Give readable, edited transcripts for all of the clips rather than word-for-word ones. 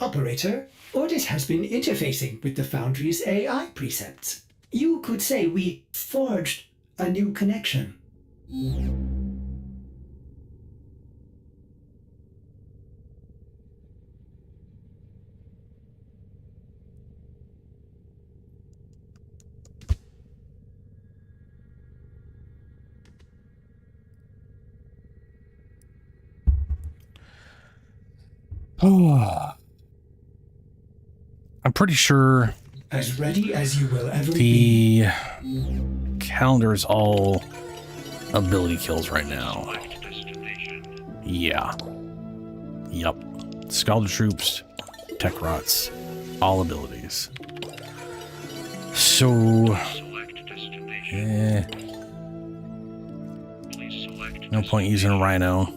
Operator, Ordis has been interfacing with the Foundry's AI precepts. You could say we forged a new connection. Oh, I'm pretty sure as ready as you will ever be. The calendar is all ability kills right now. Yeah. Yup. Scalder troops, tech rots, all abilities. So, no point using a rhino.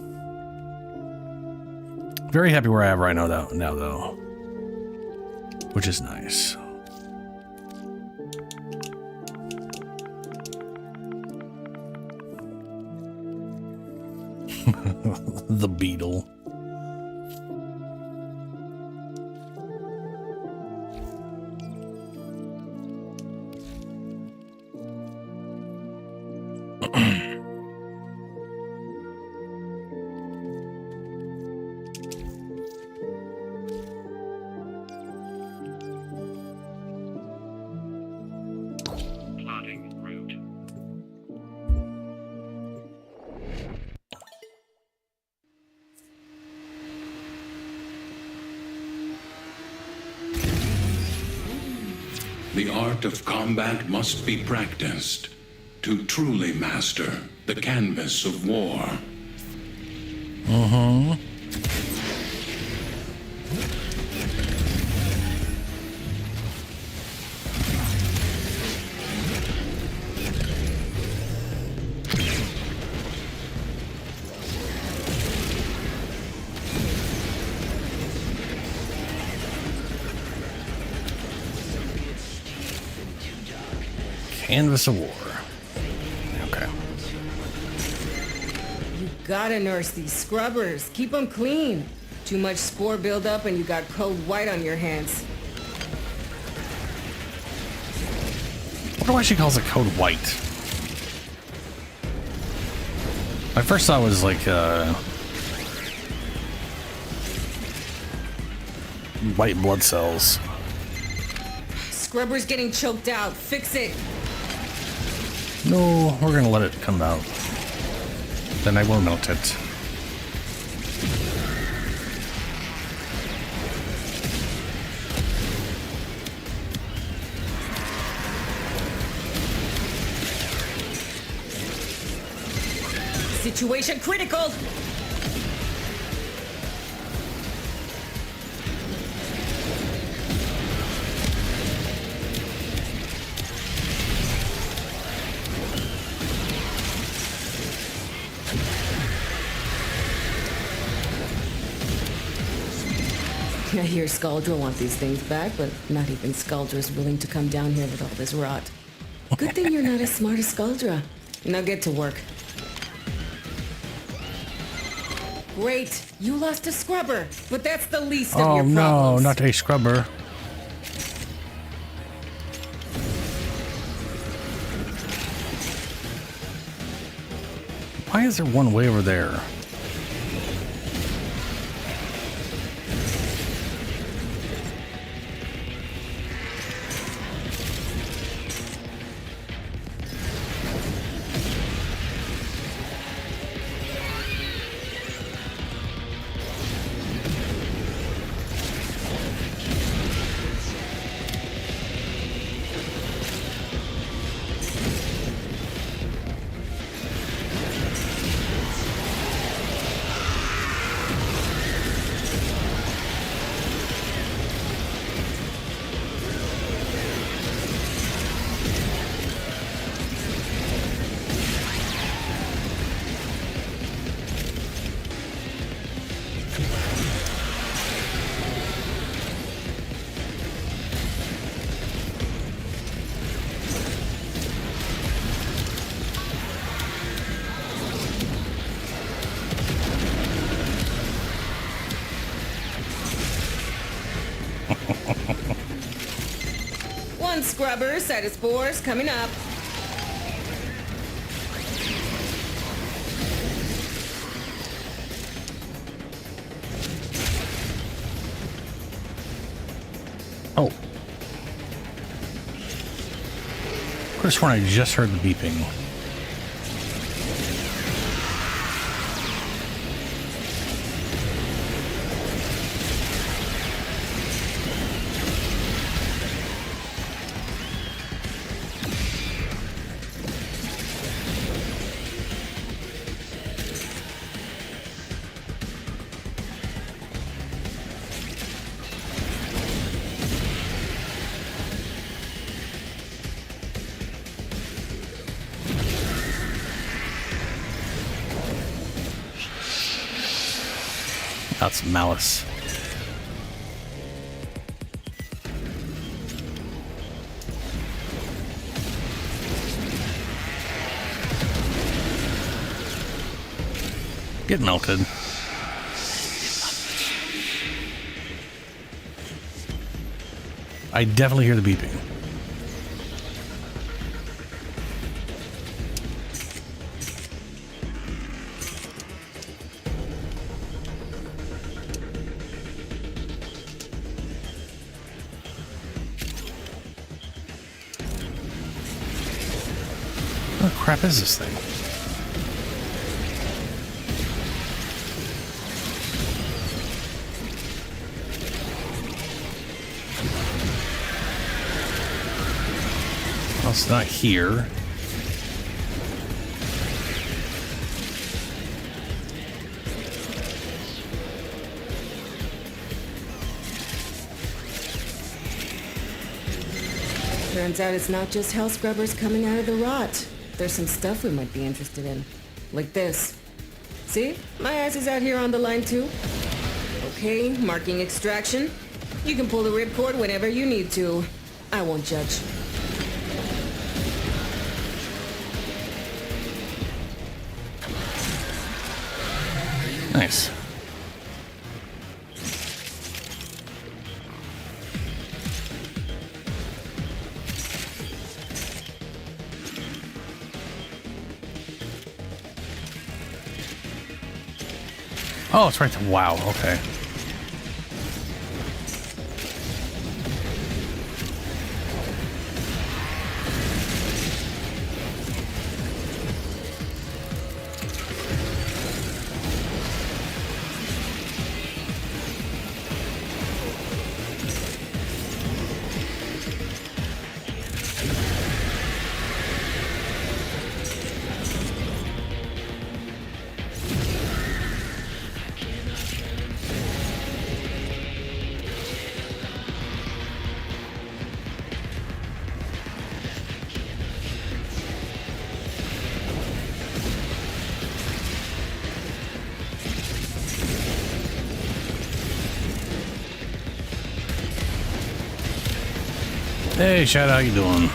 Very happy where I have right now, though, which is nice. The beetle. The art of combat must be practiced to truly master the canvas of war. Canvas of war. Okay. You gotta nurse these scrubbers. Keep them clean. Too much spore buildup and you got code white on your hands. I wonder why she calls it code white. My first thought was like white blood cells. Scrubber's getting choked out. Fix it. No, we're gonna let it come out. Then I will melt it. Situation critical. I hear Scaldra want these things back, but not even Scaldra's willing to come down here with all this rot. Good thing you're not as smart as Scaldra. Now get to work. Great, you lost a scrubber, but that's the least of your problems. Oh no, not a scrubber. Why is there one way over there? on, scrubbers. Side of spores coming up. Oh. Could have sworn I just heard the beeping. That's malice. Get melted. I definitely hear the beeping. What the crap is this thing? Well, it's not here. Turns out it's not just hell scrubbers coming out of the rot. There's some stuff we might be interested in. Like this. See? My ass is out here on the line too. Okay, marking extraction. You can pull the ripcord whenever you need to. I won't judge. Nice. Oh, it's right there. Wow, okay. Hey, Shadow, how you doing?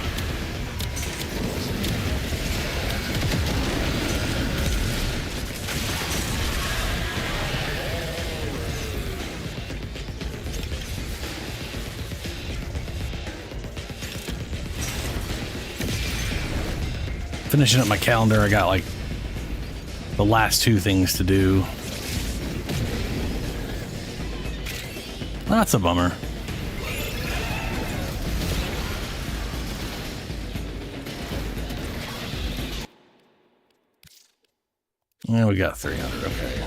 Finishing up my calendar, I got like the last two things to do. That's a bummer. Yeah, we got 300, okay.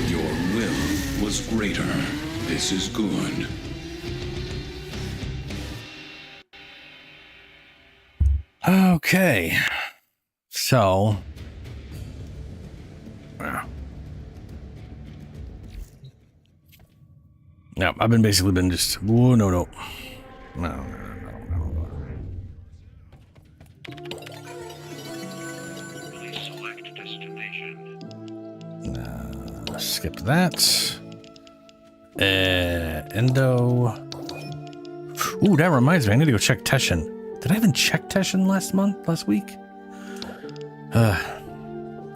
Your will was greater. This is good. Okay. So. Yeah, I've been just. Whoa, no. No. Select destination. Skip that. Endo. Ooh, that reminds me. I need to go check Teshin. Did I even check Teshin last week? I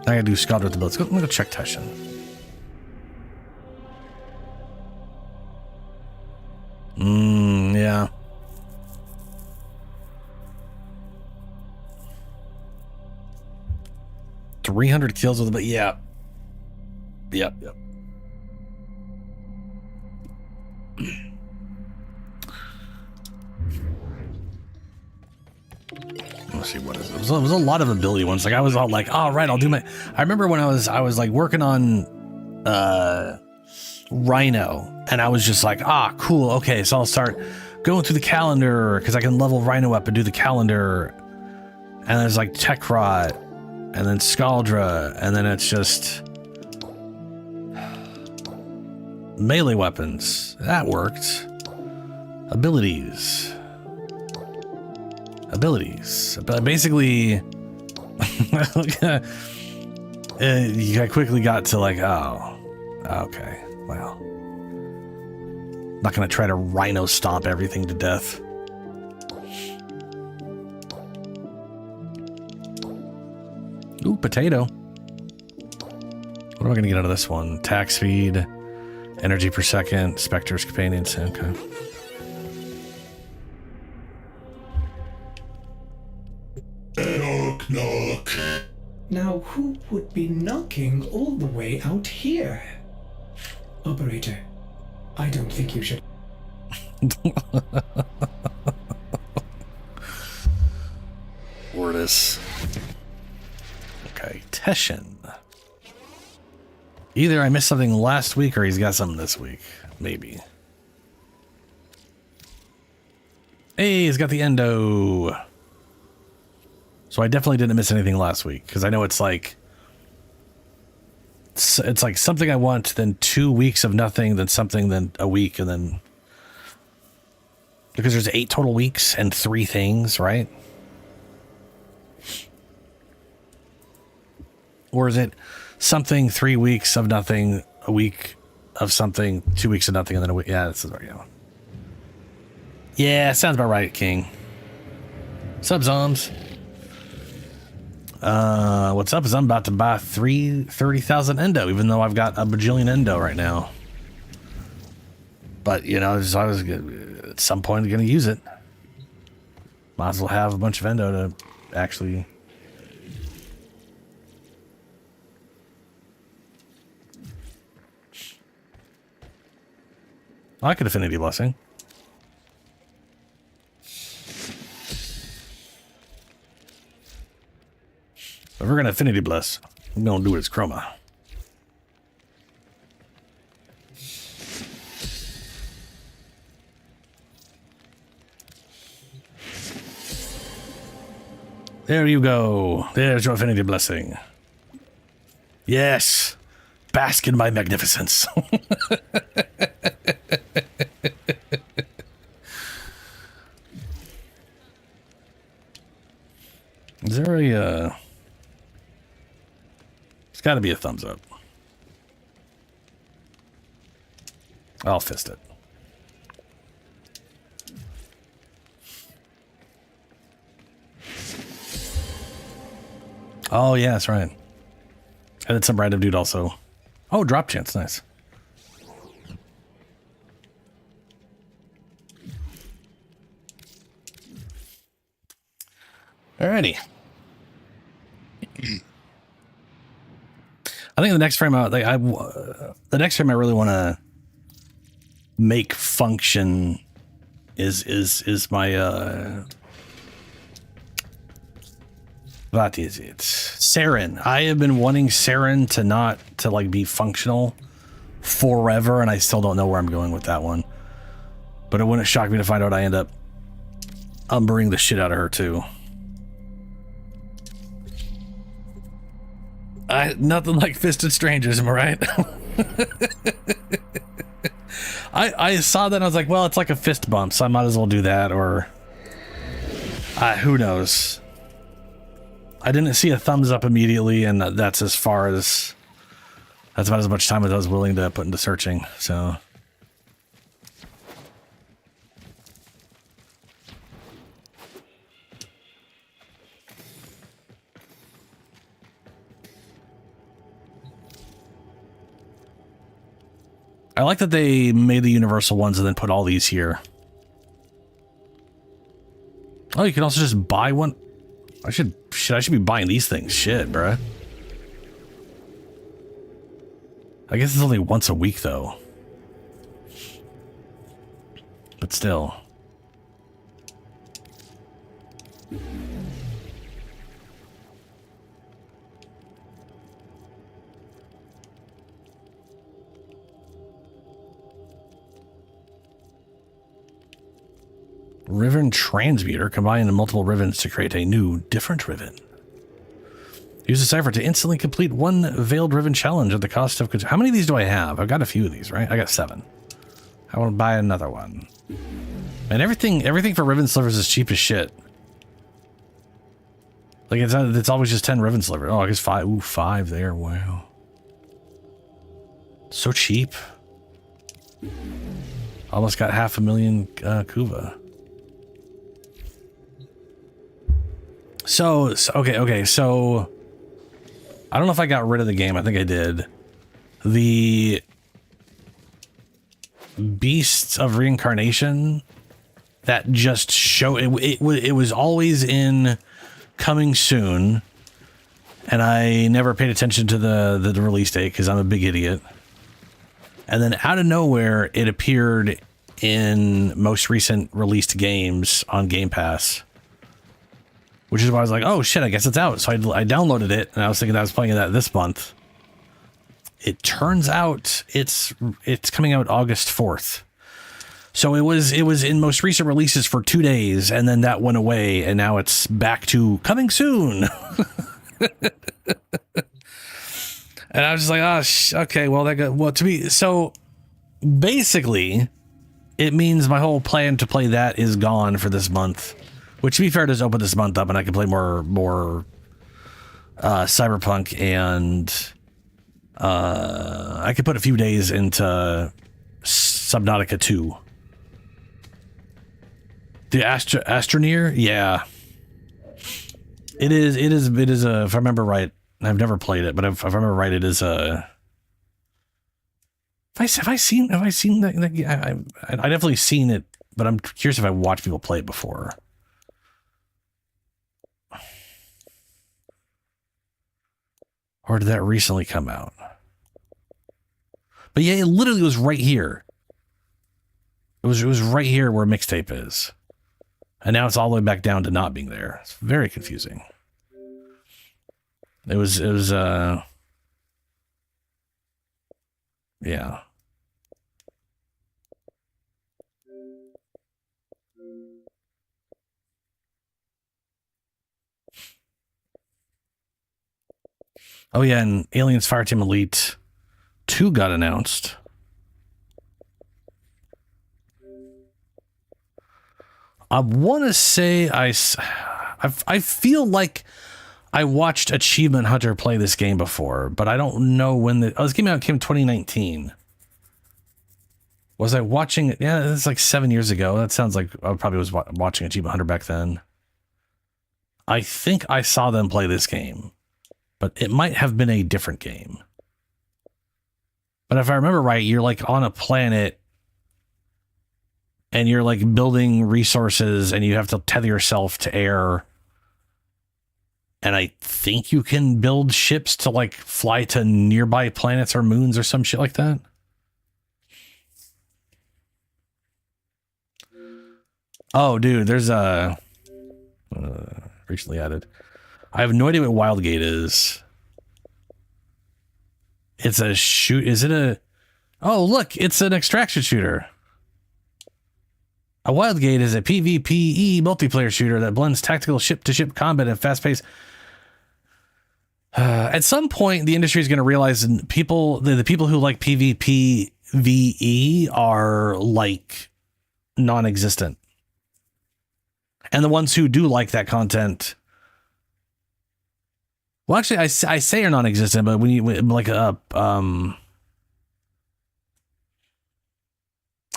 gotta do Scott with the build. Let me go check Teshin. Yeah. $300 kills with it, but yeah. Yep. Let's see, what is it? It was a lot of ability ones. Like I was all like, all right, I'll do my. I remember when I was like working on Rhino, and I was just like, cool, okay, so I'll start going through the calendar because I can level Rhino up and do the calendar. And there's like Tekrot, and then Scaldra, and then it's just melee weapons. That worked. Abilities. But basically, I quickly got to like, okay, well, not gonna try to Rhino stomp everything to death. Ooh, potato. What am I gonna get out of this one? Attack speed, energy per second, Spectre's companions. Okay. Knock, knock. Now, who would be knocking all the way out here? Operator, I don't think you should. Wordis. Okay, Teshin. Either I missed something last week or he's got something this week. Maybe. Hey, he's got the endo. So I definitely didn't miss anything last week because I know it's like something I want, then 2 weeks of nothing, then something, then a week, and then because there's 8 total weeks and 3 things, right? Or is it something 3 weeks of nothing, a week of something, 2 weeks of nothing, and then a week? Yeah, this is right. Yeah, sounds about right, King. Sub zoms. What's up is I'm about to buy 30,000 endo, even though I've got a bajillion endo right now. But, you know, I was at some point going to use it. Might as well have a bunch of endo to actually... I like an affinity blessing. If we're gonna affinity bless, I'm gonna do it as chroma. There you go. There's your affinity blessing. Yes. Bask in my magnificence. Is there a it's got to be a thumbs up. I'll fist it. Oh, yeah, that's right. And then some random dude also. Oh, drop chance. Nice. Alrighty. I think the next frame the next frame I really want to make function is my what is it? Saren. I have been wanting Saren to like be functional forever, and I still don't know where I'm going with that one. But it wouldn't shock me to find out I end up umbering the shit out of her too. Nothing like fisted strangers, am I right? I saw that and I was like, well, it's like a fist bump, so I might as well do that, or who knows. I didn't see a thumbs up immediately, and that's about as much time as I was willing to put into searching, so. I like that they made the universal ones and then put all these here. Oh, you can also just buy one. I should be buying these things. Shit, bruh. I guess it's only once a week though. But still. Riven transmuter, combining multiple rivens to create a new, different riven. Use the cipher to instantly complete one veiled riven challenge at the cost of... How many of these do I have? I've got a few of these, right? I got 7. I want to buy another one. And everything for riven slivers is cheap as shit. Like, it's always just 10 riven slivers. Oh, I guess 5. Ooh, 5 there. Wow. So cheap. Almost got 500,000 kuva. So okay, so I don't know if I got rid of the game. I think I did. The Beasts of Reincarnation, that just show it was always in coming soon, and I never paid attention to the release date because I'm a big idiot. And then out of nowhere, it appeared in most recent released games on Game Pass. Which is why I was like, oh shit, I guess it's out. So I downloaded it, and I was thinking I was playing that this month. It turns out it's coming out August 4th. So it was in most recent releases for 2 days, and then that went away, and now it's back to coming soon. And I was just like, oh, okay, well, to me, so basically, it means my whole plan to play that is gone for this month. Which, to be fair, does open this month up, and I can play more Cyberpunk, and I could put a few days into Subnautica 2. The Astroneer, yeah, it is a. If I remember right, I've never played it, but if I remember right, it is a. Have I seen that? I definitely seen it, but I'm curious if I watched people play it before. Or did that recently come out? But yeah, it literally was right here. It was right here where mixtape is. And now it's all the way back down to not being there. It's very confusing. It was yeah. Oh yeah, and Aliens Fireteam Elite 2 got announced. I want to say I feel like I watched Achievement Hunter play this game before, but I don't know when this came in 2019. Was I watching it? Yeah, it's like 7 years ago. That sounds like I probably was watching Achievement Hunter back then. I think I saw them play this game. But it might have been a different game. But if I remember right, you're like on a planet and you're like building resources and you have to tether yourself to air. And I think you can build ships to like fly to nearby planets or moons or some shit like that. Oh, dude, there's a recently added. I have no idea what Wildgate is. It's a shoot. Is it a Oh, look, it's an extraction shooter. A Wildgate is a PvPe multiplayer shooter that blends tactical ship-to-ship combat and fast-paced. At some point, the industry is going to realize the people who like PvPvE are like non-existent, and the ones who do like that content. Well, actually, I say are non-existent, but when you like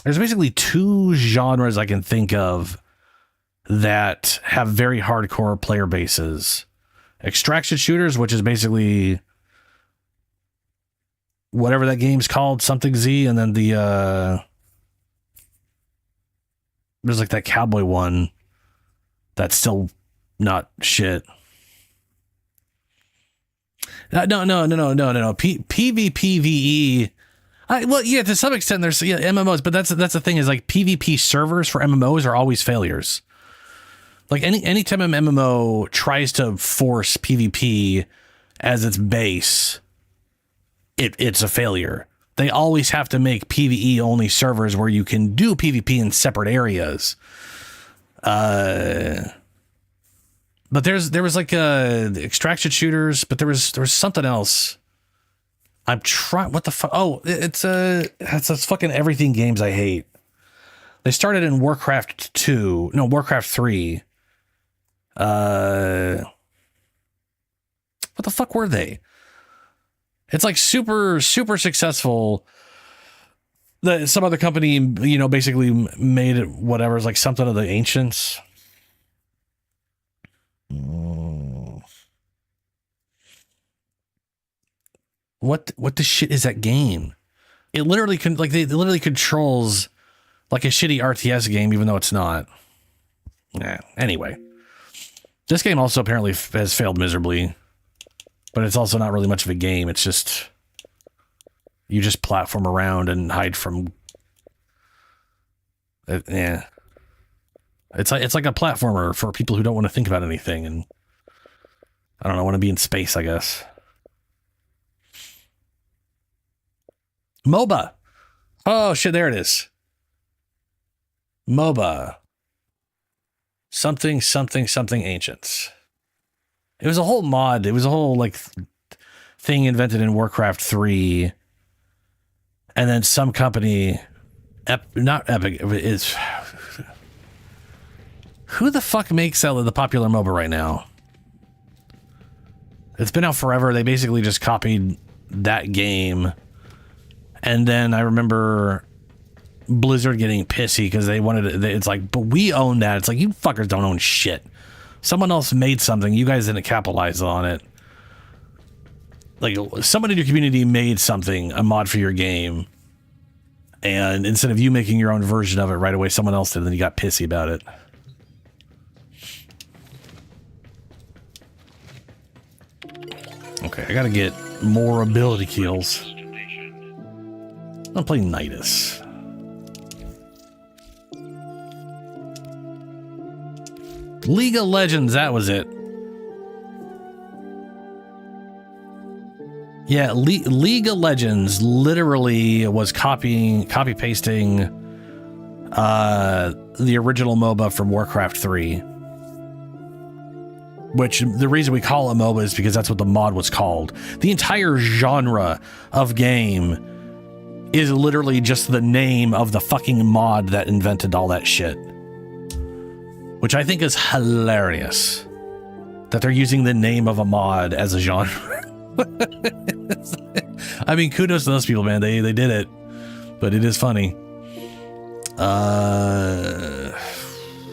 there's basically two genres I can think of that have very hardcore player bases. Extraction shooters, which is basically whatever that game's called, something Z, and then the there's like that cowboy one that's still not shit. No. PvPvE. Well, yeah, to some extent there's MMOs, but that's the thing is like PvP servers for MMOs are always failures. Like anytime an MMO tries to force PvP as its base, it's a failure. They always have to make PvE only servers where you can do PvP in separate areas. But there was like extraction shooters, but there was something else. I'm trying. What the fuck? Oh, it's fucking everything games I hate. They started in Warcraft 3. What the fuck were they? It's like super successful. Some other company, basically made it whatever. It's like something of the ancients. What the shit is that game? It literally literally controls like a shitty RTS game, even though it's not. Anyway, this game also apparently has failed miserably, but it's also not really much of a game. It's just you just platform around and hide from. It's like a platformer for people who don't want to think about anything, and I don't know, want to be in space, I guess. MOBA. Oh shit, there it is. MOBA. Something ancients. It was a whole mod. It was a whole like thing invented in Warcraft 3. And then some company, not Epic, is who the fuck makes the popular MOBA right now? It's been out forever. They basically just copied that game. And then I remember Blizzard getting pissy because they wanted it. It's like, but we own that. It's like, you fuckers don't own shit. Someone else made something. You guys didn't capitalize on it. Like, someone in your community made something, a mod for your game. And instead of you making your own version of it right away, someone else did, and then you got pissy about it. Okay, I gotta get more ability kills. I'm playing Nidus. League of Legends, that was it. Yeah, League of Legends literally was copy pasting the original MOBA from Warcraft 3. Which the reason we call it MOBA is because that's what the mod was called. The entire genre of game is literally just the name of the fucking mod that invented all that shit. Which I think is hilarious. That they're using the name of a mod as a genre. I mean, kudos to those people, man. They did it. But it is funny.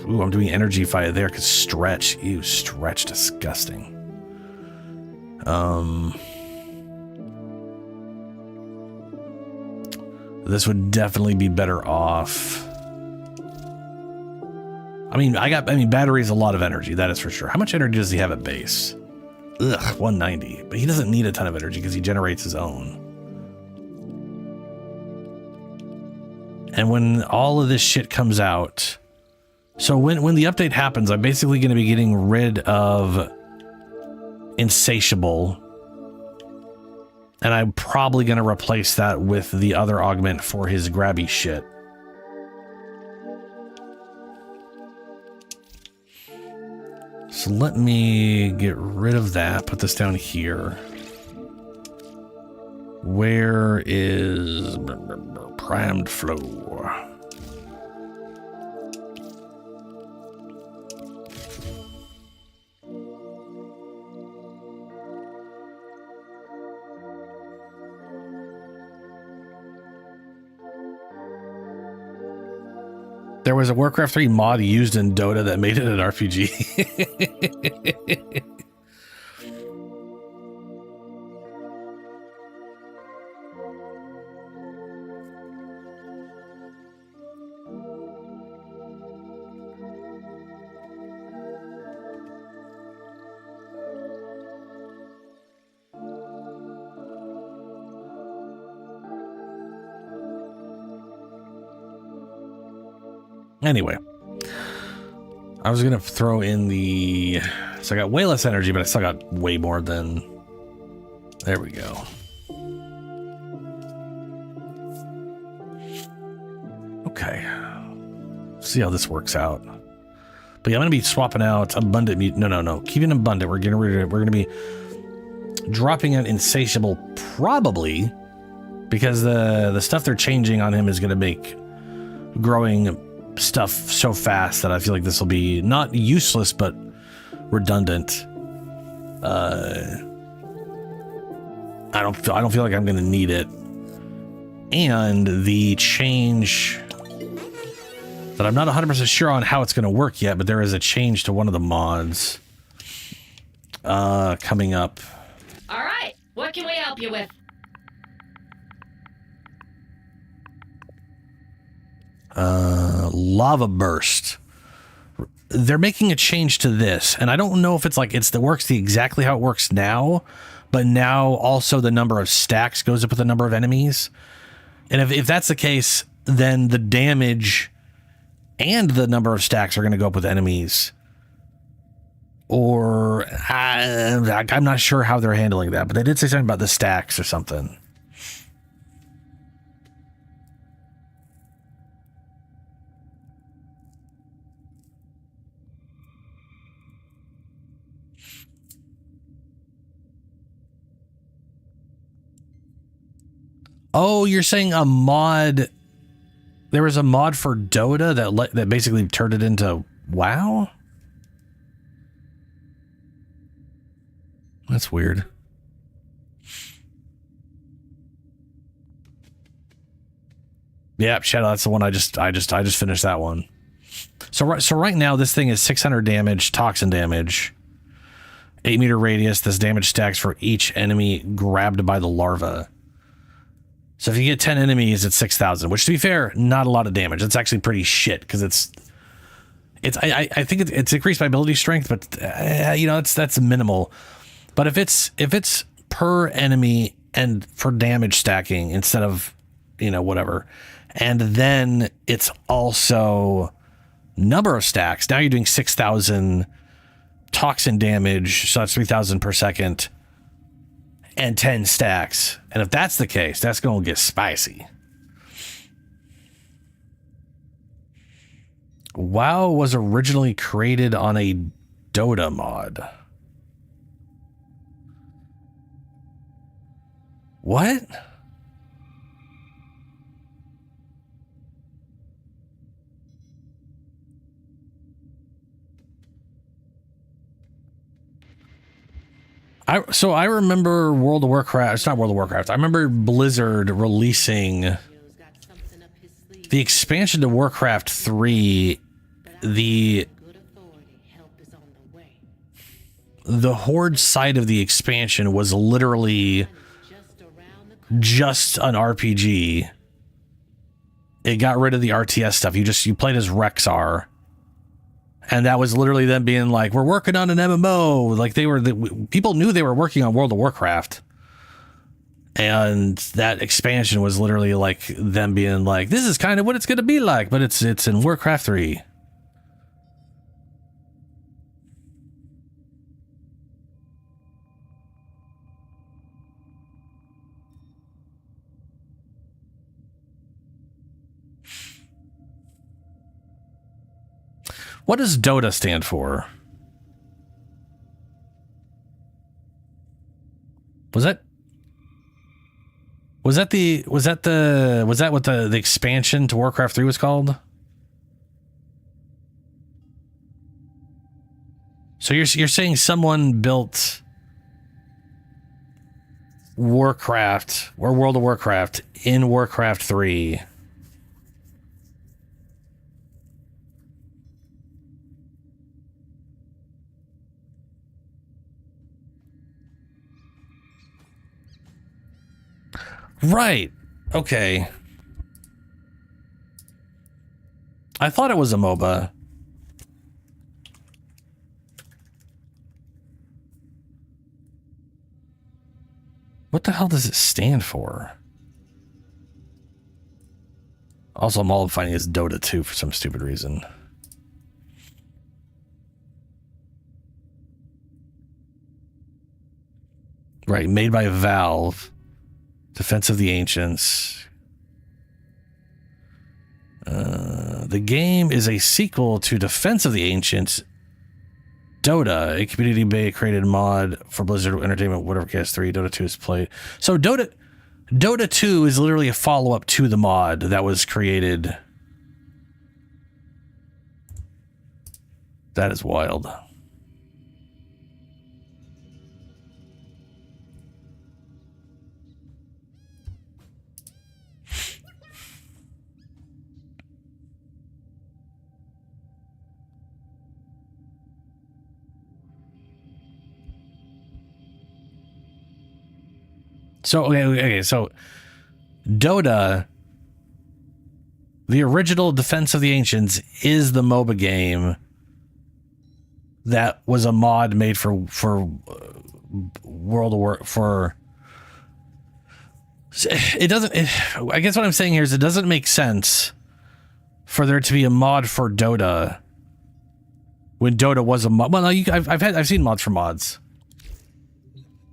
Ooh, I'm doing energy fire there because stretch. Ew, stretch disgusting. This would definitely be better off. I mean, battery is a lot of energy, that is for sure. How much energy does he have at base? Ugh, 190. But he doesn't need a ton of energy because he generates his own. And when all of this shit comes out, so when the update happens, I'm basically going to be getting rid of Insatiable. And I'm probably going to replace that with the other augment for his grabby shit. So let me get rid of that. Put this down here. Where is primed flow? There was a Warcraft 3 mod used in Dota that made it an RPG. Anyway, I was gonna throw in the, so I got way less energy, but I still got way more than, there we go. Okay, see how this works out. But yeah, I'm gonna be swapping out abundant, no, keeping abundant. We're getting rid of it. We're gonna be dropping out insatiable, probably because the stuff they're changing on him is gonna make growing stuff so fast that I feel like this will be not useless but redundant. I don't feel like I'm gonna need it. And the change that I'm not 100% sure on how it's gonna work yet, but there is a change to one of the mods coming up. All right, what can we help you with? Lava burst. They're making a change to this, and I don't know if it's like works exactly how it works now, but now also the number of stacks goes up with the number of enemies. And if that's the case, then the damage and the number of stacks are going to go up with enemies. Or I'm not sure how they're handling that, but they did say something about the stacks or something. Oh, you're saying a mod? There was a mod for Dota that basically turned it into WoW? That's weird. Yeah, Shadow, that's the one I just finished that one. So right now this thing is 600 damage, toxin damage, 8-meter radius. This damage stacks for each enemy grabbed by the larva. So if you get 10 enemies, it's 6,000, which to be fair, not a lot of damage. It's actually pretty shit because I think it's increased by ability strength, but that's minimal. But if it's per enemy and for damage stacking instead of, whatever, and then it's also number of stacks. Now you're doing 6,000 toxin damage, so that's 3,000 per second. And 10 stacks. And if that's the case, that's going to get spicy. WoW was originally created on a Dota mod. What? I remember World of Warcraft. It's not World of Warcraft. I remember Blizzard releasing the expansion to Warcraft 3. The Horde side of the expansion was literally just an RPG. It got rid of the RTS stuff. You played as Rexar. And that was literally them being like, we're working on an MMO. Like people knew they were working on World of Warcraft. And that expansion was literally like them being like, this is kind of what it's going to be like, but it's in Warcraft 3. What does Dota stand for? Was that what the expansion to Warcraft 3 was called? So you're saying someone built Warcraft or World of Warcraft in Warcraft 3. Right. Okay. I thought it was a MOBA. What the hell does it stand for? Also, I'm all finding it's Dota 2 for some stupid reason. Right, made by Valve. Defense of the Ancients. The game is a sequel to Defense of the Ancients, Dota, a community created mod for Blizzard Entertainment, whatever cast 3, Dota 2 is played. So Dota 2 is literally a follow-up to the mod that was created. That is wild. So, okay, so Dota, the original Defense of the Ancients, is the MOBA game that was a mod made for World of War. I guess what I'm saying here is it doesn't make sense for there to be a mod for Dota when Dota was a mod. Well, no, I've seen mods for mods,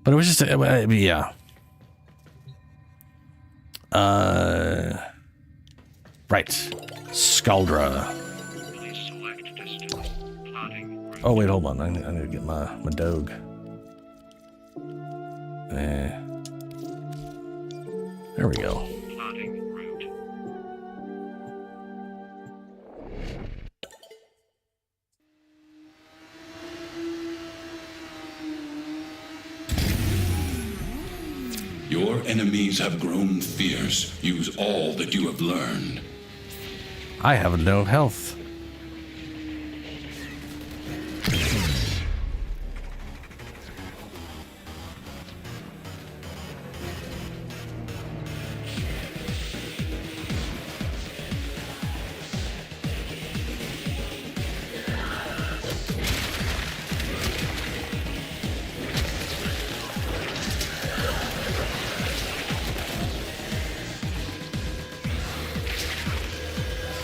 but it was just yeah. Right. Scaldra. Please select destination. Plotting. Oh, wait, hold on. I need to get my dog. There we go. Plotting route. Your enemies have grown fierce. Use all that you have learned. I have no health.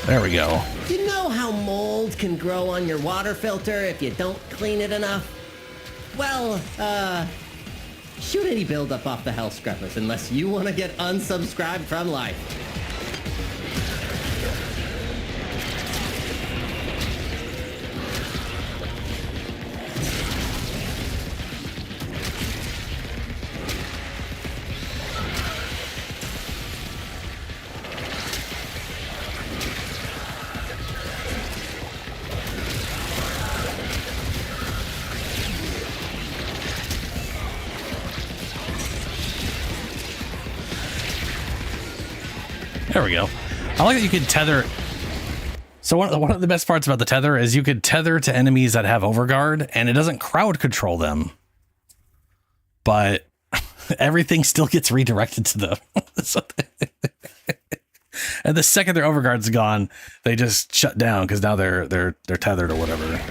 There we go. You know how mold can grow on your water filter if you don't clean it enough? Well, shoot any buildup off the Hell Scrubbers unless you want to get unsubscribed from life. There we go. I like that you can tether. So one of the best parts about the tether is you could tether to enemies that have overguard, and it doesn't crowd control them. But everything still gets redirected to them. And the second their overguard's gone, they just shut down because now they're tethered or whatever.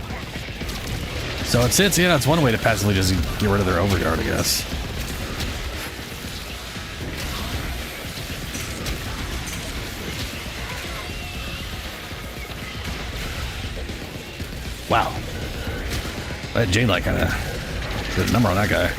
So it's one way to passively just get rid of their overguard, I guess. Wow. That Jane like kind of did a number on that guy.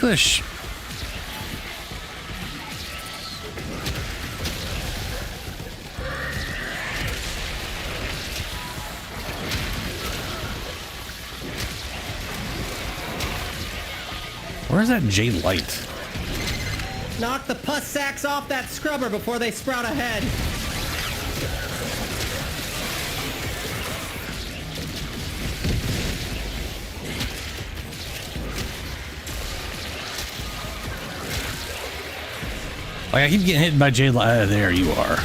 ticklish. Where's that jade light? Knock the pus sacks off that scrubber before they sprout a head. Like, I keep getting hit by jade light. There you are.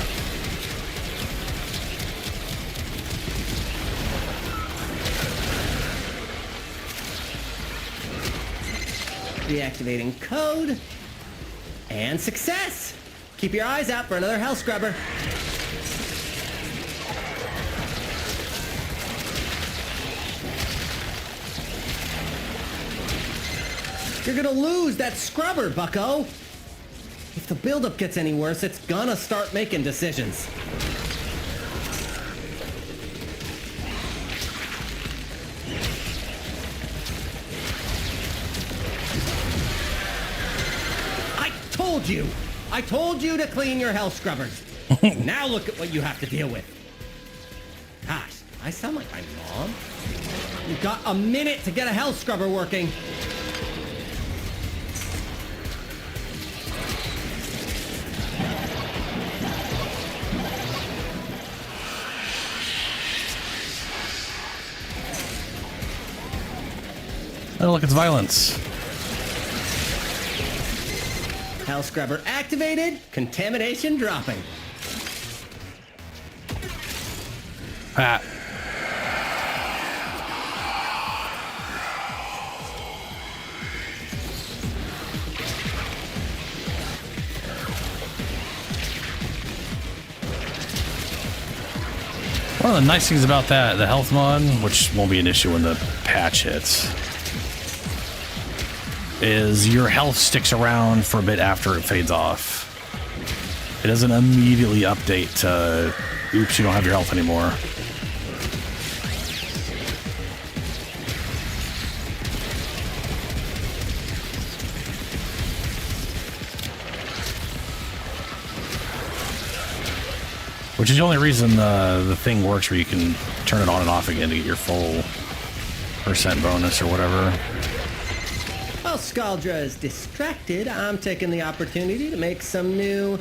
Reactivating code. And success! Keep your eyes out for another hell scrubber. You're gonna lose that scrubber, bucko! If the buildup gets any worse, it's gonna start making decisions. I told you to clean your hell scrubbers. Now look at what you have to deal with. Gosh, I sound like my mom. You've got a minute to get a hell scrubber working. Oh, look, it's violence. Hell scrubber activated, contamination dropping. Ah. One of the nice things about that, the health mod, which won't be an issue when the patch hits, is your health sticks around for a bit after it fades off. It doesn't immediately update to, oops, you don't have your health anymore. Which is the only reason the thing works, where you can turn it on and off again to get your full % bonus or whatever. While Scaldra is distracted, I'm taking the opportunity to make some new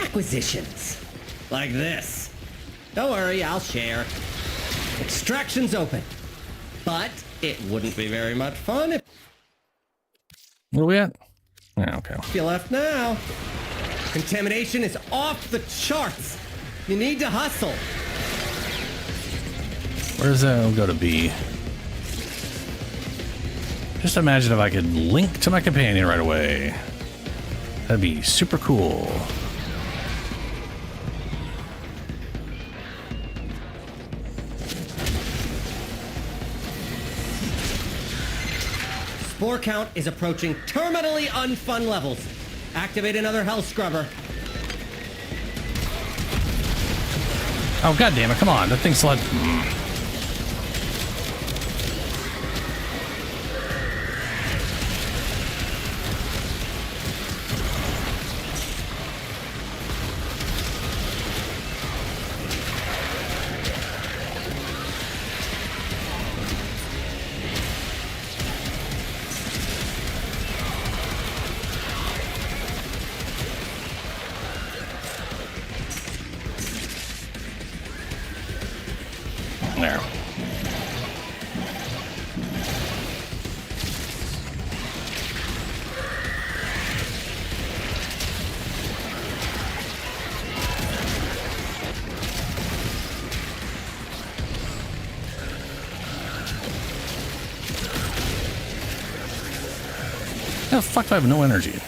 acquisitions. Like this. Don't worry, I'll share. Extraction's open. But it wouldn't be very much fun if Where are we at? Yeah, okay. you left now. Contamination is off the charts. You need to hustle. Where's that go to be? Just imagine if I could link to my companion right away. That'd be super cool. Spore count is approaching terminally unfun levels. Activate another hell scrubber. Oh, god damn it, come on. That thing's like... There. How the fuck do I have no energy?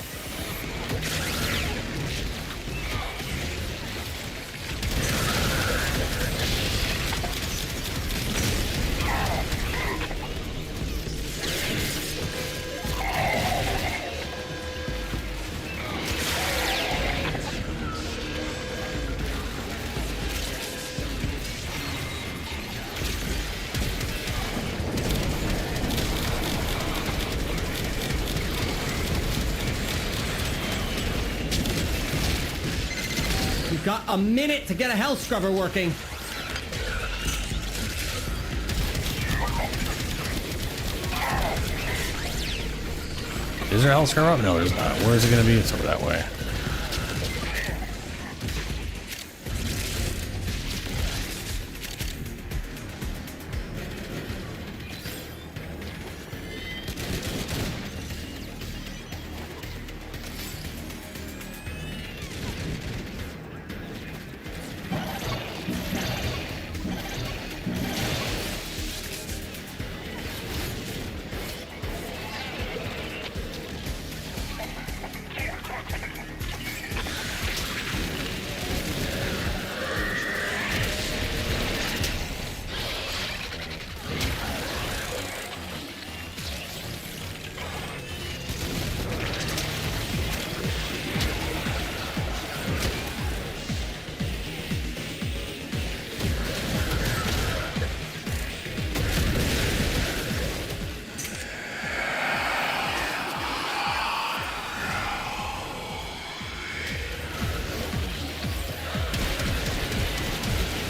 got a minute to get a hell scrubber working. Is there a hell scrubber up? No, there's not. Where is it going to be? It's over that way.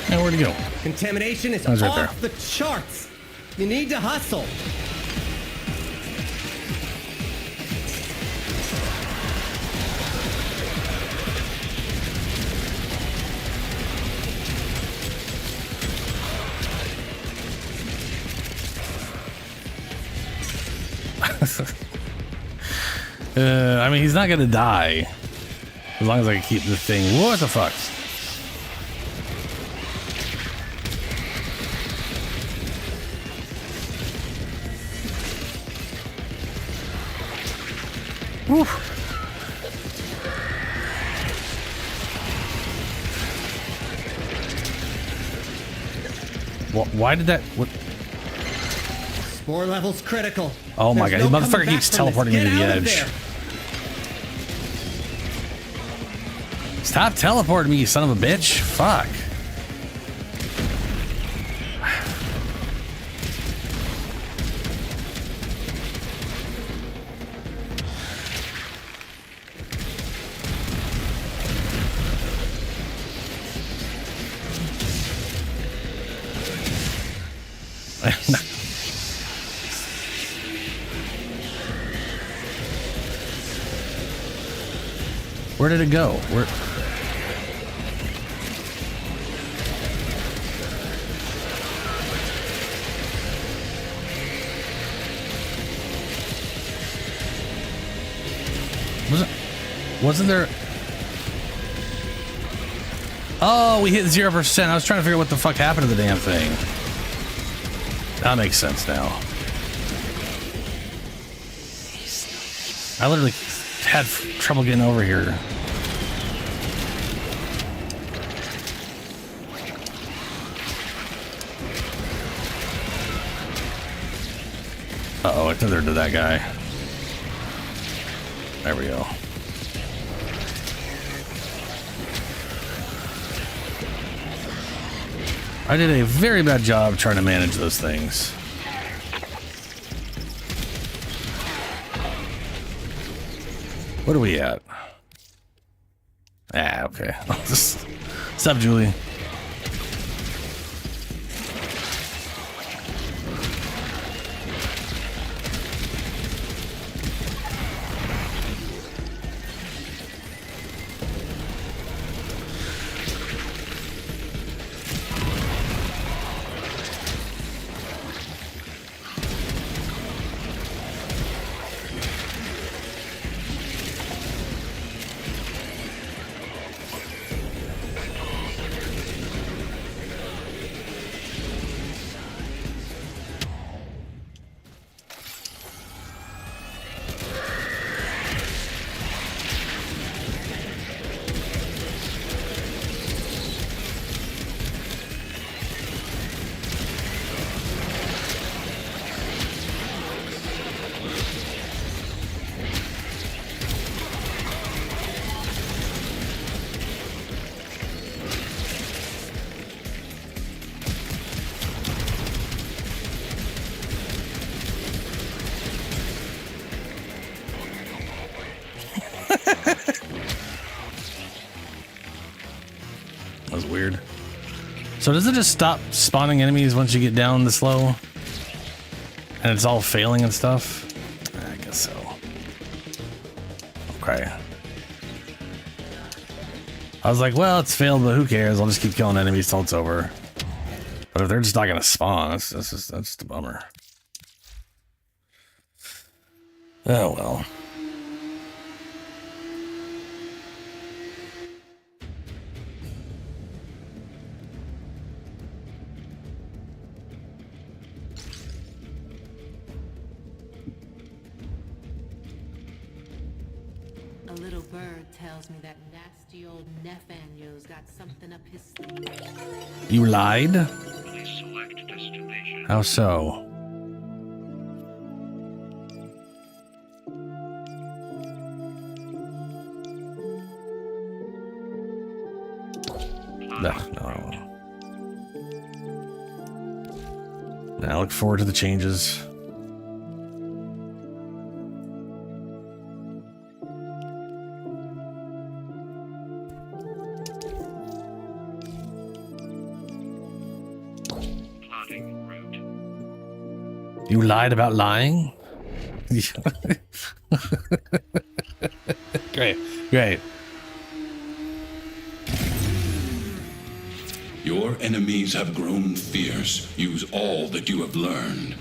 And where'd he go? Contamination is Oh, he's right off the charts. You need to hustle. I mean, he's not gonna die as long as I can keep the thing. What the fuck? Whew. Why did that? What? Spore level's critical. Oh my god, There's the no motherfucker coming keeps back from this. teleporting me to Get the out of edge. there. Stop teleporting me, you son of a bitch. Fuck. Where did it go? Where? Wasn't there? Oh, we hit 0%. I was trying to figure out what the fuck happened to the damn thing. That makes sense now. I literally had trouble getting over here. Uh-oh, I tethered to that guy. There we go. I did a very bad job trying to manage those things. What are we at? Ah, okay. What's up, Julie? So does it just stop spawning enemies once you get down this low? And it's all failing and stuff? I guess so. Okay. I was like, well, it's failed, but who cares? I'll just keep killing enemies till it's over. But if they're just not gonna spawn, that's just a bummer. Oh well. A little bird tells me that nasty old Nathaniel's got something up his sleeve. You lied? Please select destination. How so? No. I look forward to the changes. Plotting route. You lied about lying? Great. Your enemies have grown fierce. Use all that you have learned.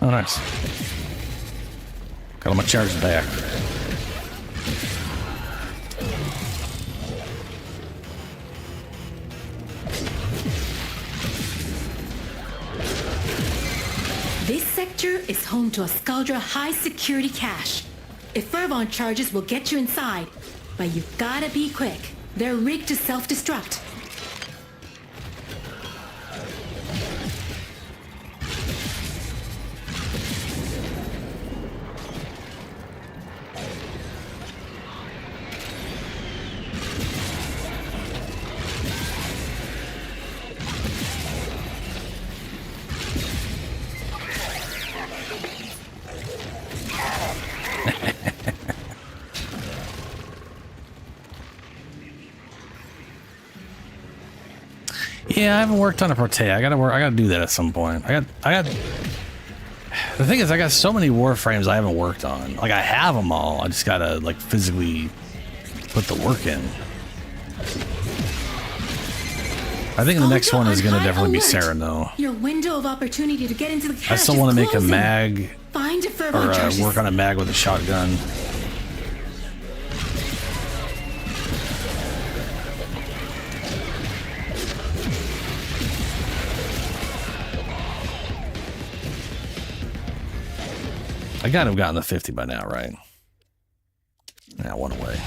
Oh, nice. Got all my charges back. This sector is home to a Scaldra high-security cache. If Fervon charges will get you inside, but you gotta be quick. They're rigged to self-destruct. Yeah, I haven't worked on a Protea. I gotta do that at some point. I got. The thing is, I got so many Warframes I haven't worked on. Like, I have them all. I just gotta, like, physically put the work in. I think the next one is gonna definitely be Saren, though. Your window of opportunity to get into the cache I still want to make a mag, Find a or Fervon charges. work on a mag with a shotgun. I gotta have gotten the 50 by now, right? Yeah, one away.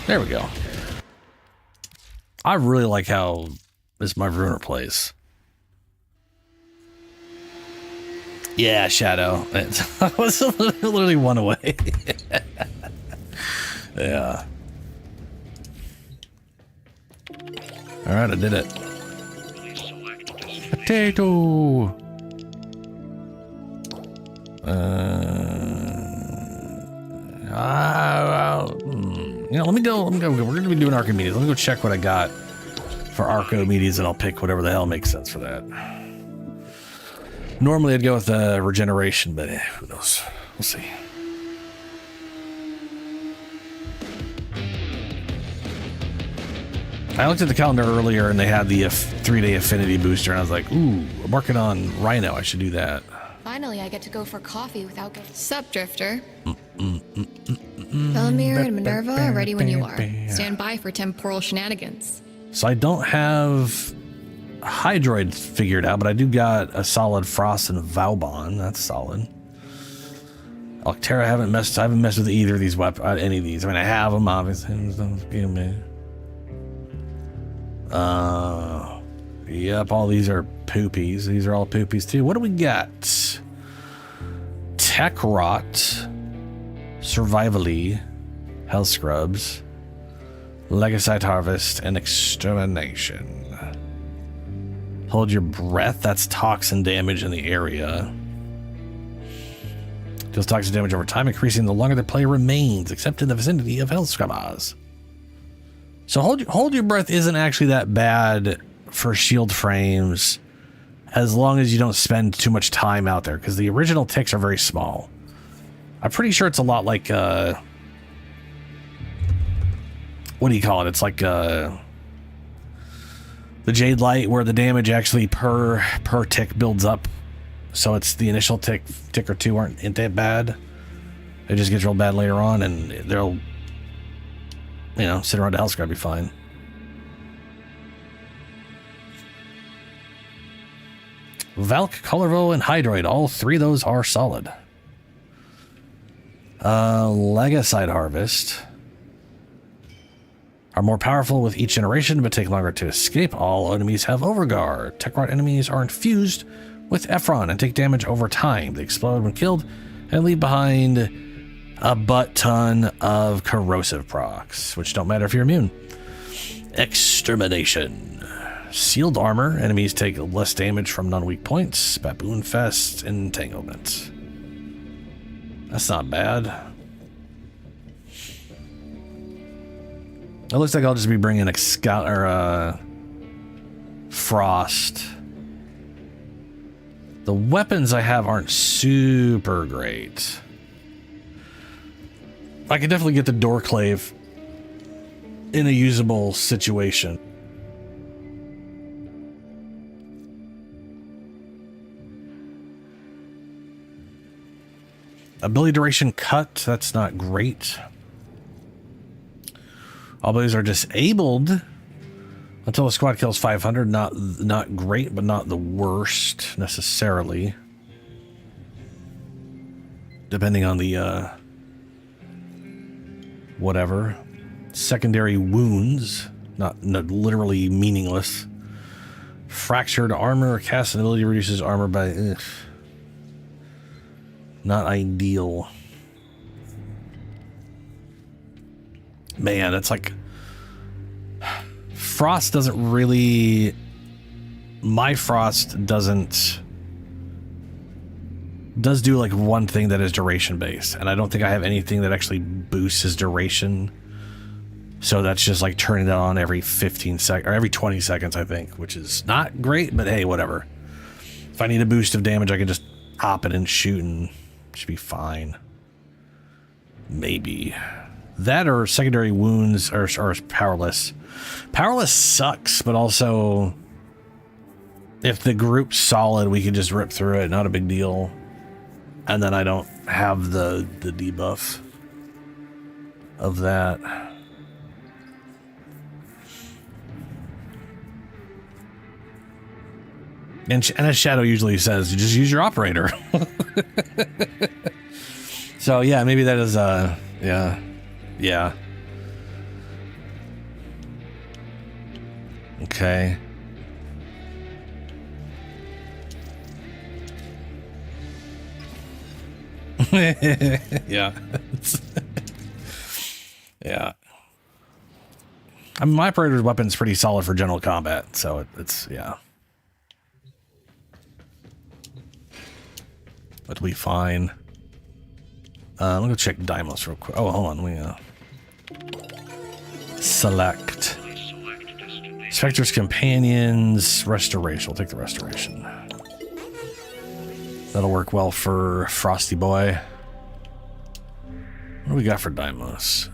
There we go. I really like how this my ruiner plays. Yeah, Shadow. I was literally one away. Yeah. All right, I did it. Potato. You know, let me go. We're gonna be doing Archimedeas. Let me go check what I got for Archimedeas, and I'll pick whatever the hell makes sense for that. Normally, I'd go with regeneration, but who knows? We'll see. I looked at the calendar earlier, and they had the 3-day affinity booster, and I was like, "Ooh, I'm working on Rhino. I should do that." Finally, I get to go for coffee without getting... Sup, Drifter? Bellamere and Minerva are ready when you are. Stand by for temporal shenanigans. So I don't have Hydroid figured out, but I do got a solid Frost and Vauban. That's solid. Alctera, I haven't messed with either of these weapons, any of these. I mean, I have them, obviously. Yep, all these are poopies. These are all poopies too. What do we got? Tech Rot, Survivally, Hell Scrubs, Legacite Harvest, and Extermination. Hold your breath. That's toxin damage in the area. Deals toxin damage over time, increasing the longer the player remains, except in the vicinity of Hell Scrubbers. So hold your breath isn't actually that bad for shield frames, as long as you don't spend too much time out there, because the original ticks are very small. I'm pretty sure it's a lot like what do you call it? It's like the Jade Light, where the damage actually per tick builds up. So it's the initial tick or two aren't that bad. It just gets real bad later on, and they'll, sit around the Hell Scrub, be fine. Valk, Colorvo, and Hydroid, all three of those are solid. Legacite Harvest are more powerful with each generation, but take longer to escape. All enemies have Overguard. Techrot enemies are infused with Ephron and take damage over time. They explode when killed and leave behind a butt ton of corrosive procs, which don't matter if you're immune. Extermination. Sealed armor. Enemies take less damage from non-weak points. Baboon Fest. Entanglement. That's not bad. It looks like I'll just be bringing Frost. The weapons I have aren't super great. I could definitely get the Doorclave in a usable situation. Ability duration cut, that's not great. All abilities are disabled until the squad kills 500. Not great, but not the worst necessarily. Depending on the whatever. Secondary wounds, not literally meaningless. Fractured armor, cast an ability reduces armor by not ideal. Man, it's like Frost doesn't really. My Frost does do like one thing that is duration based, and I don't think I have anything that actually boosts his duration. So that's just like turning that on every 15 seconds or every 20 seconds, I think, which is not great, but hey, whatever. If I need a boost of damage, I can just hop it and shoot and should be fine. Maybe. That or secondary wounds or powerless. Powerless sucks, but also if the group's solid, we can just rip through it. Not a big deal. And then I don't have the debuff of that. And as Shadow usually says, you just use your operator. So yeah, maybe that is yeah. Okay. Yeah. Yeah. I mean, my operator's weapon's pretty solid for general combat, so it's yeah. It'll be fine. I'm gonna check Deimos real quick. Oh, hold on. We select Spectre's Companions, Restoration. We'll take the Restoration. That'll work well for Frosty Boy. What do we got for Deimos?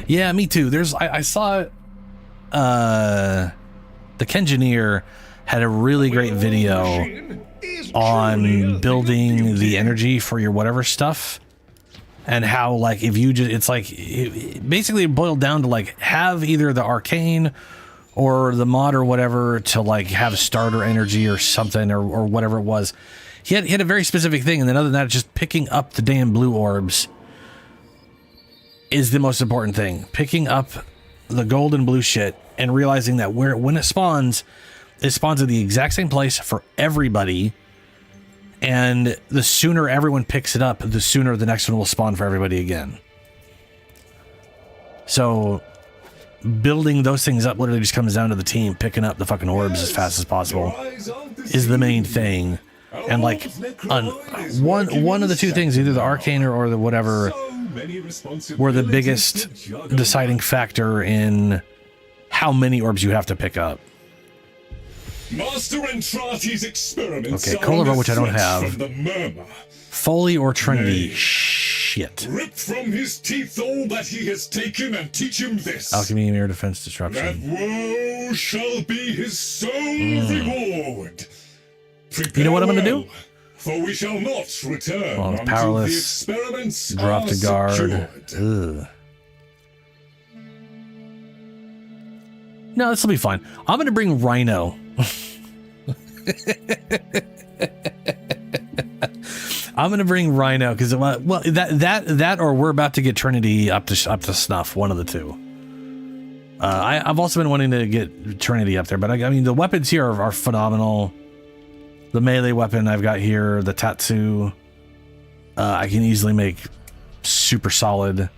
Yeah, me too. I saw the Kengineer had a really great video on building the energy for your whatever stuff, and how like if you just, it's like it basically boiled down to like have either the arcane or the mod or whatever to like have starter energy or something or whatever it was. He had a very specific thing, and then other than that, just picking up the damn blue orbs is the most important thing. Picking up the gold and blue shit and realizing that when it spawns at the exact same place for everybody, and the sooner everyone picks it up, the sooner the next one will spawn for everybody again. So building those things up literally just comes down to the team picking up the fucking orbs as fast as possible is the main thing. And like one of the two things, either the arcane or the whatever, were the biggest deciding factor in how many orbs you have to pick up. Master Entrati's experiments. Okay, Colorado, which I don't have. Foley or Trinity. Shit. Rip from his teeth all that he has taken and teach him this. Alchemy, Mirror Defense, Disruption. That woe shall be his sole reward. Prepare, you know what I'm going to do? For we shall not return until powerless. the experiments Drop are to guard. secured. Ugh. No, this will be fine. I'm going to bring Rhino. I'm going to bring Rhino because, well, that or we're about to get Trinity up to snuff. One of the two. I've also been wanting to get Trinity up there, but I mean, the weapons here are phenomenal. The melee weapon I've got here, the Tatsu, I can easily make super solid.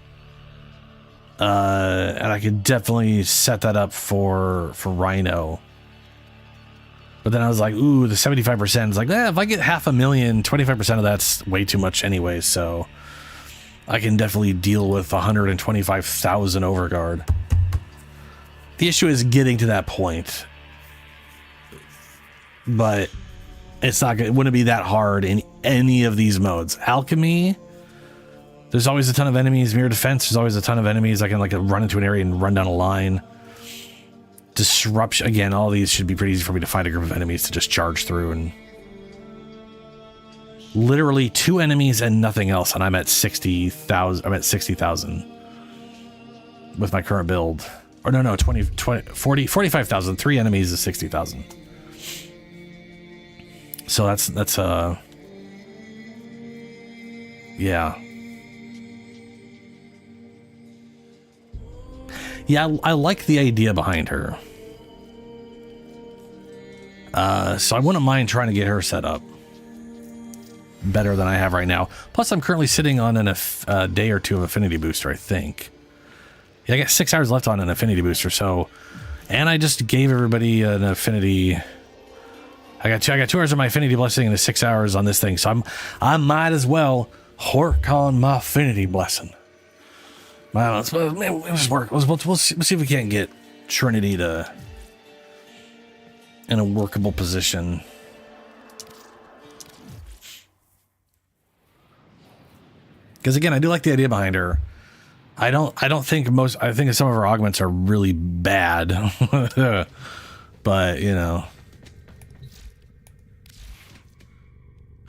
And I could definitely set that up for Rhino. But then I was like, ooh, the 75% is like, if I get 500,000, 25% of that's way too much anyway. So I can definitely deal with 125,000 overguard. The issue is getting to that point. But it's not good. It wouldn't be that hard in any of these modes. Alchemy, there's always a ton of enemies. Mirror Defense, there's always a ton of enemies. I can like run into an area and run down a line. Disruption, again, all these should be pretty easy for me to find a group of enemies to just charge through, and literally 2 enemies and nothing else, and I'm at 60,000. I'm at 60,000 with my current build. Or no, 45,000. 3 enemies is 60,000. So that's yeah. Yeah, I like the idea behind her. So I wouldn't mind trying to get her set up better than I have right now. Plus, I'm currently sitting on a day or two of Affinity Booster, I think. Yeah, I got 6 hours left on an Affinity Booster, so... And I just gave everybody an Affinity... I got 2 hours of my Affinity Blessing and 6 hours on this thing, so I might as well work on my Affinity Blessing. Well, let's work. We'll see if we can't get Trinity to in a workable position. Because again, I do like the idea behind her. I think some of her augments are really bad. But, you know.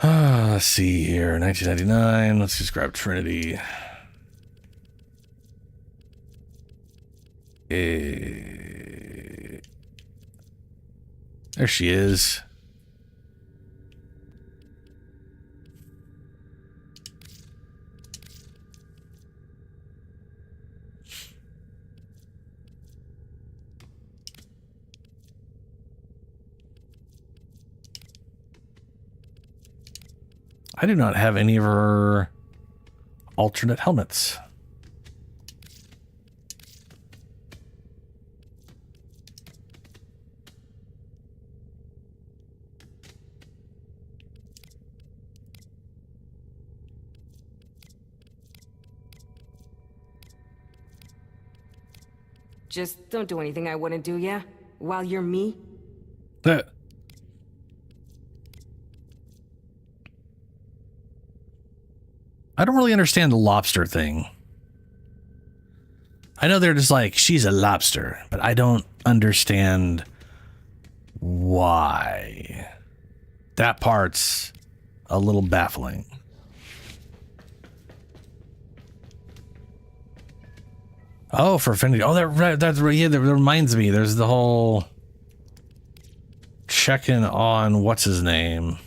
Let's see here. 1999. Let's just grab Trinity. There she is. I do not have any of her alternate helmets. Just don't do anything I wouldn't do, yeah? While you're me? I don't really understand the lobster thing. I know they're just like, she's a lobster, but I don't understand Why? That part's a little baffling. Oh, for affinity. Oh, that reminds me. There's the whole checking on what's his name.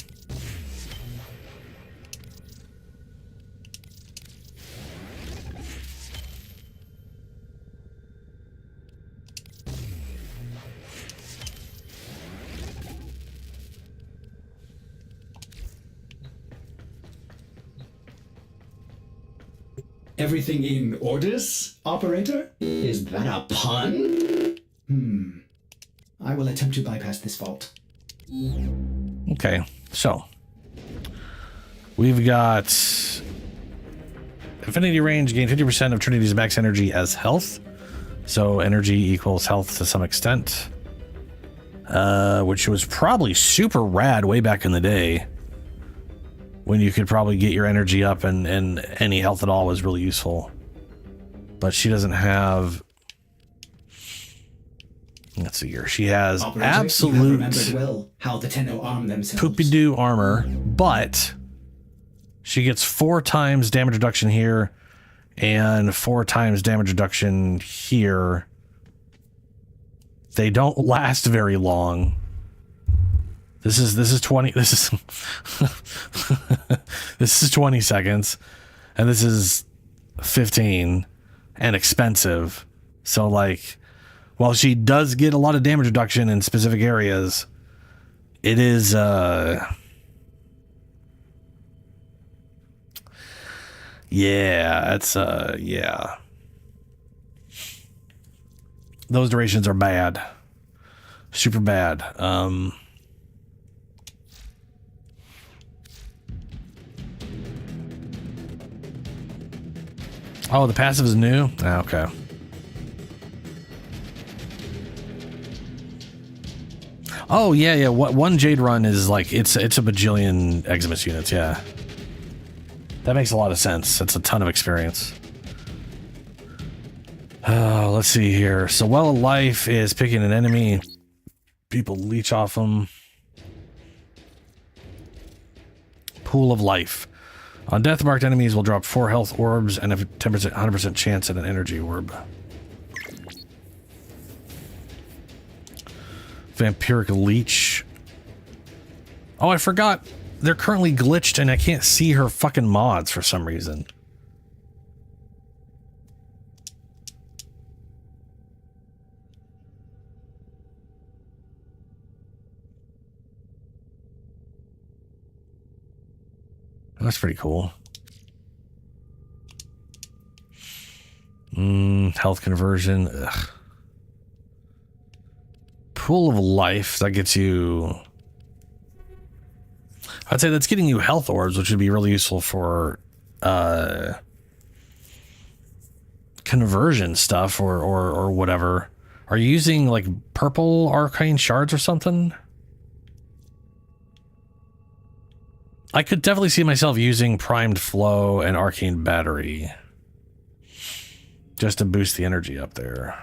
Everything in orders, operator? Is that a pun? I will attempt to bypass this fault. Okay, so we've got affinity range, gain 50% of Trinity's max energy as health. So energy equals health to some extent, which was probably super rad way back in the day, when you could probably get your energy up and any health at all was really useful. But she doesn't have... Let's see here. She has Operator, absolute you have remembered well how the Tenno arm themselves. poopy-doo armor, but she gets 4 times damage reduction here and 4 times damage reduction here. They don't last very long. This is 20 this is this is 20 seconds and this is 15 and expensive. So like, while she does get a lot of damage reduction in specific areas, it is yeah, it's yeah. Those durations are bad. Super bad. Oh, the passive is new? Ah, okay. Oh, yeah. What one Jade run is like, it's a bajillion Eximus units, yeah. That makes a lot of sense. That's a ton of experience. Let's see here. So Well of Life is picking an enemy. People leech off them. Pool of Life. On death, marked enemies will drop 4 health orbs and have a 100% chance at an energy orb. Vampiric Leech. Oh, I forgot. They're currently glitched and I can't see her fucking mods for some reason. That's pretty cool. Health conversion. Ugh. Pool of Life. That gets you... I'd say that's getting you health orbs, which would be really useful for conversion stuff or whatever. Are you using like purple arcane shards or something? I could definitely see myself using primed flow and arcane battery just to boost the energy up there.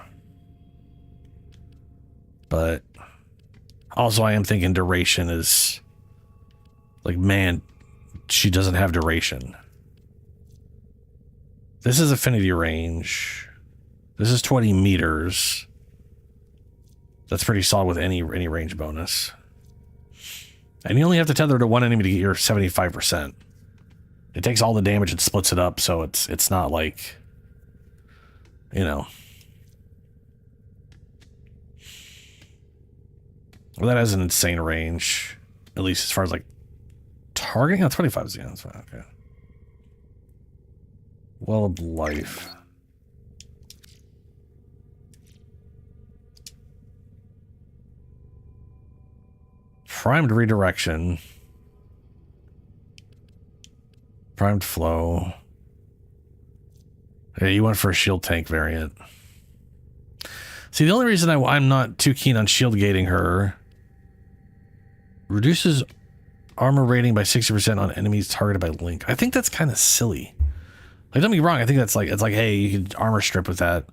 But also I am thinking duration is like, man, she doesn't have duration. This is affinity range. This is 20 meters. That's pretty solid with any range bonus. And you only have to tether to one enemy to get your 75%. It takes all the damage and splits it up, so it's not like, you know. Well, that has an insane range, at least as far as like targeting. Oh, 25 is, yeah, that's fine. Okay. Well of Life. Primed redirection. Primed flow. Yeah, you went for a shield tank variant. See, the only reason I'm not too keen on shield gating her, reduces armor rating by 60% on enemies targeted by Link. I think that's kind of silly. Like, don't get me wrong, I think that's like, it's like, hey, you can armor strip with that.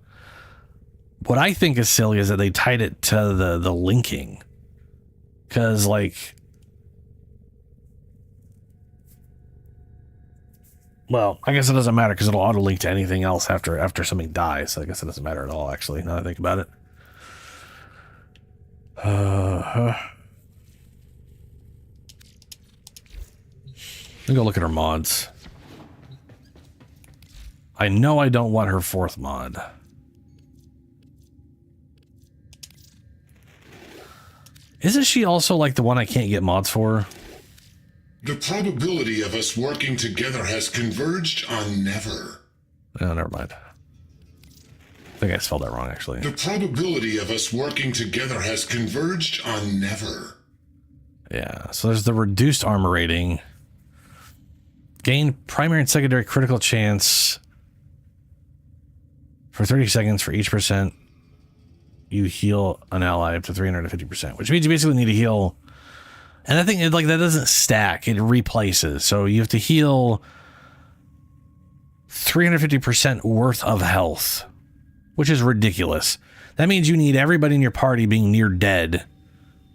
What I think is silly is that they tied it to the linking. Because, like... Well, I guess it doesn't matter because it'll auto-link to anything else after something dies. So I guess it doesn't matter at all, actually, now that I think about it. Let me go look at her mods. I know I don't want her 4th mod. Isn't she also like the one I can't get mods for? The probability of us working together has converged on never. Oh, never mind. I think I spelled that wrong, actually. The probability of us working together has converged on never. Yeah, so there's the reduced armor rating. Gain primary and secondary critical chance for 30 seconds for each percent you heal an ally up to 350%, which means you basically need to heal. And I think like that doesn't stack, it replaces. So you have to heal 350% worth of health, which is ridiculous. That means you need everybody in your party being near dead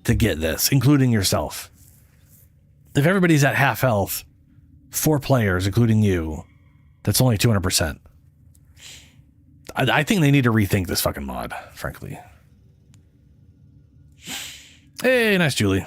to get this, including yourself. If everybody's at half health, 4 players, including you, that's only 200%. I think they need to rethink this fucking mod, frankly. Hey, nice Julie.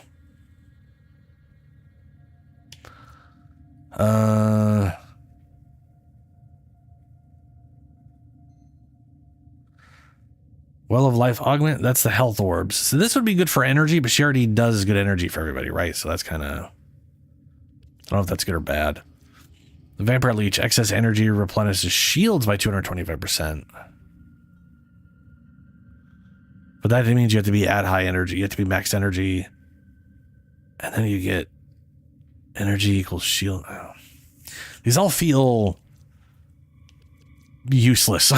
Well of Life Augment, that's the health orbs. So this would be good for energy, but she already does good energy for everybody, right? So that's kind of... I don't know if that's good or bad. The Vampire Leech, excess energy replenishes shields by 225%. But that means you have to be at high energy. You have to be max energy. And then you get energy equals shield. Oh. These all feel useless.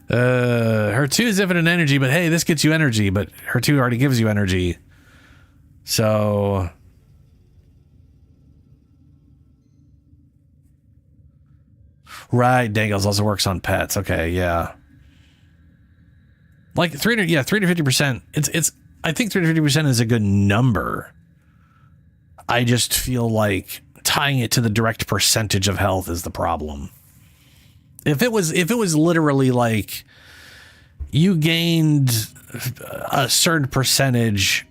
Her 2 is infinite energy, but hey, this gets you energy, but her 2 already gives you energy. So right, Dangles also works on pets. Okay, yeah. Like 300, yeah, 350%. It's I think 350% is a good number. I just feel like tying it to the direct percentage of health is the problem. If it was literally like you gained a certain percentage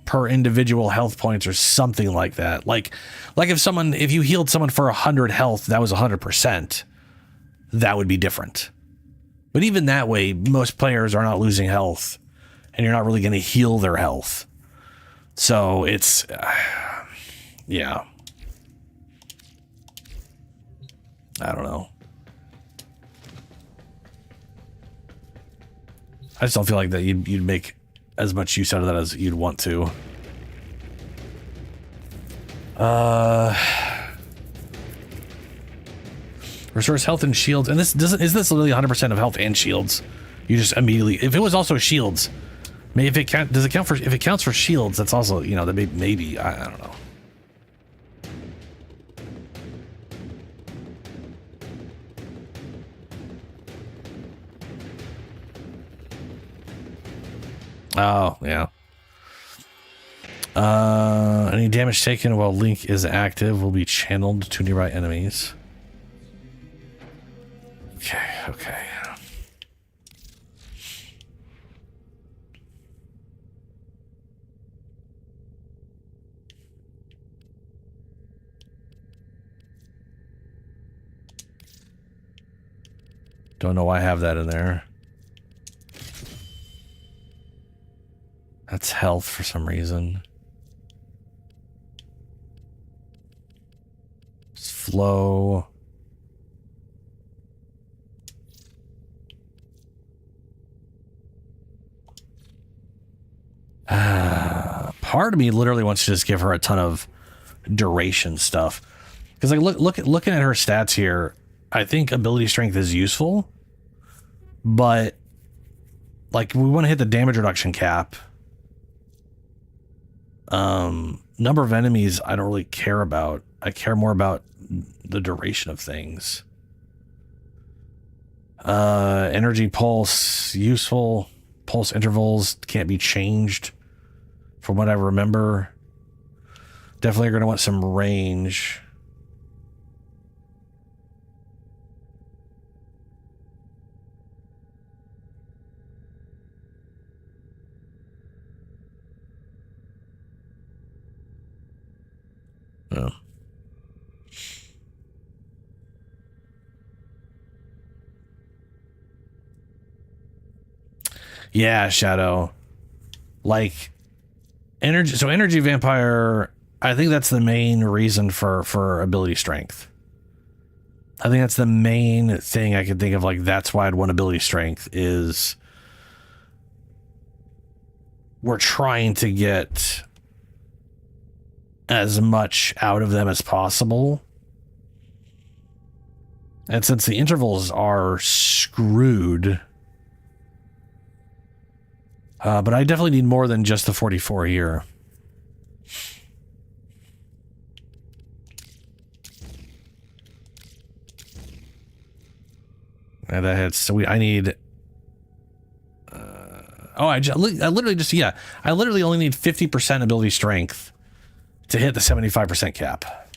per individual health points or something like that. Like if you healed someone for 100 health, that was 100%. That would be different. But even that way, most players are not losing health and you're not really going to heal their health. So it's, yeah. I don't know. I just don't feel like that you'd make as much use out of that as you'd want to. Restores health and shields. And is this literally 100% of health and shields? You just immediately, if it was also shields, maybe if it counts for shields, that's also, you know, that maybe, I don't know. Oh, yeah. Any damage taken while Link is active will be channeled to nearby enemies. Okay. Don't know why I have that in there. That's health for some reason. It's flow. Part of me literally wants to just give her a ton of duration stuff. Because like looking at her stats here, I think ability strength is useful. But like we want to hit the damage reduction cap. Number of enemies I don't really care about. I care more about the duration of things. Energy pulse, useful. Pulse intervals can't be changed from what I remember. Definitely going to want some range. Oh. Yeah, Shadow. Like energy. So energy vampire, I think that's the main reason for ability strength. I think that's the main thing I can think of. Like, that's why I'd want ability strength is we're trying to get as much out of them as possible. And since the intervals are screwed, but I definitely need more than just the 44 here. And that hits. So I need. I literally just, yeah. I literally only need 50% ability strength to hit the 75% cap.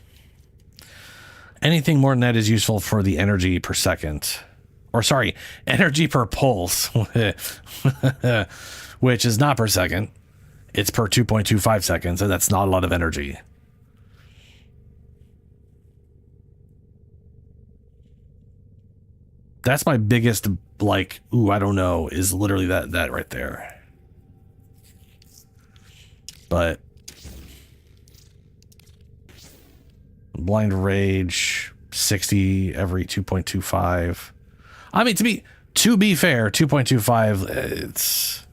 Anything more than that is useful for the energy per second. Or sorry, energy per pulse. Which is not per second. It's per 2.25 seconds, and that's not a lot of energy. That's my biggest, like, ooh, I don't know, is literally that right there. But blind rage, 60 every 2.25. I mean, to be fair, 2.25, it's,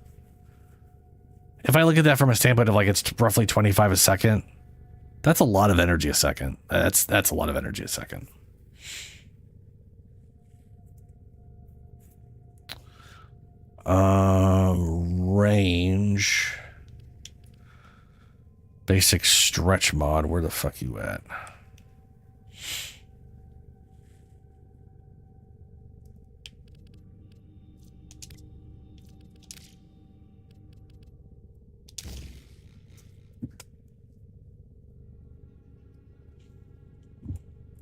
if I look at that from a standpoint of like it's roughly 25 a second, that's a lot of energy a second. That's a lot of energy a second. Range. Basic stretch mod. Where the fuck you at?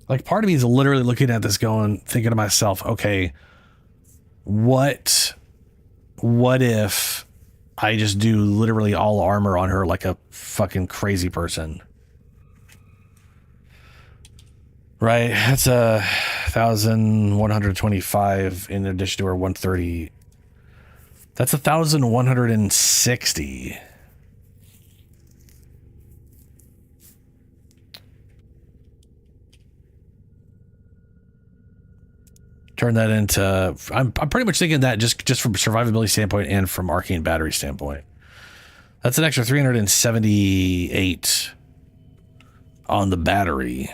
Like, part of me is literally looking at this going, thinking to myself, okay, what if I just do literally all armor on her like a fucking crazy person? Right? That's 1,125 in addition to her 130. That's 1,160. Turn that into, I'm pretty much thinking that just from survivability standpoint and from arcane battery standpoint. That's an extra 378 on the battery.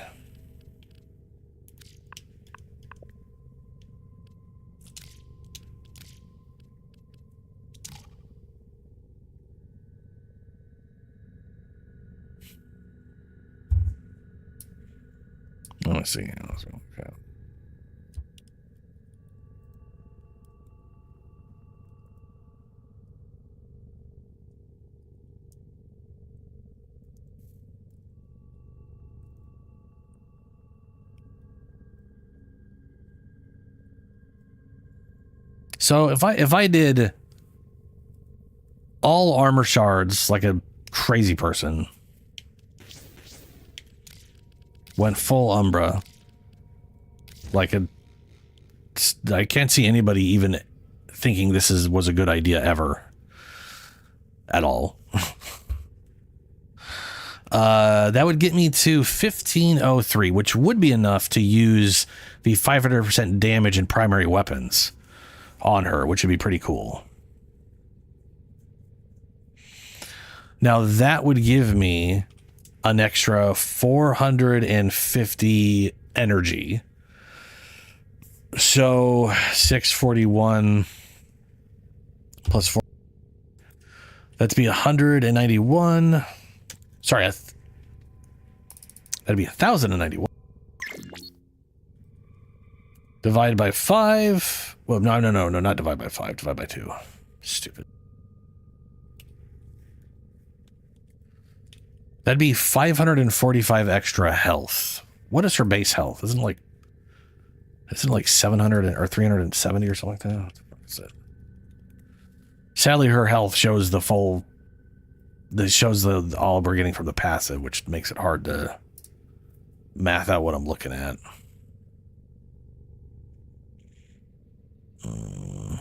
Let's see. Okay. So if I did all armor shards like a crazy person, went full Umbra, I can't see anybody even thinking this was a good idea ever at all. That would get me to 1503, which would be enough to use the 500% damage in primary weapons on her, which would be pretty cool. Now that would give me an extra 450 energy. So 641 plus 4. That'd be 191. Sorry, that'd be 1,091. Divide by 5. Well, no, not divide by 5. Divide by 2. Stupid. That'd be 545 extra health. What is her base health? Isn't it like 700 or 370 or something like that? What the fuck is it? Sadly, her health shows the full. This shows all we're getting from the passive, which makes it hard to math out what I'm looking at. Hmm.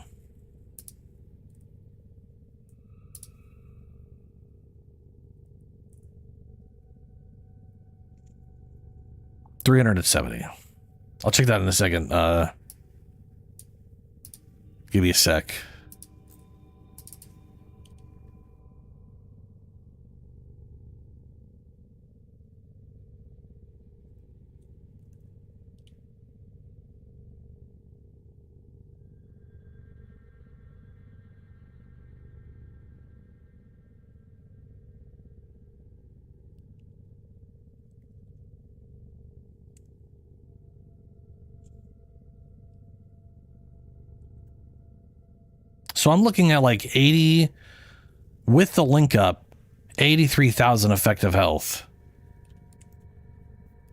370. I'll check that in a second. Give me a sec. So I'm looking at like 80 with the link up, 83,000 effective health,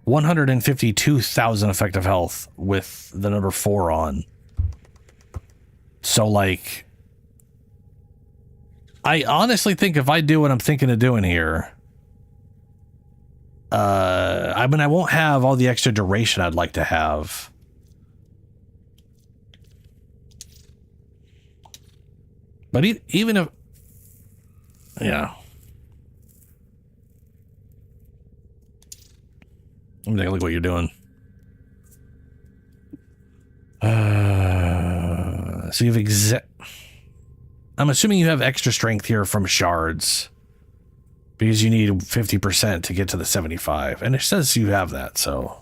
152,000 effective health with the number 4 on. So like, I honestly think if I do what I'm thinking of doing here, I mean, I won't have all the extra duration I'd like to have. But even if, yeah. Let me take a look at what you're doing. So you've I'm assuming you have extra strength here from shards because you need 50% to get to the 75, and it says you have that. So,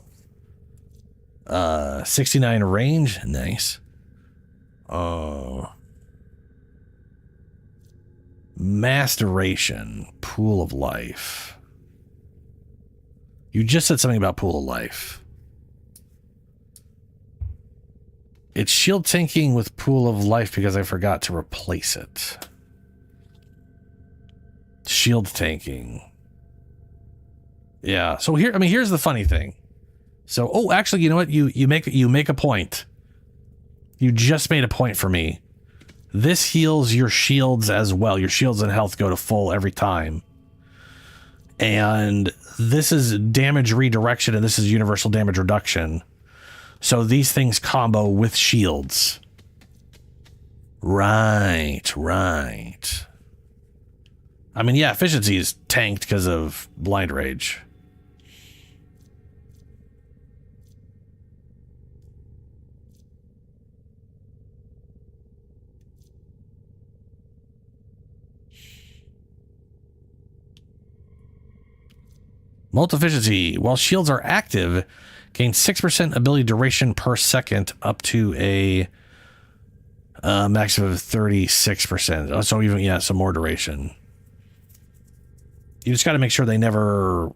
69 range, nice. Mass duration, pool of life. You just said something about pool of life. It's shield tanking with pool of life because I forgot to replace it. Shield tanking. Yeah. So here, I mean, here's the funny thing. So, oh, actually, you know what? You make a point. You just made a point for me. This heals your shields as well. Your shields and health go to full every time. And this is damage redirection, and this is universal damage reduction. So these things combo with shields. Right. I mean, yeah, efficiency is tanked because of blind rage. Multi-efficiency. While shields are active, gain 6% ability duration per second up to a max of 36%. So even, yeah, some more duration. You just got to make sure they never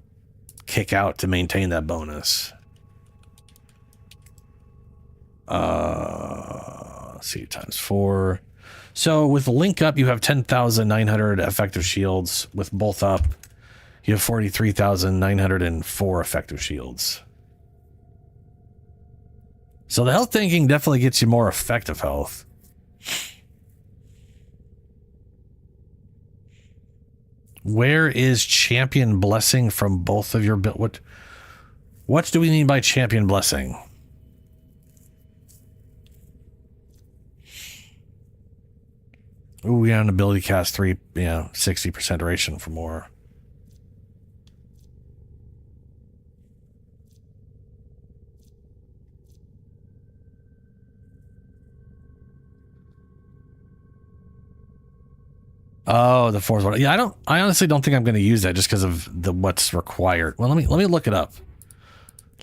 kick out to maintain that bonus. Let's see, times 4. So with the link up, you have 10,900 effective shields. With both up, you have 43,904 effective shields. So the health tanking definitely gets you more effective health. Where is champion blessing from both of your build? What do we mean by champion blessing? Ooh, we got an ability cast 3, 60% duration for more. Oh, the 4th one. Yeah, I honestly don't think I'm going to use that just because of what's required. Well, let me look it up.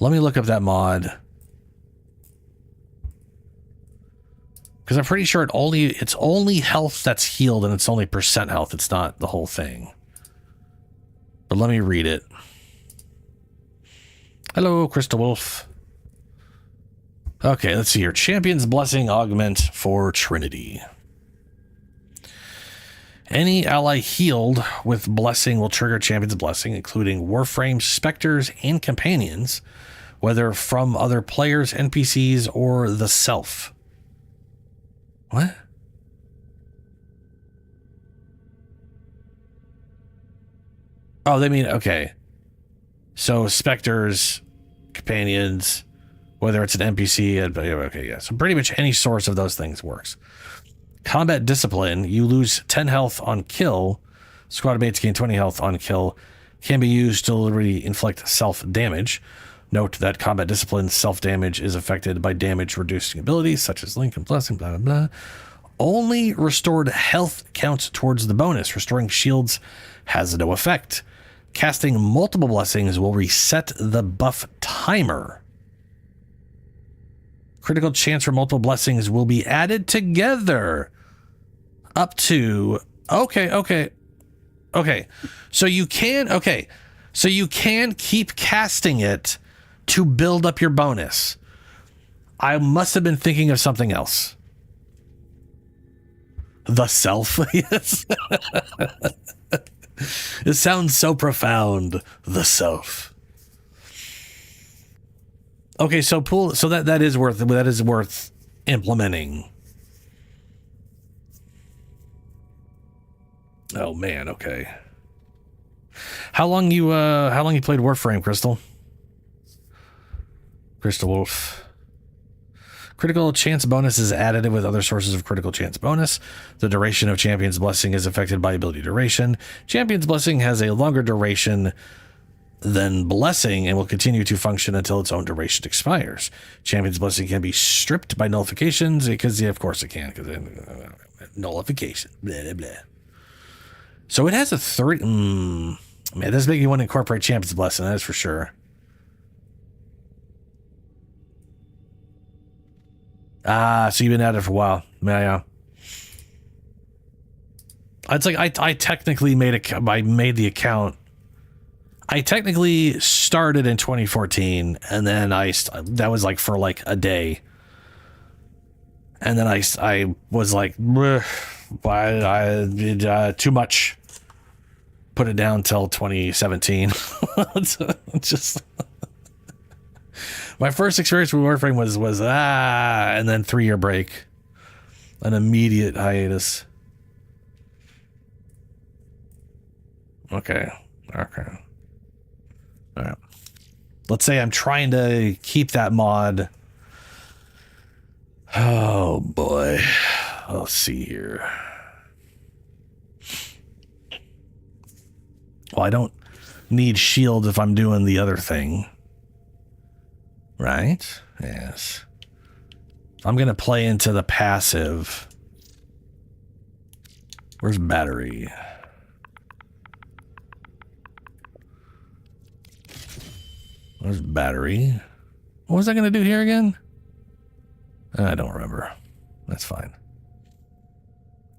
Let me look up that mod. Because I'm pretty sure it's only health that's healed, and it's only percent health. It's not the whole thing. But let me read it. Hello, Crystal Wolf. Okay, let's see here. Champion's Blessing augment for Trinity. Any ally healed with Blessing will trigger Champion's Blessing, including Warframe, Spectres, and Companions, whether from other players, NPCs, or the self. What? Oh, they mean, okay. So Spectres, Companions, whether it's an NPC, okay, yeah. So pretty much any source of those things works. Combat Discipline, you lose 10 health on kill. Squad mates gain 20 health on kill. Can be used to literally inflict self-damage. Note that Combat Discipline self-damage is affected by damage-reducing abilities, such as Link and Blessing, blah, blah, blah. Only restored health counts towards the bonus. Restoring shields has no effect. Casting multiple blessings will reset the buff timer. Critical chance for multiple blessings will be added together up to... Okay. So you can keep casting it to build up your bonus. I must have been thinking of something else. The self, yes. It sounds so profound. The self. Okay, so that is worth implementing. Oh man, okay. How long you played Warframe, Crystal? Crystal Wolf. Critical chance bonus is additive with other sources of critical chance bonus. The duration of Champion's Blessing is affected by ability duration. Champion's Blessing has a longer duration than Blessing and will continue to function until its own duration expires. Champion's Blessing can be stripped by nullifications because, yeah, of course it can, because nullification, blah, blah, blah. So it has a 3. Man, this make you want to incorporate Champion's Blessing, that is for sure. So you've been at it for a while. Yeah. It's like I technically made the account. I technically started in 2014, and then that was like for like a day, and then I was like, I did too much. Put it down till 2017. Just. My first experience with Warframe was and then 3-year break. An immediate hiatus. Okay. All right. Let's say I'm trying to keep that mod. Oh boy. Let's see here. Well, I don't need shield if I'm doing the other thing. Right? Yes. I'm going to play into the passive. Where's battery? Where's battery? What was I going to do here again? I don't remember. That's fine.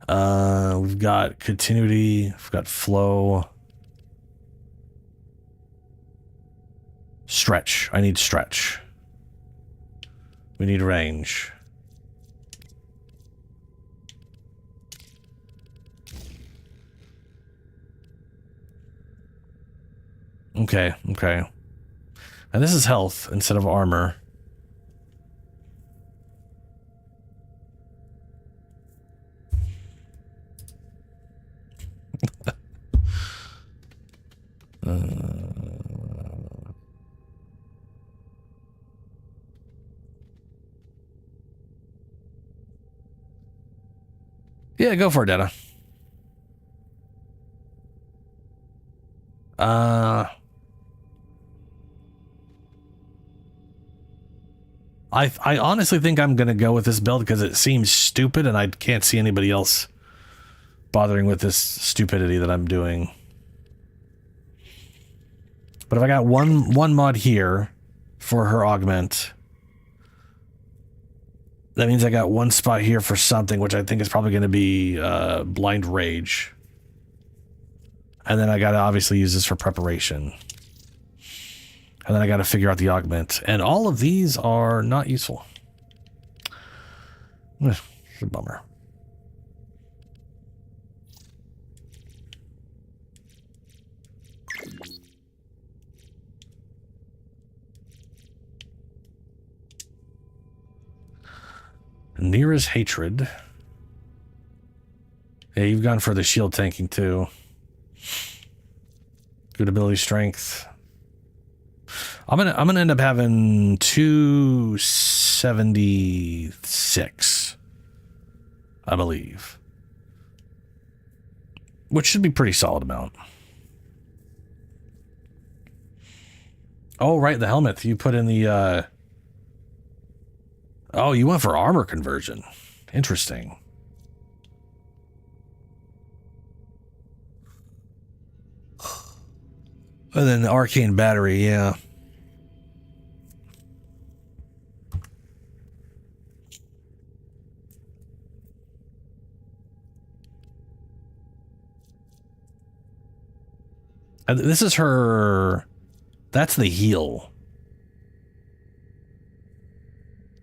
We've got continuity. We've got flow. Stretch. I need stretch. We need range. Okay. And this is health instead of armor. Yeah, go for it, Data. I honestly think I'm going to go with this build because it seems stupid and I can't see anybody else bothering with this stupidity that I'm doing. But if I got one mod here for her augment, that means I got one spot here for something, which I think is probably going to be Blind Rage. And then I got to obviously use this for preparation. And then I got to figure out the augment. And all of these are not useful. It's a bummer. Nearest hatred. Yeah, you've gone for the shield tanking too. Good ability strength. I'm gonna end up having 276, I believe, which should be pretty solid amount. Oh, right, the helmet you put in the. Oh, you went for armor conversion. Interesting. And then the arcane battery, yeah. This is her. That's the heal.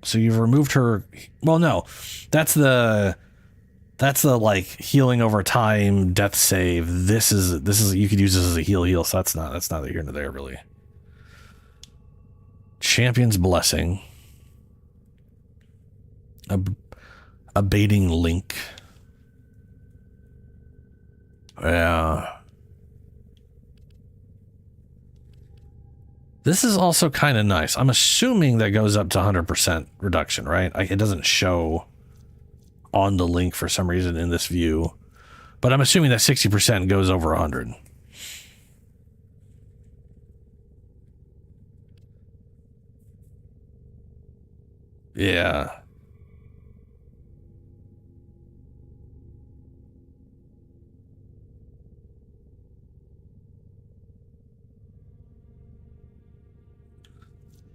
So you've removed her. Well, no, that's the like healing over time, death save. This is you could use this as a heal. So that's not here nor there really. Champion's blessing. Abating link. Yeah. This is also kind of nice. I'm assuming that goes up to 100% reduction, right? It doesn't show on the link for some reason in this view, but I'm assuming that 60% goes over 100. Yeah.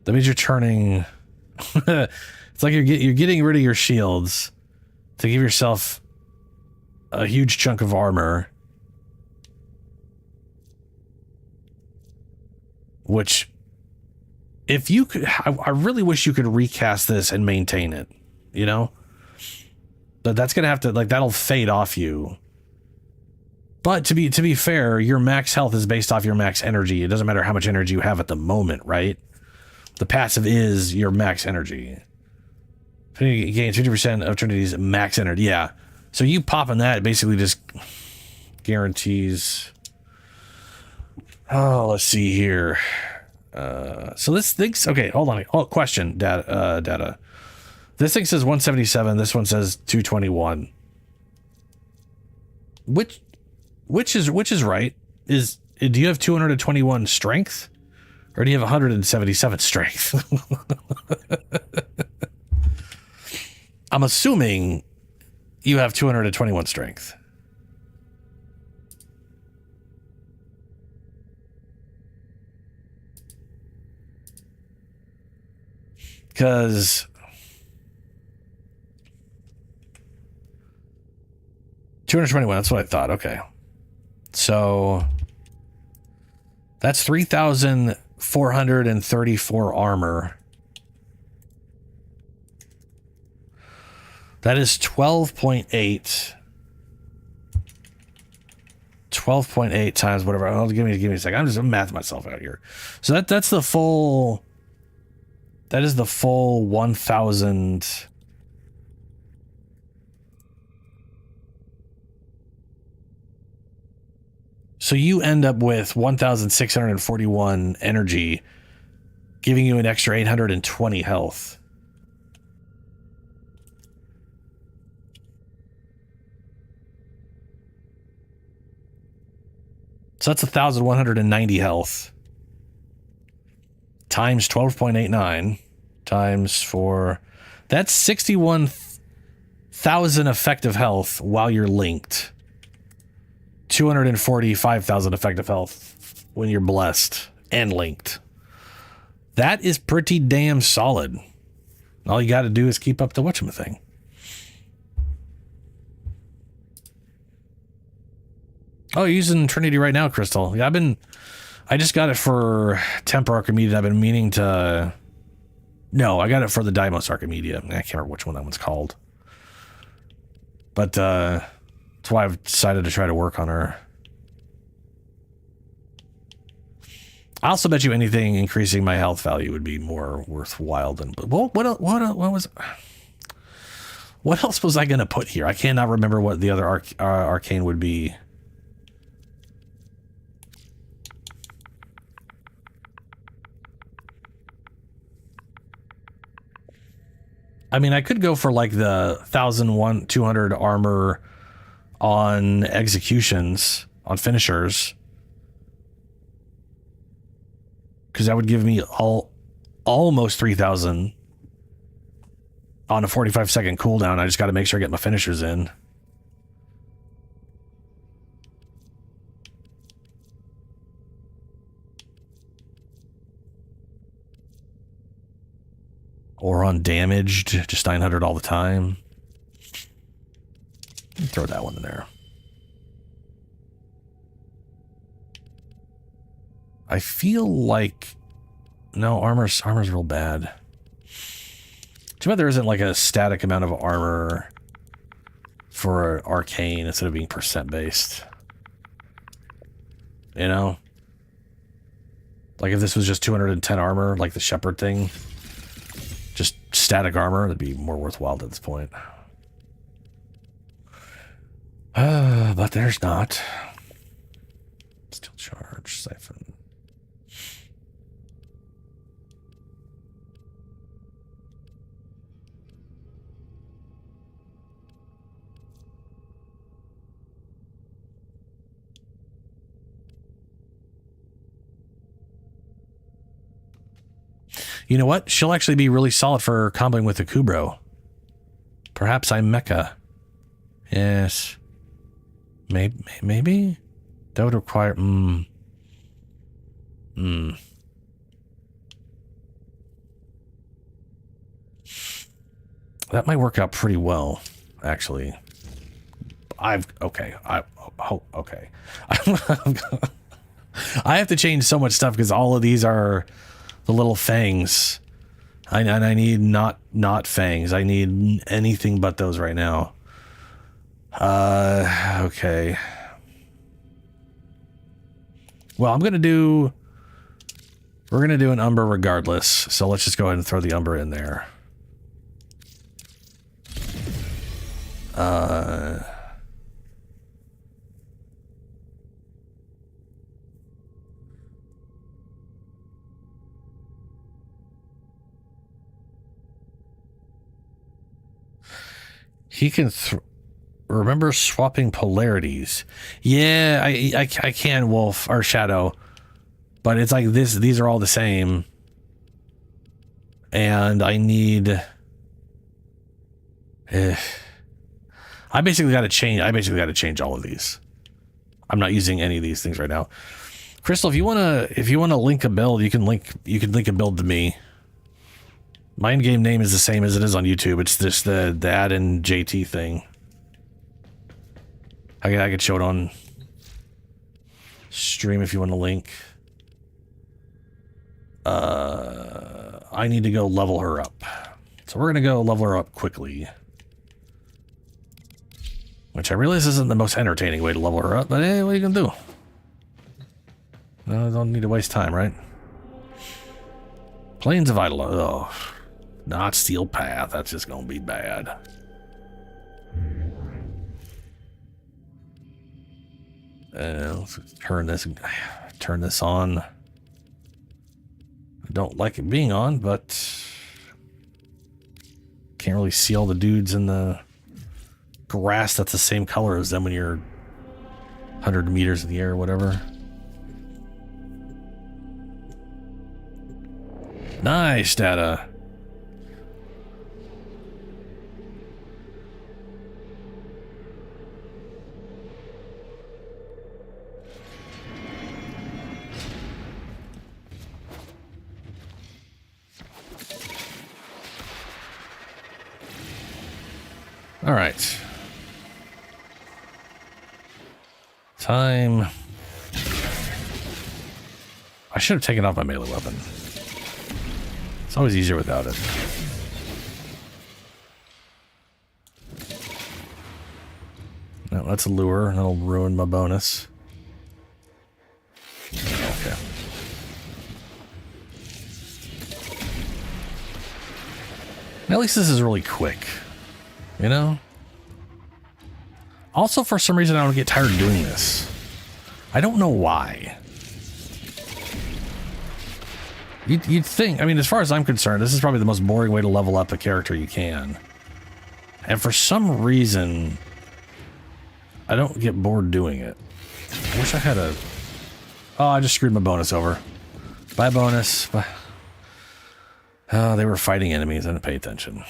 That means you're turning. It's like you're getting rid of your shields to give yourself a huge chunk of armor, which, if you could, I really wish you could recast this and maintain it. You know, but that's gonna have to, like, that'll fade off you. But to be fair, your max health is based off your max energy. It doesn't matter how much energy you have at the moment, right? The passive is your max energy. You gain 50% of Trinity's max energy. Yeah. So you popping that basically just guarantees. Oh, let's see here. So this thing's okay. Hold on. Oh, question. Data. This thing says 177. This one says 221. Which is right? Do you have 221 strength? Or do you have 177 strength? I'm assuming you have 221 strength. Because 221, that's what I thought. Okay. So that's 3,434 armor. That is 12.8. 12.8 times whatever. Oh, give me a second. I'm just mathing myself out here. So that's the full. That is the full 1,000. So you end up with 1,641 energy, giving you an extra 820 health. So that's 1,190 health. Times 12.89 times 4. That's 61,000 effective health while you're linked. 245,000 effective health when you're blessed and linked. That is pretty damn solid. All you got to do is keep up the whatchamacallit. Oh, you're using Trinity right now, Crystal. Yeah, I just got it for Temper Archimedes. I've been meaning to. No, I got it for the Deimos Archimedea. I can't remember which one that one's called. But that's why I've decided to try to work on her. I also bet you anything increasing my health value would be more worthwhile than. What else was I gonna put here? I cannot remember what the other arcane would be. I mean, I could go for like the 1,200 armor on executions, on finishers. Because that would give me almost 3,000 on a 45-second cooldown. I just got to make sure I get my finishers in. Or on damaged, just 900 all the time. Throw that one in there. I feel like no armor's real bad. Too bad there isn't like a static amount of armor for arcane instead of being percent based. You know, like if this was just 210 armor, like the shepherd thing, just static armor, that'd be more worthwhile at this point. But there's not. Still charge siphon. You know what? She'll actually be really solid for comboing with the Kubro. Perhaps I'm Mecha. Yes. Maybe? That would require... That might work out pretty well, actually. Okay. Okay. I have to change so much stuff because all of these are the little fangs. And I need not fangs. I need anything but those right now. Okay. Well, we're gonna do an Umber regardless. So let's just go ahead and throw the Umber in there. He can remember swapping polarities. Yeah, I can Wolf or Shadow, but it's like this. These are all the same, and I need. I basically got to change all of these. I'm not using any of these things right now. Crystal, if you wanna link a build, you can link a build to me. My in-game name is the same as it is on YouTube. It's just the add-in JT thing. I could show it on stream if you want to link. I need to go level her up. So we're going to go level her up quickly. Which I realize isn't the most entertaining way to level her up, but hey, what are you going to do? No, I don't need to waste time, right? Plains of Idle. Oh, not Steel Path. That's just going to be bad. Let's turn this on. I don't like it being on, but can't really see all the dudes in the grass that's the same color as them when you're 100 meters in the air or whatever. Nice data. All right. Time. I should have taken off my melee weapon. It's always easier without it. No, that's a lure. That'll ruin my bonus. Okay. At least this is really quick. You know? Also, for some reason, I don't get tired of doing this. I don't know why. You'd think, I mean, as far as I'm concerned, this is probably the most boring way to level up a character you can. And for some reason, I don't get bored doing it. I wish I had a... Oh, I just screwed my bonus over. Bye, bonus. Bye. Oh, they were fighting enemies. I didn't pay attention.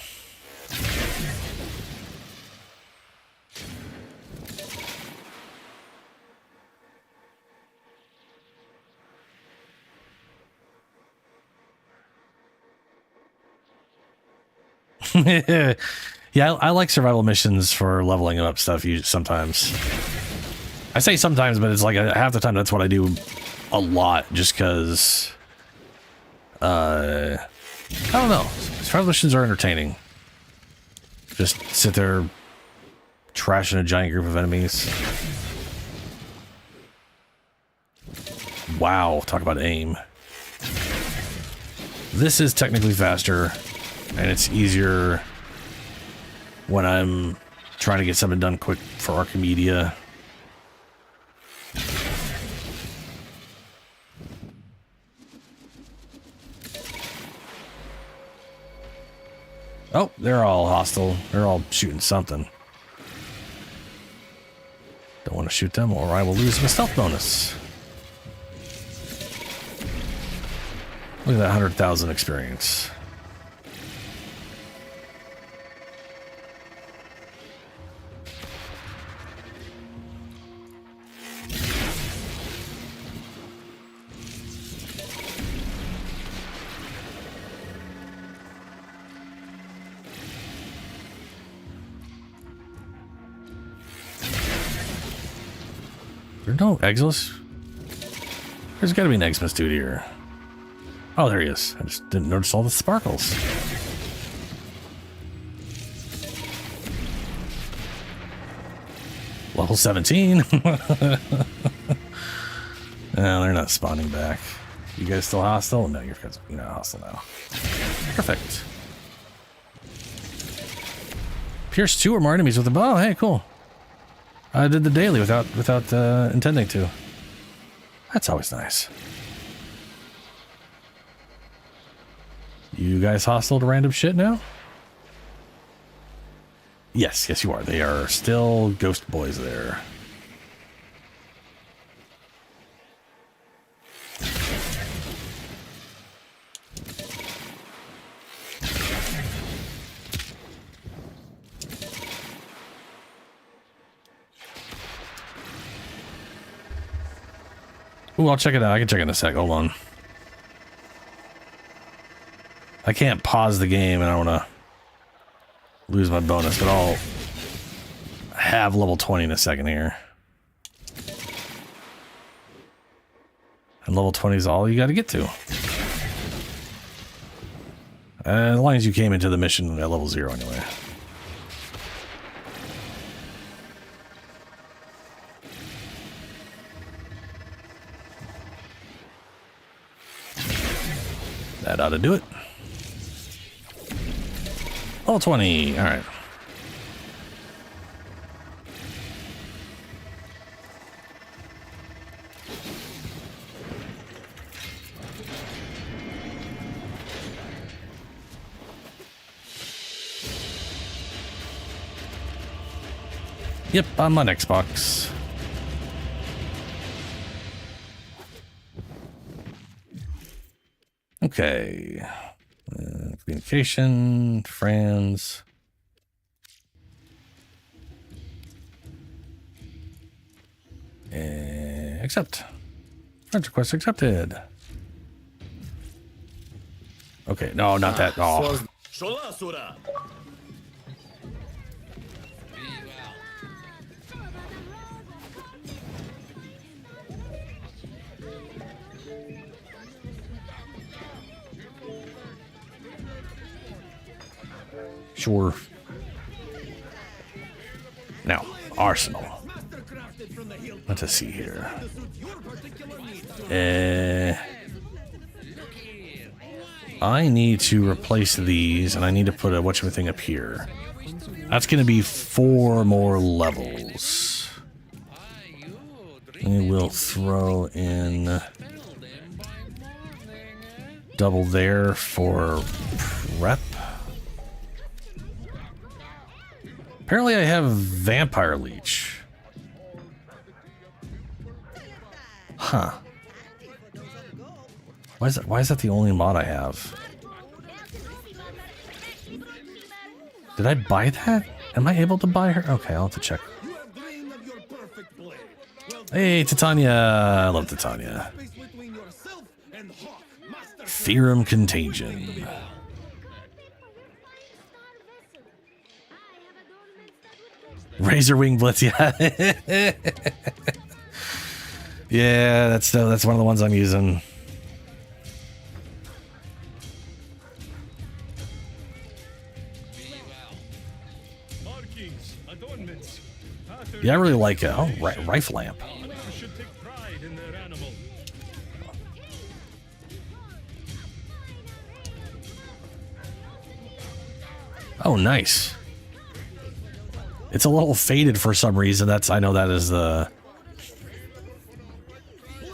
Yeah, I like survival missions for leveling up stuff sometimes. I say sometimes, but it's like half the time that's what I do a lot, just because I don't know. Survival missions are entertaining. Just sit there trashing a giant group of enemies. Wow, talk about aim. This is technically faster, and it's easier when I'm trying to get something done quick for Archimedeas. Oh, they're all hostile. They're all shooting something. Don't want to shoot them or I will lose my stealth bonus. Look at that 100,000 experience. There's no Exilus? There's got to be an Xmas dude here. Oh, there he is. I just didn't notice all the sparkles. Level 17. No, they're not spawning back. You guys still hostile? No, you're not hostile now. Perfect. Pierce 2 or more enemies with a bow. Hey, cool. I did the daily without intending to. That's always nice. You guys hostile to random shit now? Yes, yes you are. They are still ghost boys there. Ooh, I'll check it out. I can check it in a sec. Hold on. I can't pause the game and I want to lose my bonus, but I'll have level 20 in a second here. And level 20 is all you got to get to. As long as you came into the mission at level 0 anyway. That ought to do it. Level 20. All right. Yep, I'm on Xbox. Okay. Communication, friends. Accept. Friends request accepted. Okay, no, not that. Oh. Sure. Now, arsenal. Let's just see here. I need to replace these, and I need to put a whatchamacallit up here. That's going to be 4 more levels. And we'll throw in double there for prep. Apparently I have Vampire Leech. Huh. Why is that the only mod I have? Did I buy that? Am I able to buy her? Okay, I'll have to check. Hey, Titania. I love Titania. Theorem Contagion. Razor Wing Blitz, yeah. Yeah, that's one of the ones I'm using. Yeah, I really like it. Oh, rifle lamp. Oh, nice. It's a little faded for some reason. I know that is the...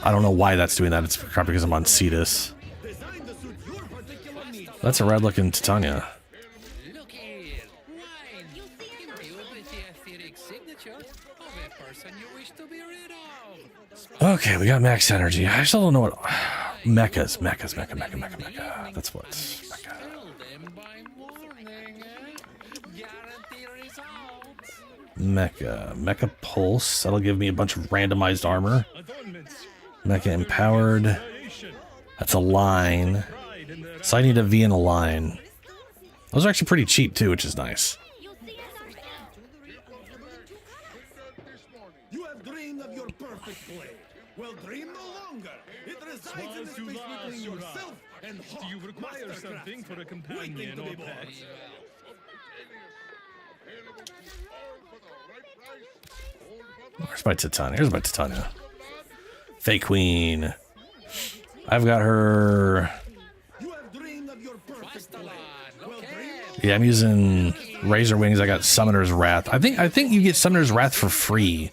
I don't know why that's doing that. It's probably because I'm on Cetus. That's a rad-looking Titania. Okay, we got max energy. I still don't know what... Mechas. Mecha. That's what... Mecha Pulse. That'll give me a bunch of randomized armor. Mecha Empowered. That's a line. So I need a V and a line. Those are actually pretty cheap too, which is nice. You have dreamed of your perfect blade. Well, dream no longer. It resides in the space between yourself and Hawk. Do you require something for a companion or pet? Where's my Titania? Here's my Titania. Fake Queen. I've got her. Yeah, I'm using Razor Wings. I got Summoner's Wrath. I think you get Summoner's Wrath for free.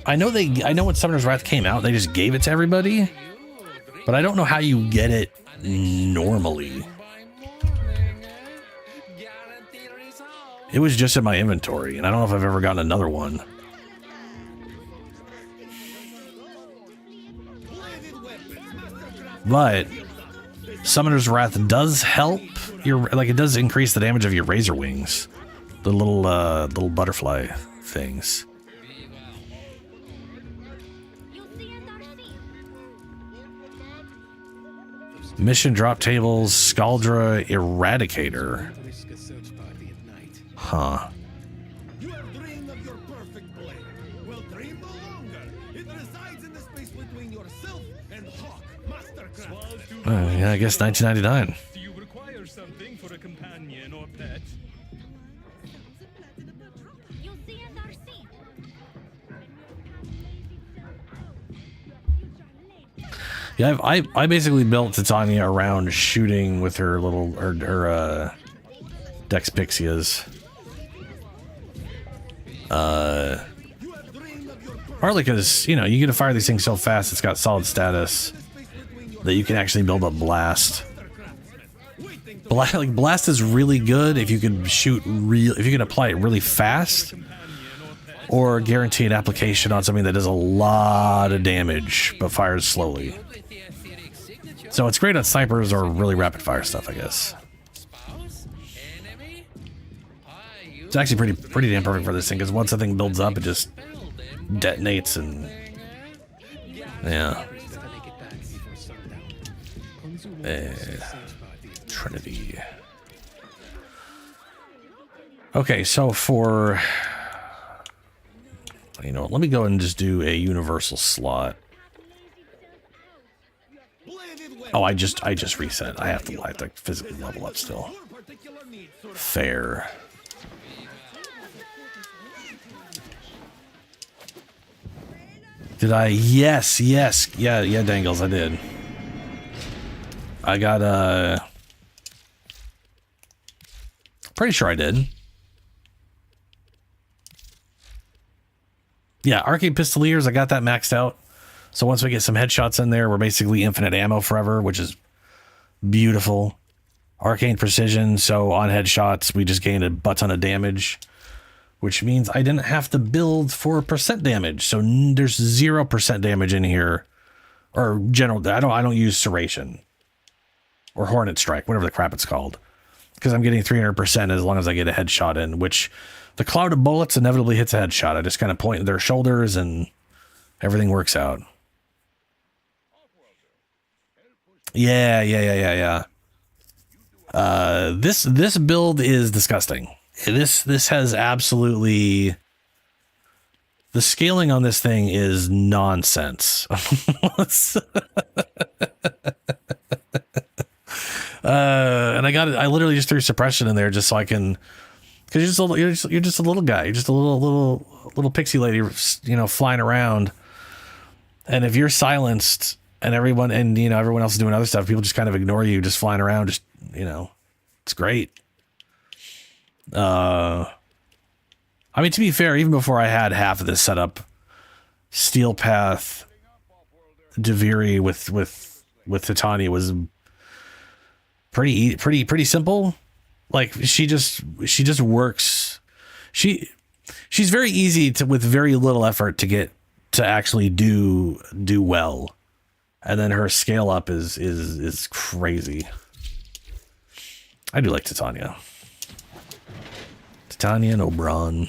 I know when Summoner's Wrath came out, they just gave it to everybody. But I don't know how you get it normally. It was just in my inventory, and I don't know if I've ever gotten another one. But Summoner's Wrath does help your, like, it does increase the damage of your Razor Wings, the little butterfly things. Mission drop tables, Scaldra Eradicator. Huh. You have dreamed of your perfect blade. Well, dream no longer. It resides in the space between yourself and Hawk, Mastercraft. Yeah, I guess 1999. Do you require something for a companion or pet? Yeah, I basically built Titania around shooting with her little her Dex Pixias. Partly because, you know, you get to fire these things so fast, it's got solid status that you can actually build up Blast. Blast is really good if you can if you can apply it really fast, or guarantee an application on something that does a lot of damage but fires slowly. So it's great on snipers or really rapid fire stuff, I guess. It's actually pretty damn perfect for this thing, because once the thing builds up, it just detonates and yeah. Trinity. Okay, so for, you know, let me go and just do a universal slot. Oh, I just reset. I have to physically level up still. Fair. Did I? Yes. Yeah, Dangles, I did. I got, pretty sure I did. Yeah, Arcade Pistoliers, I got that maxed out. So once we get some headshots in there, we're basically infinite ammo forever, which is beautiful. Arcane Precision, so on headshots, we just gained a butt ton of damage, which means I didn't have to build for percent damage. So there's 0% damage in here. Or general, I don't use Serration. Or Hornet Strike, whatever the crap it's called. Because I'm getting 300% as long as I get a headshot in, which the cloud of bullets inevitably hits a headshot. I just kind of point at their shoulders and everything works out. Yeah. This build is disgusting. This has absolutely... The scaling on this thing is nonsense. And I literally just threw suppression in there just so I can, because you're just a little guy, you're just a little pixie lady, you know, flying around. And if you're silenced and everyone else is doing other stuff, people just kind of ignore you, just flying around, just, you know, it's great. I mean, to be fair, even before I had half of this set up, Steel Path Deviri with Titania was pretty simple. Like she just works. She's very easy to, with very little effort, to get to actually do well. And then her scale up is crazy. I do like Titania. Titania and Oberon.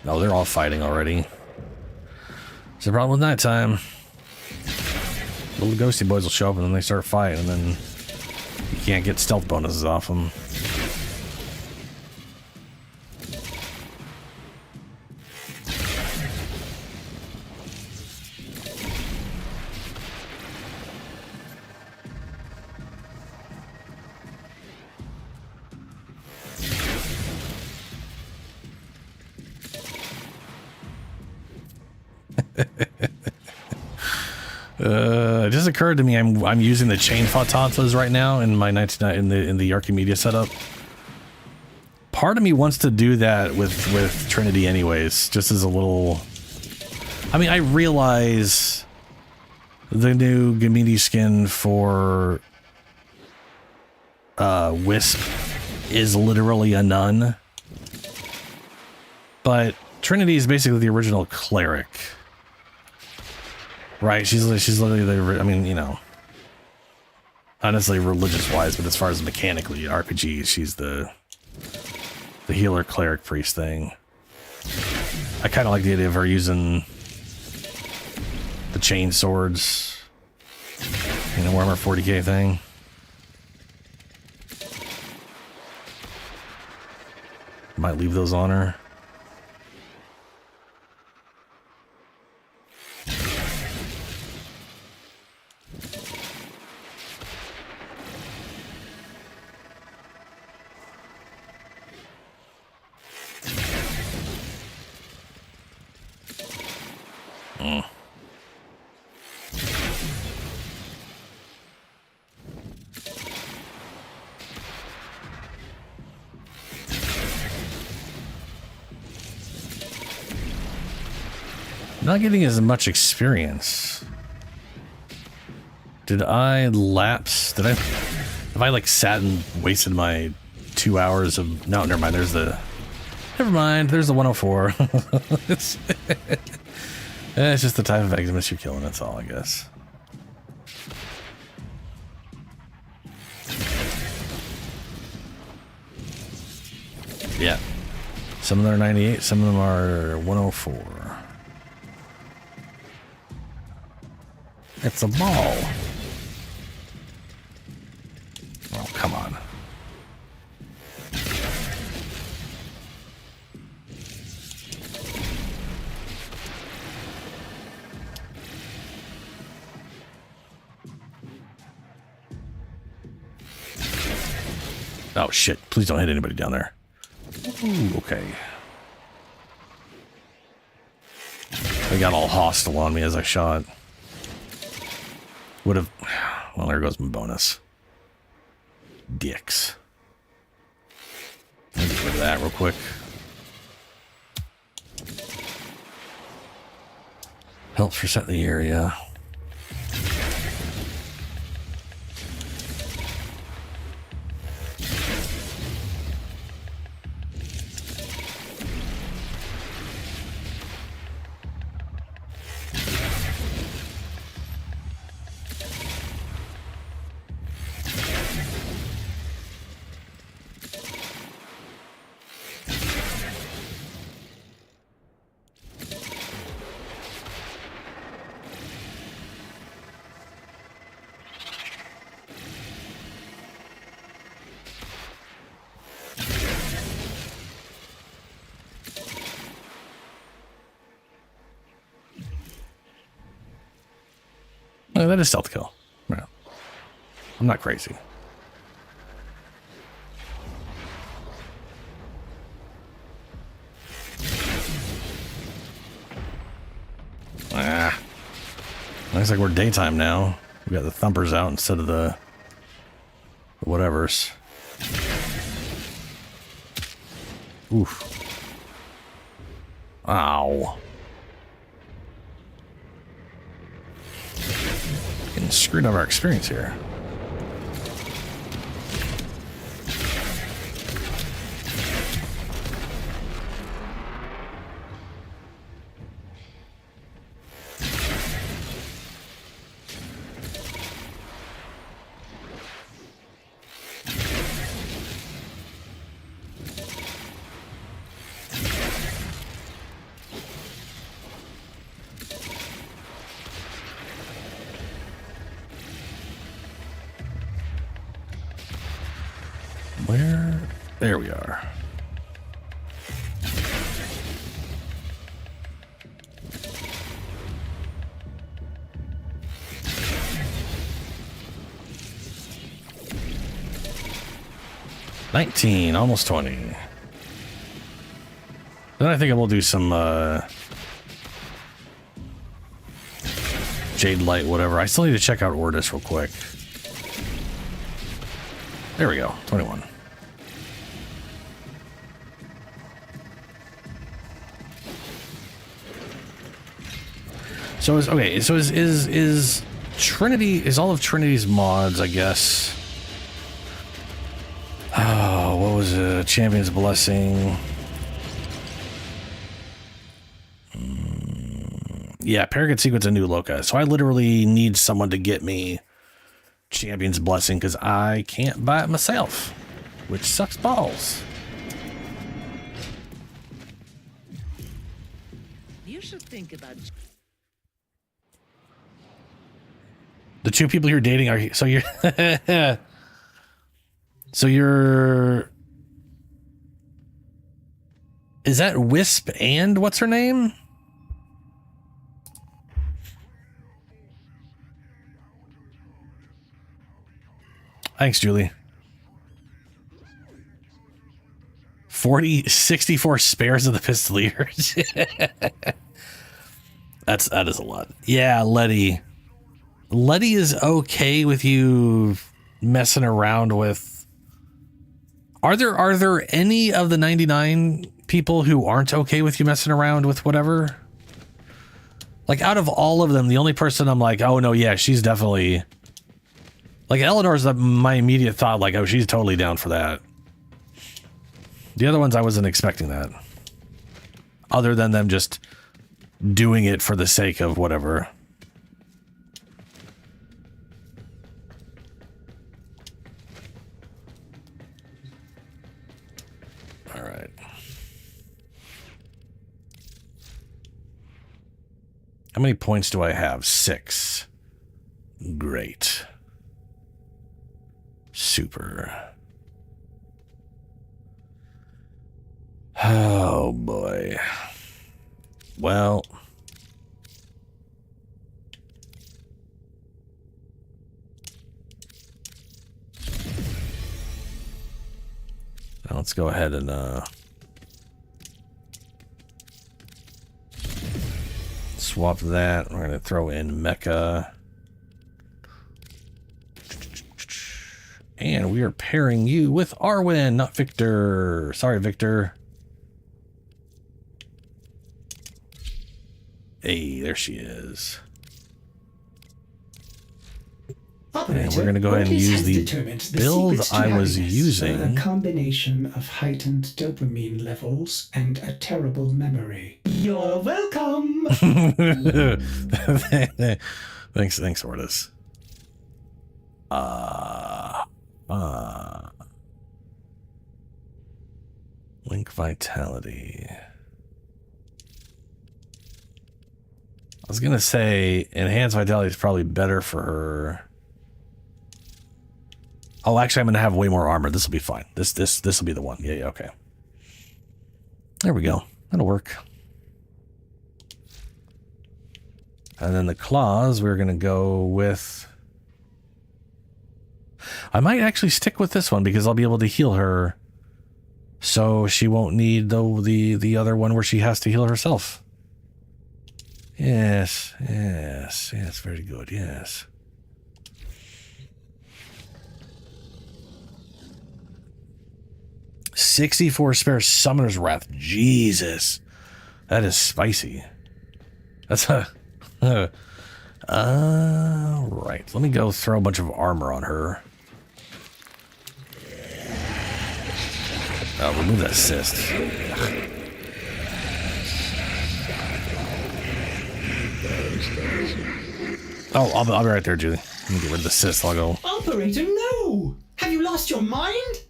No, they're all fighting already. It's the problem with nighttime. Little ghosty boys will show up and then they start fighting, and then you can't get stealth bonuses off them. It just occurred to me I'm using the chain Fatantas right now in my 99 in the Archimedeas setup. Part of me wants to do that with Trinity anyways, just as a little. I mean, I realize the new Gamidi skin for Wisp is literally a nun, but Trinity is basically the original cleric. Right, she's literally the, I mean, you know, honestly religious-wise, but as far as mechanically, RPGs, she's the healer, cleric, priest thing. I kind of like the idea of her using the chain swords, you know, Warhammer 40k thing. Might leave those on her. Not getting as much experience. Did I lapse? Have I like sat and wasted my 2 hours of, no, never mind, there's the 104. It's just the type of Eximus you're killing, that's all, I guess. Yeah. Some of them are 98, some of them are 104. It's a ball. Oh, come on. Oh shit, please don't hit anybody down there. Ooh, okay. They got all hostile on me as I shot. Would have... Well, there goes my bonus. Dicks. Let me get rid of that real quick. Helps reset the area. Oh, that is stealth kill. Yeah. I'm not crazy. Ah. Looks like we're daytime now. We got the thumpers out instead of the whatevers. Oof. Ow. Getting screwed up our experience here. Where? There we are. $19, almost 20. Then I think I will do some Jade Light, whatever. I still need to check out Ordis real quick. There we go, 21. So is Trinity, is all of Trinity's mods, I guess. Oh, what was it? Champion's Blessing. Yeah, Paragon Sequence and New Loca. So I literally need someone to get me Champion's Blessing because I can't buy it myself, which sucks balls. You should think about The two people you're dating are so you're so you're is that Wisp and what's her name? Thanks, Julie. 64 spares of the Pistoliers. That is a lot. Yeah, Letty. Letty is okay with you messing around with. Are there any of the 99 people who aren't okay with you messing around with whatever? Like out of all of them, the only person I'm like, oh no, yeah, she's definitely. Like Eleanor's my immediate thought, like, oh, she's totally down for that. The other ones I wasn't expecting that. Other than them just doing it for the sake of whatever. All right. How many points do I have? 6. Great. Super. Oh boy. Well. let's go ahead and swap that. We're gonna throw in Mecha. And we are pairing you with Arwen, not Victor. Sorry, Victor. Hey, there she is. Operator, and we're going to go ahead and use the build I was using. A combination of heightened dopamine levels and a terrible memory. You're welcome. Thanks, Ortis. Link vitality. I was gonna say enhanced vitality is probably better for her. Oh, actually, I'm gonna have way more armor. This will be fine. This will be the one. Yeah, okay. There we go. That'll work. And then the claws, we're gonna go with. I might actually stick with this one because I'll be able to heal her, so she won't need the other one where she has to heal herself. Yes, very good. Yes. $64 spare Summoner's Wrath. Jesus, that is spicy. That's a. Right. Let me go throw a bunch of armor on her. I'll remove that assist. Oh, I'll be right there, Julie. Let me get rid of the assist. I'll go. Operator, no! Have you lost your mind?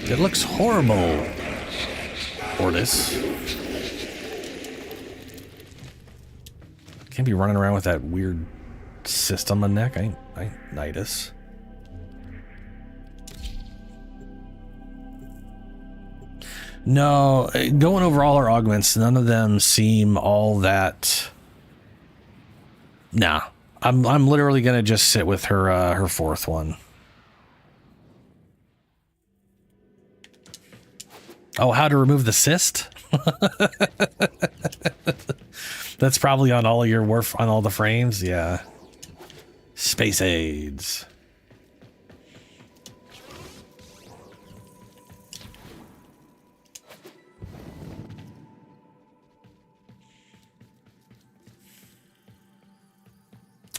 It looks horrible. Ortis. Can't be running around with that weird cyst on my neck. I ain't Nidus. No, going over all our augments, none of them seem all that. Nah, I'm literally gonna just sit with her her fourth one. Oh, how to remove the cyst? That's probably on all of your on all the frames, yeah. Space AIDS.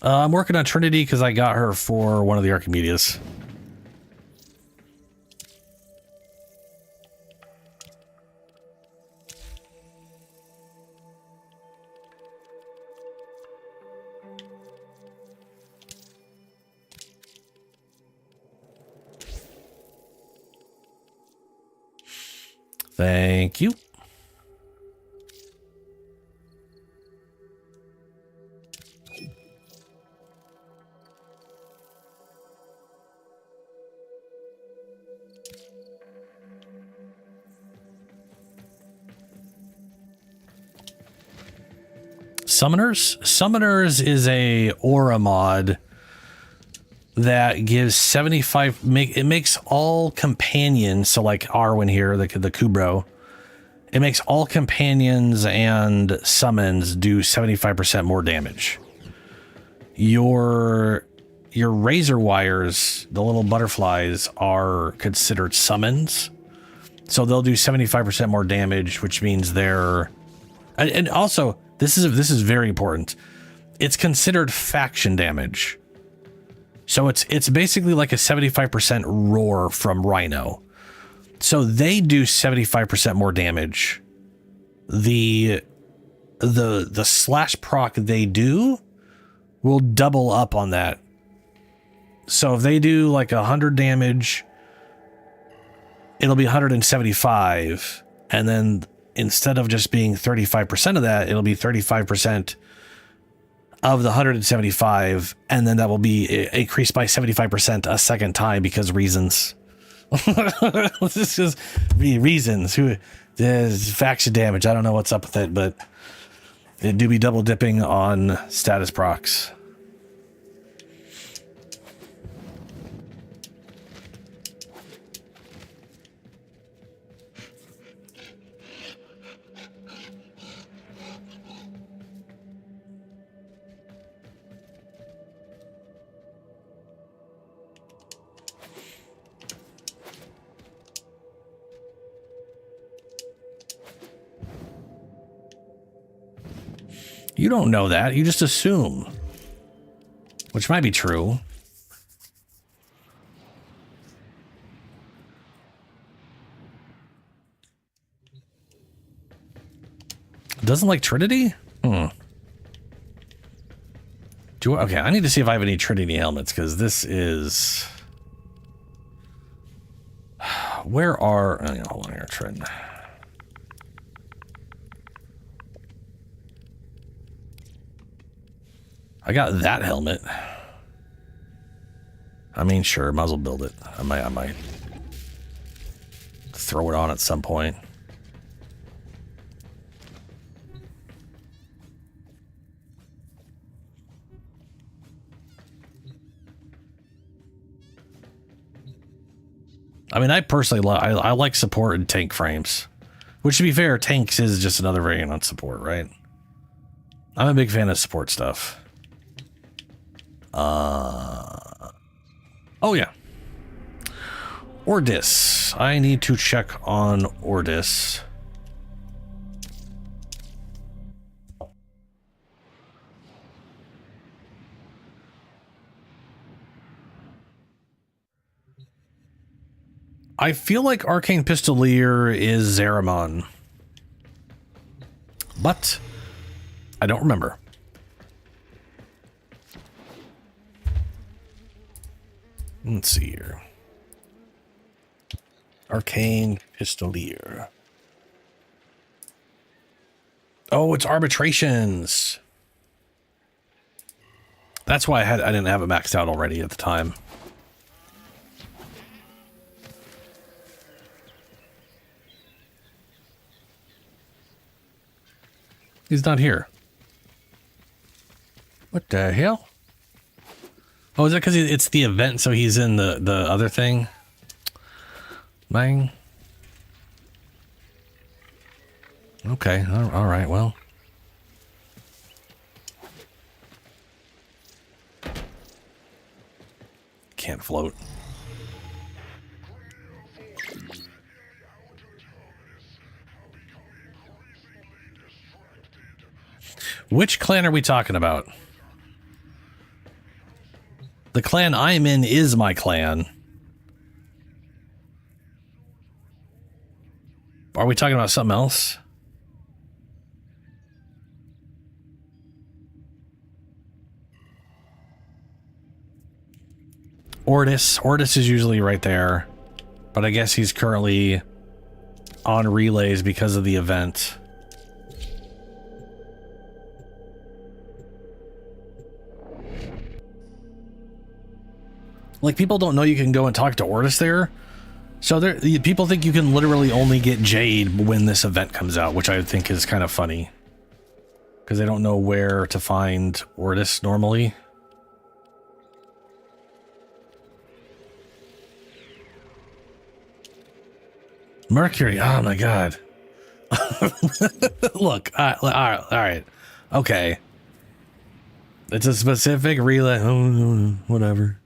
I'm working on Trinity because I got her for one of the Archimedeas. Thank you. Summoners is a aura mod that gives 75. It makes all companions. So like Arwen here, the Kubro, it makes all companions and summons do 75% more damage. Your razor wires, the little butterflies, are considered summons, so they'll do 75% more damage, which means they're and also. This is very important. It's considered faction damage. So it's basically like a 75% roar from Rhino. So they do 75% more damage. The slash proc they do will double up on that. So if they do like 100 damage, it'll be 175, and then instead of just being 35% of that, it'll be 35% of the 175, and then that will be increased by 75% a second time because reasons. This is just reasons. Who there's faction damage. I don't know what's up with it, but it do be double dipping on status procs. You don't know that. You just assume. Which might be true. Doesn't like Trinity? Okay, I need to see if I have any Trinity helmets, because this is... Where are... Oh, hold on here, Trin. I got that helmet. I mean, sure, might as well build it. I might throw it on at some point. I mean, I personally I like support and tank frames. Which, to be fair, tanks is just another variant on support, right? I'm a big fan of support stuff. Oh yeah. Ordis. I need to check on Ordis. I feel like Arcane Pistolier is Zeramon. But I don't remember. Let's see here. Arcane Pistolier. Oh, it's arbitrations. That's why I didn't have it maxed out already at the time. He's not here. What the hell? Oh, is that because it's the event, so he's in the other thing? Bang. Okay, all right, well. Can't float. Which clan are we talking about? The clan I'm in is my clan. Are we talking about something else? Ordis. Ordis is usually right there. But I guess he's currently on relays because of the event. Like, people don't know you can go and talk to Ordis there. So people think you can literally only get Jade when this event comes out, which I think is kind of funny. Because they don't know where to find Ordis normally. Mercury, oh my god. Look, all right. Okay. It's a specific relay. Oh, whatever.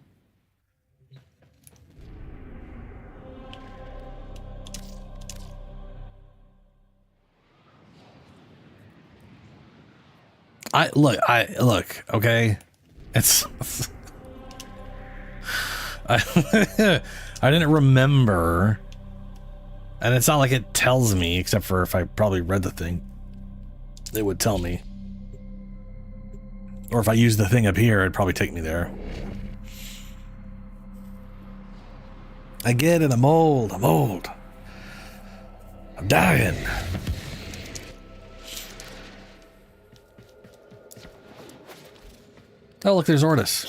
Look, okay. It's I didn't remember. And it's not like it tells me, except for if I probably read the thing. It would tell me. Or if I use the thing up here, it'd probably take me there. I get it, I'm old. I'm dying. Oh, look, there's Ordis.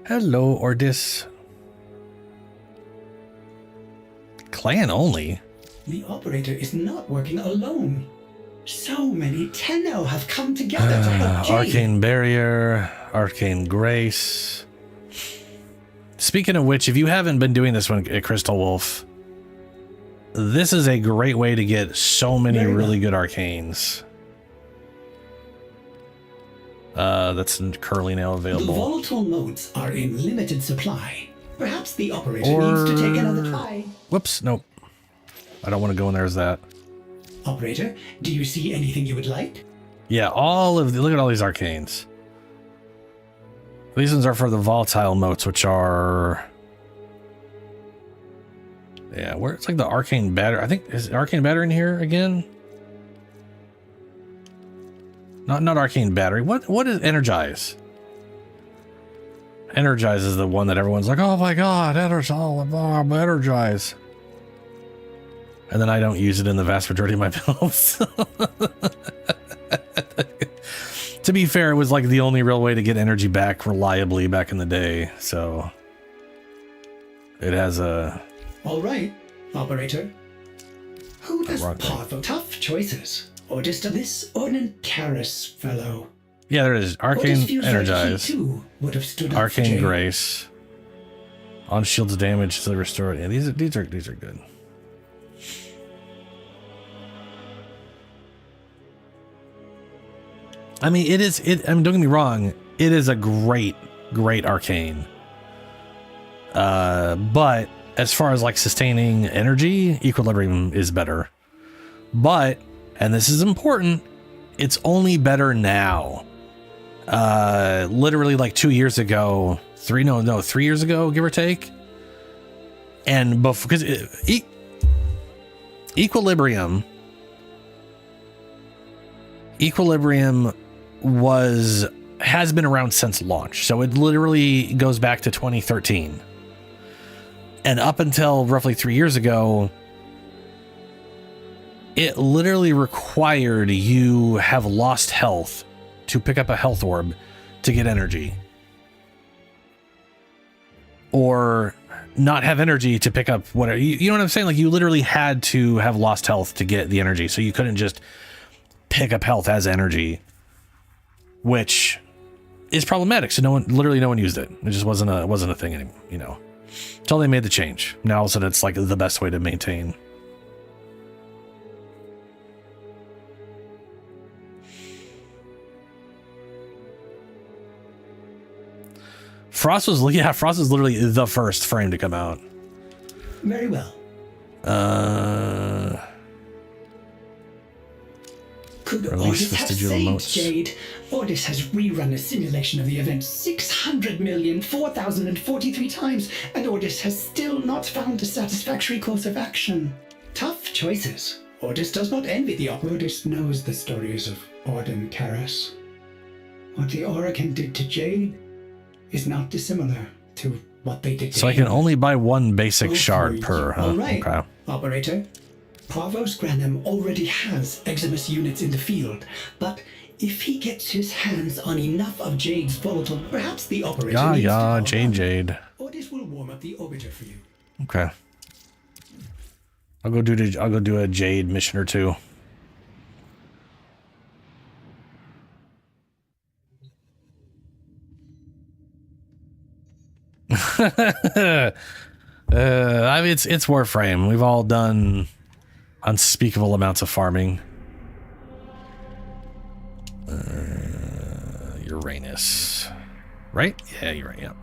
Hello, Ordis. Clan only? The operator is not working alone. So many Tenno have come together to help Jade. Arcane Barrier, Arcane Grace. Speaking of which, if you haven't been doing this one at Crystal Wolf, this is a great way to get so many really good arcanes. That's currently now available. The volatile modes are in limited supply. Perhaps the operator needs to take another try. Whoops, nope. I don't want to go in there as that. Operator, do you see anything you would like? Yeah, look at all these arcanes. These ones are for the volatile motes, which are... Yeah, where it's like the arcane battery. I think, is arcane battery in here again? Not arcane battery. What is energize? Energize is the one that everyone's like, oh my god, energize. And then I don't use it in the vast majority of my builds. To be fair, it was like the only real way to get energy back reliably back in the day, so it has a... All right, Operator. Who does Parvo? Tough choices. Or just this Ordinancaris fellow? Yeah, there it is. Arcane Energize. Would have stood Arcane Grace. On shields damage to restore it. Yeah, these are good. I mean, don't get me wrong, it is a great arcane. But as far as like sustaining energy, Equilibrium is better. But, and this is important, it's only better now. Literally like 2 years ago, 3 years ago, give or take. And because Equilibrium has been around since launch. So it literally goes back to 2013. And up until roughly 3 years ago, it literally required you have lost health to pick up a health orb to get energy. Or not have energy to pick up whatever. You know what I'm saying? Like you literally had to have lost health to get the energy. So you couldn't just pick up health as energy, which is problematic. So no one used it. It just wasn't a thing anymore, you know. Until they made the change. Now all of a sudden it's like the best way to maintain. Frost was literally the first frame to come out. Very well. Could Release Ordis have vestigial saved motes. Jade? Ordis has rerun a simulation of the event 600,004,043 times, and Ordis has still not found a satisfactory course of action. Tough choices. Ordis does not envy the Ordis knows the stories of Ordinancaris. What the Oracle did to Jade is not dissimilar to what they did to So I can only buy one basic shard per, huh? All right, Okay. Operator. Parvos Granum already has Eximus units in the field, but if he gets his hands on enough of Jade's volatile, perhaps the Operator needs to Jade. Ordis will warm up the Orbiter for you. Okay. I'll go do a Jade mission or two. I mean, it's Warframe. We've all done unspeakable amounts of farming. Uranus, right? Yeah, you're right. Yep.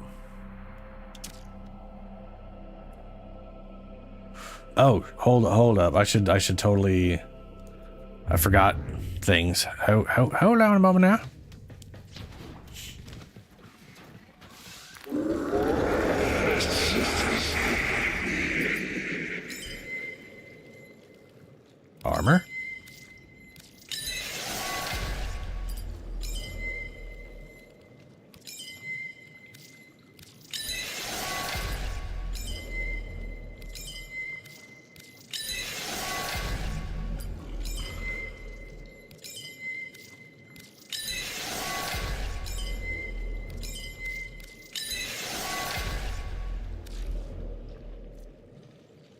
Oh, hold up. I should totally. I forgot things. Hold on a moment now. Armor.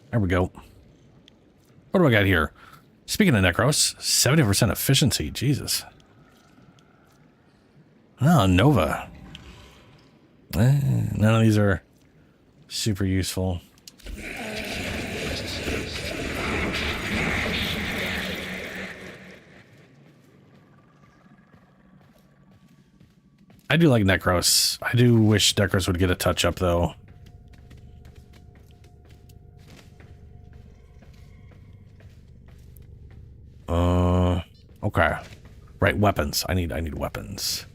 There we go. What do I got here? Speaking of Necros, 70% efficiency. Jesus. Oh, Nova. None of these are super useful. I do like Necros. I do wish Necros would get a touch up, though. Okay. Right, weapons. I need weapons.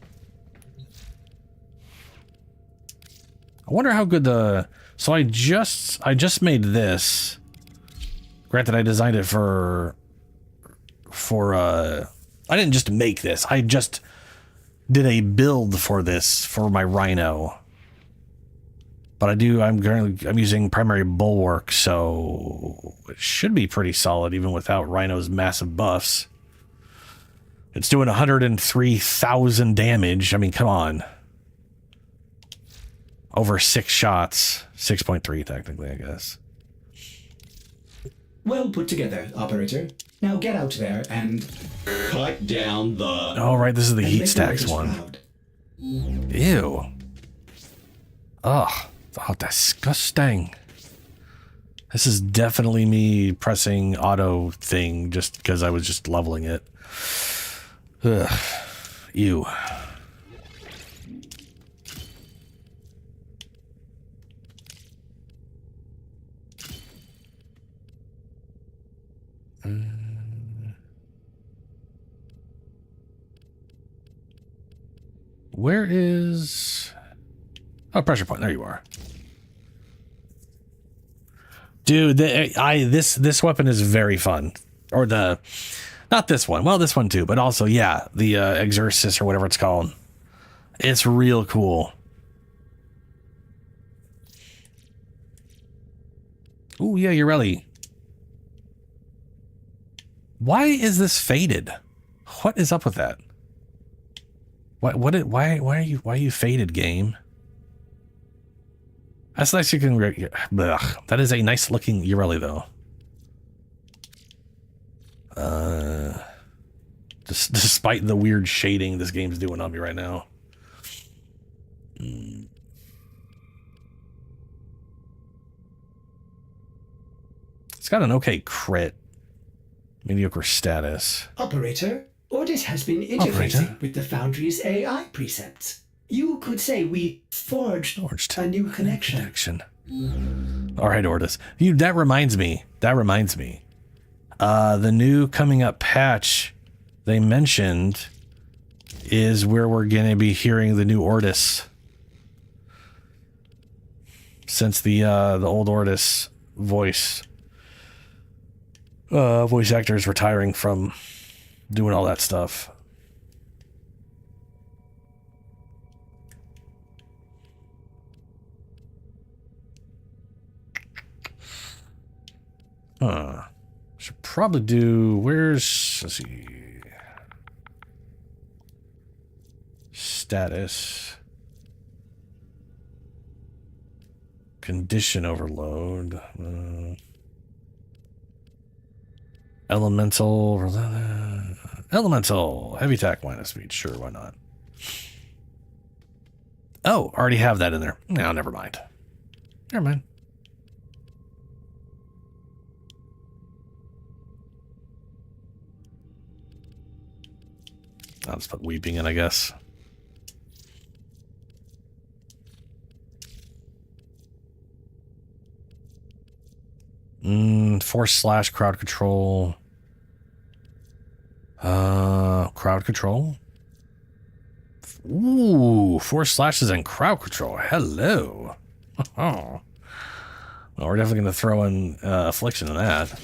I wonder how good the... So I just made this. Granted, I designed it for I didn't just make this. I just did a build for this for my Rhino. But I'm using primary bulwark, so it should be pretty solid even without Rhino's massive buffs. It's doing 103,000 damage. I mean, come on. Over 6 shots. 6.3 technically, I guess. Well put together, operator. Now get out there and cut down the... Oh, right, this is the heat stacks one. Proud. Ew. Ugh. Oh, disgusting. This is definitely me pressing auto thing just because I was just leveling it. Ugh. Ew. Where is... Oh, pressure point. There you are. Dude, this weapon is very fun. Or the... Not this one. Well, this one too. But also, yeah, the Exorcist or whatever it's called. It's real cool. Ooh, yeah, Urelli. Why is this faded? What is up with that? Why are you faded, game? That's nice. You can. Ugh, that is a nice looking Urelli, though. Despite the weird shading this game's doing on me right now. It's got an okay crit. Mediocre status. Operator, Ordis has been interfacing with the Foundry's AI precepts. You could say we forged a new connection. All right, Ordis. That reminds me. The new coming up patch they mentioned is where we're going to be hearing the new Ordis. Since the old Ordis voice actor is retiring from doing all that stuff. Should probably do... Let's see... Status. Condition overload. Elemental. Heavy attack minus speed. Sure, why not? Oh, already have that in there. No, never mind. I'll just put weeping in, I guess. Force / crowd control. Crowd control. Ooh, 4 slashes and crowd control. Hello. Oh. Well, we're definitely going to throw in affliction in that.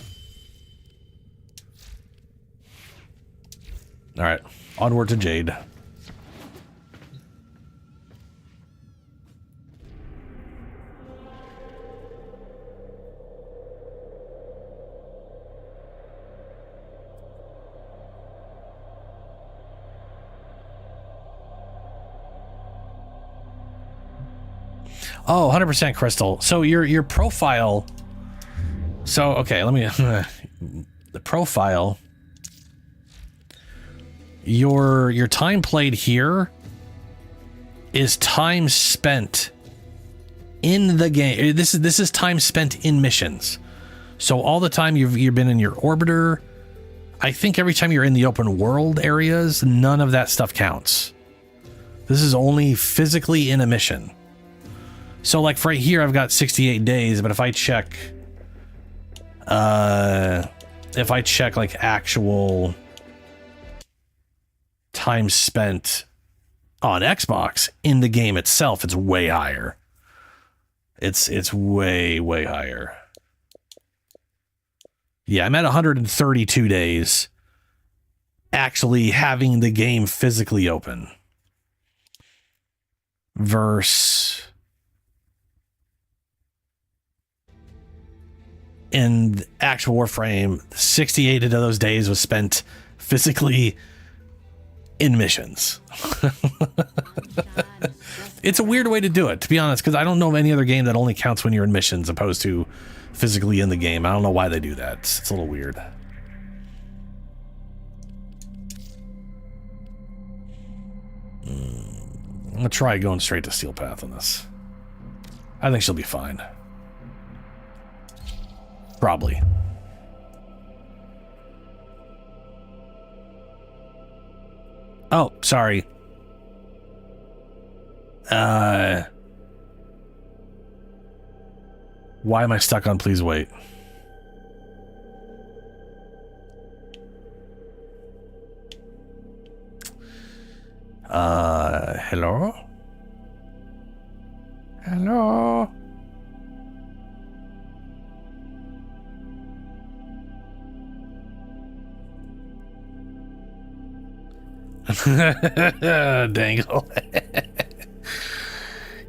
All right, onward to Jade. Oh, 100% crystal. So your profile. So, okay, let me the profile. Your time played here is time spent in the game. This is time spent in missions. So all the time you've been in your orbiter. I think every time you're in the open world areas, none of that stuff counts. This is only physically in a mission. So like right here, I've got 68 days, but if I check like actual time spent on Xbox in the game itself, it's way higher. It's way, way higher. Yeah, I'm at 132 days actually having the game physically open. Verse in actual Warframe, 68 of those days was spent physically in missions. It's a weird way to do it, to be honest, because I don't know of any other game that only counts when you're in missions opposed to physically in the game. I don't know why they do that. It's a little weird. I'm gonna try going straight to Steel Path on this. I think she'll be fine. Probably. Oh, sorry. Why am I stuck on please wait? Hello? Hello? Dangle.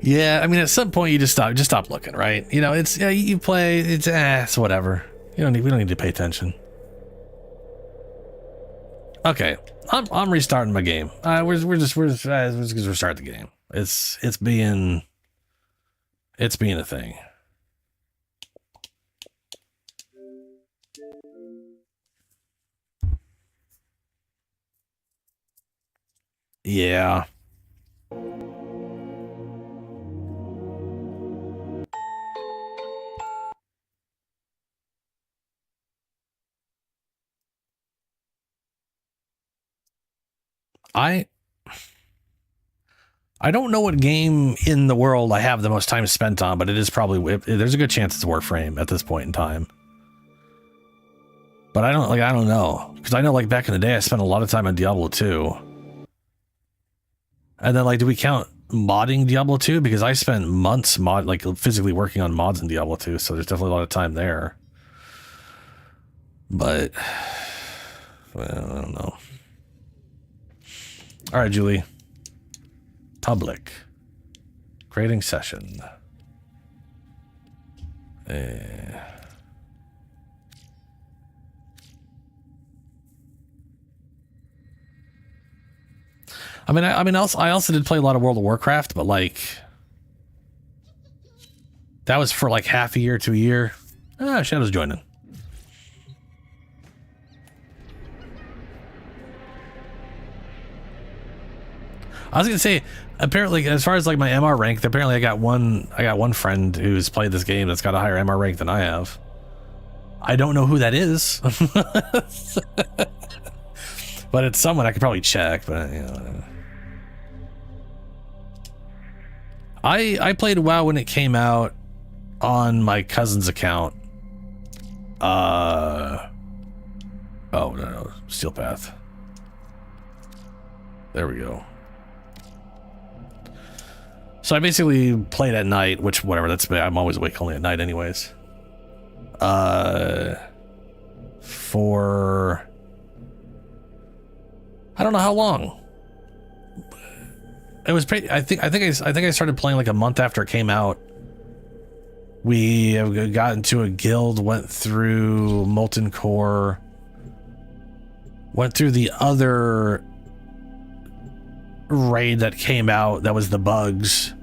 Yeah, I mean, at some point you just stop looking, right? You know, it's you play, it's whatever. We don't need to pay attention. Okay, I'm restarting my game. We're just restart the game. It's being a thing. Yeah. I don't know what game in the world I have the most time spent on, but it is probably, there's a good chance it's Warframe at this point in time. But I don't know, because I know like back in the day I spent a lot of time on Diablo 2. And then like, do we count modding Diablo 2? Because I spent months physically working on mods in Diablo 2, so there's definitely a lot of time there. But well, I don't know. All right, Julie. Public. Creating session. I also did play a lot of World of Warcraft, but like that was for like half a year to a year. Shadow's joining. I was gonna say, apparently, as far as like my MR rank, apparently I got one friend who's played this game that's got a higher MR rank than I have. I don't know who that is, but it's someone I could probably check. But you know, I played WoW when it came out on my cousin's account. Oh no, Steel Path. There we go. So I basically played at night, which whatever, I'm always awake only at night anyways. For I don't know how long. It was pretty, I think I started playing like a month after it came out. We got into a guild, went through Molten Core, went through the other raid that came out that was the bugs,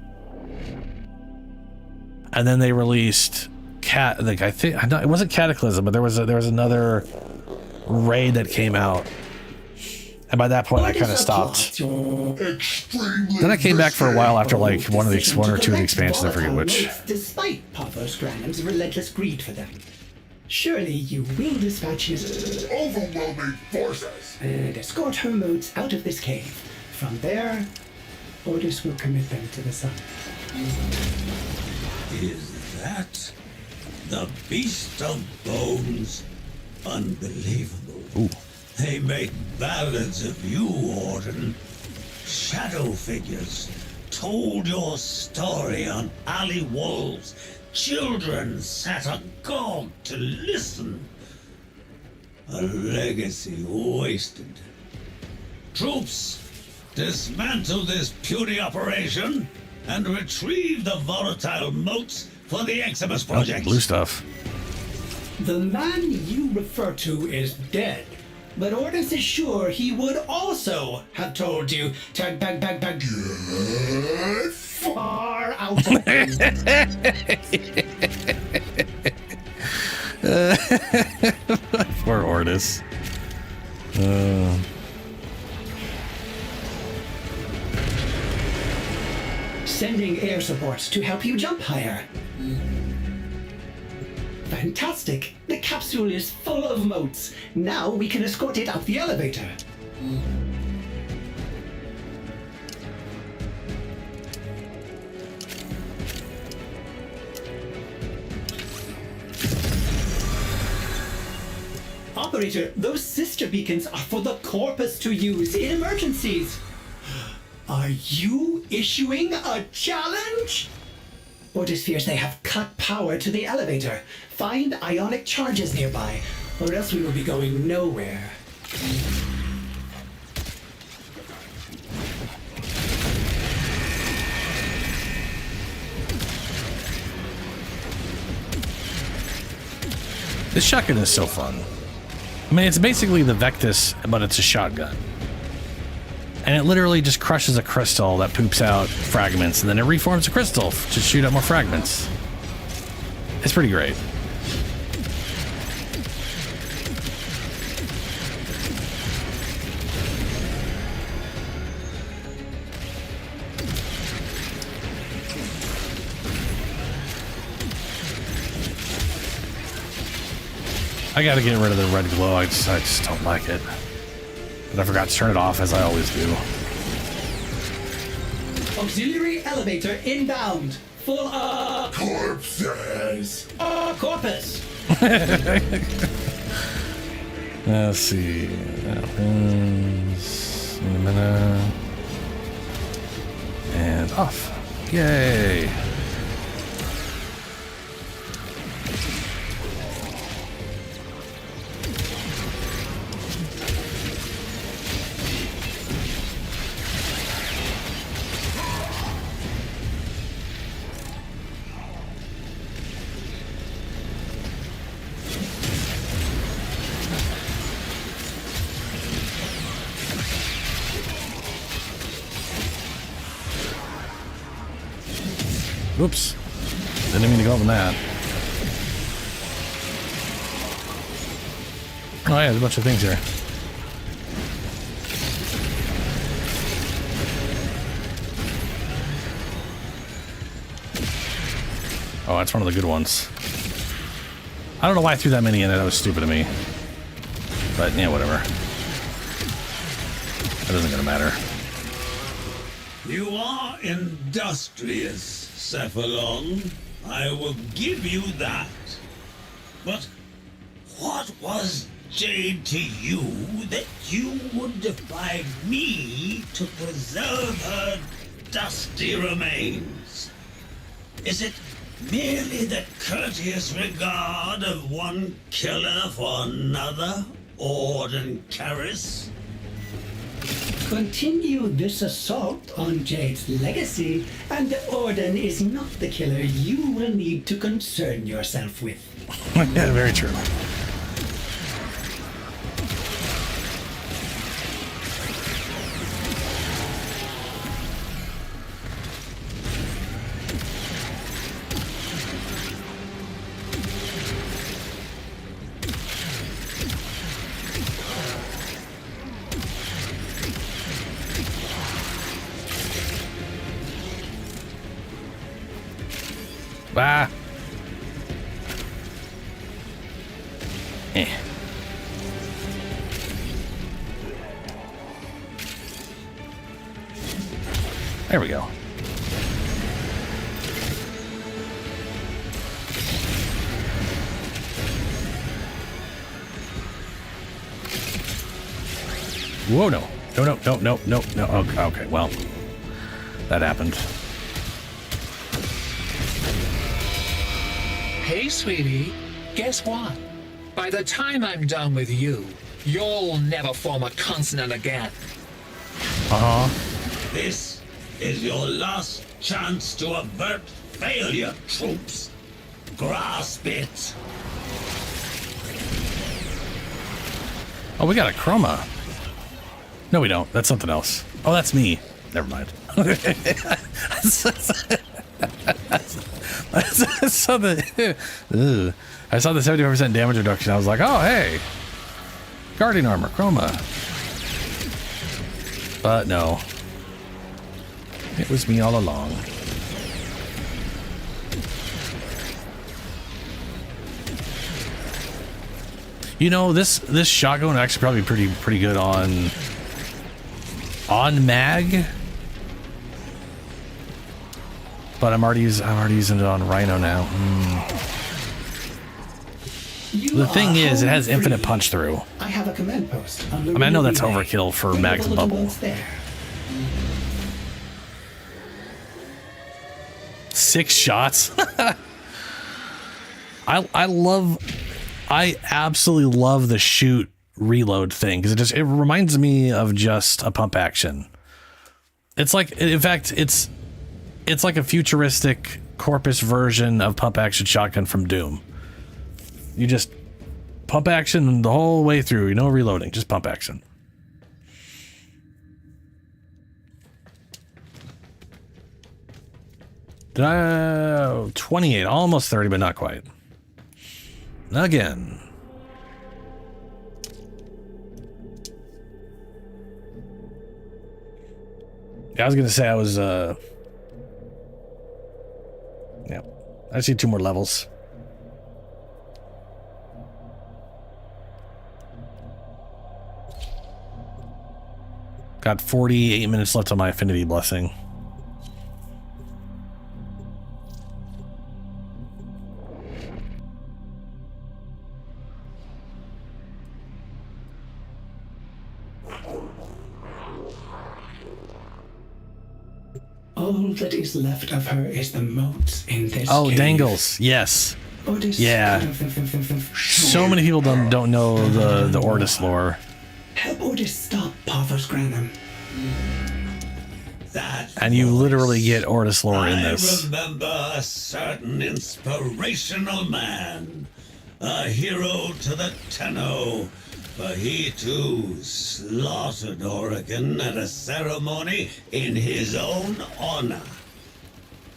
and then they released it wasn't Cataclysm, but there was another raid that came out, and by that point I kind of stopped. Then I came back for a while after like one or two of the expansions, I forget which. Despite Paphos Granum's relentless greed for them, surely you will dispatch his overwhelming forces and escort her modes out of this cave. From there, Ordis will commit them to the sun. Is that the Beast of Bones? Unbelievable. Ooh. They make ballads of you, Orden. Shadow figures told your story on alley walls. Children sat agog to listen. A legacy wasted. Troops, dismantle this puny operation and retrieve the volatile motes for the Eximus project. Blue stuff. The man you refer to is dead, but Ordis is sure he would also have told you to back far out of Poor Ordis. Sending air support to help you jump higher. Fantastic! The capsule is full of motes. Now we can escort it out the elevator. Operator, those sister beacons are for the Corpus to use in emergencies. Are you issuing a challenge? Ordis fears they have cut power to the elevator. Find ionic charges nearby, or else we will be going nowhere. This shotgun is so fun. I mean, it's basically the Vectis, but it's a shotgun. And it literally just crushes a crystal that poops out fragments, and then it reforms a crystal to shoot out more fragments. It's pretty great. I gotta get rid of the red glow. I just don't like it. But I forgot to turn it off, as I always do. Auxiliary elevator inbound. Full of corpses. Corpus. Let's see. That happens in a minute. And off. Yay. Oops. Didn't mean to go up on that. Oh yeah, there's a bunch of things here. Oh, that's one of the good ones. I don't know why I threw that many in there. That was stupid of me. But yeah, whatever. That isn't gonna matter. You are industrious, Cephalon. I will give you that. But what was Jade to you that you would defy me to preserve her dusty remains? Is it merely the courteous regard of one killer for another, Orden Karis? Continue this assault on Jade's legacy, and the Orden is not the killer you will need to concern yourself with. Yeah, very true. Bah. Eh. There we go. Whoa, no. No. Okay, well, that happened. Hey, sweetie, guess what? By the time I'm done with you, you'll never form a consonant again. Uh-huh. This is your last chance to avert failure, troops. Grasp it. Oh, we got a chroma. No, we don't. That's something else. Oh, that's me. Never mind. I saw the 75% damage reduction. I was like, oh, hey. Guardian armor, chroma. But no. It was me all along. You know, this shotgun actually probably pretty good on mag. But I'm already using it on Rhino now. The thing is, it has infinite punch through. I have a command post. I mean, I know that's overkill for Mag's bubble. 6 shots. I absolutely love the shoot reload thing because it reminds me of just a pump action. It's like, in fact, it's like a futuristic Corpus version of pump action shotgun from Doom. You just pump action the whole way through, no reloading, just pump action. Did I 28, almost 30, but not quite. Again. Yeah, I was gonna say I was yeah. I see 2 more levels. Got 48 minutes left on my affinity blessing. All that is left of her is the moat in this cave. Dangles. Yes. Ordis. Yeah. So many people don't know the Ordis lore. Help Ordis stop Parvos Granum. And you literally get Ordis lore in this. I remember a certain inspirational man, a hero to the Tenno, for he too slaughtered Oregon at a ceremony in his own honor.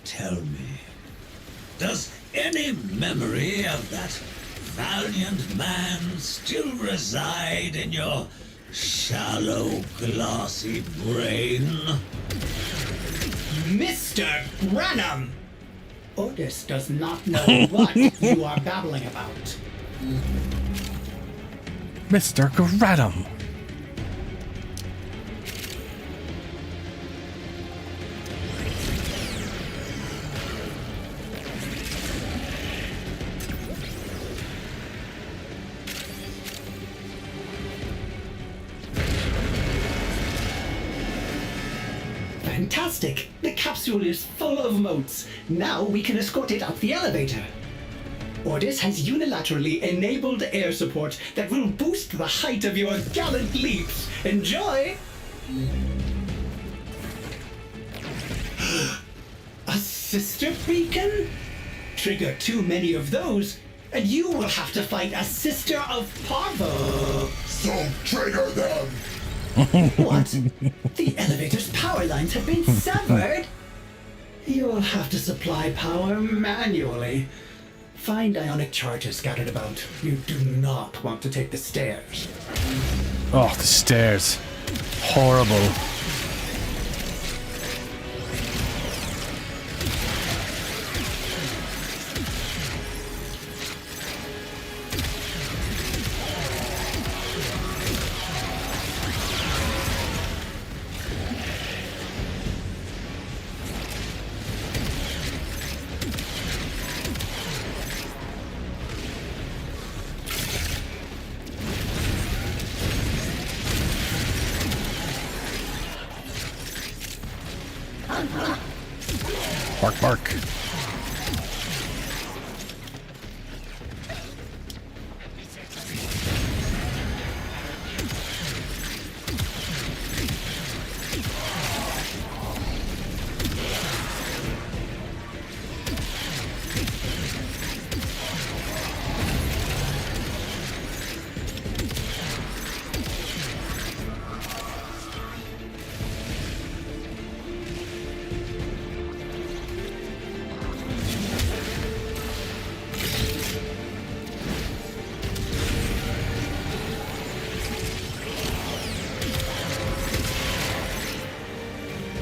Tell me, does any memory of that valiant man still reside in your shallow, glassy brain? Mr. Granum! Ordis does not know what you are babbling about. Mr. Granum. Fantastic! The capsule is full of moats. Now we can escort it up the elevator. Ordis has unilaterally enabled air support that will boost the height of your gallant leaps. Enjoy! A sister beacon? Trigger too many of those, and you will have to fight a sister of Parvo. So trigger them! What? The elevator's power lines have been severed? You'll have to supply power manually. Find ionic charges scattered about. You do not want to take the stairs. Oh, the stairs. Horrible. Bark, bark.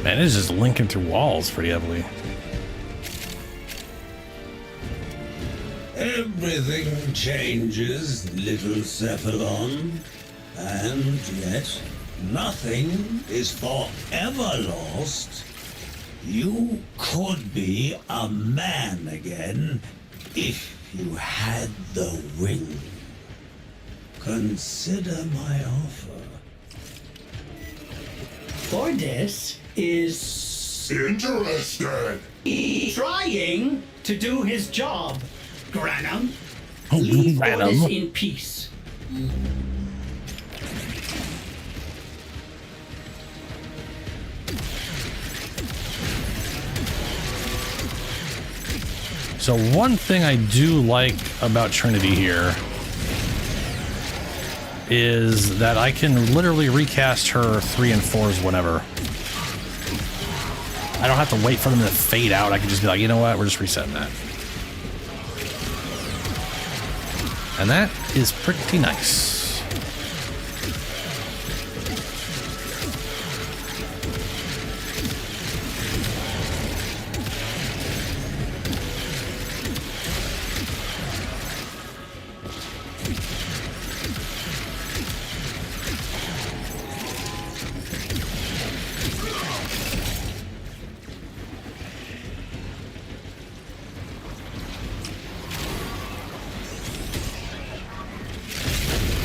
Man, it's just linking through walls pretty heavily. Everything changes, little Cephalon, and yet nothing is forever lost. You could be a man again if you had the will. Consider my offer. Ordis is interested. Trying to do his job. Granum, Oh, leave Granum. Ordis in peace. So one thing I do like about Trinity here is that I can literally recast her 3 and 4s whenever. I don't have to wait for them to fade out. I can just be like, you know what? We're just resetting that. And that is pretty nice.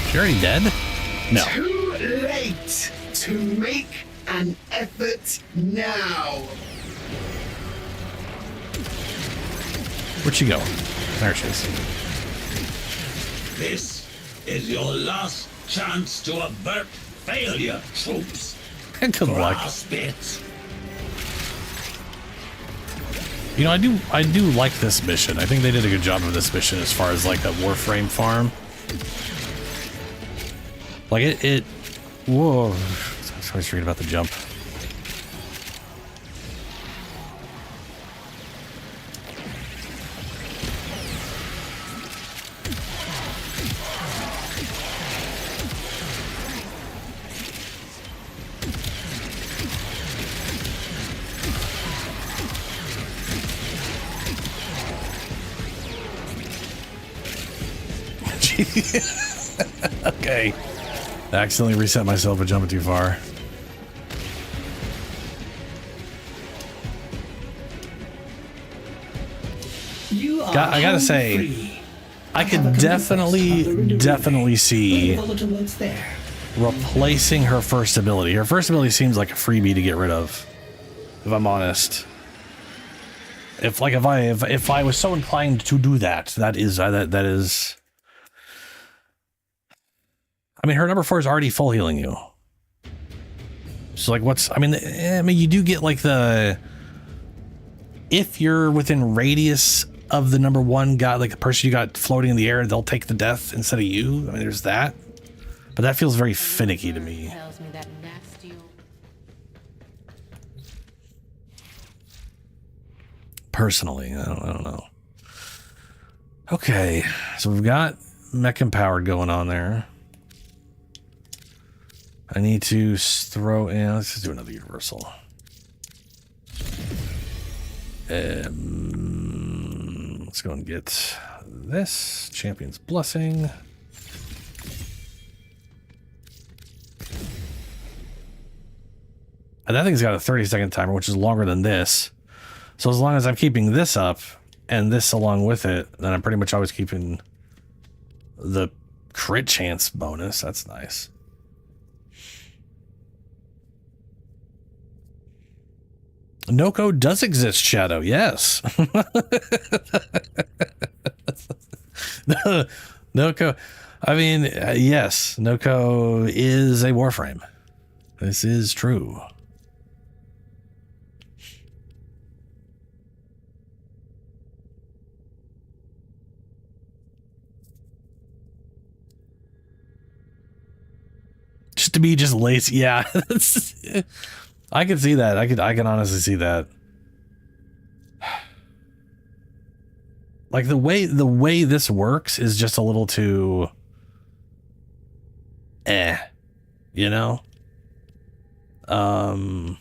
She already dead? No. Too late to make an effort now. Where'd she go? There she is. This is your last chance to avert failure, troops. Good luck. Grasp it. You know, I do like this mission. I think they did a good job of this mission as far as like a Warframe farm. Like it whoa. I always forget about the jump. Okay. I accidentally reset myself by jumping too far. I gotta say, I could definitely see replacing her first ability. Her first ability seems like a freebie to get rid of, if I'm honest. If I was so inclined to do that, that is. I mean, her number 4 is already full healing you. So, like, I mean, you do get, like, if you're within radius of the number 1 guy, like, the person you got floating in the air, they'll take the death instead of you. I mean, there's that. But that feels very finicky to me. Tells me that nasty old... Personally, I don't know. Okay, so we've got mech empowered going on there. I need to throw in, let's just do another universal. Let's go and get this Champion's Blessing. And that thing's got a 30-second timer, which is longer than this. So as long as I'm keeping this up and this along with it, then I'm pretty much always keeping the crit chance bonus. That's nice. Noko does exist, Shadow. Yes. Noko. I mean, yes, Noko is a Warframe. This is true. Just to be just lazy. Yeah. I can see that. I can honestly see that. Like the way this works is just a little too you know? I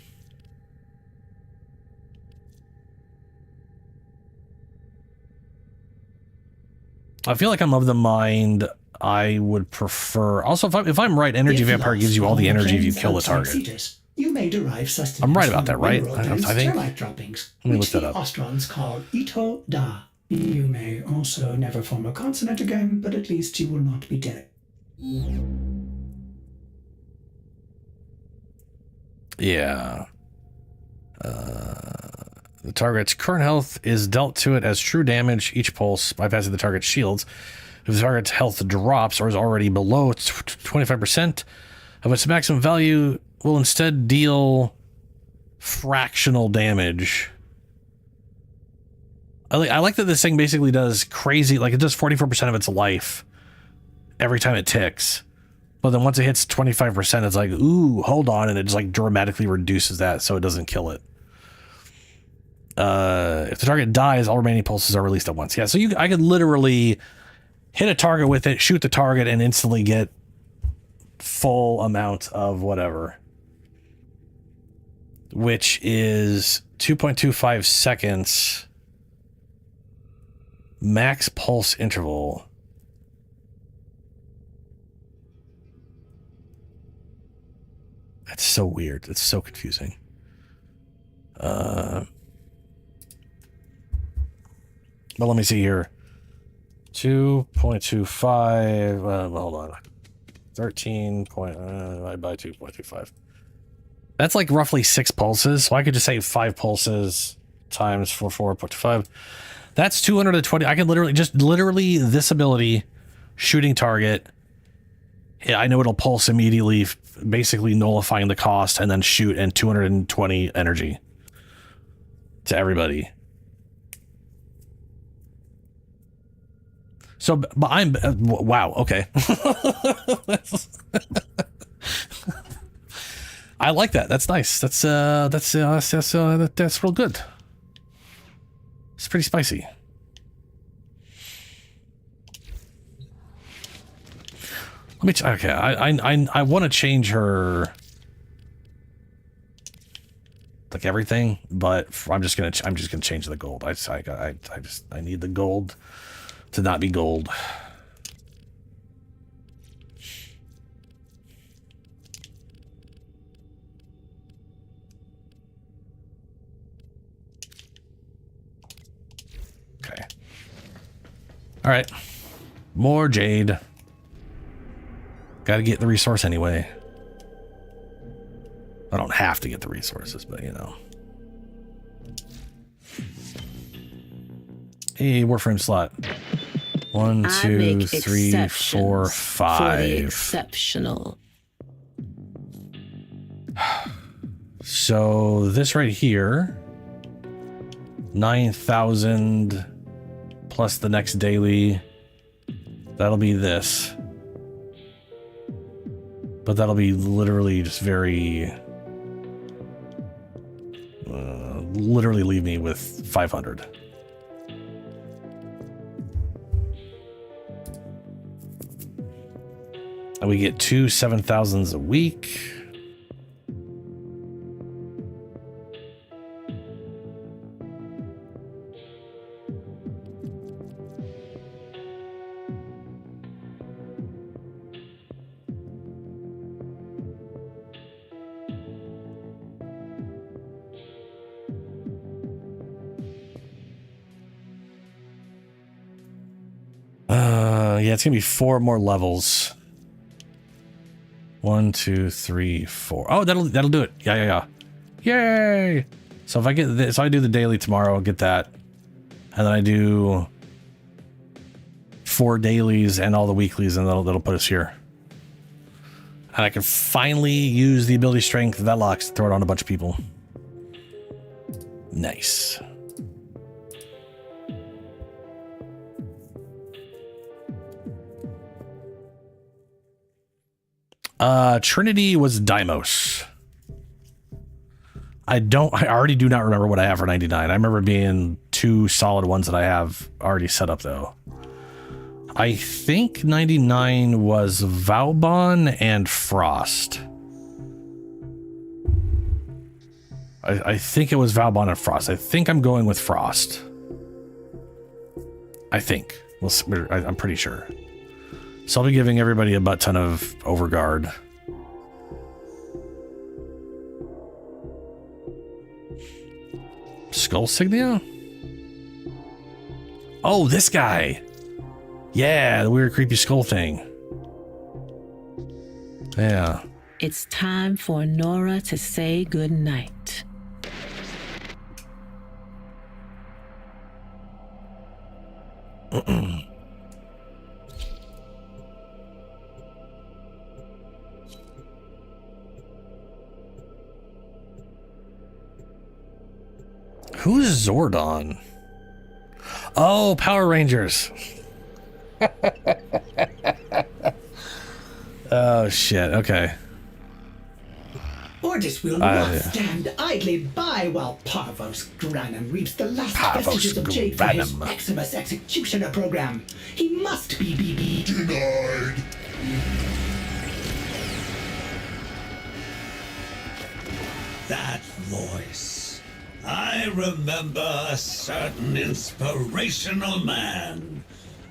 feel like I'm of the mind I would prefer. Also, if I'm right, Energy Vampire gives you all the energy if you kill the target. You may derive sustenance. I'm right about that, right? I think. Termite droppings, Let me which look the that up. Ostrons call Ito Da. You may also never form a consonant again, but at least you will not be dead. Yeah. The target's current health is dealt to it as true damage each pulse, bypassing the target's shields. If the target's health drops or is already below 25% of its maximum value, will instead deal fractional damage. I like that this thing basically does crazy, like it does 44% of its life every time it ticks. But then once it hits 25%, it's like, ooh, hold on, and it just like dramatically reduces that so it doesn't kill it. If the target dies, all remaining pulses are released at once. Yeah, so I could literally hit a target with it, shoot the target, and instantly get full amount of whatever. Which is 2.25 seconds. Max pulse interval. That's so weird. It's so confusing. But let me see here. 2.25. Hold on. 13 point. I buy 2.25. That's like roughly 6 pulses. So I could just say 5 pulses times 4.5. That's 220. I can literally this ability, shooting target. Yeah, I know it'll pulse immediately, basically nullifying the cost, and then shoot, and 220 energy to everybody. So, but I'm wow. Okay, I like that. That's nice. That's real good. It's pretty spicy. Let me. Okay, I want to change her, like everything, but I'm just gonna change the gold. I need the gold to not be gold. Okay. All right. More jade. Got to get the resource anyway. I don't have to get the resources, but you know. Hey, Warframe slot. 1, 2, 3, 4, 5. For the exceptional. So this right here, 9,000 plus the next daily. That'll be this. But that'll be literally just very... literally leave me with 500. And we get 2 7,000s a week. Yeah, it's gonna be 4 more levels. 1, 2, 3, 4. Oh, that'll do it. Yeah. Yay! So if I get this, so I do the daily tomorrow, I'll get that. And then I do 4 dailies and all the weeklies, and that'll put us here. And I can finally use the ability strength that locks to throw it on a bunch of people. Nice. Trinity was Deimos. I already do not remember what I have for 99. I remember being 2 solid ones that I have already set up though. I think 99 was Valbon and Frost. I think it was Valbon and Frost. I think I'm going with Frost. I think. I'm pretty sure. So I'll be giving everybody a butt ton of overguard. Skull Signia? Oh, this guy. Yeah, the weird creepy skull thing. Yeah. It's time for Nora to say goodnight. Who's Zordon? Oh, Power Rangers. Oh, shit. Okay. Ordis will not stand idly by while Parvos Granum reaps the last vestiges of Jade for his Maximus Executioner program. He must be BB. Denied. That voice. I remember a certain inspirational man,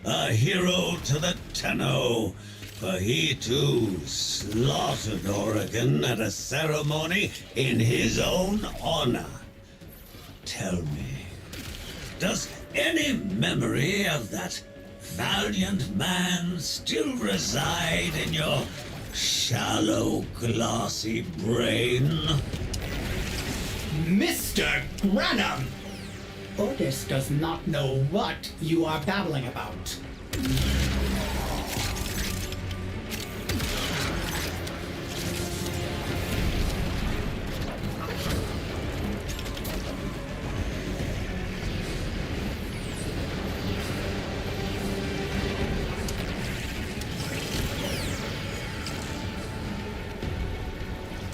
a hero to the Tenno, for he too slaughtered Oregon at a ceremony in his own honor. Tell me, does any memory of that valiant man still reside in your shallow, glassy brain? Mr. Granum! Ordis does not know what you are babbling about.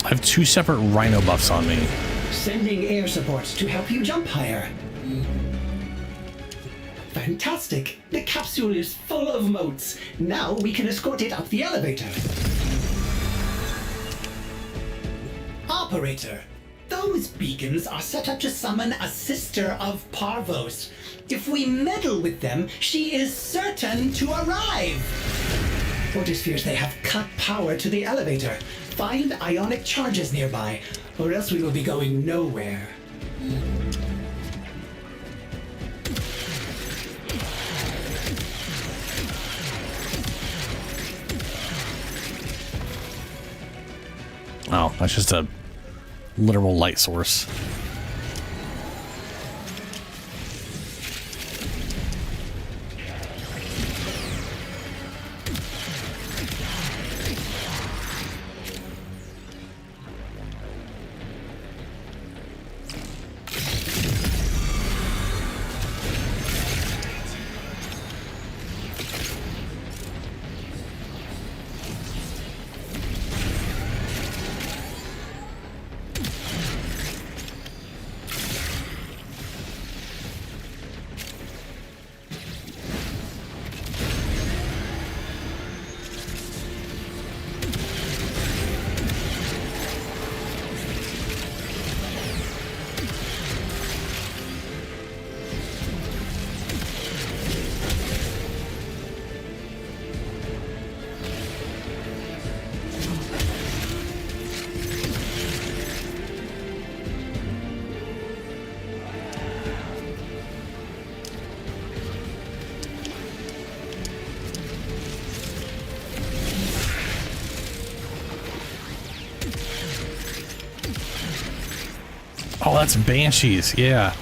I have 2 separate rhino buffs on me. Sending air support to help you jump higher. Fantastic! The capsule is full of motes. Now we can escort it up the elevator. Operator, those beacons are set up to summon a sister of Parvos. If we meddle with them, she is certain to arrive. Ordis fears they have cut power to the elevator. Find ionic charges nearby, or else we will be going nowhere. Oh, that's just a literal light source. that's Banshees. Yeah.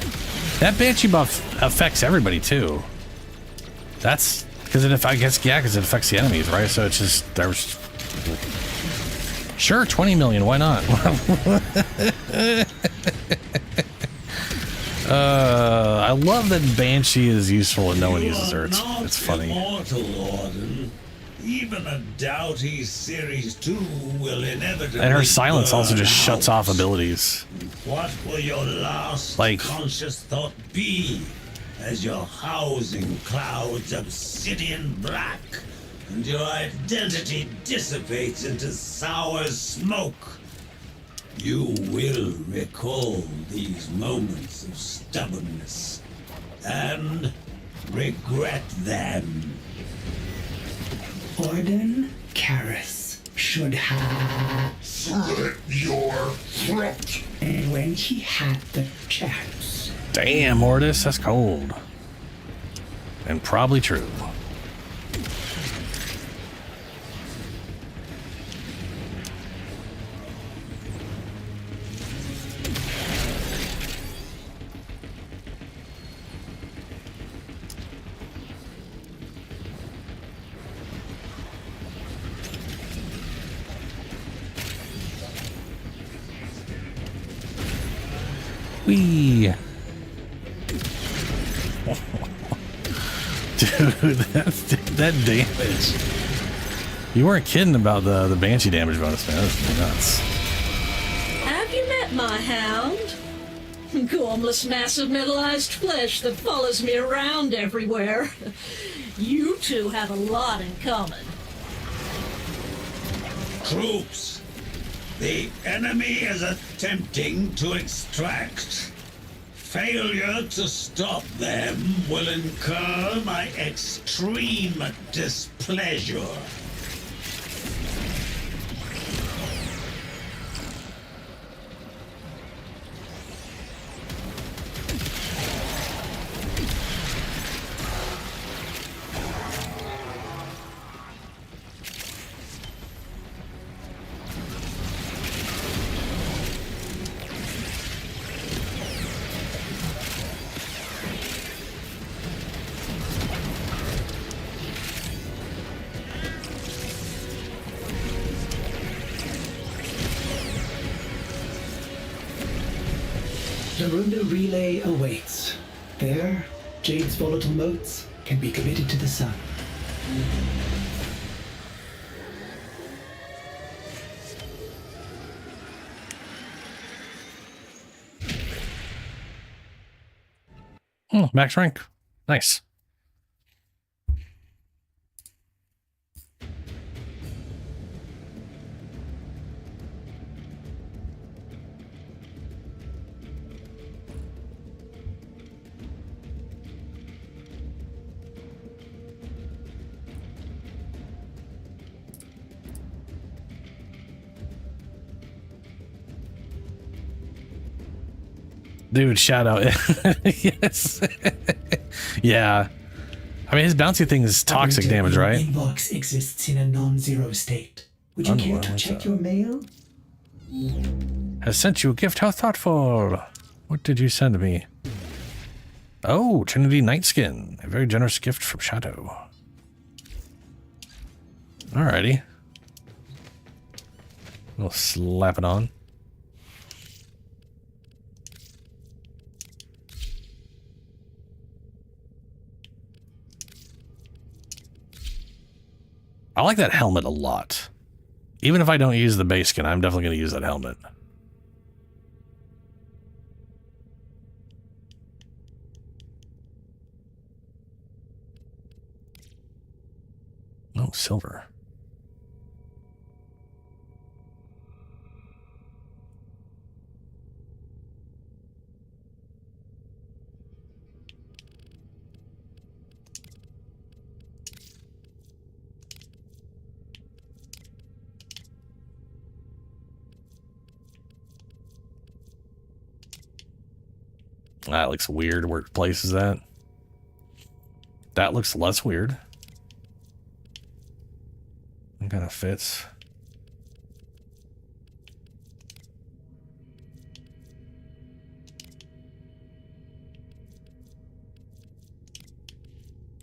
That Banshee buff affects everybody, too. That's... Because it, I guess, yeah, because it affects the enemies, right? So it's just... There's... Sure, 20 million. Why not? I love that Banshee is useful and no one uses her. It's funny. Immortal, Orden. Even a doughty Series 2 will inevitably... And her silence also just burn shuts out. off abilities. What will your last Like- conscious thought be as your housing clouds obsidian black and your identity dissipates into sour smoke? You will recall these moments of stubbornness and regret them. Orden Karras should have Slit your throat. And when he had the chance. Damn, Mortis, that's cold. And probably true. Whee! Dude, that damage. You weren't kidding about the Banshee damage bonus, man. That's nuts. Have you met my hound? Gormless mass of metallized flesh that follows me around everywhere. You two have a lot in common. Troops, the enemy is attempting to extract. Failure to stop them will incur my extreme displeasure. The Runda relay awaits. There, Jade's volatile motes can be committed to the sun. Max rank. Nice. Dude, Shadow. Yes. Yeah. I mean, his bouncy thing is toxic damage, Your right? inbox exists in a non-zero state. Would you care to check your mail? Has sent you a gift. How thoughtful. What did you send me? Oh, Trinity Night Skin. A very generous gift from Shadow. Alrighty. We'll slap it on. I like that helmet a lot. Even if I don't use the base skin, I'm definitely going to use that helmet. Oh, silver. That looks weird. What place is that? That looks less weird. It kind of fits.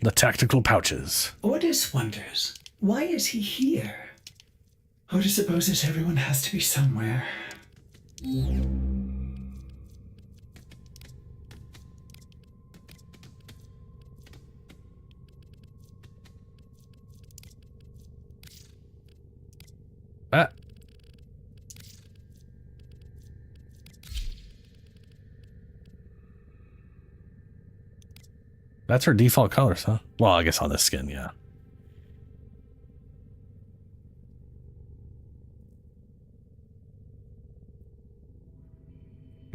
The tactical pouches. Ordis wonders, why is he here? Ordis supposes everyone has to be somewhere. Ah. That's her default colors, huh? Well, I guess on this skin, yeah.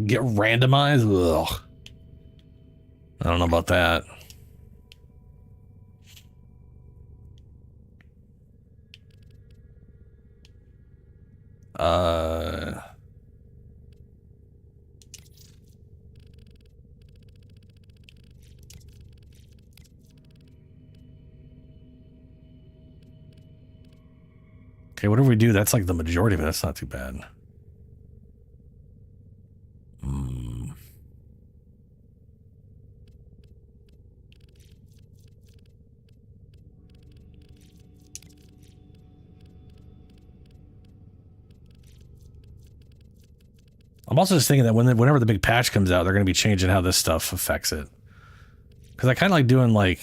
Get randomized? Ugh. I don't know about that. Okay, whatever we do, that's like the majority of it. That's not too bad. I'm also just thinking that whenever the big patch comes out, they're going to be changing how this stuff affects it. Because I kind of like doing like...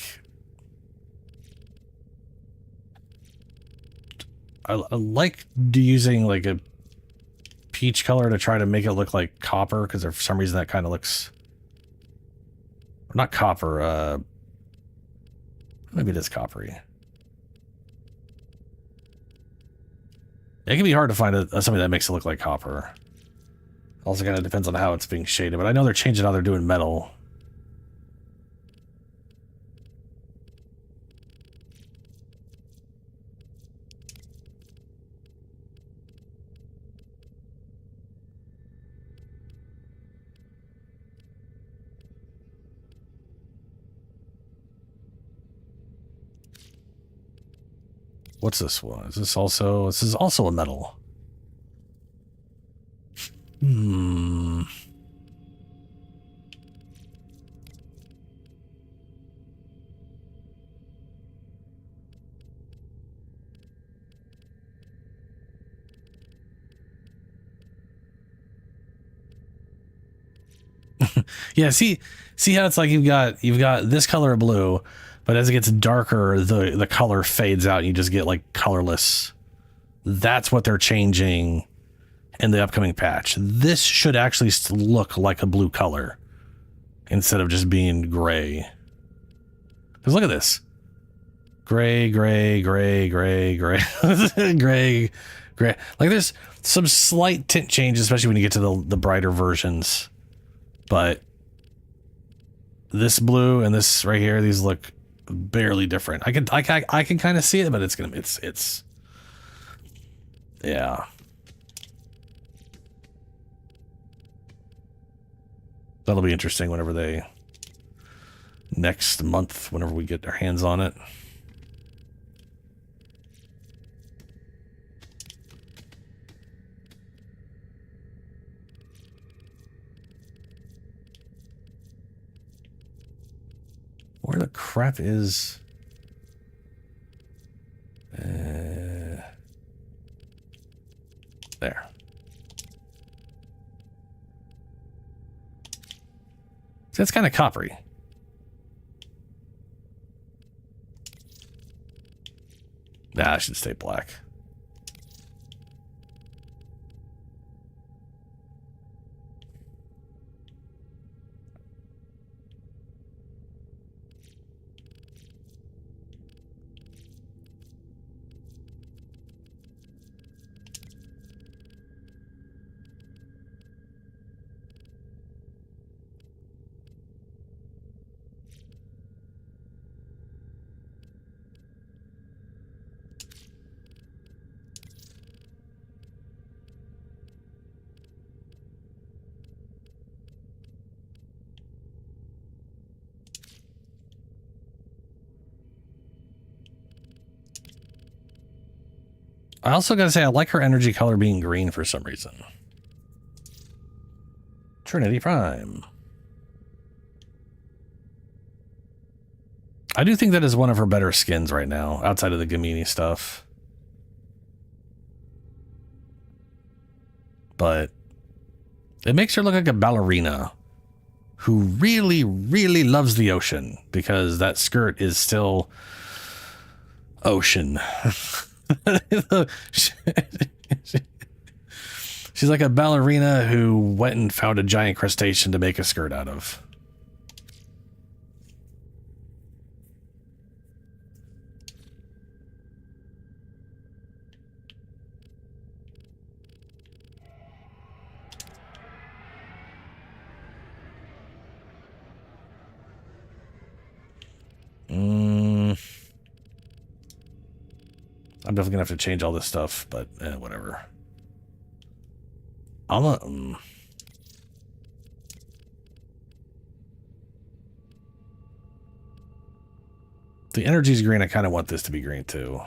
I like using like a peach color to try to make it look like copper, because for some reason that kind of looks... Not copper, maybe it is coppery. It can be hard to find something that makes it look like copper. Also kind of depends on how it's being shaded, but I know they're changing how they're doing metal. What's this one? Is this also... This is also a metal. Yeah, see how it's like you've got this color of blue, but as it gets darker, the color fades out and you just get like colorless. That's what they're changing in the upcoming patch. This should actually look like a blue color instead of just being gray. Because look at this. Gray, gray, gray, gray, gray, gray, gray. Like there's some slight tint change, especially when you get to the brighter versions. But this blue and this right here, these look barely different. I can kind of see it, but it's yeah. That'll be interesting whenever next month, whenever we get our hands on it. Where the crap is... there. So it's kind of coppery. Nah, I should stay black. I also gotta say, I like her energy color being green for some reason. Trinity Prime. I do think that is one of her better skins right now, outside of the Gamini stuff. But it makes her look like a ballerina who really, really loves the ocean, because that skirt is still ocean. She's like a ballerina who went and found a giant crustacean to make a skirt out of. I'm definitely gonna have to change all this stuff, but whatever. The energy's green. I kind of want this to be green too.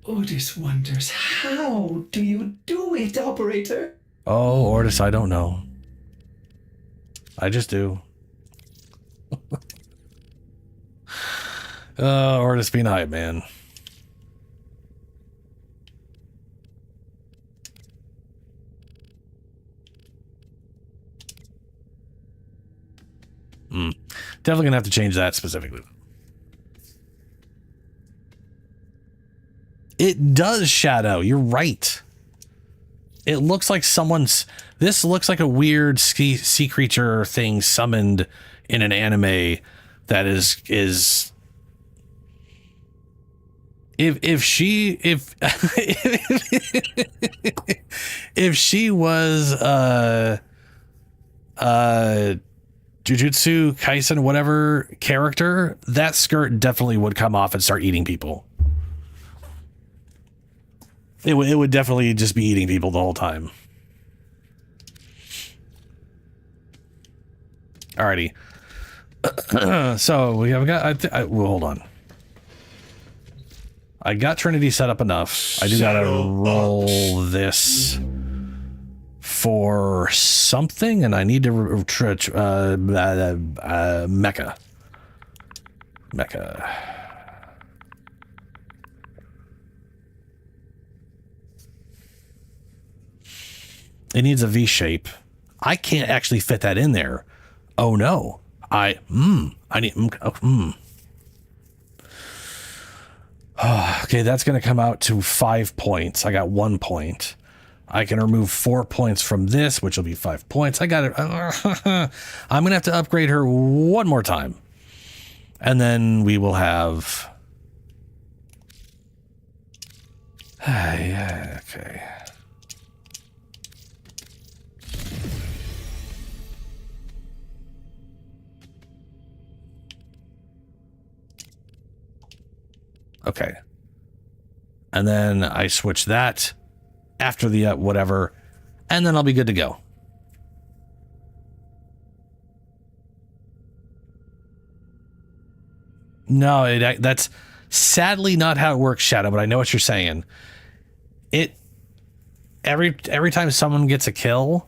Ordis wonders, how do you do it, operator? Oh, Ordis, I don't know. I just do. Ordis being hype, man. Definitely gonna have to change that specifically. It does shadow. You're right. It looks like someone's... This looks like a weird sea creature thing summoned in an anime that is if she was Jujutsu Kaisen whatever character, that skirt definitely would come off and start eating people. It would definitely just be eating people the whole time. Alrighty. So we have got. Well, hold on. I got Trinity set up enough. I do gotta roll this for something, and I need to mecha. It needs a V shape. I can't actually fit that in there. Oh no. I need okay, that's going to come out to 5 points. I got 1 point. I can remove 4 points from this, which will be 5 points. I got it. I'm going to have to upgrade her one more time. And then we will have... yeah, okay. Okay. And then I switch that after the whatever, and then I'll be good to go. No, that's sadly not how it works, Shadow, but I know what you're saying. Every time someone gets a kill,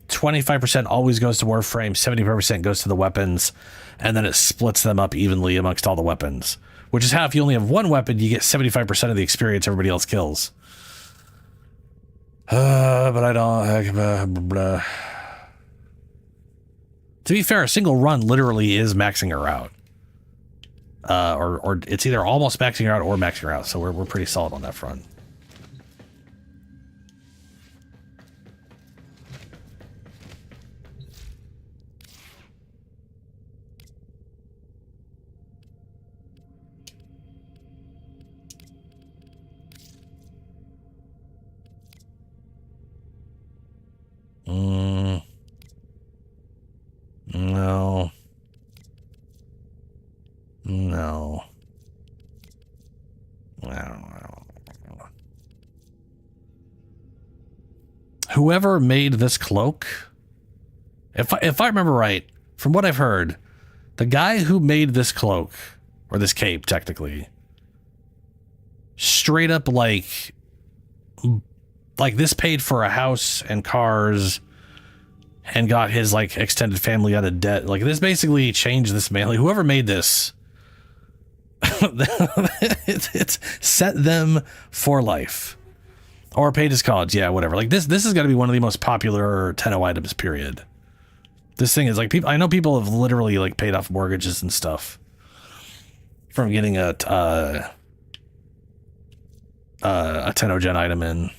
25% always goes to Warframe, 75% goes to the weapons, and then it splits them up evenly amongst all the weapons. Which is how if you only have one weapon, you get 75% of the experience everybody else kills. But I don't... To be fair, a single run literally is maxing her out. Or it's either almost maxing her out or maxing her out, so we're pretty solid on that front. No. No. I don't know. Whoever made this cloak, if I remember right, from what I've heard, the guy who made this cloak, or this cape technically, straight up like this paid for a house and cars and got his like extended family out of debt. Like this basically changed this man. Like whoever made this, it's set them for life or paid his college. Yeah, whatever. Like this has got to be one of the most popular Tenno items, period. This thing is like people. I know people have literally like paid off mortgages and stuff from getting a Tenno-gen item in.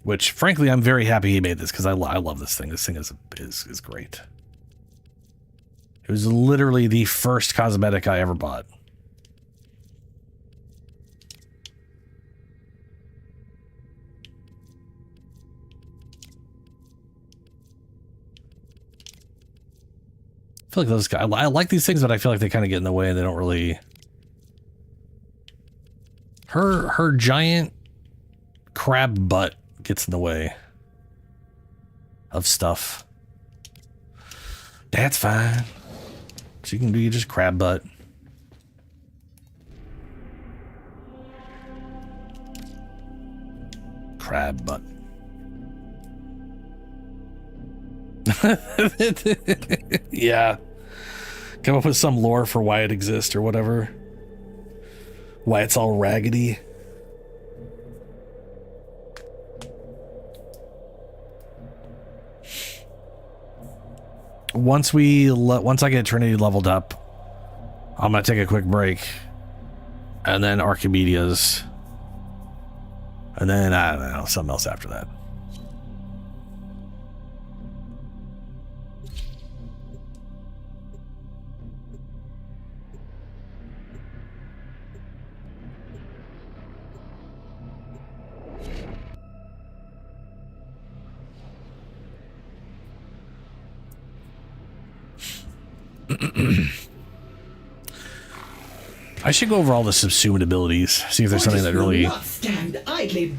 Which, frankly, I'm very happy he made this because I love this thing. This thing is great. It was literally the first cosmetic I ever bought. I feel like those guys, I like these things, but I feel like they kind of get in the way and they don't really. Her giant crab butt gets in the way of stuff. That's fine. She can be just crab butt. Crab butt. Yeah. Come up with some lore for why it exists or whatever. Why it's all raggedy. Once I get Trinity leveled up, I'm gonna take a quick break, and then Archimedeas, and then I don't know, something else after that. I should go over all the subsumed abilities, see if there's something that really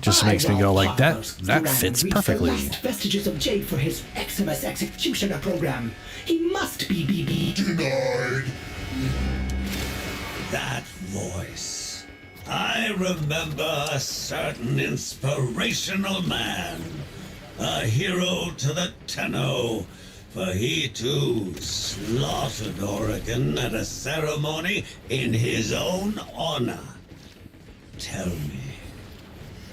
just makes me go like that fits perfectly. Last vestiges of Jade for his Eximus Executioner program. He must be BB. Denied. That voice. I remember a certain inspirational man, a hero to the Tenno. For he too slaughtered Oregon at a ceremony in his own honor. Tell me,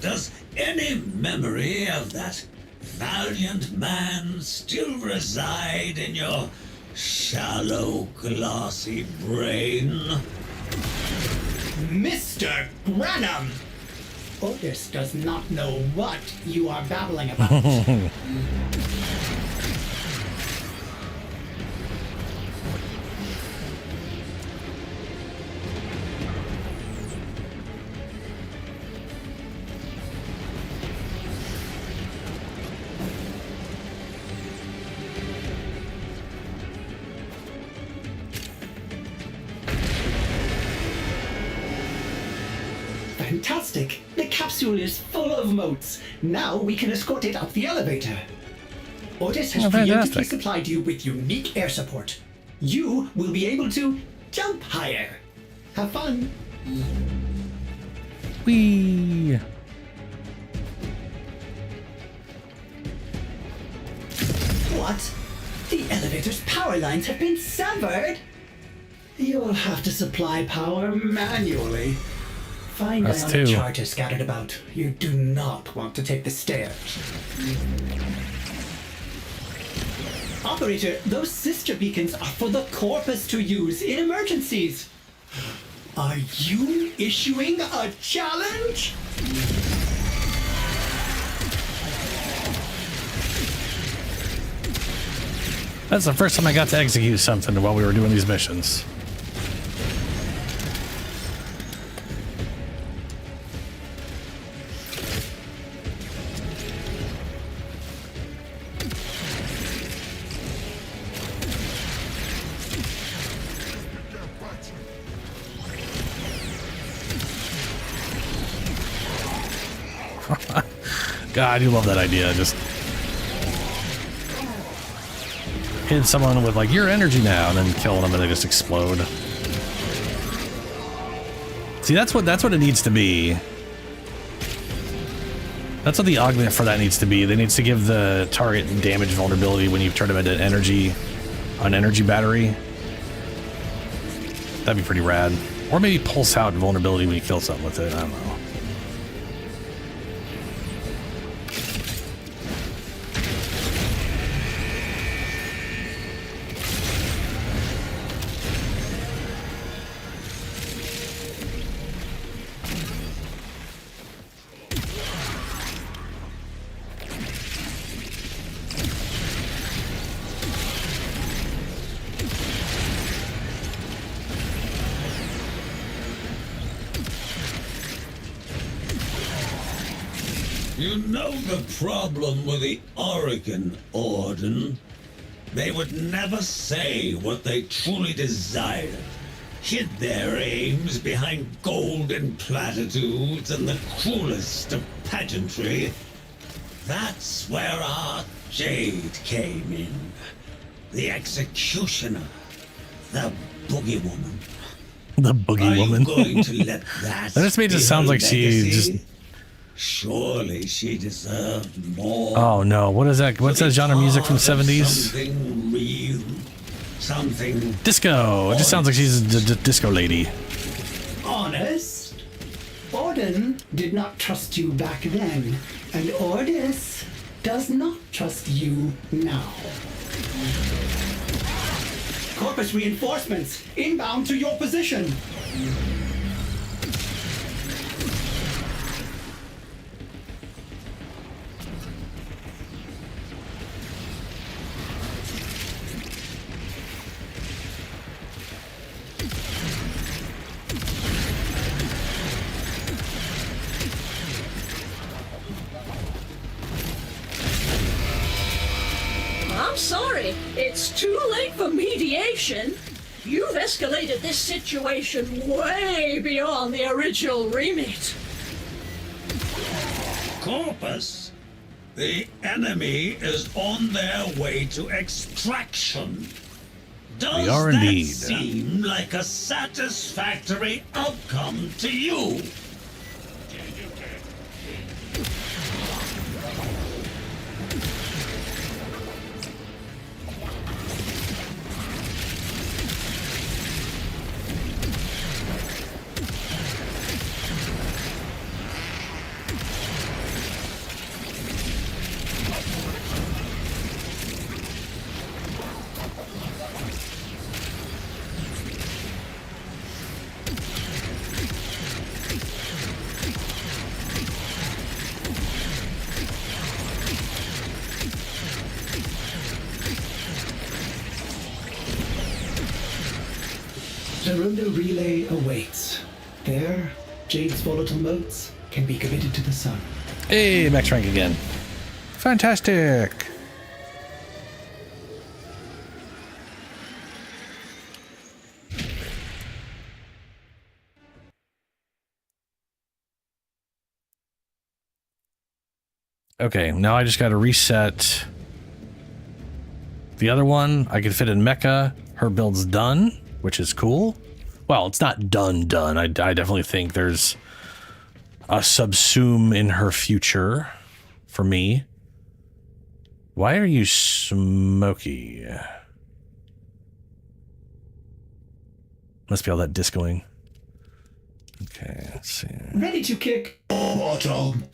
does any memory of that valiant man still reside in your shallow, glossy brain? Mr. Granum! Otis does not know what you are babbling about. Fantastic! The capsule is full of motes. Now we can escort it up the elevator. Otis has preemptively supplied you with unique air support. You will be able to jump higher. Have fun. Whee! What? The elevator's power lines have been severed? You'll have to supply power manually. Find ionic charges scattered about. You do not want to take the stairs. Operator, those sister beacons are for the Corpus to use in emergencies. Are you issuing a challenge? That's the first time I got to execute something while we were doing these missions. God, I do love that idea. Just hit someone with like your energy now, and then kill them, and they just explode. See, that's what it needs to be. That's what the augment for that needs to be. They needs to give the target damage vulnerability when you turn them into an energy battery. That'd be pretty rad. Or maybe pulse out vulnerability when you kill something with it. I don't know. You know the problem with the Oregon Orden? They would never say what they truly desired, hid their aims behind golden platitudes and the cruelest of pageantry. That's where our Jade came in. The executioner, the boogie woman. The boogie woman. Are you going to let that That just makes it sound like she just... Surely she deserved more. Oh no, what is that? What's that genre of music from the 70s? Something real. Something... Disco! It just sounds like she's a disco lady. Honest? Orden did not trust you back then, and Ordis does not trust you now. Corpus reinforcements inbound to your position. I'm sorry, it's too late for mediation. You've escalated this situation way beyond the original remit. Corpus? The enemy is on their way to extraction. Does We are that indeed. seem like a satisfactory outcome to you? Zerundo Relay awaits. There, Jade's volatile motes can be committed to the sun. Hey, max rank again. Fantastic. Okay, now I just got to reset the other one. I can fit in Mecha. Her build's done, which is cool. Well, it's not done. I definitely think there's a subsume in her future for me. Why are you smoky? Must be all that discoing. Okay, let's see. Ready to kick. Bottom.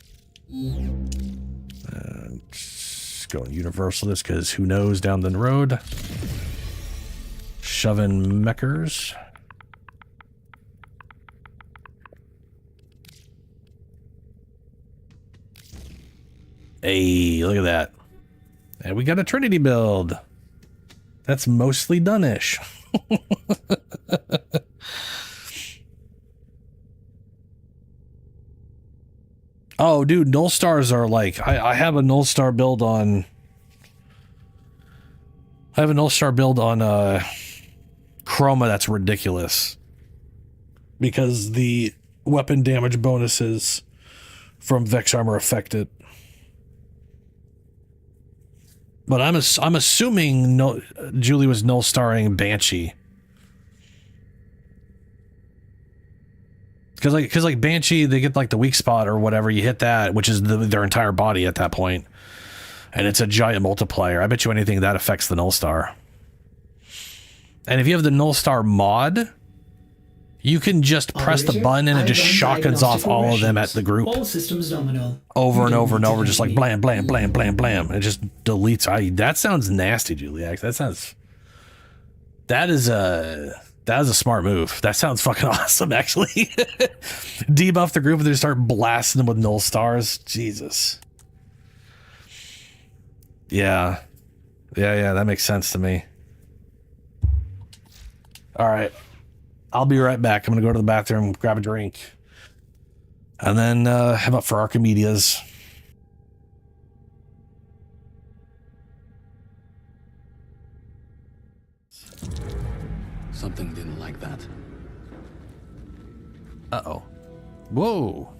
Just going universal this because who knows down the road. Shoving mechers. Hey, look at that. And we got a Trinity build. That's mostly done-ish. Oh, dude, null stars are like... I have a null star build on... I have a null star build on Chroma that's ridiculous. Because the weapon damage bonuses from Vex Armor affect it. But I'm assuming Julie was null starring Banshee. Because like Banshee, they get like the weak spot or whatever. You hit that, which is their entire body at that point, and it's a giant multiplier. I bet you anything that affects the Null Star. And if you have the Null Star mod, you can just press the button and it just shotguns off all of them at the group. All systems nominal. Over and over and over, just like blam, blam, blam, blam, blam. It just deletes. That sounds nasty, Juliax. That is a smart move. That sounds fucking awesome, actually. Debuff the group and then start blasting them with Null Stars. Jesus. Yeah. Yeah, that makes sense to me. All right. I'll be right back. I'm going to go to the bathroom, grab a drink, and then head up for Archimedeas. Something didn't like that. Uh-oh. Whoa.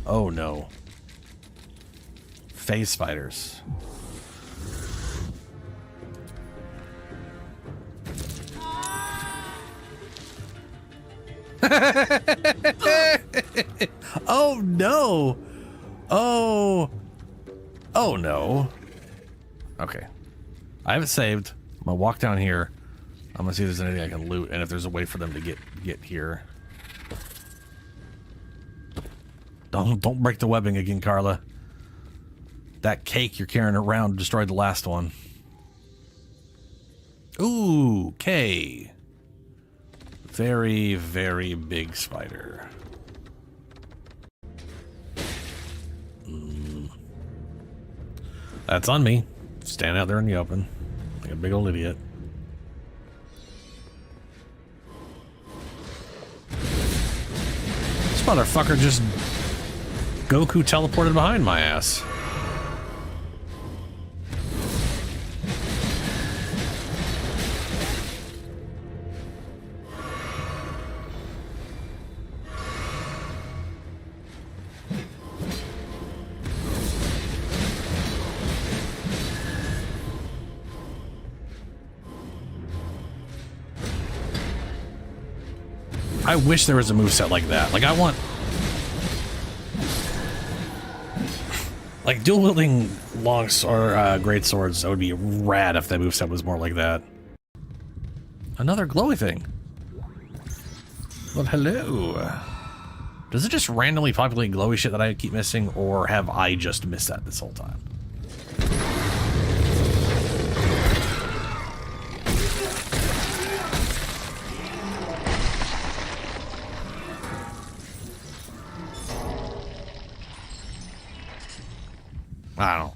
Oh, no. Phase spiders. Oh no. Oh no. Okay, I have it saved. I'm gonna walk down here. I'm gonna see if there's anything I can loot and if there's a way for them to get here. Don't break the webbing again, Carla. That cake you're carrying around destroyed the last one. Ooh, K. Very, very big spider. That's on me. Stand out there in the open like a big old idiot. This motherfucker just Goku teleported behind my ass. I wish there was a moveset like that. Like, I want... Like, dual-wielding great swords, that would be rad if that moveset was more like that. Another glowy thing. Well, hello. Does it just randomly populate glowy shit that I keep missing, or have I just missed that this whole time? I don't know.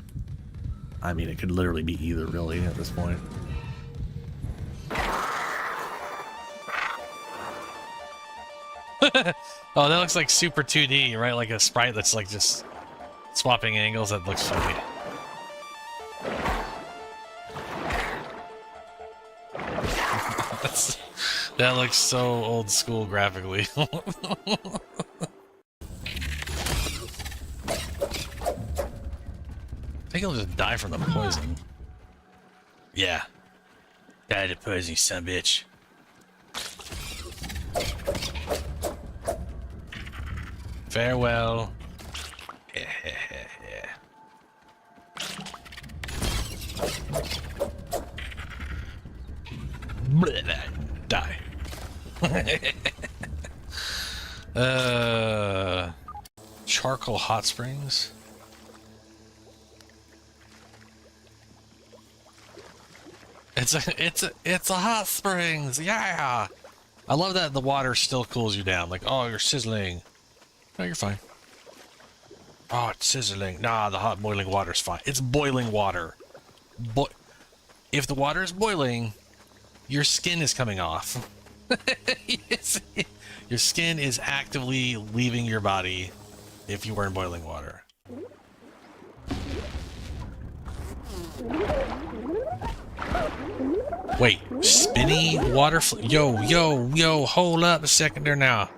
I mean, it could literally be either, really, at this point. Oh, that looks like super 2D, right? Like a sprite that's like just swapping angles. That looks funny. That looks so old school graphically. I think he'll just die from the poison. Yeah. Die to poison, you son of a bitch. Farewell. Yeah. Die. Charcoal hot springs. It's a hot springs. Yeah. I love that the water still cools you down. Like, oh, you're sizzling. No, you're fine. Oh, it's sizzling. Nah, the hot boiling water's fine. It's boiling water. If the water is boiling, your skin is coming off. Your skin is actively leaving your body if you were in boiling water. Wait, spinny water yo, hold up a second there now.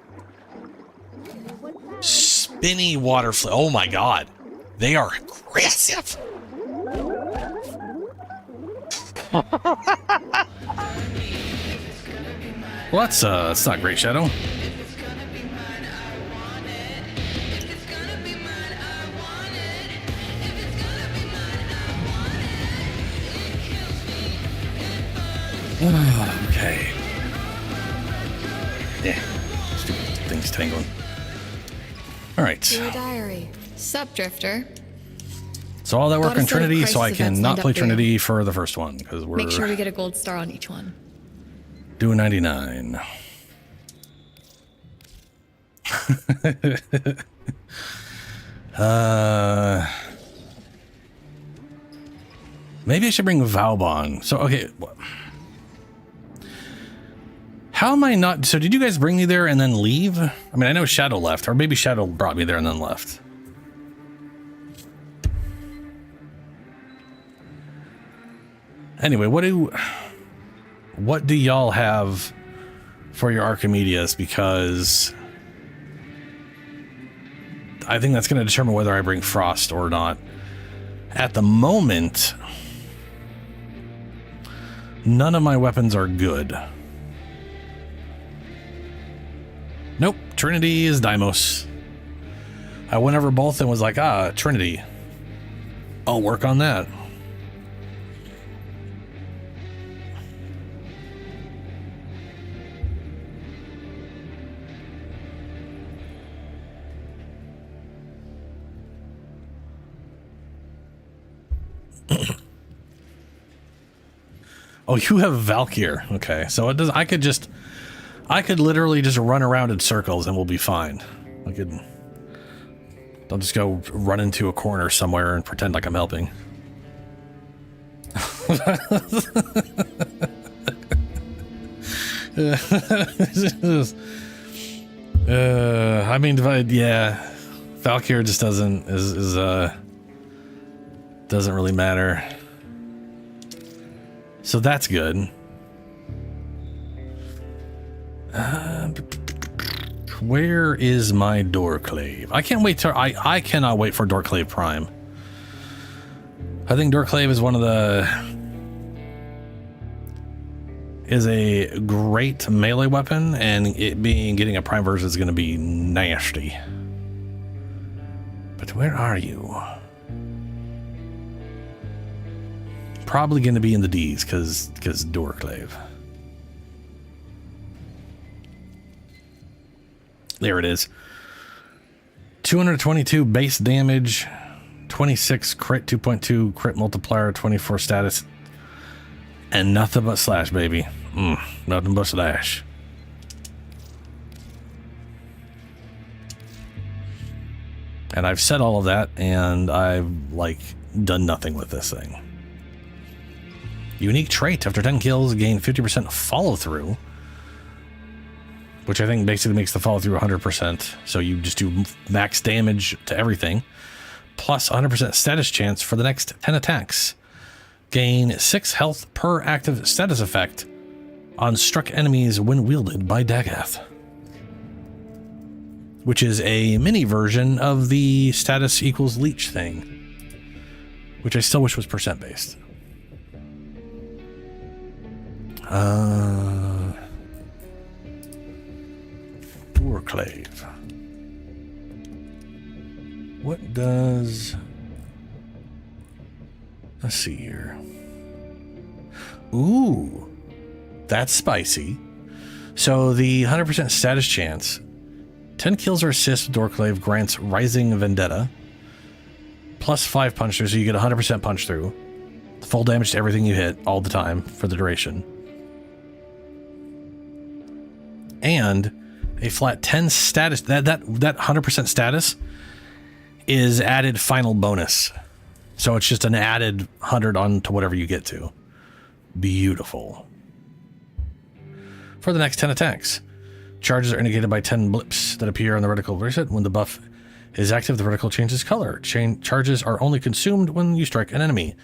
Spinny water oh my god. They are aggressive. Well, that's not great, Shadow. Okay. Yeah. Stupid things tangling. All right. Dear diary. Sup, Drifter. So all that work Got a on set of Trinity, so I crisis can events not lined play up for you. Trinity for the first one because we're Make sure we get a gold star on each one. doing 99. Maybe I should bring Valbon. So okay. How am I not? So did you guys bring me there and then leave? I mean, I know Shadow left, or maybe Shadow brought me there and then left. Anyway, what do y'all have for your Archimedeas? Because I think that's going to determine whether I bring Frost or not. At the moment, none of my weapons are good. Nope, Trinity is Deimos. I went over both and was like, Trinity. I'll work on that. Oh, you have Valkyr. Okay, so it does. I could literally just run around in circles and we'll be fine. I'll just go run into a corner somewhere and pretend like I'm helping. I mean, yeah, Valkyr just doesn't really matter. So that's good. Where is my Doorclave? I can't wait to. I cannot wait for Doorclave Prime. I think Doorclave is is a great melee weapon, and getting a Prime version is going to be nasty. But where are you? Probably going to be in the D's because Doorclave. There it is. 222 base damage, 26 crit, 2.2 crit multiplier, 24 status, and nothing but slash, baby. Nothing but slash. And I've said all of that, and I've done nothing with this thing. Unique trait: after 10 kills, gain 50% follow through, which I think basically makes the follow through 100%. So you just do max damage to everything, plus 100% status chance for the next 10 attacks. Gain 6 health per active status effect on struck enemies when wielded by Dagath, which is a mini version of the status equals leech thing, which I still wish was percent based. Doorclave. What does... Let's see here. Ooh, that's spicy. So the 100% status chance, 10 kills or assists with Doorclave grants Rising Vendetta, plus 5 punch through, so you get 100% punch through. Full damage to everything you hit all the time for the duration. And a flat 10 status, that 100% status is added final bonus. So it's just an added 100 on to whatever you get to. Beautiful. For the next 10 attacks, charges are indicated by 10 blips that appear on the vertical reset. When the buff is active, the vertical changes color. Charges are only consumed when you strike an enemy.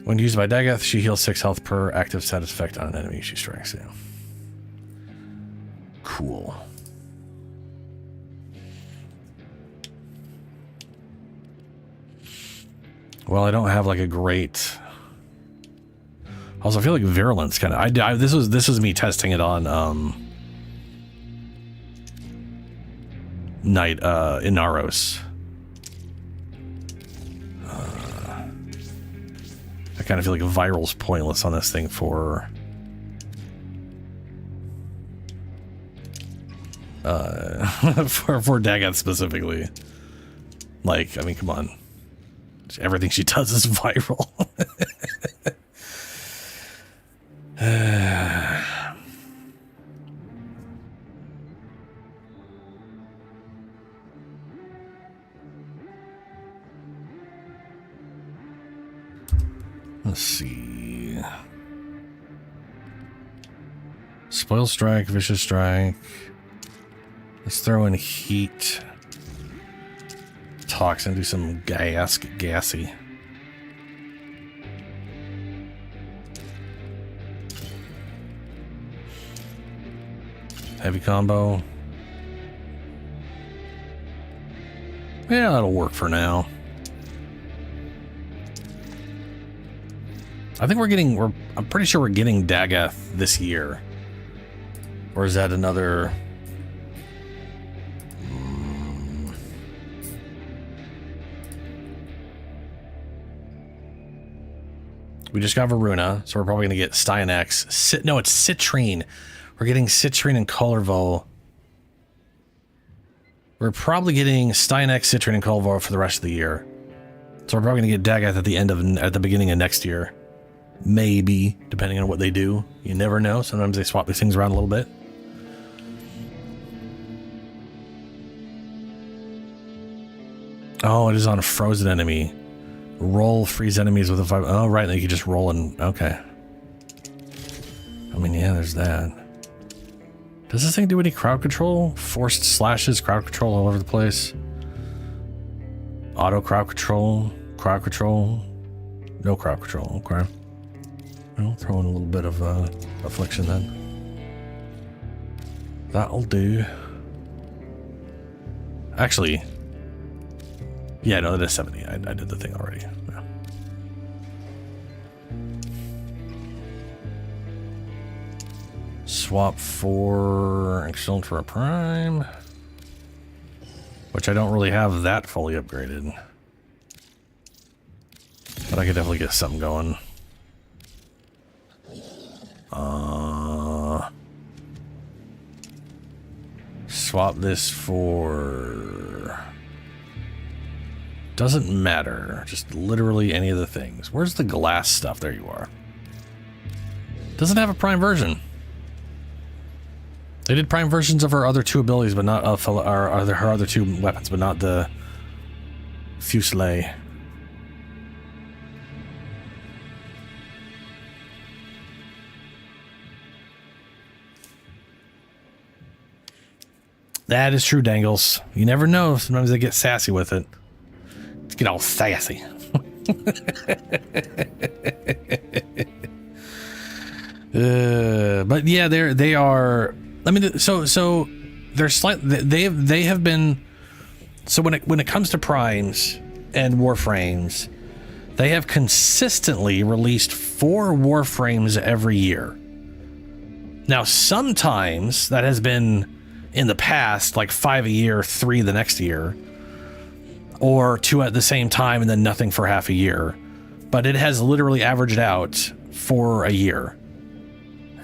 When used by Dagath, she heals 6 health per active status effect on an enemy she strikes. Yeah. Cool. Well, I don't have a great. Also, I feel like Virulence kind of. This was me testing it on Inaros. I kind of feel like Viral's pointless on this thing for for Dagoth specifically. Like, I mean, come on. Everything she does is viral. Let's see. Spoil strike, vicious strike. Let's throw in heat. Toxin, do some gassy. Heavy combo. Yeah, that'll work for now. I think I'm pretty sure we're getting Dagoth this year. Or is that another... We just got Varuna, so we're probably going to get Stynex. No, it's Citrine. We're getting Citrine and Colorvo. We're probably getting Stynex, Citrine, and Colorvo for the rest of the year. So we're probably going to get Dagoth at the beginning of next year. Maybe, depending on what they do. You never know. Sometimes they swap these things around a little bit. Oh, it is on a frozen enemy. Roll, freeze enemies with a 5. Oh, right. You can just roll and... Okay. I mean, yeah, there's that. Does this thing do any crowd control? Forced slashes, crowd control all over the place. Auto crowd control. Crowd control. No crowd control. Okay. I'll throw in a little bit of affliction then. That'll do. Actually... Yeah, no, that is 70. I did the thing already. Yeah. Swap for excellent for a prime, which I don't really have that fully upgraded, but I could definitely get something going. Swap this for... Doesn't matter. Just literally any of the things. Where's the glass stuff? There you are. Doesn't have a prime version. They did prime versions of her other two abilities, but not of her other two weapons, but not the Fusilier. That is true, Dangles. You never know. Sometimes they get sassy with it. Let's get all sassy. But yeah, they are. I mean, so they're they have been. So when it comes to primes and warframes, they have consistently released 4 warframes every year. Now, sometimes that has been in the past, like 5 a year, 3 the next year, or 2 at the same time, and then nothing for half a year. But it has literally averaged out for a year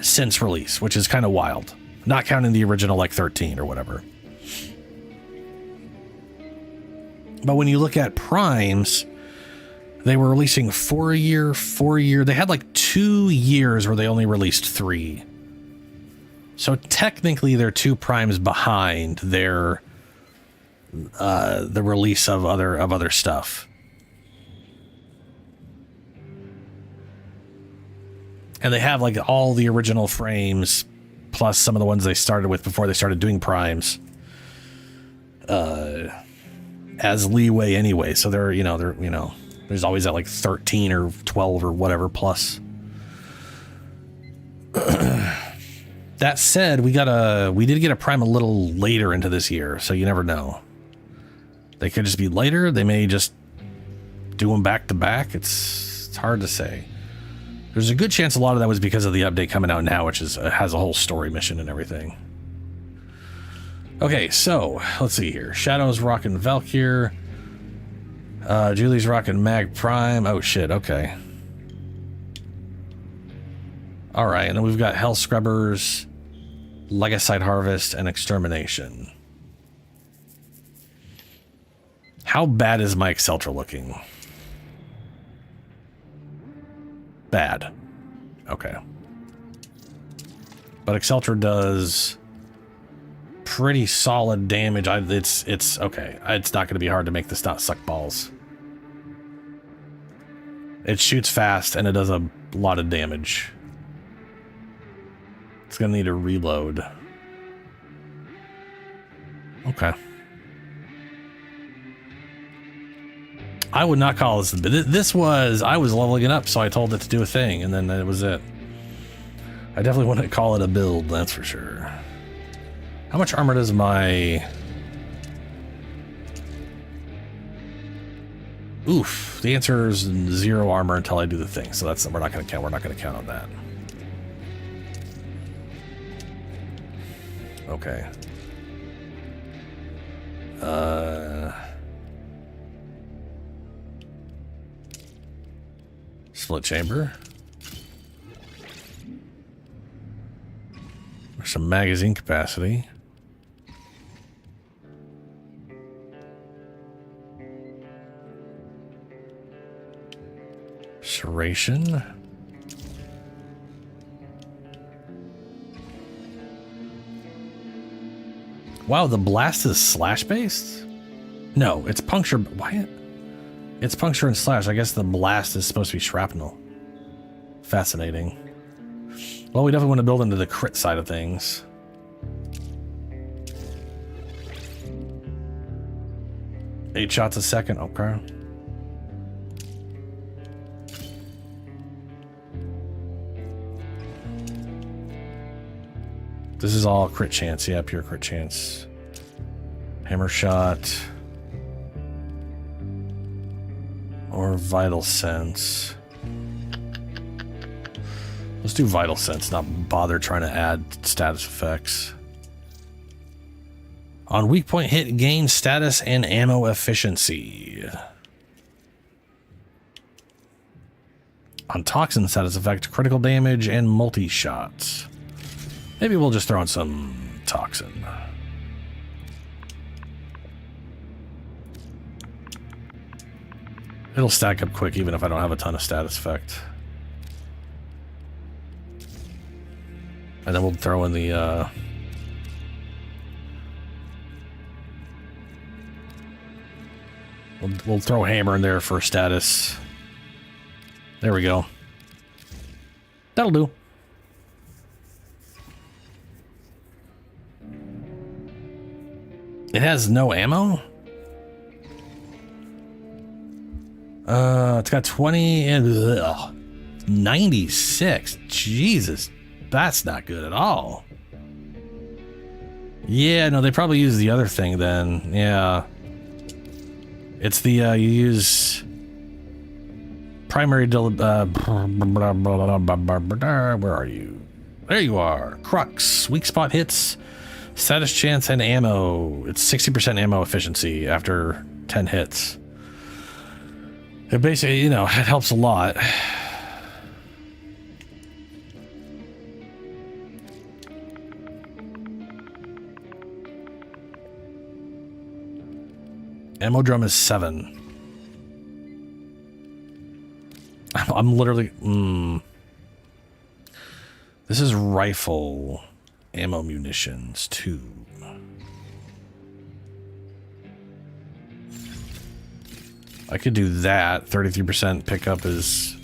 since release, which is kind of wild. Not counting the original, like 13 or whatever. But when you look at primes, they were releasing 4 a year, 4 a year. They had like 2 years where they only released 3. So technically, they're 2 primes behind their the release of other stuff. And they have like all the original frames, plus some of the ones they started with before they started doing primes, as leeway anyway. So they're there's always that like 13 or 12 or whatever plus. That said, we did get a prime a little later into this year, so you never know. They could just be later. They may just do them back to back. It's hard to say. There's a good chance a lot of that was because of the update coming out now, which has a whole story mission and everything. Okay, so let's see here. Shadow's rocking Valkyr. Julie's rocking Mag Prime. Oh shit. Okay. All right, and then we've got Hell Scrubbers. Legicide Harvest, and Extermination. How bad is my Exceltra looking? Bad. Okay. But Exceltra does pretty solid damage. It's okay. It's not going to be hard to make this not suck balls. It shoots fast and it does a lot of damage. It's going to need a reload. Okay. I would not call this. I was leveling it up, so I told it to do a thing, and then that was it. I definitely wouldn't call it a build, that's for sure. How much armor does my... Oof, the answer is 0 armor until I do the thing, so we're not going to count on that. Okay. Split chamber. There's some magazine capacity. Serration. Wow, the blast is slash based? No, it's puncture. Why? It's puncture and slash. I guess the blast is supposed to be shrapnel. Fascinating. Well, we definitely want to build into the crit side of things. Eight shots a second. Okay. This is all crit chance. Yeah, pure crit chance. Hammer shot. Or vital sense. Let's do vital sense, not bother trying to add status effects. On weak point hit, gain status and ammo efficiency. On toxin status effect, critical damage and multi-shots. Maybe we'll just throw in some toxin. It'll stack up quick even if I don't have a ton of status effect. And then we'll throw in the we'll throw hammer in there for status. There we go. That'll do. It has no ammo? It's got 20 and 96. Jesus, that's not good at all. Yeah, no, they probably use the other thing then. Yeah. It's the, you use primary, where are you? There you are. Crux, weak spot hits, status chance, and ammo. It's 60% ammo efficiency after 10 hits. It basically, you know, it helps a lot. Ammo drum is 7. I'm literally... This is rifle ammo munitions 2. I could do that. 33% pickup is...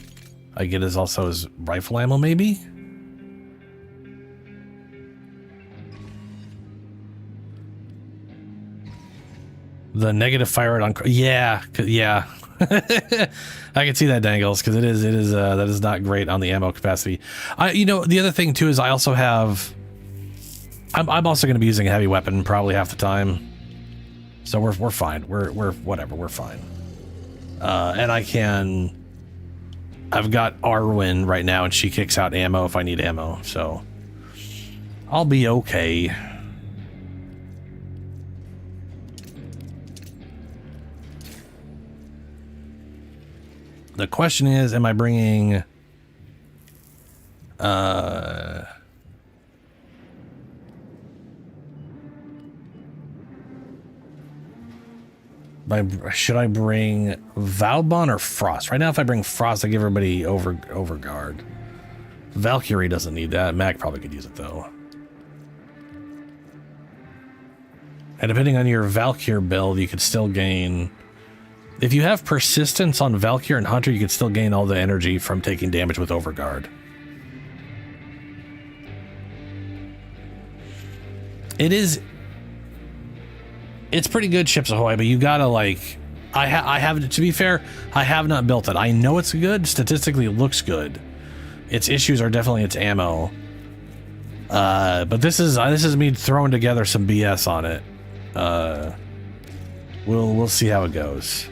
I get is also as rifle ammo, maybe? The negative fire rate on... Yeah, yeah. I can see that, Dangles, because it is that is not great on the ammo capacity. You know, the other thing, too, is I also have... I'm also going to be using a heavy weapon probably half the time. So we're fine. We're whatever, we're fine. And I've got Arwen right now, and she kicks out ammo if I need ammo, so I'll be okay. The question is, am I bringing Should I bring Valbon or Frost? Right now, if I bring Frost, I give everybody Overguard. Valkyrie doesn't need that. Mac probably could use it, though. And depending on your Valkyr build, you could still gain... If you have Persistence on Valkyr and Hunter, you could still gain all the energy from taking damage with Overguard. It's pretty good, Ships Ahoy, but you gotta, like... I have, to be fair, I have not built it. I know it's good. Statistically, it looks good. Its issues are definitely its ammo. But this is me throwing together some BS on it. We'll see how it goes.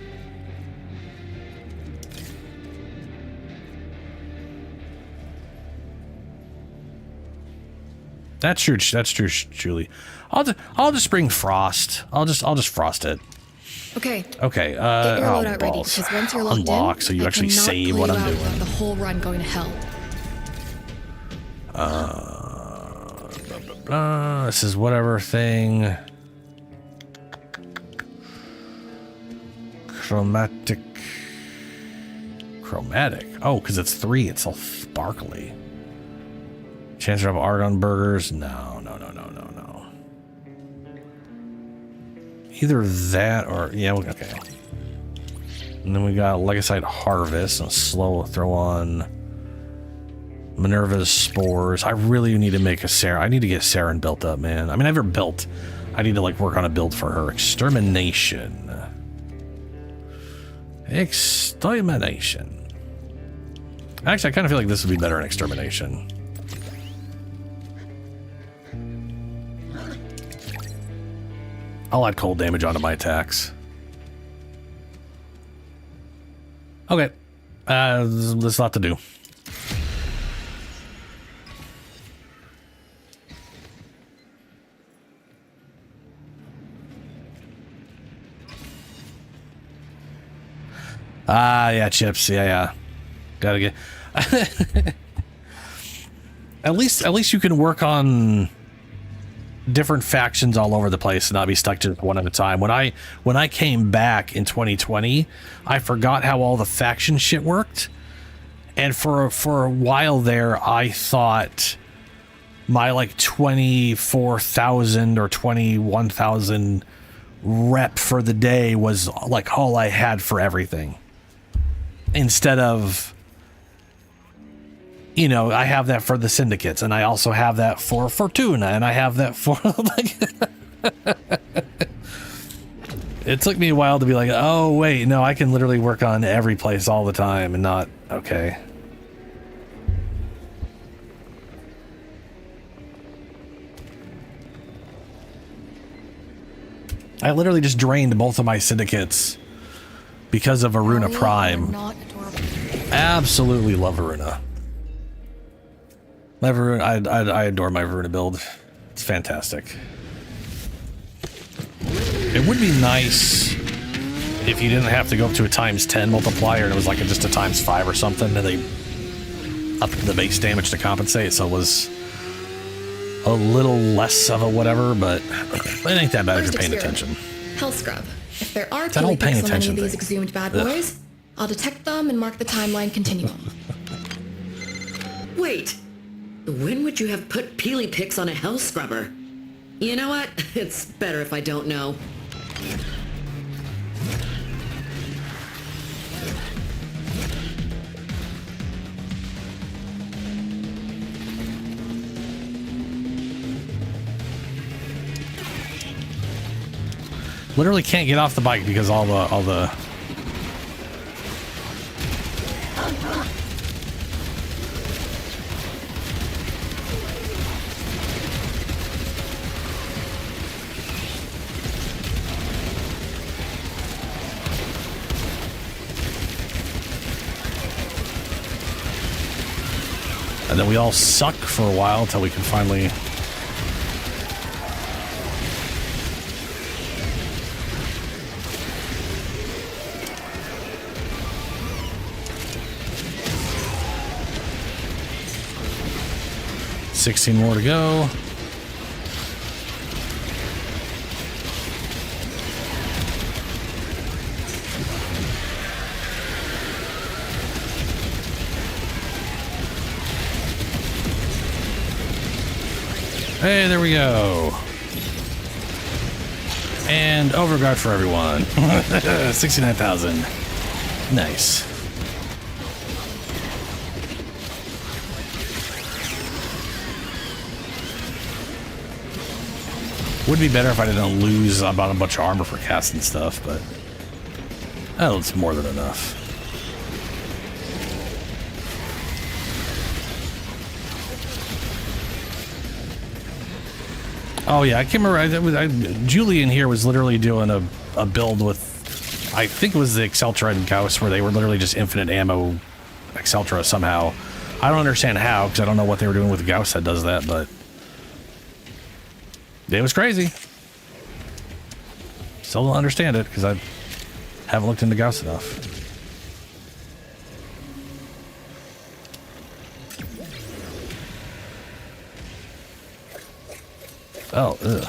That's true, Julie. I'll just bring Frost. I'll just Frost it. Okay. Okay. Get your loadout ready, because once you're locked Unlock, in, so you I actually cannot save pull what you I'm out doing. without the whole run going to hell. Blah, blah, blah. This is whatever thing. Chromatic. Oh, because it's 3. It's all sparkly. Chance to have Argon burgers. No. Either that or yeah. Okay. And then we got Legacite Harvest and slow throw on Minerva's Spores. I really need to make a Saren. I need to get Saren built up, man. I mean, I've never built. I need to like work on a build for her. Extermination. Actually, I kind of feel like this would be better in Extermination. I'll add cold damage onto my attacks. Okay. There's a lot to do. Yeah, chips. Yeah. Gotta get... At least you can work on different factions all over the place and not be stuck to one at a time. When I came back in 2020, I forgot how all the faction shit worked. And for a while there, I thought my like 24,000 or 21,000 rep for the day was like all I had for everything. Instead of, you know, I have that for the syndicates, and I also have that for Fortuna, and I have that for like. It took me a while to be like, oh wait, no, I can literally work on every place all the time and not okay. I literally just drained both of my syndicates because of Aruna Prime. Absolutely love Aruna. My Varuna, I adore my Varuna build. It's fantastic. It would be nice if you didn't have to go up to a ×10 multiplier and it was like just a ×5 or something, and they upped the base damage to compensate, so it was a little less of a whatever, but it ain't that bad if you're paying attention. Hell Scrub. If there are That whole paying telepicks on any of attention these thing. exhumed bad Ugh. boys, I'll detect them and mark the timeline continuum. Wait, when would you have put Peely Picks on a Hell Scrubber? You know what? It's better if I don't know. Literally can't get off the bike because all the and then we all suck for a while until we can finally. $16 more to go. Hey, there we go. And overguard for everyone. 69,000. Nice. Would be better if I didn't lose about a bunch of armor for cast and stuff, but oh, it's more than enough. Oh yeah, I can't remember. Julian here was literally doing a build with, I think it was the Exceltra and Gauss, where they were literally just infinite ammo Exceltra somehow. I don't understand how, because I don't know what they were doing with Gauss that does that, but it was crazy. Still don't understand it, because I haven't looked into Gauss enough. Oh, ugh.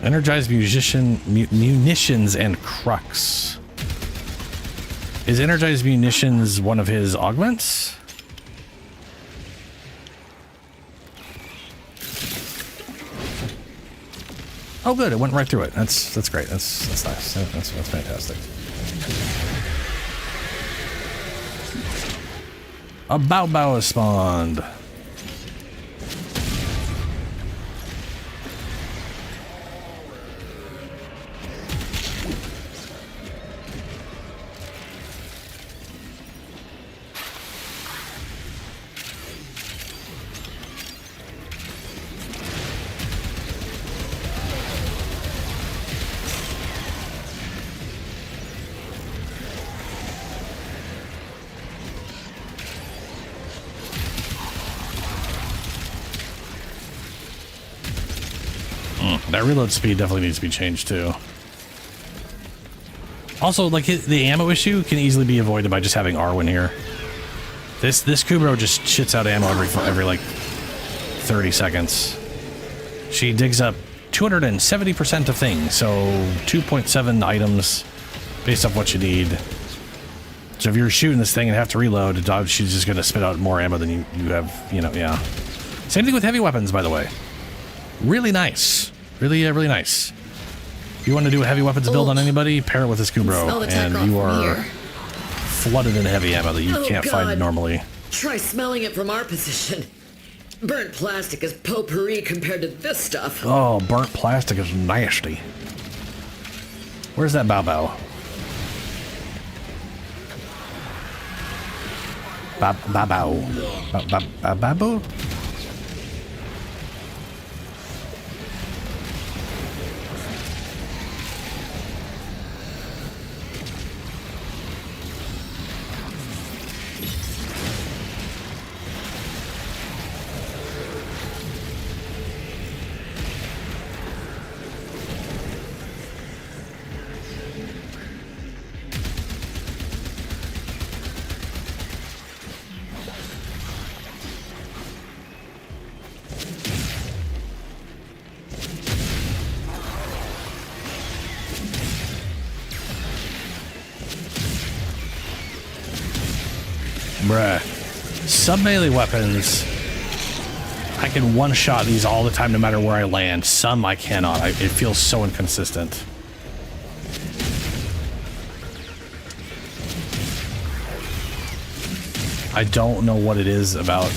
Energized munitions and crux. Is energized munitions one of his augments? Oh, good! It went right through it. That's great. That's nice. That's fantastic. A Bao has spawned. That reload speed definitely needs to be changed too. Also, like the ammo issue can easily be avoided by just having Arwen here. This Kubro just shits out ammo every like 30 seconds. She digs up 270% of things, so 2.7 items based off what you need. So if you're shooting this thing and have to reload, she's just gonna spit out more ammo than you have, you know, yeah. Same thing with heavy weapons, by the way. Really nice. Really nice. If you want to do a heavy weapons build on anybody, pair it with this Kubro, and you are flooded in heavy ammo that you can't find normally. Try smelling it from our position. Burnt plastic is potpourri compared to this stuff. Oh, burnt plastic is nasty. Where's that Bao? Babao? Bruh. Sub-melee weapons, I can one-shot these all the time no matter where I land. Some I cannot. It feels so inconsistent. I don't know what it is about.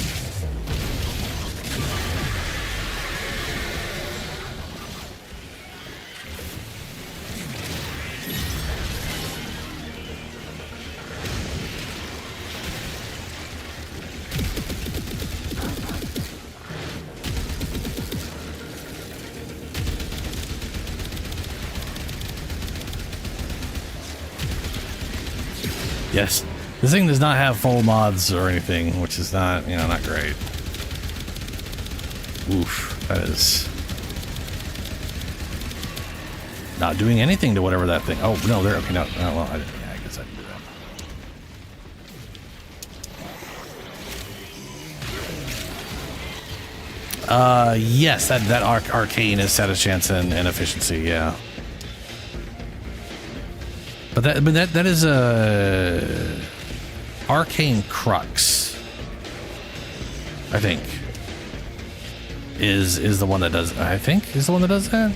Yes, this thing does not have full mods or anything, which is not, you know, not great. Oof, that is not doing anything to whatever that thing. Oh no, there. Okay, no. Oh, well, yeah, I guess I can do that. Yes, that arcane is status chance and efficiency, yeah. But that is a arcane crux, I think. Is the one that does, I think is the one that does that.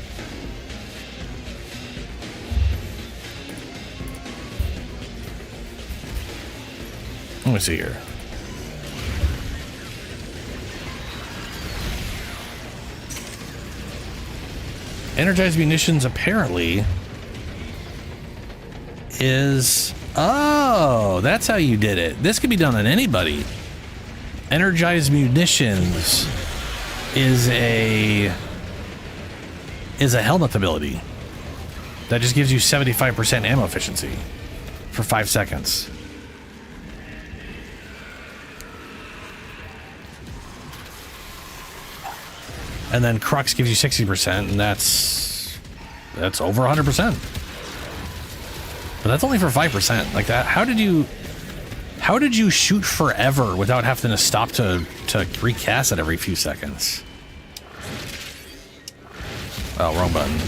Let me see here. Energized munitions apparently is... Oh, that's how you did it. This could be done on anybody. Energized munitions is a helmet ability that just gives you 75% ammo efficiency for 5 seconds. And then Crux gives you 60%, and that's over 100%. But that's only for 5%. Like that, how did you shoot forever without having to stop to recast it every few seconds? Oh, wrong button.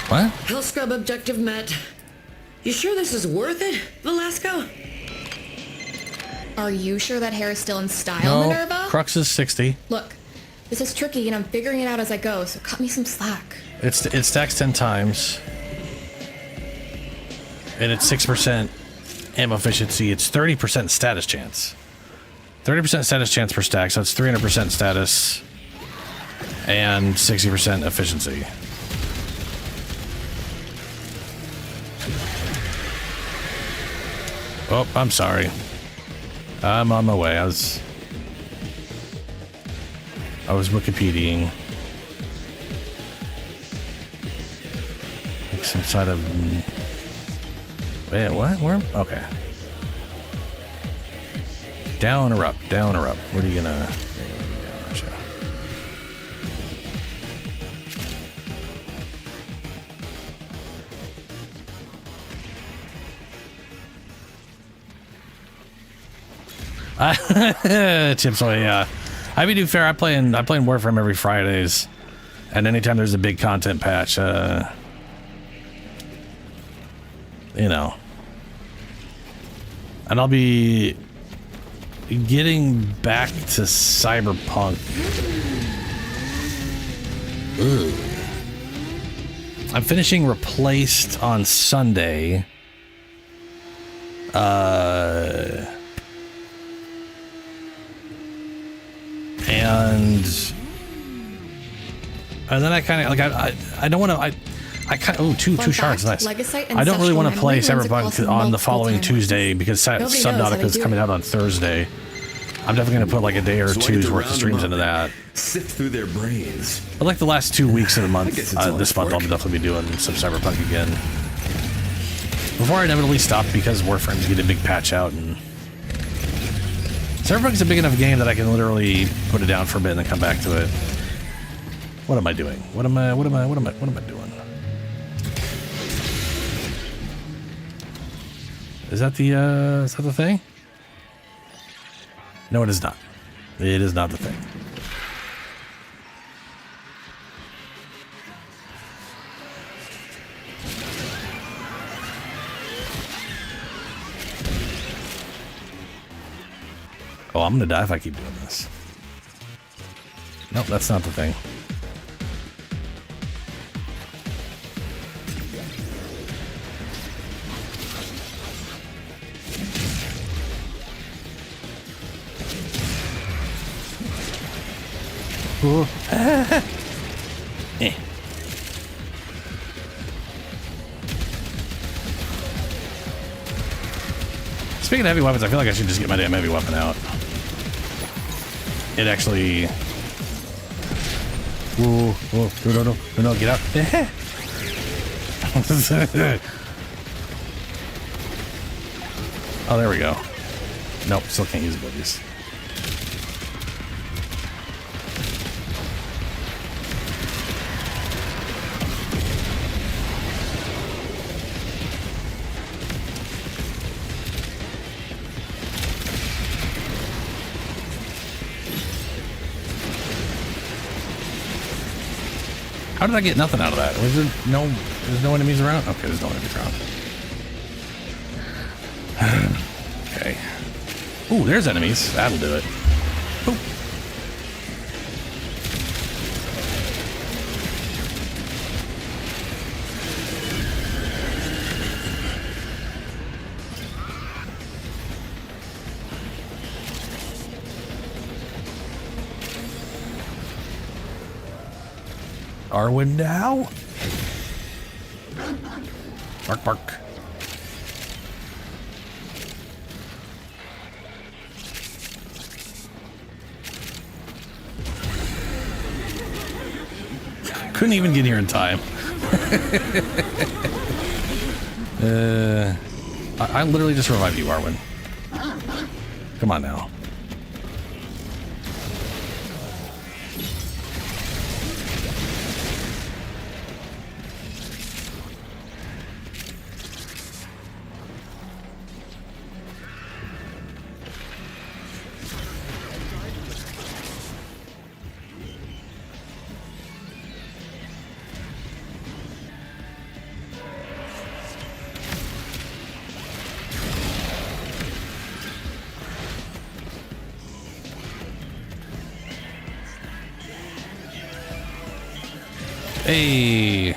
What? Hell Scrub objective met. You sure this is worth it, Velasco? Are you sure that hair is still in style, Minerva? Crux is 60. Look, this is tricky and I'm figuring it out as I go, so cut me some slack. It stacks 10 times. And it's 6% ammo efficiency. It's 30% status chance. 30% status chance per stack, so it's 300% status and 60% efficiency. Oh, I'm sorry. I'm on my way. I was Wikipediaing. Like some sort of... Wait, what? Where? Okay. Down or up? Down or up? What are you gonna... Chips away, yeah. I mean, to be fair, I'm playing Warframe every Fridays, and anytime there's a big content patch, you know, and I'll be getting back to Cyberpunk. Ugh. I'm finishing Replaced on Sunday. And then I kind of like I don't want to I kind of two shards, nice. I don't really want to play Cyberpunk on the following Tuesday because Subnautica is coming out on Thursday. I'm definitely going to put like a day or two's worth of streams into that. Sift through their brains. But like the last 2 weeks of the month, this month I'll definitely be doing some Cyberpunk again. Before I inevitably stop because Warframe's getting a big patch out, and Cyberpunk's a big enough game that I can literally put it down for a bit and then come back to it. What am I doing? What am I doing? Is that the thing? No, it is not. It is not the thing. Oh, I'm gonna die if I keep doing this. Nope, that's not the thing. Eh. Speaking of heavy weapons, I feel like I should just get my damn heavy weapon out. It actually... Whoa, no, get out. Oh, there we go. Nope, still can't use abilities. How did I get nothing out of that? Was there no? There's no enemies around. Okay, there's no enemies around. Okay. Ooh, there's enemies. That'll do it. Boop. Arwen now? Bark, bark. Couldn't even get here in time. I literally just revived you, Arwen. Come on now. Hey.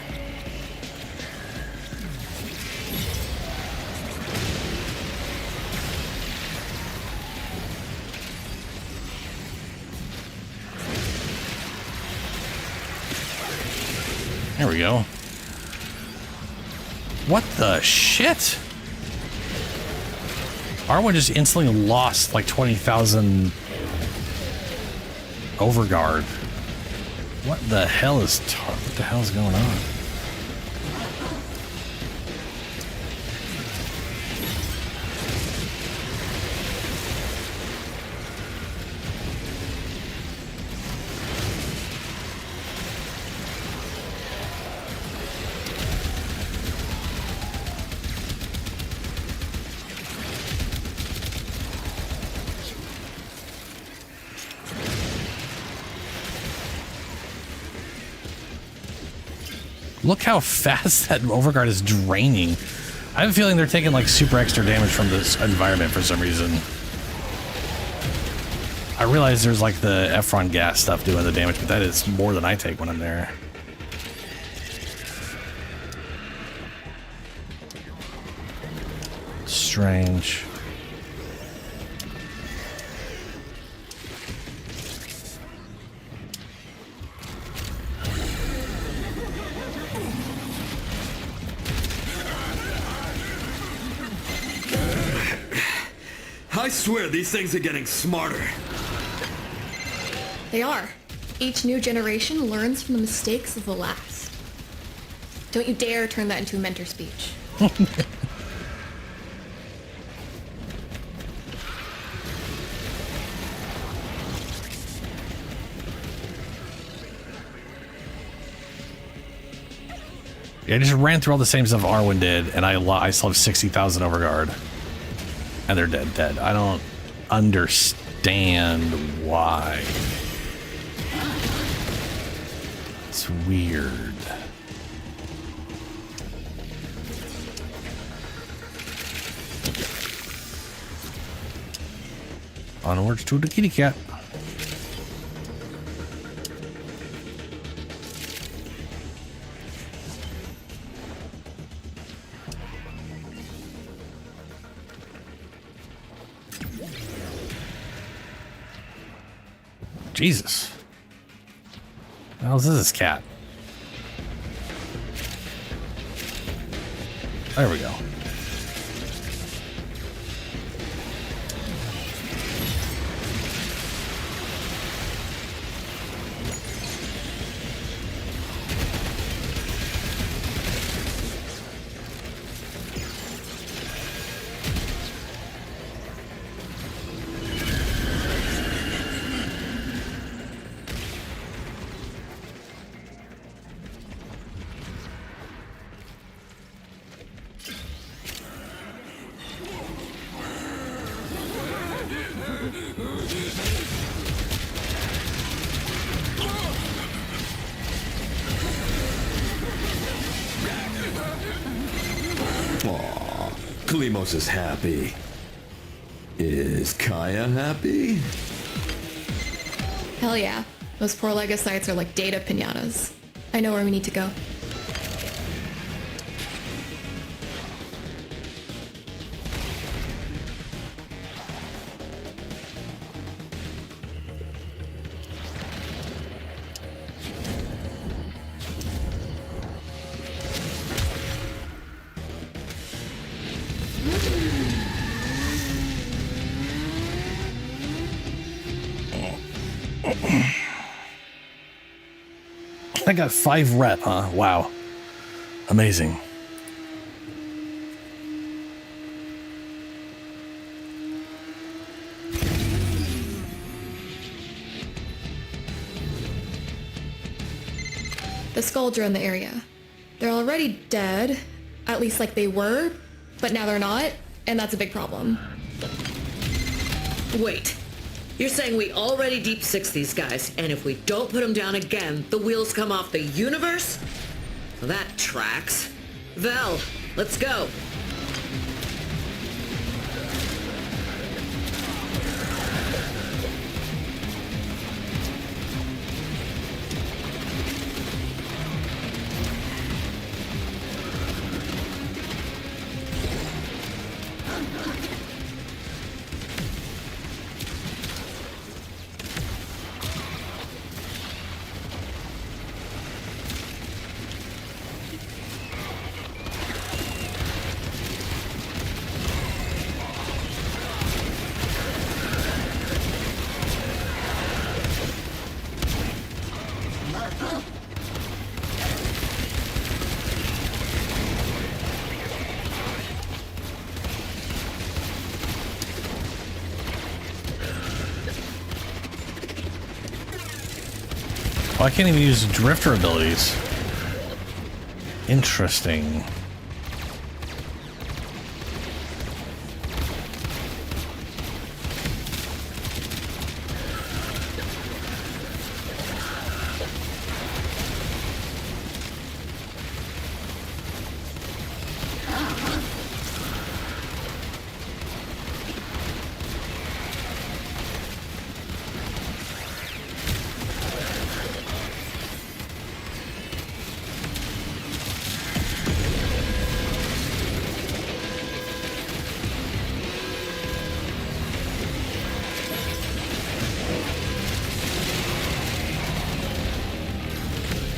There we go. What the shit? Arwen just instantly lost like 20,000 overguard. What the hell is going on? Look how fast that overguard is draining. I have a feeling they're taking like super extra damage from this environment for some reason. I realize there's like the Ephron gas stuff doing the damage, but that is more than I take when I'm there. Strange. I swear these things are getting smarter. They are. Each new generation learns from the mistakes of the last. Don't you dare turn that into a mentor speech. Yeah, I just ran through all the same stuff Arwen did, and I still have 60,000 overguard. And they're dead. I don't understand why. It's weird. Onwards to the kitty cat. Jesus. What the hell is this cat? There we go. Klimos is happy. Is Kaya happy? Hell yeah. Those poor legocytes are like data pinatas. I know where we need to go. I got 5 rep, huh? Wow. Amazing. The skulls are in the area. They're already dead, at least like they were, but now they're not, and that's a big problem. Wait. You're saying we already deep six these guys, and if we don't put them down again, the wheels come off the universe? Well, that tracks. Vel, let's go. Oh, I can't even use drifter abilities. Interesting.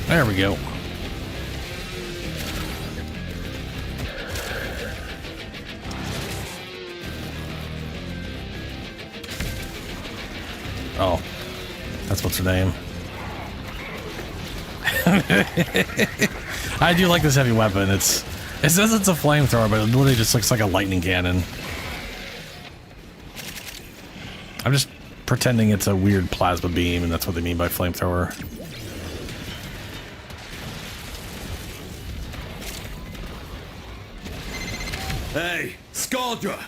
There we go. Oh, that's what's her name. I do like this heavy weapon. It says it's a flamethrower, but it literally just looks like a lightning cannon. I'm just pretending it's a weird plasma beam, and that's what they mean by flamethrower. Hey, Skaldra!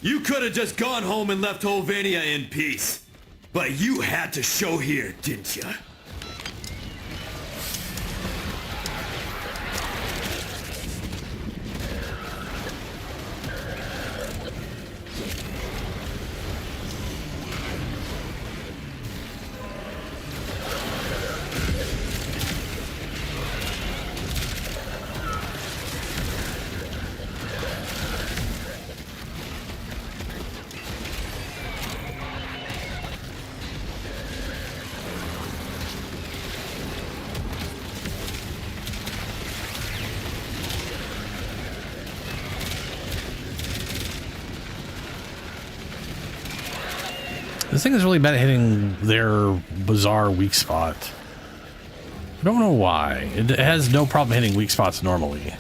You could have just gone home and left Hovenia in peace. But you had to show here, didn't you? This thing is really bad at hitting their bizarre weak spot. I don't know why. It has no problem hitting weak spots normally.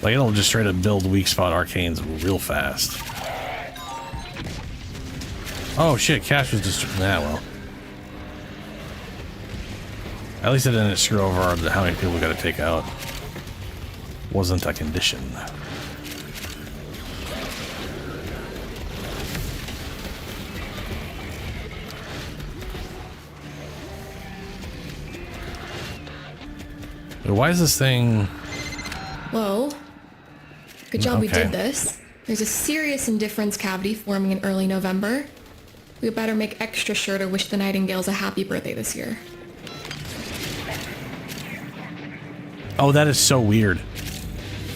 Like, it'll just straight up build weak spot arcanes real fast. Oh shit, Cash was just... Nah, well. At least it didn't screw over how many people we gotta take out. Wasn't a condition. Why is this thing... Whoa. Good job we Okay. did this. There's a serious indifference cavity forming in early November. We better make extra sure to wish the Nightingales a happy birthday this year. Oh, that is so weird.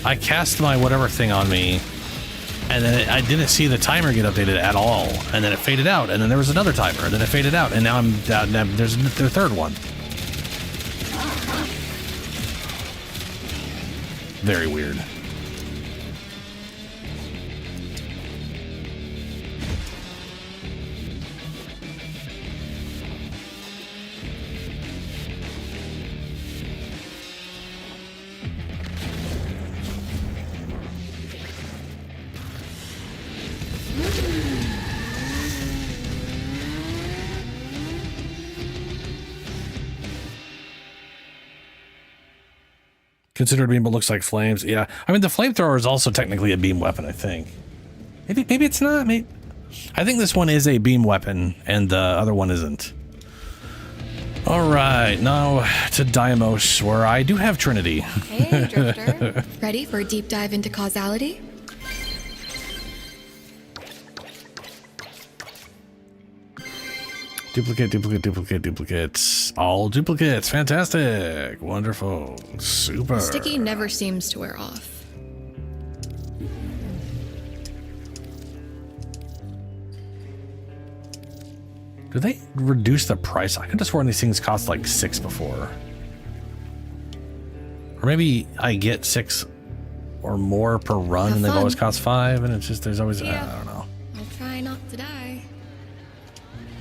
I cast my whatever thing on me, and then I didn't see the timer get updated at all, and then it faded out, and then there was another timer, and then it faded out, and now there's the third one. Very weird. Considered beam, but looks like flames. Yeah, I mean the flamethrower is also technically a beam weapon. I think. Maybe it's not. Maybe. I think this one is a beam weapon, and the other one isn't. All right, now to Deimos, where I do have Trinity. Hey, Drifter. Ready for a deep dive into causality? Duplicates. All duplicates. Fantastic. Wonderful. Super. The sticky never seems to wear off. Do they reduce the price? I could have sworn these things cost like 6 before. Or maybe I get 6 or more per run and they've always cost 5 and it's just there's always I don't know. I'll try not to die.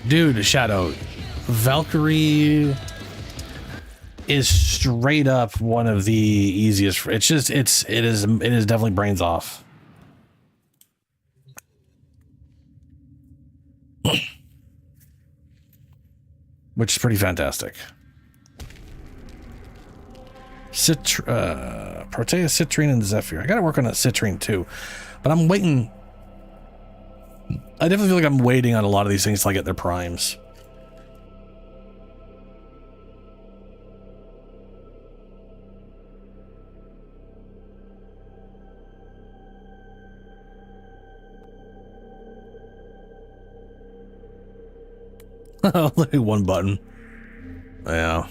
Dude, Shadow, Valkyrie is straight up one of the easiest. It is definitely brains off. Which is pretty fantastic. Proteus, Citrine, and Zephyr. I gotta work on that Citrine too, but I'm waiting. I definitely feel like I'm waiting on a lot of these things till I get their primes. Look at one button. Yeah.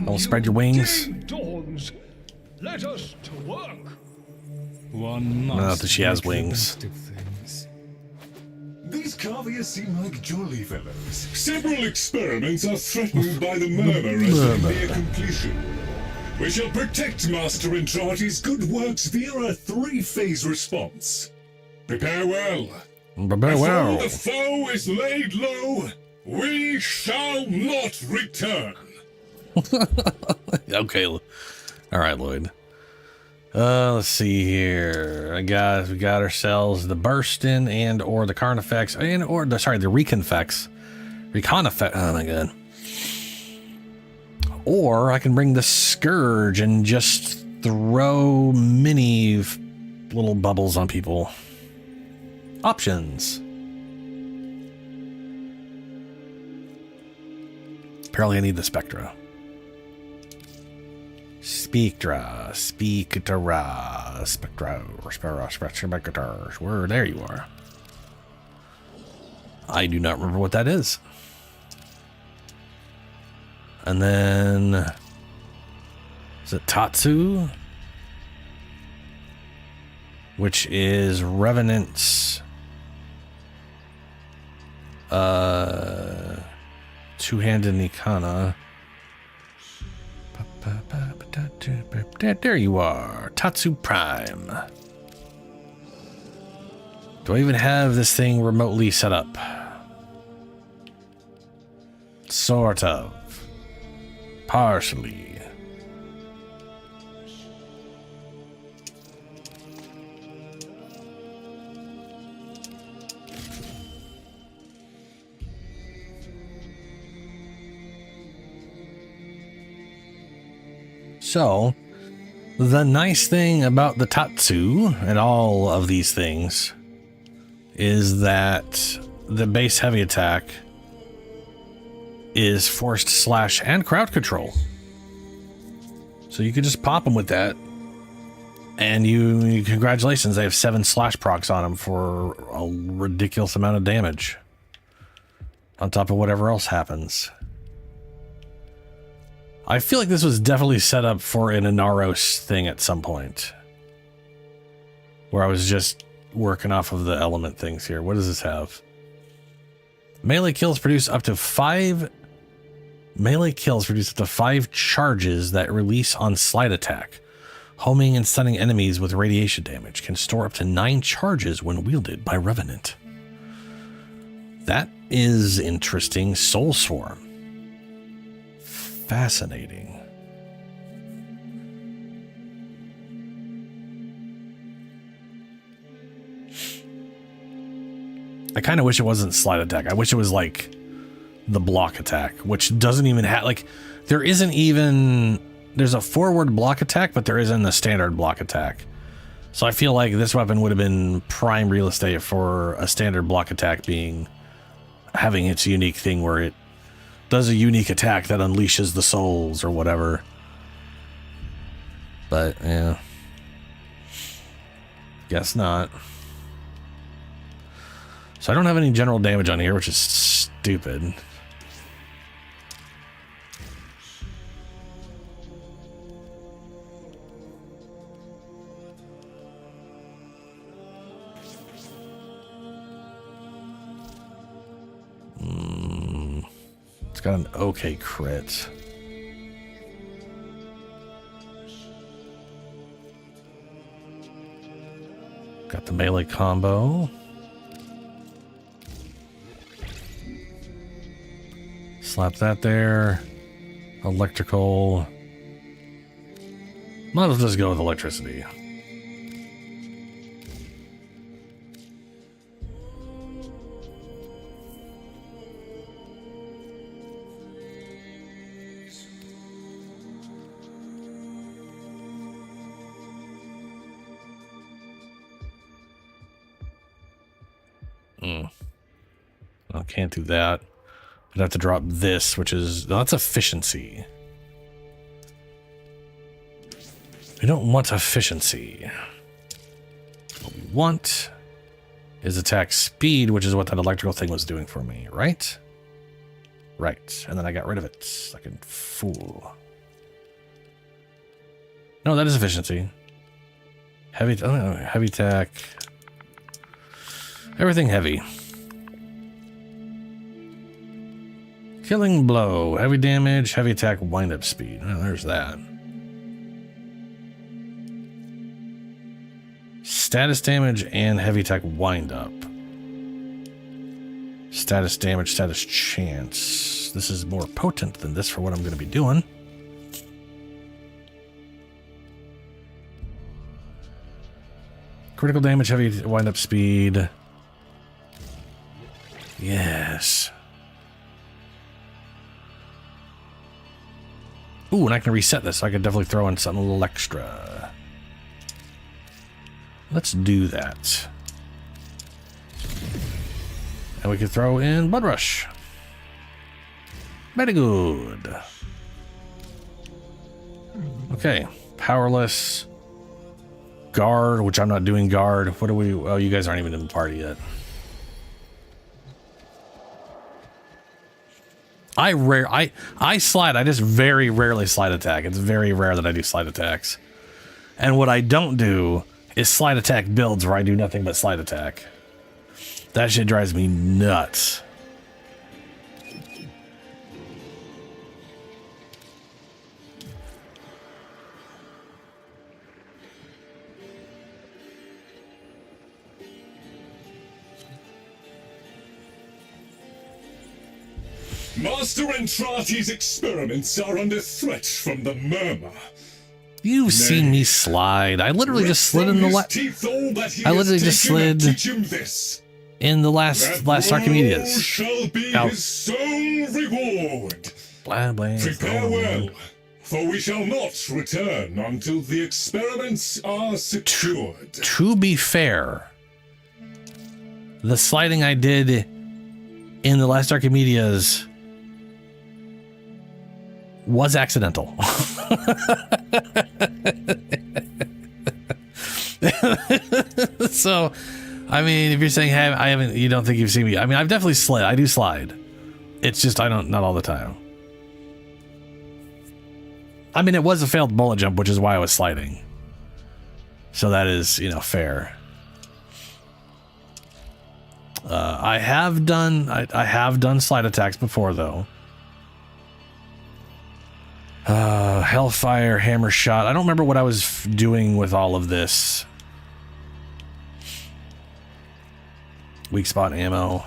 Don't spread your wings. Dawns. Let us to work. Not that she has wings. These Carvias seem like jolly fellows. Several experiments are threatened by the murmur as they near completion. We shall protect Master Entrati's good works via a 3-phase response. Prepare well. Prepare well. Before the foe is laid low, we shall not return. Okay. All right, Lloyd. Let's see here. We got ourselves the Burstin and or the Carnifex and or the Reconfex. Reconifex. Oh my god. Or I can bring the Scourge and just throw mini little bubbles on people. Options. Apparently I need the Spectra. Spectra. Where? There you are. I do not remember what that is. And then is it Tatsu? Which is Revenant's two-handed Nikana. There you are, Tatsu Prime. Do I even have this thing remotely set up? Sort of. Partially. So, the nice thing about the Tatsu and all of these things is that the base heavy attack is forced slash and crowd control. So you could just pop them with that. And congratulations, they have 7 slash procs on them for a ridiculous amount of damage. On top of whatever else happens. I feel like this was definitely set up for an Inaros thing at some point. Where I was just working off of the element things here. What does this have? Melee kills produce up to 5 charges that release on slide attack. Homing and stunning enemies with radiation damage can store up to 9 charges when wielded by Revenant. That is interesting. Soul Swarm. Fascinating. I kind of wish it wasn't slide attack. I wish it was like the block attack, which doesn't even have, like, there's a forward block attack, but there isn't a standard block attack. So I feel like this weapon would have been prime real estate for a standard block attack having its unique thing where it does a unique attack that unleashes the souls or whatever. But, yeah. Guess not. So I don't have any general damage on here, which is stupid. It's got an okay crit. Got the melee combo. Slap that there. Electrical. Might as well just go with electricity. I can't do that. I'd have to drop this, which is... that's efficiency. We don't want efficiency. What we want is attack speed, which is what that electrical thing was doing for me, right? Right. And then I got rid of it. Like a fool. No, that is efficiency. Heavy attack. Everything heavy. Killing blow, heavy damage, heavy attack, wind-up speed. Oh, there's that. Status damage and heavy attack wind-up. Status damage, status chance. This is more potent than this for what I'm going to be doing. Critical damage, heavy wind-up speed. Yes. Ooh, and I can reset this, so I could definitely throw in something a little extra. Let's do that. And we could throw in Blood Rush. Very good. Okay, Powerless. Guard, which I'm not doing guard. What are we... oh, you guys aren't even in the party yet. I slide. I just very rarely slide attack. It's very rare that I do slide attacks. And what I don't do is slide attack builds where I do nothing but slide attack. That shit drives me nuts. Master Entrati's experiments are under threat from the murmur. You've seen me slide. I literally just slid in the in the last Archimedeas. Shall be his sole reward. Blah, blah, Prepare well, for we shall not return until the experiments are secured. To be fair, the sliding I did in the last Archimedeas was accidental. So, I mean, if you're saying, hey, you don't think you've seen me, I mean, I've definitely slid. I do slide. It's just, not all the time. I mean, it was a failed bullet jump, which is why I was sliding. So that is, fair. I have done slide attacks before, though. Hellfire, hammer shot. I don't remember what I was doing with all of this. Weak spot ammo.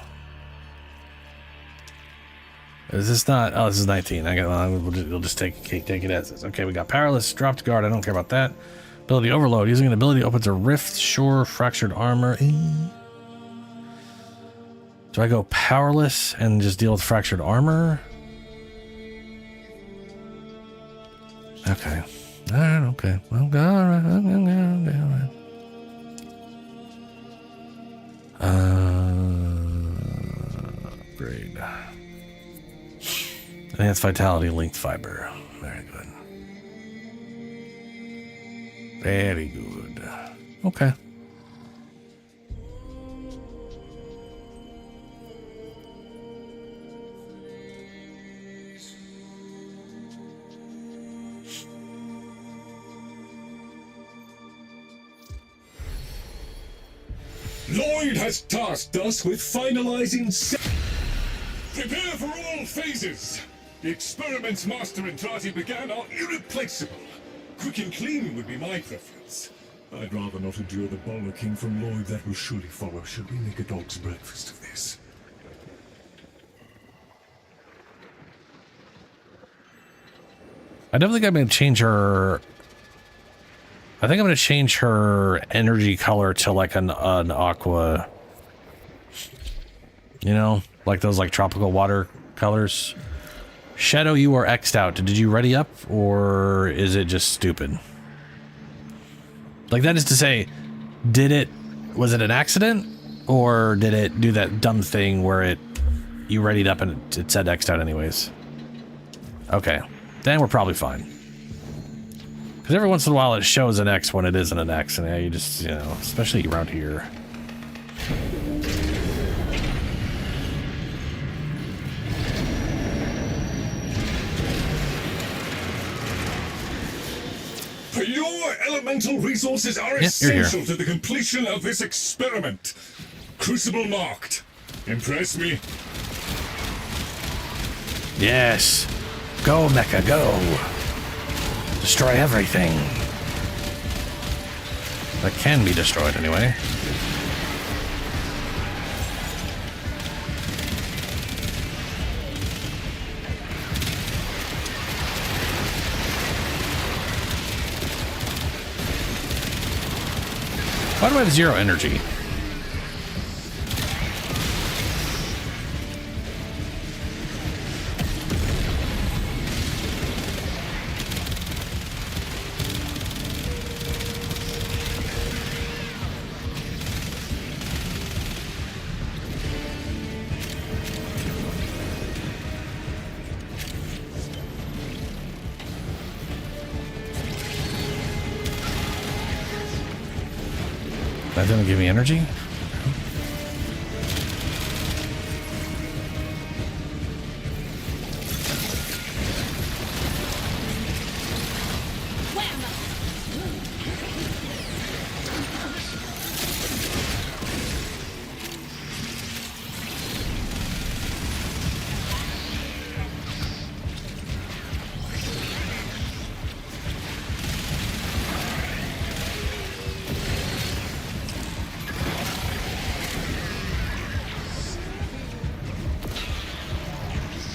Is this not? Oh, this is 19. We'll just take it as is. Okay, we got powerless, dropped guard. I don't care about that. Ability overload. Using an ability opens a rift, shore, fractured armor. Do I go powerless and just deal with fractured armor? Okay. All right. Okay. Well, all right. Upgrade. Enhanced vitality, linked fiber. Very good. Very good. Okay. Lloyd has tasked us with finalizing. Prepare for all phases. The experiments Master Entrati began are irreplaceable. Quick and clean would be my preference. I'd rather not endure the bollocking from Lloyd that will surely follow should we make a dog's breakfast of this. I definitely think I'm going to change her. I think I'm going to change her energy color to like an aqua. You know, like those like tropical water colors. Shadow, you are X'd out. Did you ready up, or is it just stupid? Like, that is to say, was it an accident, or did it do that dumb thing where you readied up and it said X'd out anyways? Okay, then we're probably fine. Because every once in a while it shows an X when it isn't an X, and yeah, you just, especially around here. Your elemental resources are essential to the completion of this experiment. Crucible marked. Impress me. Yes. Go, Mecha, go. Destroy everything. That can be destroyed anyway. Why do I have 0 energy? That didn't give me energy?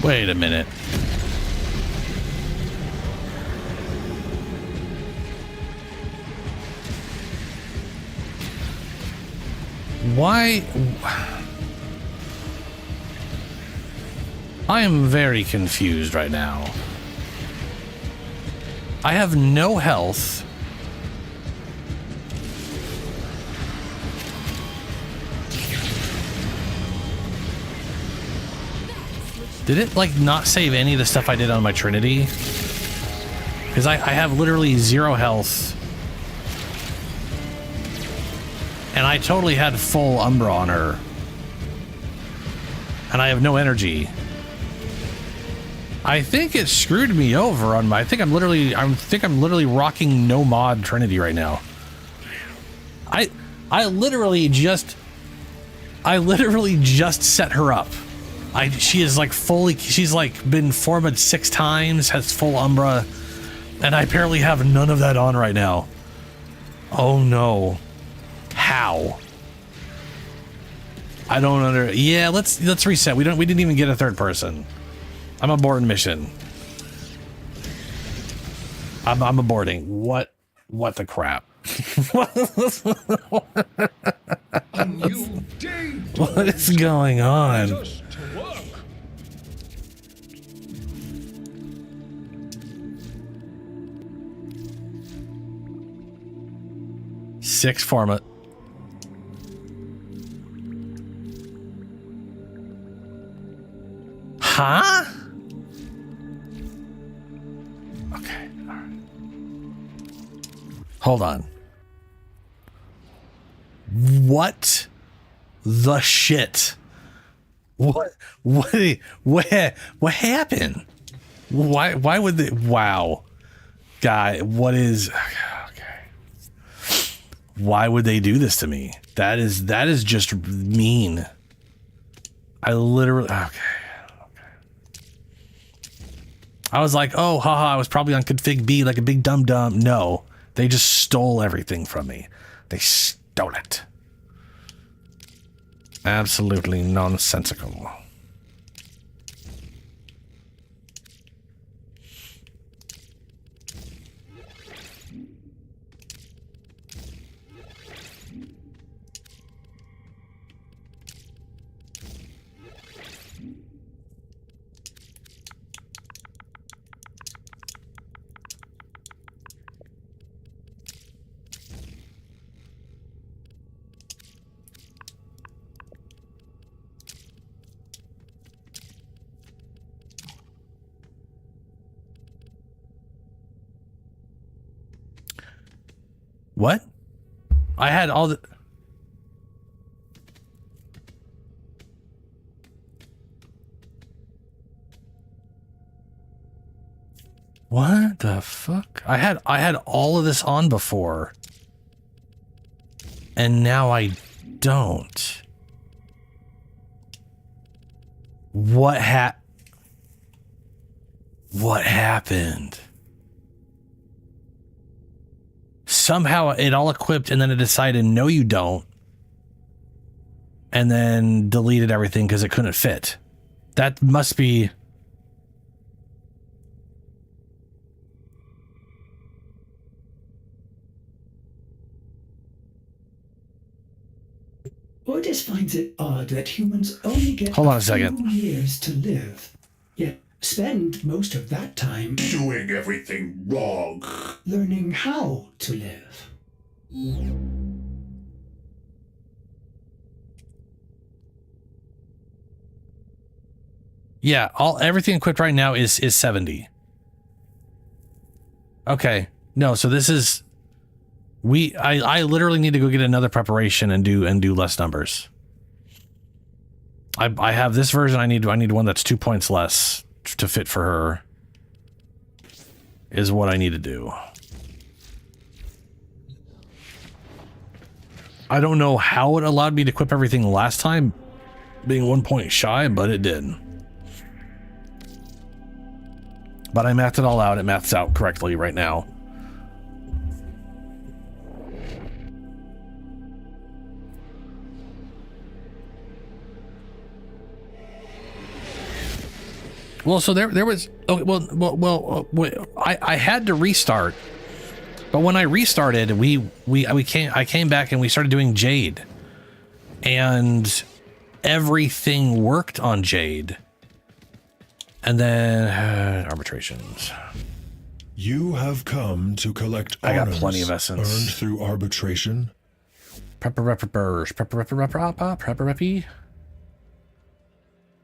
Wait a minute. Why? I am very confused right now. I have no health. Did it, like, not save any of the stuff I did on my Trinity? Because I have literally 0 health. And I totally had full Umbra on her. And I have no energy. I think it screwed me over on my... I think I'm literally rocking no mod Trinity right now. I literally just set her up. She is like fully... She's like been formed 6 times, has full Umbra, and I apparently have none of that on right now. Oh no. How? I don't yeah, let's reset. We didn't even get a third person. I'm aborting mission. I'm aborting. What the crap? What is going on? Six format. Huh? Okay, all right. Hold on. What the shit? What happened? Why would they? Wow, guy, what is? Okay. Why would they do this to me? That is just mean. I literally okay. I was like, oh, haha, I was probably on config B like a big dum-dum. No, they just stole everything from me. They stole it. Absolutely nonsensical. What? I had all the... What the fuck? I had all of this on before. And now I don't. What happened? Somehow it all equipped and then it decided, no, you don't. And then deleted everything because it couldn't fit. That must be... Ordis finds it odd that humans only get Hold on a second. few years to live, yet spend most of that time doing everything wrong, learning how to live. Yeah, everything equipped right now is 70. Okay. No, so this is... I literally need to go get another preparation and do less numbers. I have this version. I need one that's 2 points less to fit for her. Is what I need to do. I don't know how it allowed me to equip everything last time, being 1 point shy, but it did. But I mathed it all out. It maths out correctly right now. Well, so there was... Okay, I had to restart. But when I restarted, I came back and we started doing Jade. And everything worked on Jade. And then arbitrations. You have come to collect I got honors plenty of essence earned through arbitration. Prepper.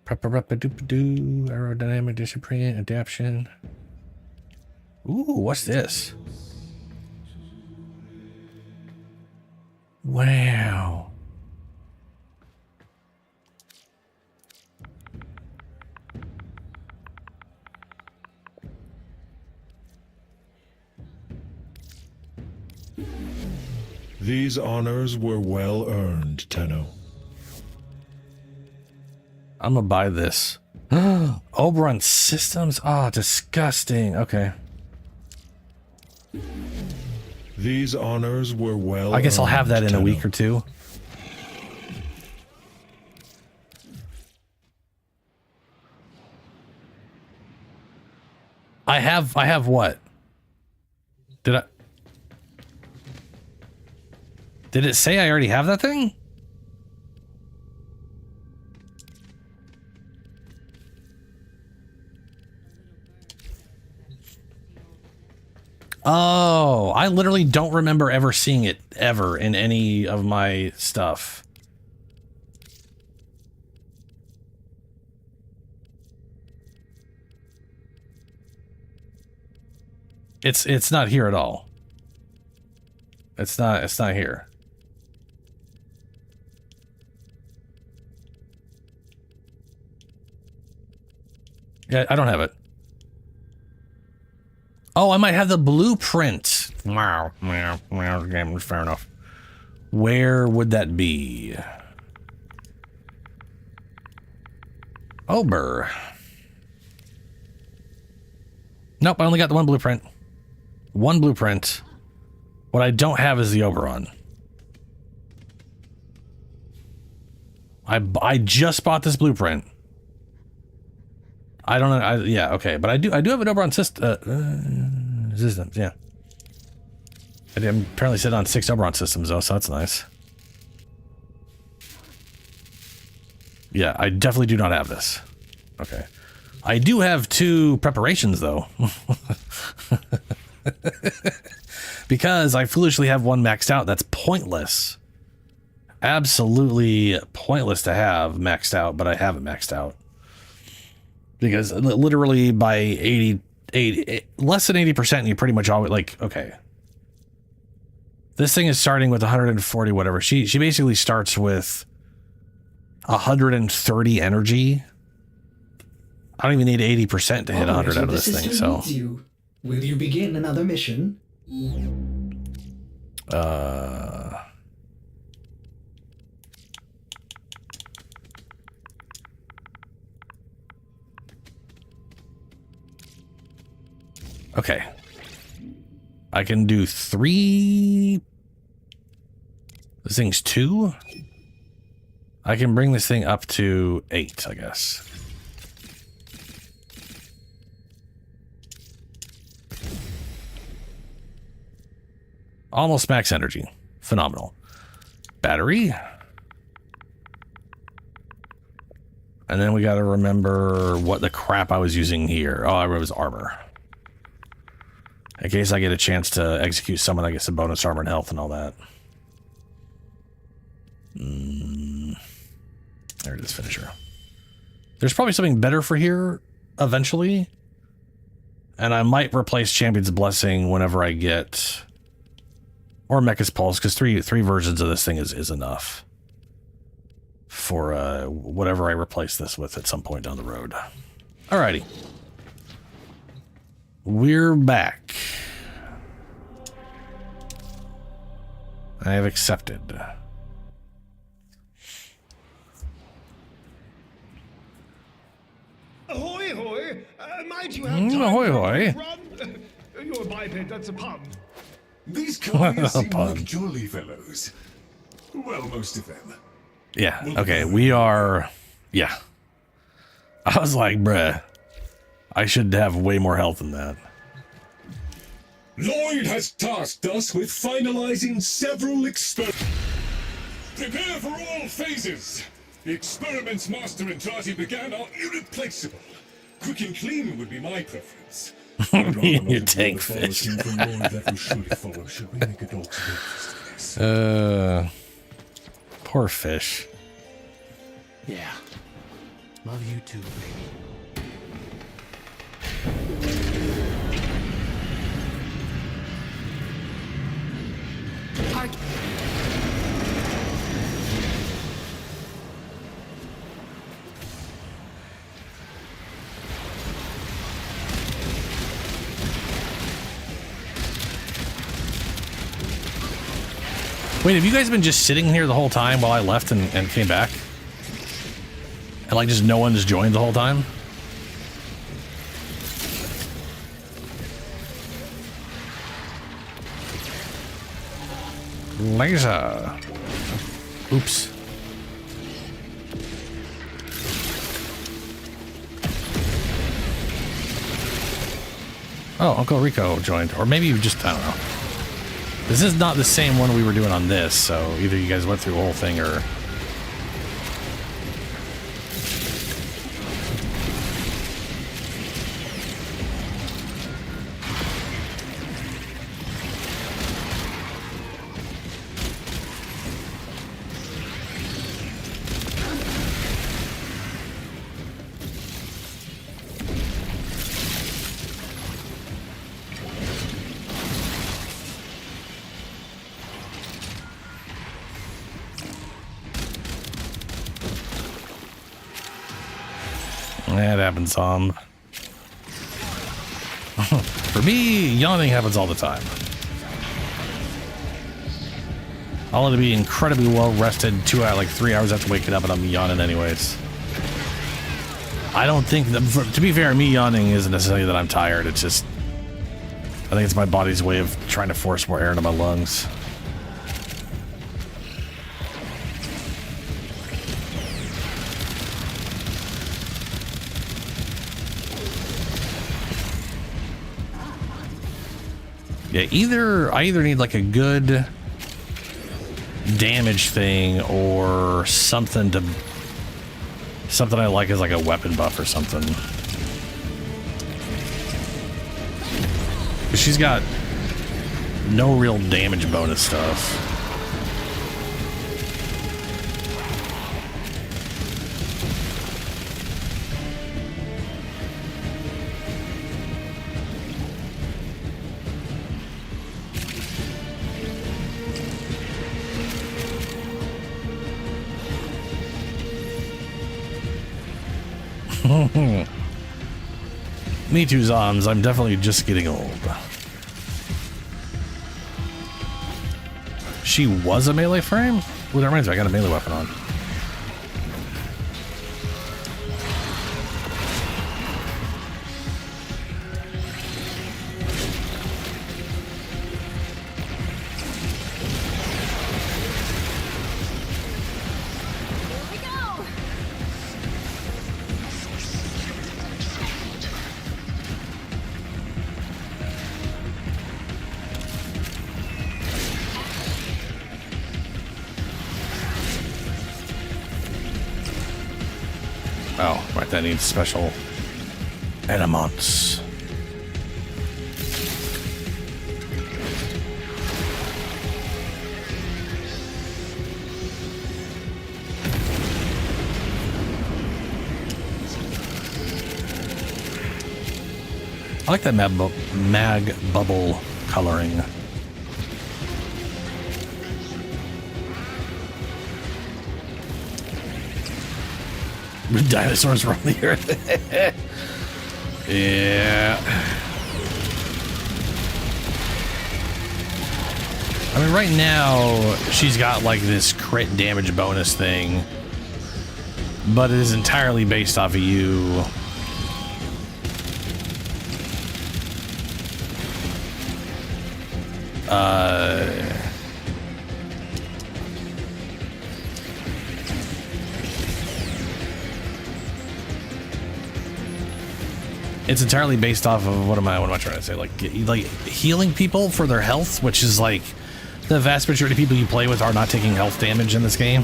Prep-a-rep-a-doop-a-doo. Aerodynamic discipline, adaption. Ooh, what's this? Wow. These honors were well earned, Tenno. I'm gonna buy this. Oberon Systems? Oh, disgusting. Okay. These honors were well I guess I'll have that earned, in a Tenno. week or two. I have what? Did it say I already have that thing? Oh, I literally don't remember ever seeing it ever in any of my stuff. It's not here at all. It's not here. Yeah, I don't have it. Oh, I might have the blueprint. Wow. Fair enough. Where would that be? Ober. Nope, I only got the one blueprint. One blueprint. What I don't have is the Oberon. I just bought this blueprint. I don't know. Yeah, okay, but I do have an Oberon systems. Yeah, I'm apparently sitting on 6 Oberon systems though, so that's nice. Yeah, I definitely do not have this. Okay, I do have 2 preparations though, because I foolishly have one maxed out. That's pointless. Absolutely pointless to have maxed out, but I have it maxed out. Because literally by 80, less than 80%, you pretty much always, like, okay. This thing is starting with 140 whatever. She basically starts with 130 energy. I don't even need 80% to hit 100 out of this thing, so. You. Will you begin another mission? Okay. I can do 3. This thing's 2. I can bring this thing up to 8, I guess. Almost max energy. Phenomenal. Battery. And then we got to remember what the crap I was using here. Oh, it was armor. In case I get a chance to execute someone, I get some bonus armor and health and all that. There it is, finisher. There's probably something better for here eventually. And I might replace Champion's Blessing whenever I get... Or Mecha's Pulse, because three versions of this thing is enough. For whatever I replace this with at some point down the road. Alrighty. We're back. I have accepted. Ahoy, hoy! Might you have time ahoy, for a hoy. run? You're a biped, that's a pun. These couriers seem like jolly fellows. Well, most of them. Yeah, okay, we are... Yeah. I was like, bruh, I should have way more health than that. Lloyd has tasked us with finalizing several experiments. Prepare for all phases. The experiments Master and Jati began are irreplaceable. Quick and clean would be my preference. Me and your tank fish. Poor fish. Yeah. Love you too, baby. Wait, have you guys been just sitting here the whole time while I left and came back? And like just no one's joined the whole time? Laser. Oops. Oh, Uncle Rico joined. Or maybe you just, I don't know. This is not the same one we were doing on this, so either you guys went through the whole thing or... That happens some. For me, yawning happens all the time. I'll have to be incredibly well rested 2 hours, like 3 hours after waking up, and I'm yawning anyways. I don't think that, to be fair, me yawning isn't necessarily that I'm tired. It's just, I think it's my body's way of trying to force more air into my lungs. Yeah, I either need like a good damage thing or something I like as like a weapon buff or something. 'Cause she's got no real damage bonus stuff. Me too, Zoms. I'm definitely just getting old. She was a melee frame? Ooh, that reminds me, I got a melee weapon on. Oh, right, that needs special animals. I like that mag bubble coloring. Dinosaurs roam the earth. Yeah. I mean, right now, she's got like this crit damage bonus thing, but it is entirely based off of you. It's entirely based off of what am I trying to say? Like healing people for their health, which is like the vast majority of people you play with are not taking health damage in this game.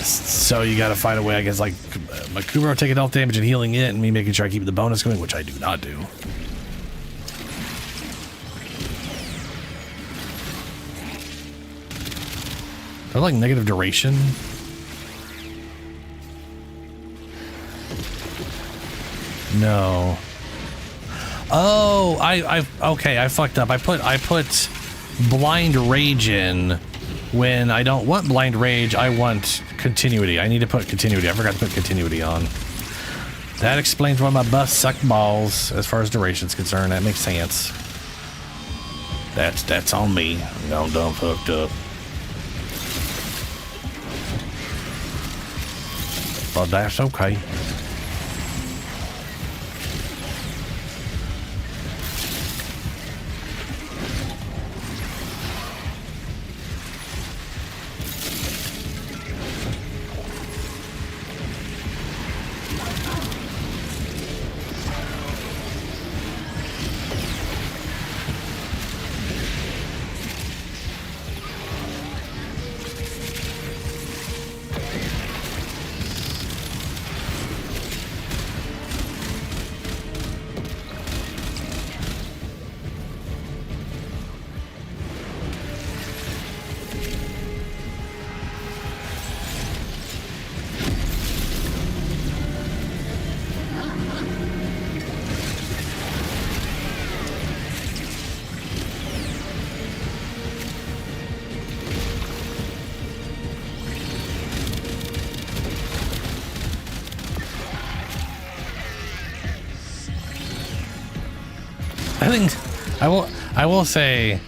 So you got to find a way, I guess, like Makuro taking health damage and healing it, and me making sure I keep the bonus going, which I do not do. there like negative duration? No. Oh, okay, I fucked up. I put blind rage in when I don't want blind rage, I want continuity. I need to put continuity. I forgot to put continuity on. That explains why my bus sucked balls as far as duration's concerned. That makes sense. That's on me. I'm done fucked up. But that's okay. I will say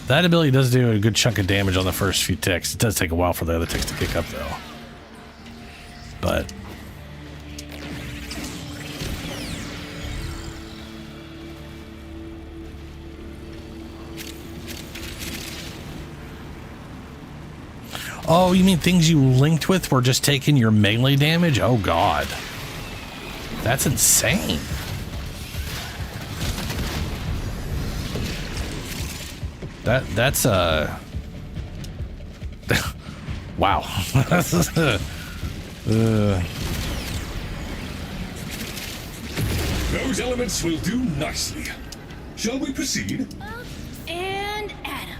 that ability does do a good chunk of damage on the first few ticks. It does take a while for the other ticks to kick up though. But oh, you mean things you linked with were just taking your melee damage? Oh god. That's insane. That's wow. Those elements will do nicely. Shall we proceed? And Adam.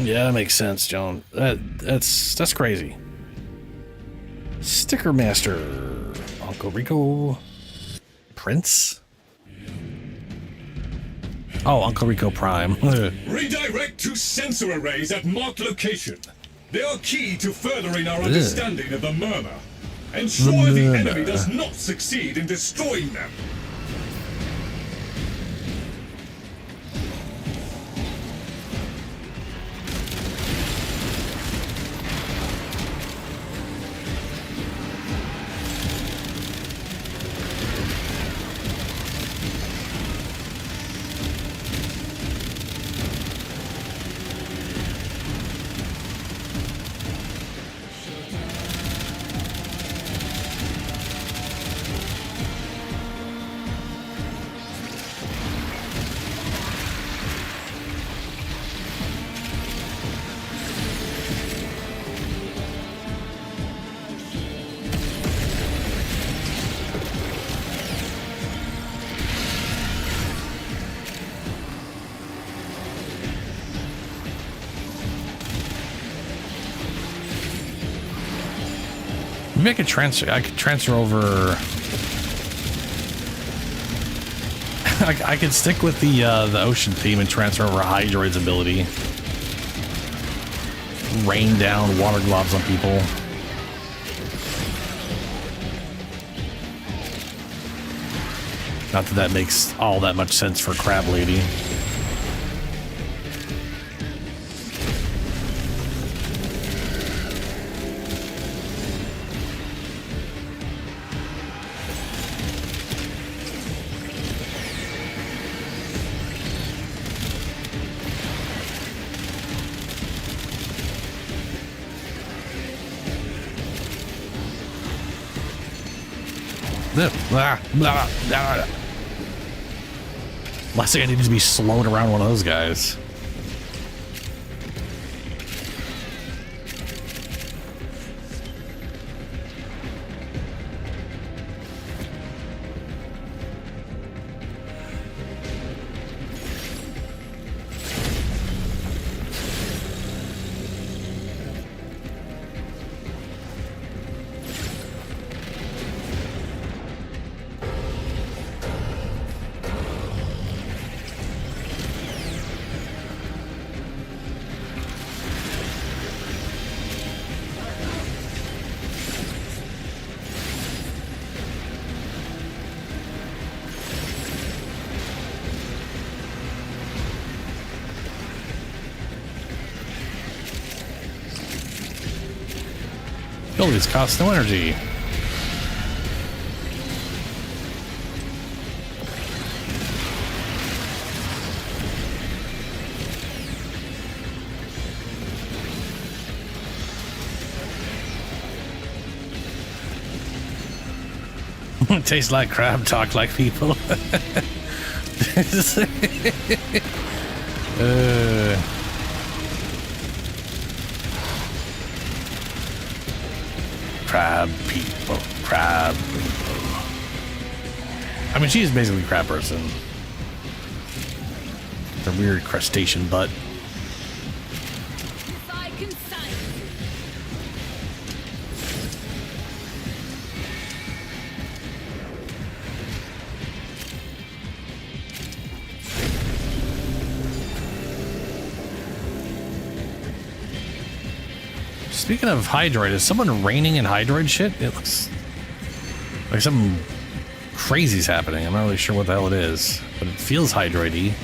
Yeah, that makes sense, John. That's crazy. Sticker Master, Uncle Rico, Prince. Oh, Uncle Rico Prime. Redirect to sensor arrays at marked location. They are key to furthering our understanding of the murmur. Ensure the enemy does not succeed in destroying them. Maybe I could transfer over. I could stick with the ocean theme and transfer over Hydroid's ability. Rain down water globs on people. Not that that makes all that much sense for Crab Lady. Last thing I need to be slowing around one of those guys. Abilities cost no energy. Tastes like crab, talk like people. Crab people, crab people. I mean, she's basically a crab person. The weird crustacean butt. Speaking of Hydroid, is someone raining in Hydroid shit? It looks like something crazy's happening. I'm not really sure what the hell it is, but it feels Hydroid-y.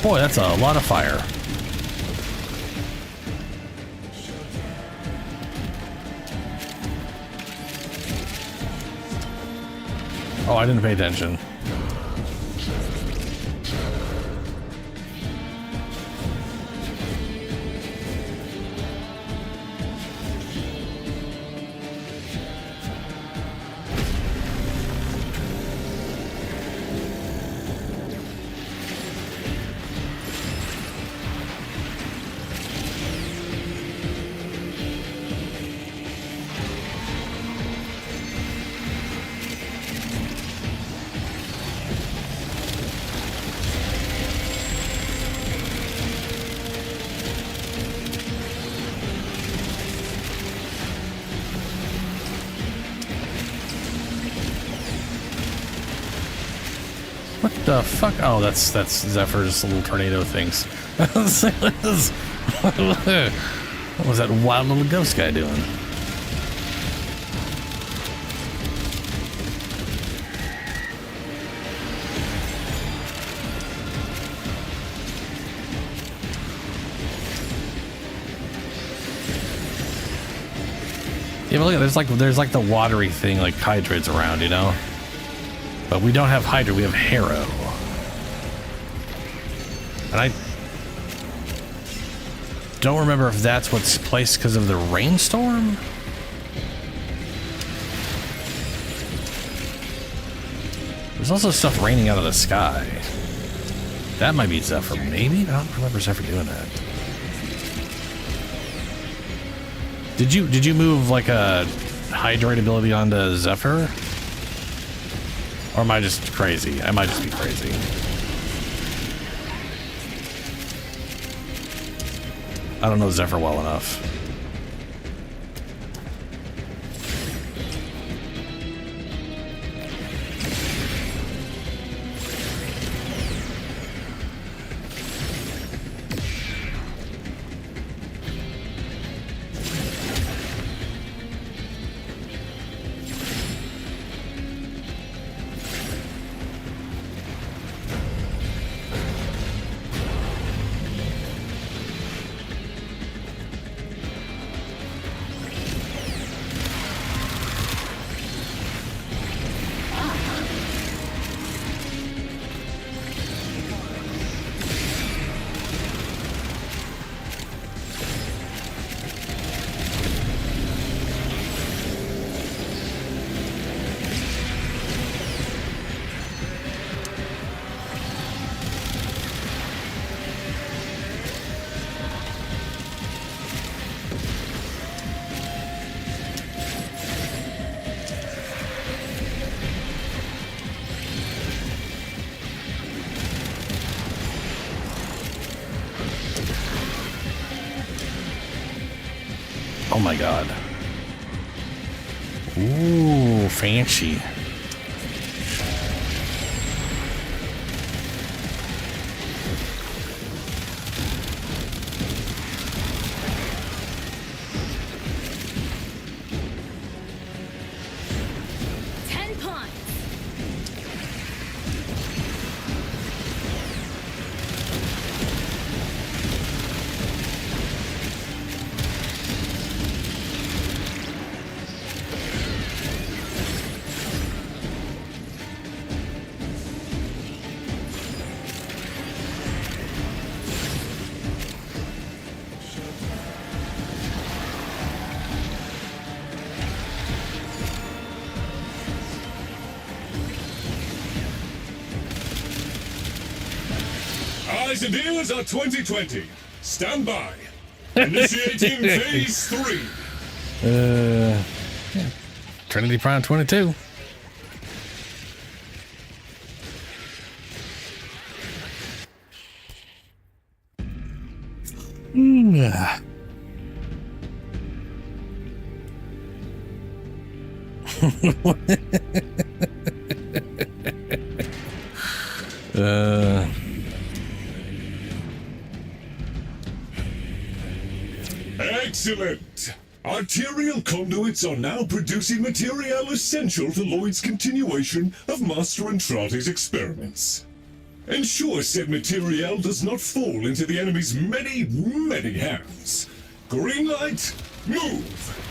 Boy, that's a lot of fire. Oh, I didn't pay attention. What the fuck? Oh, that's Zephyr's little tornado things. What was that wild little ghost guy doing? Yeah, but look, there's like the watery thing, like Hydroid's around, you know? But we don't have Hydra, we have Harrow. And I don't remember if that's what's placed because of the rainstorm. There's also stuff raining out of the sky. That might be Zephyr, maybe? I don't remember Zephyr doing that. Did you move like a Hydroid ability onto Zephyr? Or am I just crazy? I might just be crazy. I don't know Zephyr well enough. Oh my god. Ooh, fancy. Eyes and ears are 2020. Stand by. Initiating phase 3. Yeah. Trinity Prime 22. Yeah. Excellent! Arterial conduits are now producing material essential to Lloyd's continuation of Master Entrati's experiments. Ensure said material does not fall into the enemy's many, many hands. Green light, move!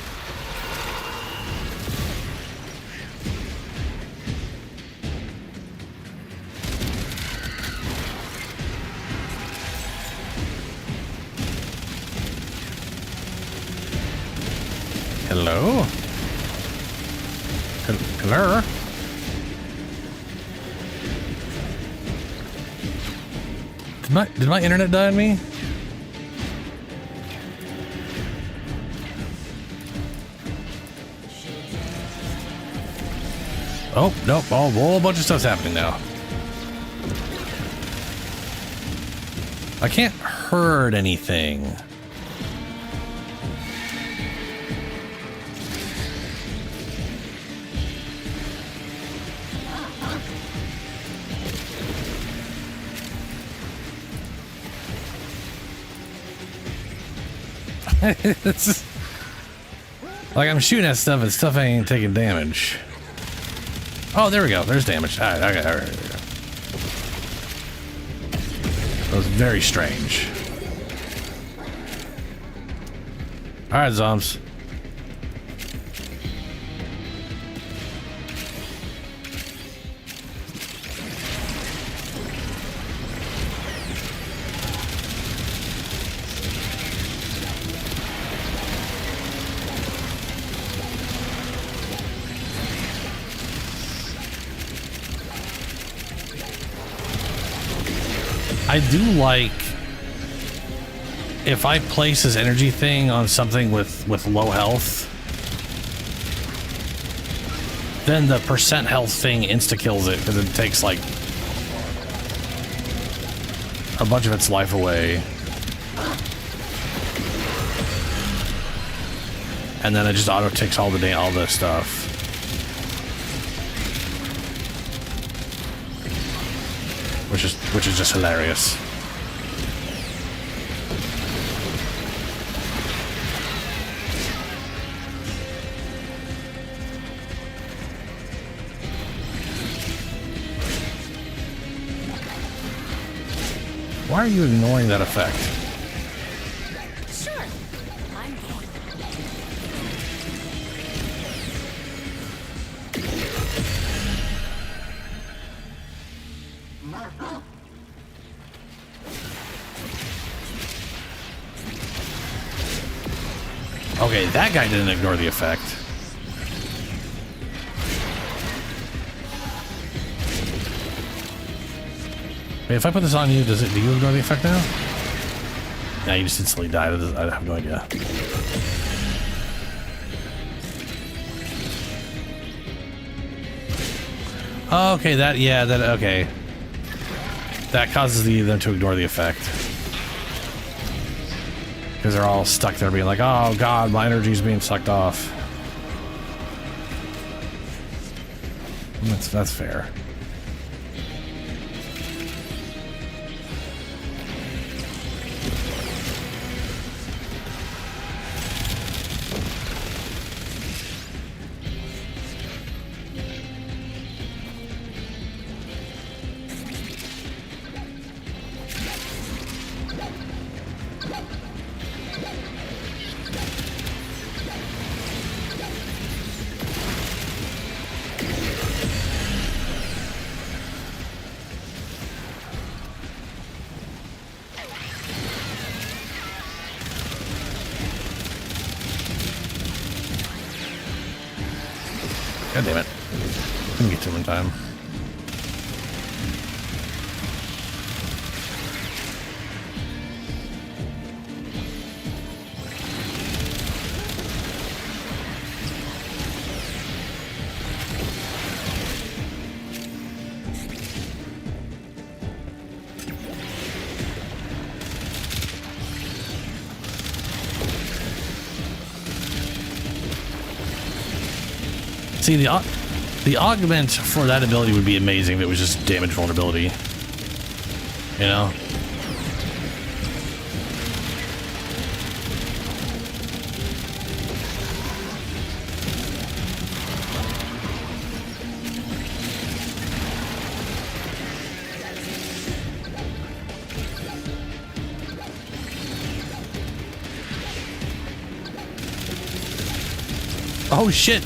Hello? Hello? Did my internet die on me? Oh, nope. Oh, a whole bunch of stuff's happening now. I can't hurt anything. It's just, like I'm shooting at stuff and stuff ain't taking damage. Oh, there we go. There's damage. All right, okay, all right. That was very strange. All right, Zombs. I do like if I place this energy thing on something with low health, then the percent health thing insta kills it because it takes like a bunch of its life away, and then it just auto ticks all the stuff. Which is just hilarious. Why are you ignoring that effect? Sure. I'm Okay, that guy didn't ignore the effect. Wait, if I put this on you, do you ignore the effect now? Nah, you just instantly died. I have no idea. Okay, okay. That causes them to ignore the effect. Because they're all stuck there being like, oh god, my energy's being sucked off. That's fair. God damn it. Couldn't get to him in time. See, the augment for that ability would be amazing if it was just damage vulnerability. You know? Oh shit!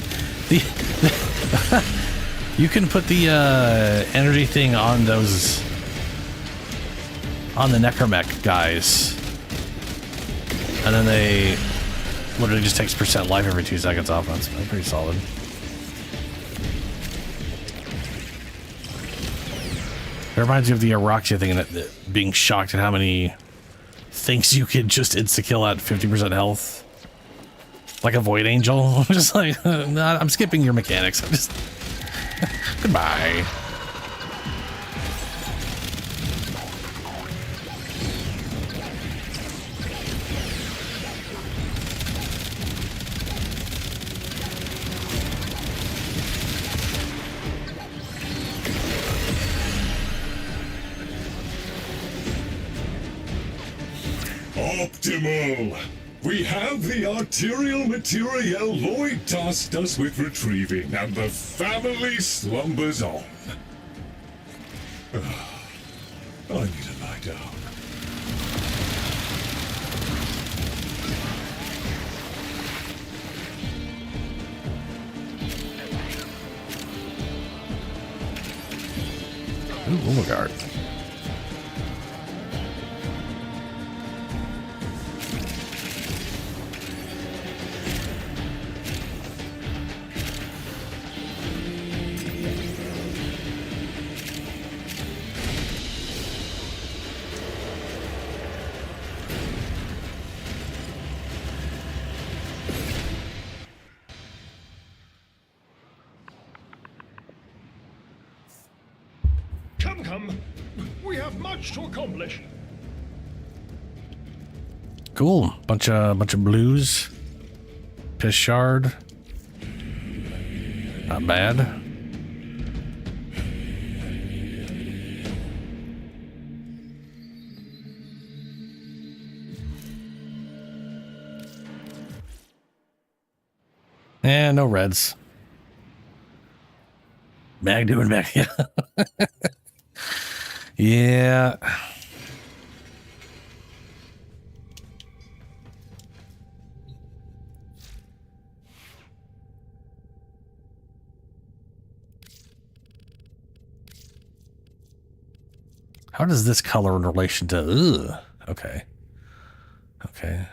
You can put the energy thing on those, on the necromech guys, and then they literally just takes % life every 2 seconds off. That's pretty solid. It reminds me of the Araxia thing, that being shocked at how many things you could just insta-kill at 50% health. Like a Void Angel. I'm just like, nah, I'm skipping your mechanics. I'm just... Goodbye. Optimal! We have the arterial material Lloyd tasked us with retrieving, and the family slumbers on. I need to lie down. Ooh, oh my god. Come. We have much to accomplish. Cool. Bunch of blues. Piss shard. Not bad. And no reds. Mag doing mag. Yeah. Yeah. How does this color in relation to... Ugh. Okay. Okay.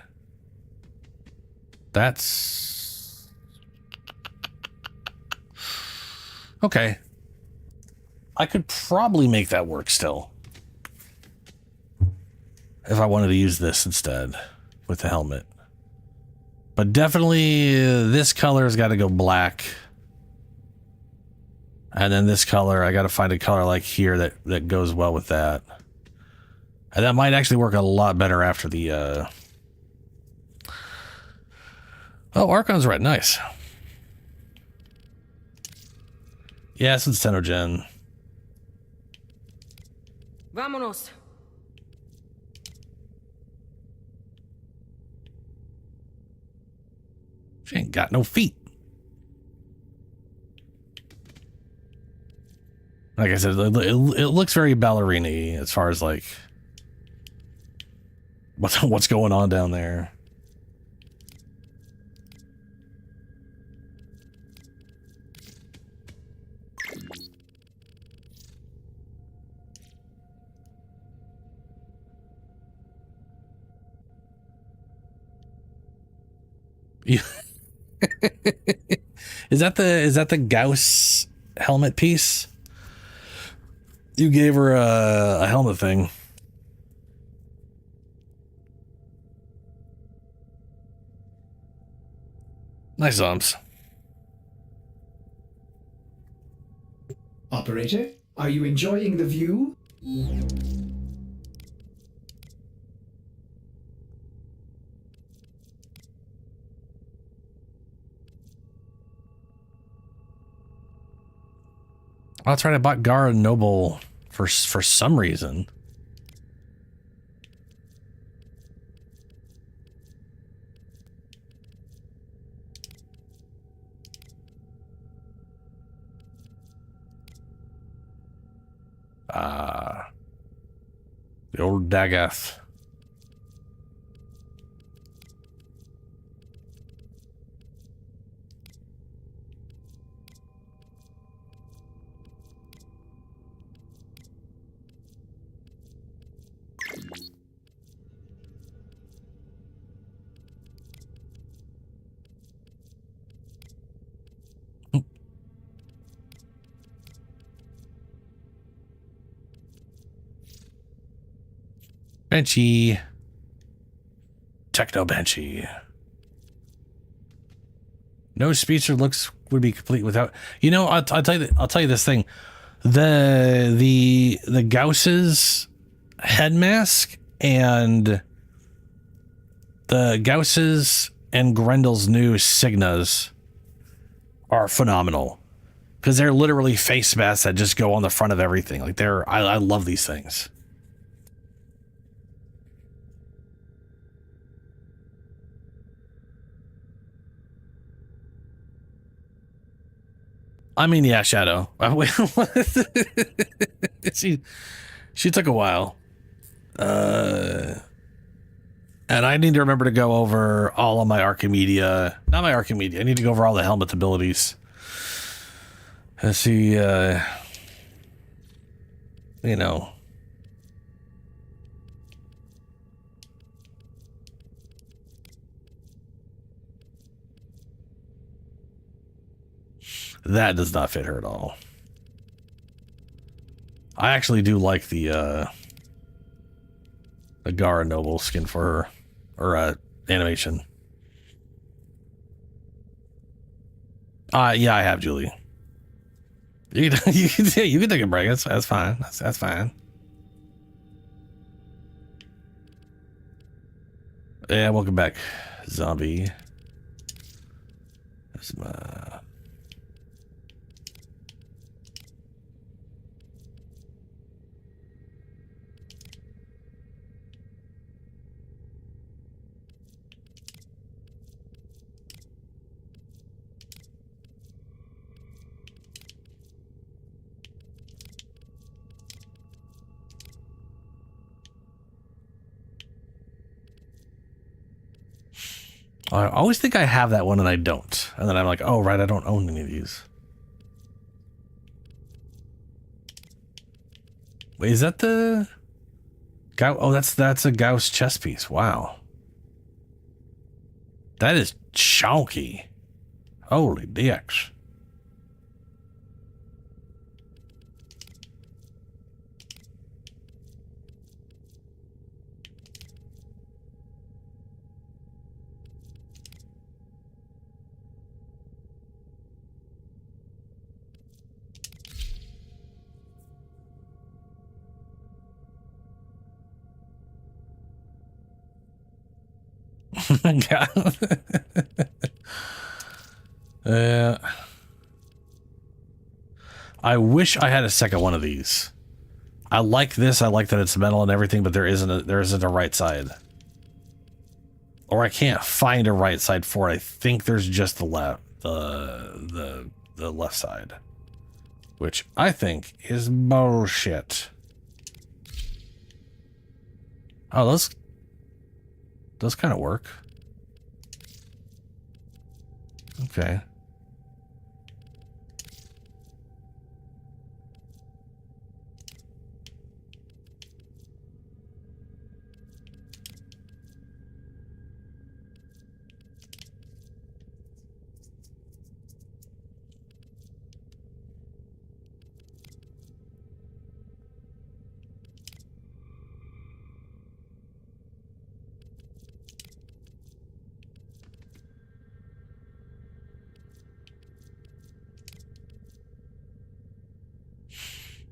That's... Okay. I could probably make that work still. If I wanted to use this instead with the helmet. But definitely this color's got to go black. And then this color, I got to find a color like here that goes well with that. And that might actually work a lot better after the Oh, Archon's red. Nice. Yes, it's Tenogen. Vámonos. She ain't got no feet. Like I said, it looks very ballerina-y as far as like what's going on down there. Is that the Gauss helmet piece? You gave her a helmet thing. Nice arms. Operator, are you enjoying the view? Oh, that's right. I bought Gara Noble for some reason. The old Dagath. Benchy. Techno Benchy. No speech or looks would be complete without. You know, I'll tell you this thing. The Gauss's head mask and the Gauss's and Grendel's new Signas are phenomenal because they're literally face masks that just go on the front of everything. Like I love these things. I mean, yeah, Shadow. she took a while. And I need to remember to go over all of my Archimedea. Not my Archimedea. I need to go over all the helmet abilities. Let's see, you know. That does not fit her at all. I actually do like the Gara Noble skin for her, or animation. Yeah, I have, Julie. You can take a break. That's fine. That's fine. Yeah, welcome back, zombie. That's my. I always think I have that one and I don't. And then I'm like, oh, right, I don't own any of these. Wait, is that the... Oh, that's a Gauss chess piece. Wow. That is chonky. Holy dicks. I wish I had a second one of these. I like this. I like that it's metal and everything, but there isn't a right side. Or I can't find a right side for it. I think there's just the left, the left side, which I think is bullshit. Oh, those kind of work. Okay.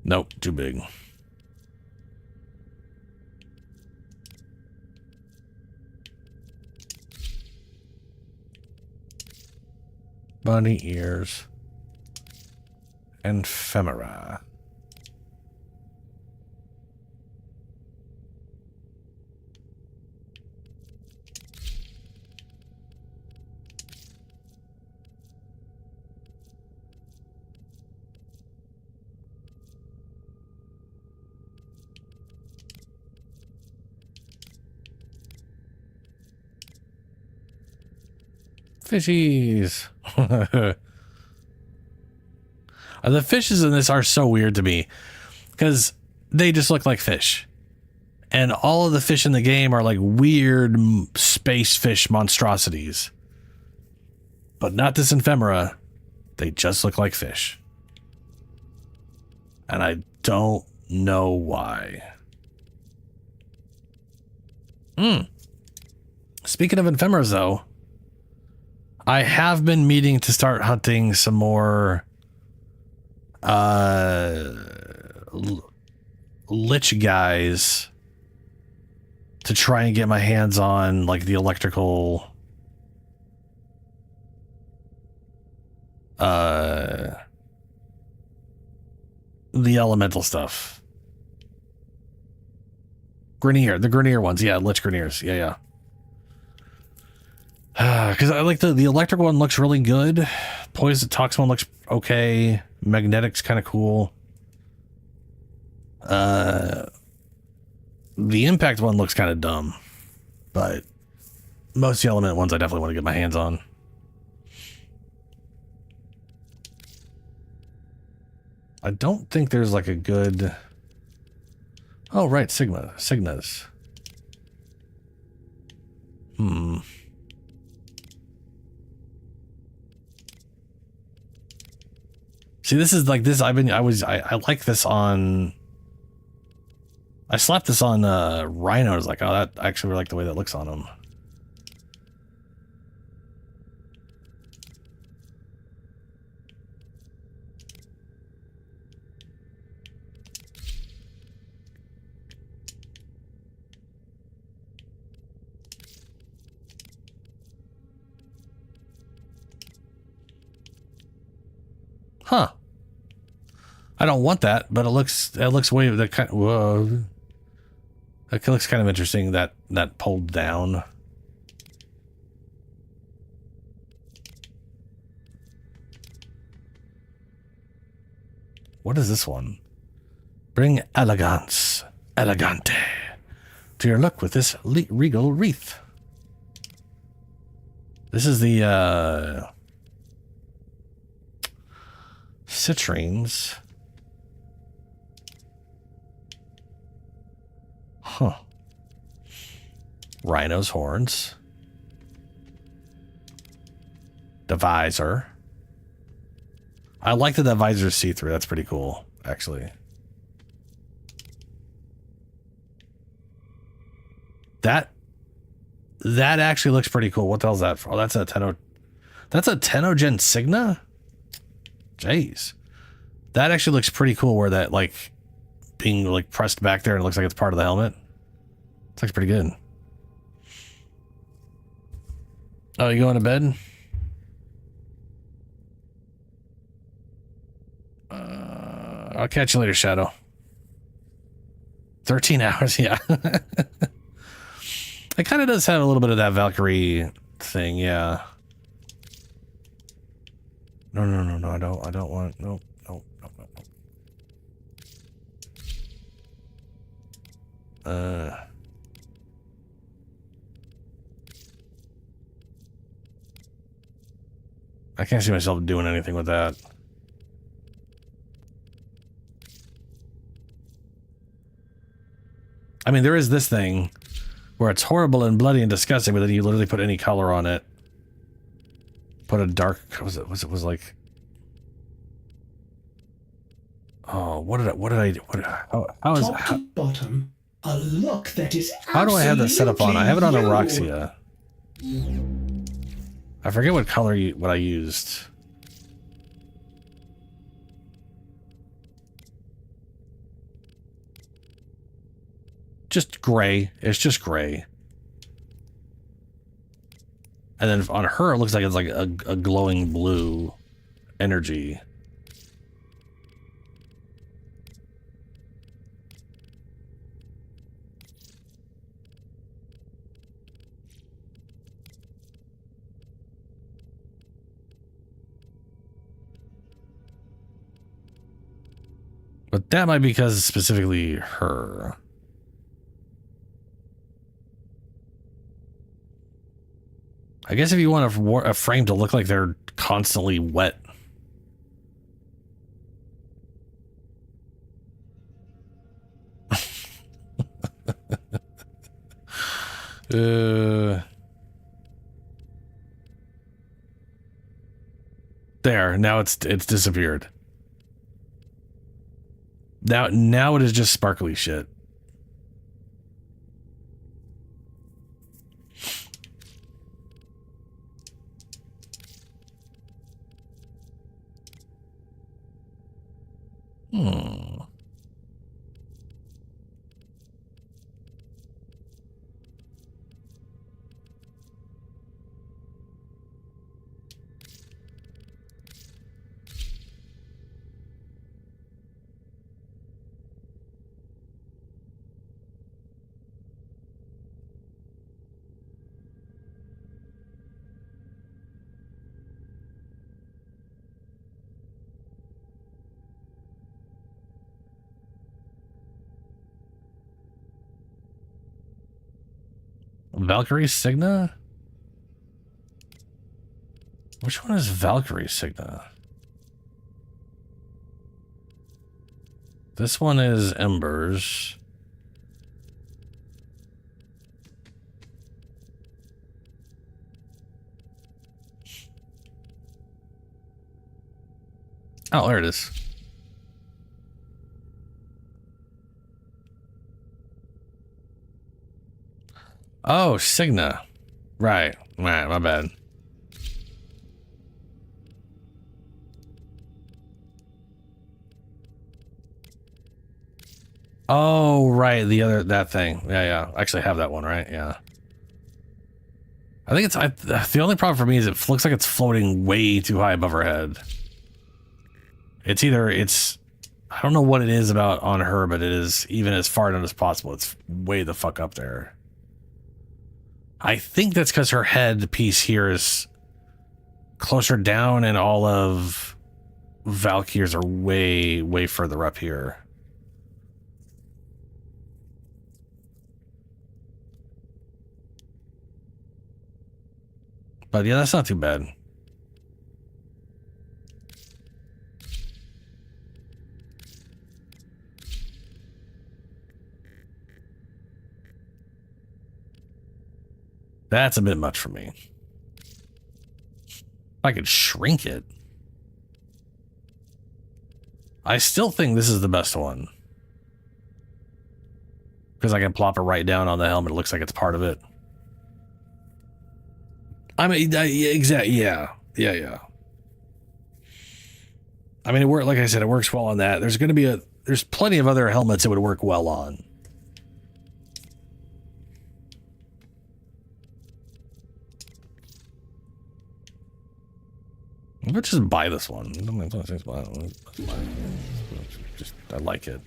Nope, too big. Bunny ears. Ephemera. Fishies. The fishes in this are so weird to me because they just look like fish. And all of the fish in the game are like weird space fish monstrosities. But not this ephemera. They just look like fish. And I don't know why. Speaking of ephemeras, though, I have been meaning to start hunting some more lich guys to try and get my hands on like the electrical the elemental stuff. Grenier, the Grenier ones, yeah, lich Greniers, yeah. Because I like the electric one looks really good. Poison toxic one looks okay. Magnetic's kind of cool. The impact one looks kind of dumb, but most of the element ones I definitely want to get my hands on. I don't think there's like a good. Oh right, Signas. See, this is like this. I like this on. I slapped this on Rhino. I was like, oh, that I actually really like the way that looks on him. Huh. I don't want that, but it looks way that kind of, whoa. It looks kind of interesting that pulled down. What is this one? Bring elegance, elegante, to your look with this regal wreath. This is the citrines. Huh. Rhino's horns. The visor. I like that the visor is see-through. That's pretty cool, actually. That actually looks pretty cool. What the hell's that for? Oh, that's a Tenogen Signa? Jeez. That actually looks pretty cool where that like being like pressed back there and it looks like it's part of the helmet. It looks pretty good. Oh, you going to bed? I'll catch you later, Shadow. 13 hours, yeah. It kind of does have a little bit of that Valkyrie thing, yeah. No, I don't want, nope. I can't see myself doing anything with that. I mean, there is this thing where it's horrible and bloody and disgusting, but then you literally put any color on it. Put a dark, what was like, oh, how is Top to bottom, a look that is how do I have that set up on? I have it on absolutely Aroxia. I forget what color what I used. Just gray. It's just gray. And then on her, it looks like it's like a glowing blue energy. But that might be because it's specifically her. I guess if you want a frame to look like they're constantly wet. There, now it's disappeared. Now it is just sparkly shit. Valkyrie Signa? Which one is Valkyrie Signa? This one is Embers. Oh, there it is. Oh, Signa. Right, my bad. Oh, right, that thing. Yeah. I actually have that one, right? Yeah. I think the only problem for me is it looks like it's floating way too high above her head. I don't know what it is about on her, but it is, even as far down as possible, it's way the fuck up there. I think that's because her head piece here is closer down and all of Valkyr's are way, way further up here. But yeah, that's not too bad. That's a bit much for me. If I could shrink it. I still think this is the best one. Because I can plop it right down on the helmet. It looks like it's part of it. I mean, exactly, yeah. I mean, like I said, it works well on that. There's plenty of other helmets it would work well on. Let's just buy this one. Just, I like it.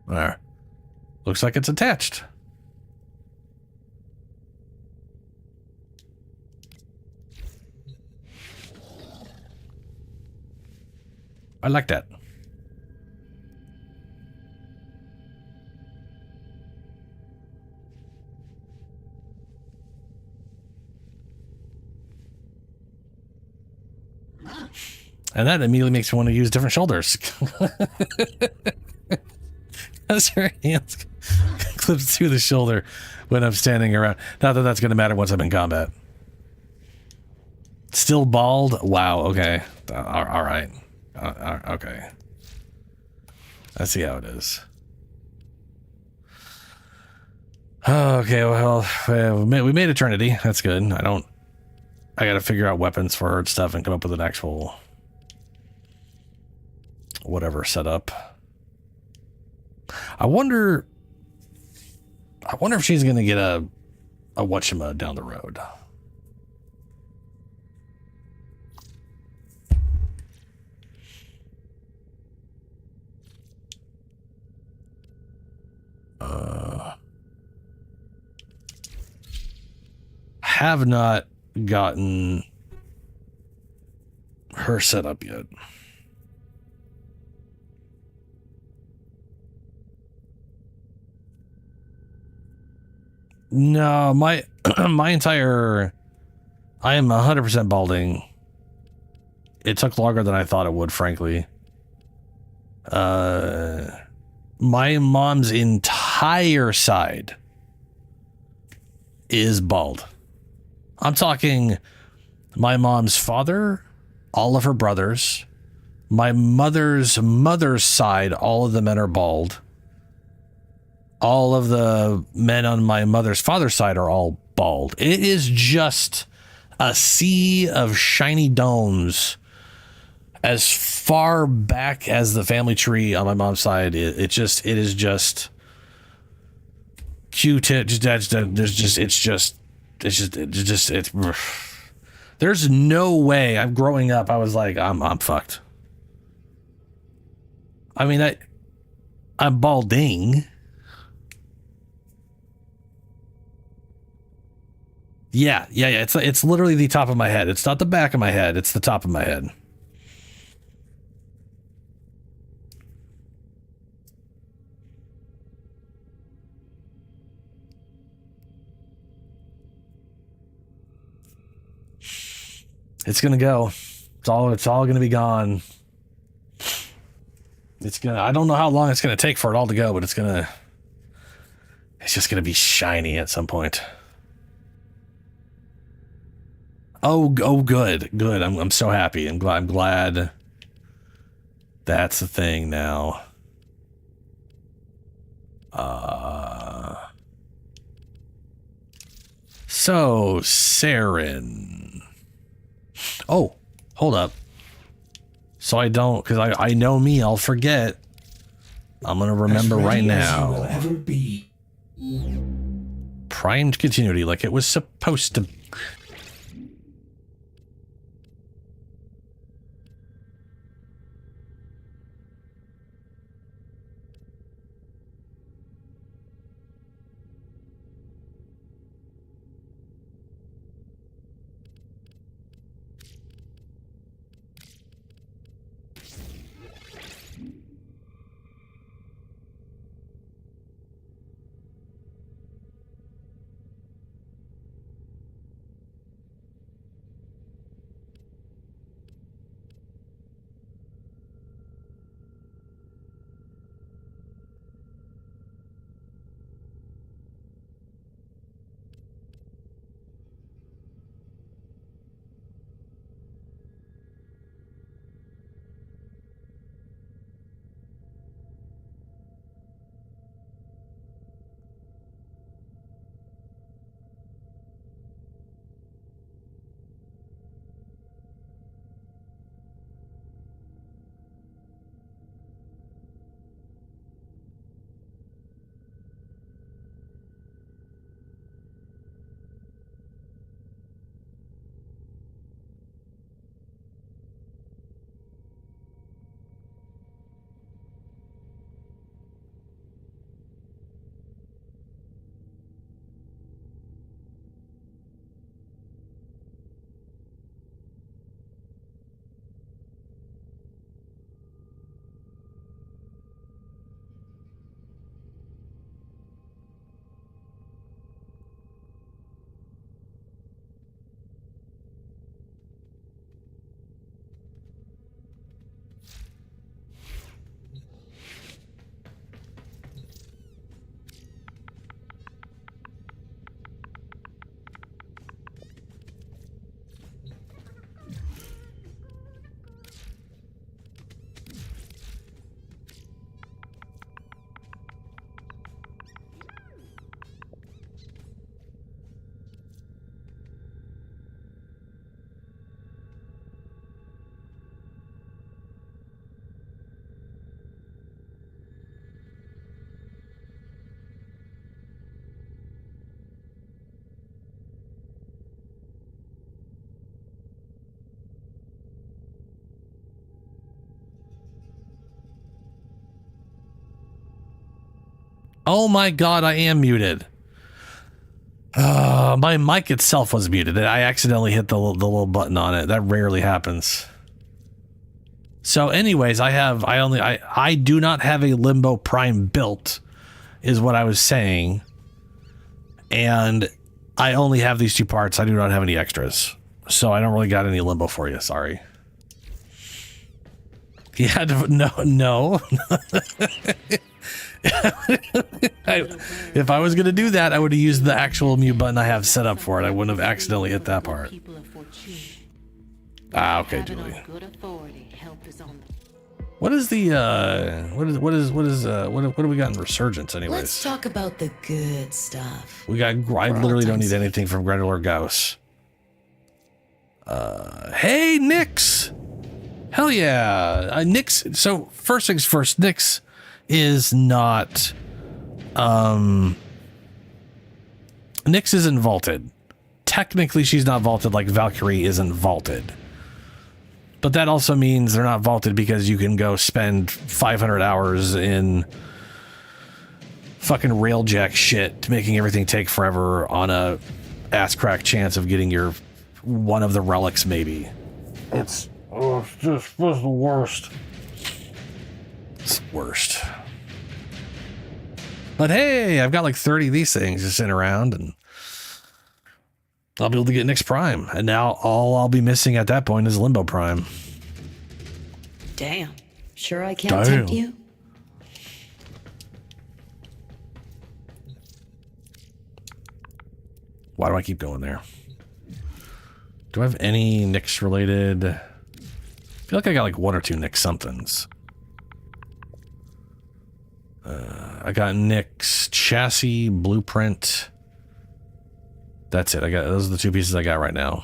There. Looks like it's attached. I like that. And that immediately makes me want to use different shoulders. As her hands clips through the shoulder when I'm standing around. Not that that's going to matter once I'm in combat. Still bald? Wow, okay. All right. Okay. I see how it is. Okay, well, we made Eternity. That's good. I gotta figure out weapons for her and stuff and come up with an actual whatever setup. I wonder if she's gonna get a whatchama down the road. Have not gotten her set up yet. No, my entire, I am 100% balding. It took longer than I thought it would, frankly. My mom's entire side is bald. I'm talking my mom's father, all of her brothers, my mother's side, all of the men are bald. All of the men on my mother's father's side are all bald. It is just a sea of shiny domes as far back as the family tree on my mom's side. It is just Q-tip. There's no way. I'm growing up. I was like, I'm fucked. I mean, I'm balding. Yeah. It's literally the top of my head. It's not the back of my head. It's the top of my head. It's gonna go. It's all gonna be gone. I don't know how long it's gonna take for it all to go, but it's just gonna be shiny at some point. Oh, good. I'm so happy. I'm glad that's the thing now. So Saren. Oh, hold up. So I don't, because I know me, I'll forget. I'm gonna remember right now. As you will ever be. Primed continuity, like it was supposed to. Oh my god, I am muted. My mic itself was muted. I accidentally hit the little button on it. That rarely happens. So anyways, I do not have a Limbo Prime built, is what I was saying. And I only have these 2 parts. I do not have any extras. So I don't really got any Limbo for you. Sorry. Yeah, no. If I was going to do that, I would have used the actual mute button I have set up for it. I wouldn't have accidentally hit that part. Ah, okay, Julie. What is the what do we got in Resurgence anyways? Let's talk about the good stuff. We got I literally don't need anything from Gretel or Gauss. Hey Nyx. Hell yeah. Nyx, so first things first, Nyx is not Nyx isn't vaulted. Technically she's not vaulted like Valkyrie isn't vaulted. But that also means they're not vaulted because you can go spend 500 hours in fucking railjack shit, making everything take forever on a ass crack chance of getting your one of the relics maybe. It's just the worst. It's the worst. But hey, I've got like 30 of these things just sitting around and I'll be able to get Nyx Prime. And now all I'll be missing at that point is Limbo Prime. Damn. Sure I can't tempt you? Why do I keep going there? Do I have any Nyx related? I feel like I got like 1 or 2 Nyx somethings. I got Nyx chassis, blueprint. That's it. Those are the 2 pieces I got right now.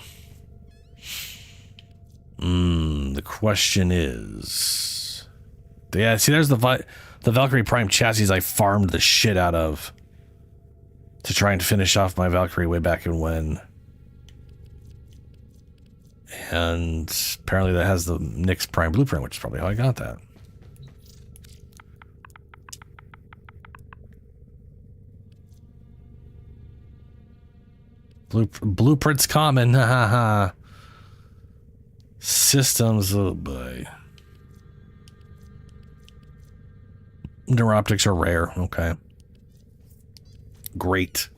The question is, yeah. See, there's the Valkyrie Prime chassis I farmed the shit out of to try and finish off my Valkyrie way back in when. And apparently that has the Nyx Prime blueprint, which is probably how I got that. Blueprint's common, haha. Systems, oh boy. Neuroptics are rare, okay. Great.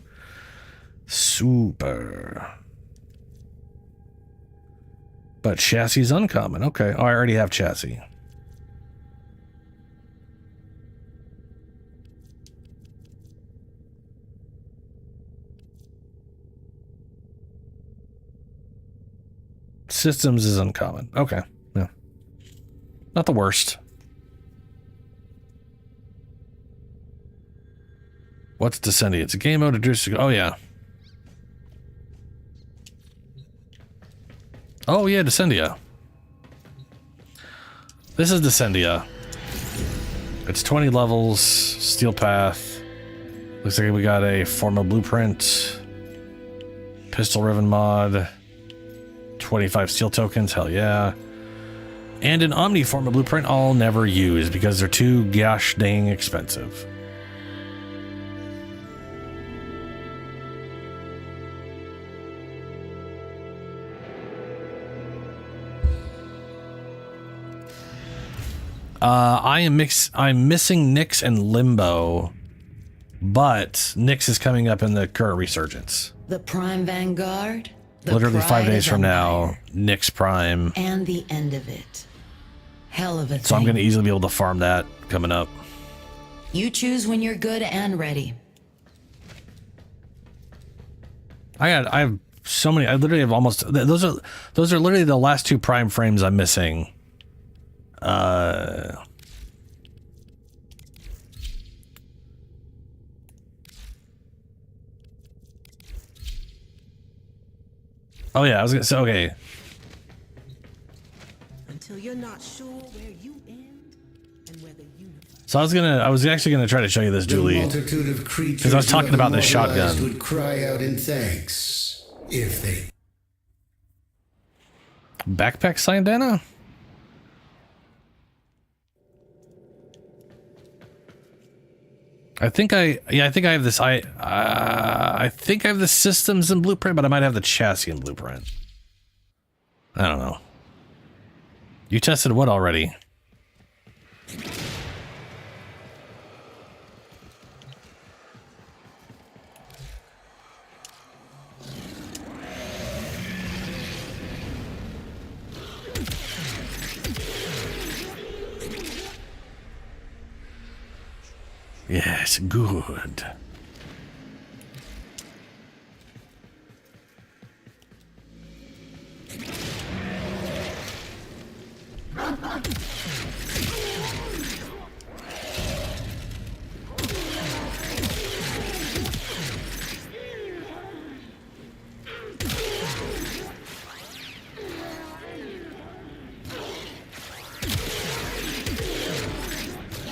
Super. But chassis is uncommon, okay. Oh, I already have chassis. Systems is uncommon. Okay. Yeah. Not the worst. What's Descendia? It's a game mode. Oh, yeah. Oh, yeah, Descendia. This is Descendia. It's 20 levels. Steel Path. Looks like we got a Forma Blueprint. Pistol Riven mod. 25 steel tokens, hell yeah. And an Omniforma blueprint I'll never use because they're too gosh dang expensive. I'm missing Nyx and Limbo, but Nyx is coming up in the current Resurgence. The Prime Vanguard? Literally 5 days from now, Nyx Prime. And the end of it. Hell of a thing. So I'm going to easily be able to farm that coming up. You choose when you're good and ready. I have so many. I literally have almost. Those are literally the last 2 Prime frames I'm missing. Oh yeah, I was gonna say, okay. Until you're not sure where you end and where the universe. So I was actually gonna try to show you this, Julie, because I was talking about this shotgun. Would cry out in thanks if they. Backpack Sandana? I think I have this. I think I have the systems and blueprint, but I might have the chassis and blueprint. I don't know. You tested what already? Yes, good.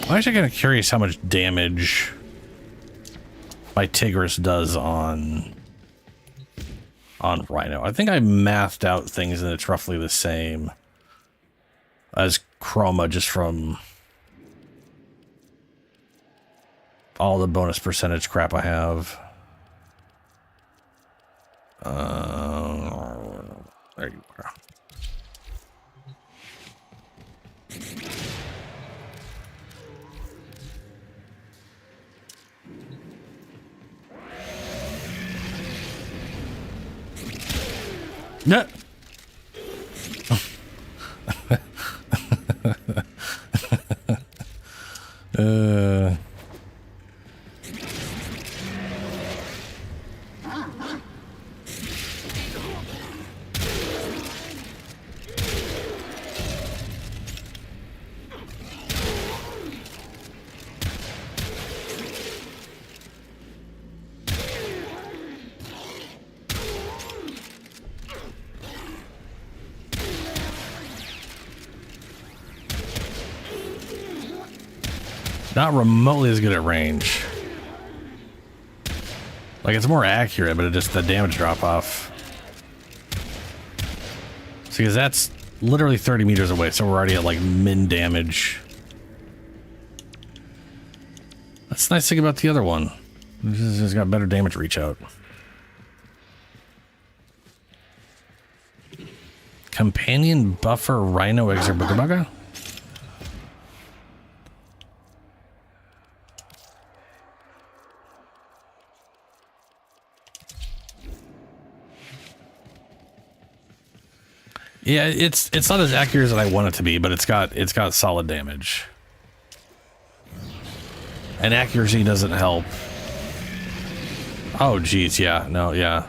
I'm actually kind of curious how much damage my Tigris does on Rhino. I think I mathed out things and it's roughly the same as Chroma, just from all the bonus percentage crap I have. There you are. No. Not remotely as good at range. Like, it's more accurate, but it just, the damage drop off. See, because that's literally 30 meters away, so we're already at like min damage. That's the nice thing about the other one. It's got better damage reach out. Companion buffer Rhino Exerbugabaga? Yeah, it's not as accurate as I want it to be, but it's got solid damage. And accuracy doesn't help. Oh geez, yeah, no, yeah.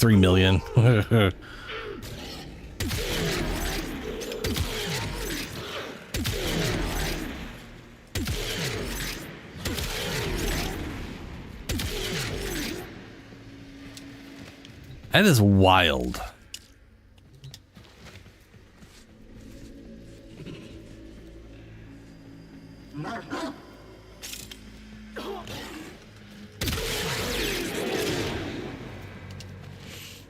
3 million. That is wild.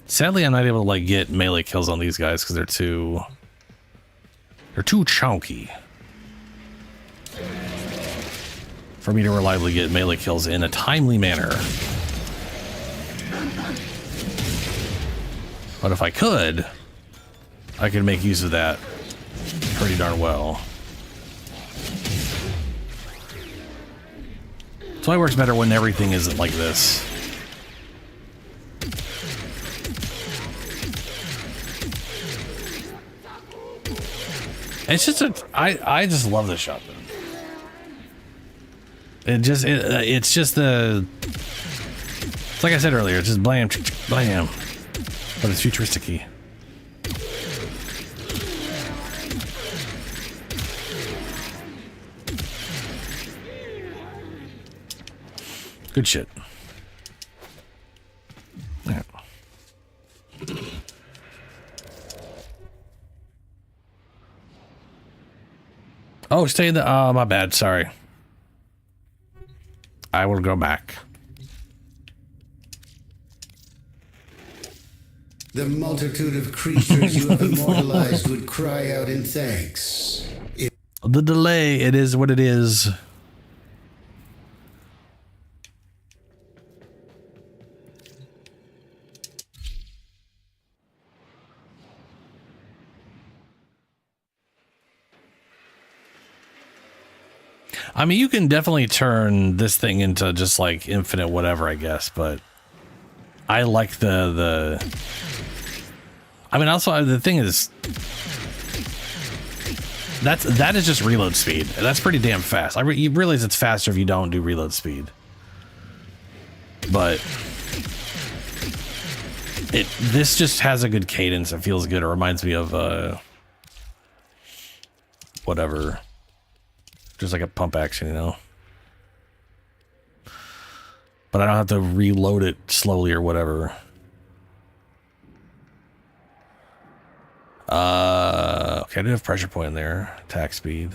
Sadly, I'm not able to like get melee kills on these guys because they're too chunky for me to reliably get melee kills in a timely manner. But if I could make use of that pretty darn well. So it works better when everything isn't like this. It's just I just love this shotgun. It's just the, it's like I said earlier, it's just blam, blam. But it's futuristic-y. Good shit. Yeah. Oh, stay in the... Oh, my bad. Sorry. I will go back. The multitude of creatures you have immortalized would cry out in thanks. The delay, it is what it is. I mean, you can definitely turn this thing into just like infinite whatever, I guess, but I like the I mean, also the thing is that is just reload speed. That's pretty damn fast. You realize it's faster if you don't do reload speed. But this just has a good cadence. It feels good. It reminds me of whatever. Just like a pump action, you know. But I don't have to reload it slowly or whatever. Okay, I do have pressure point in there. Attack speed.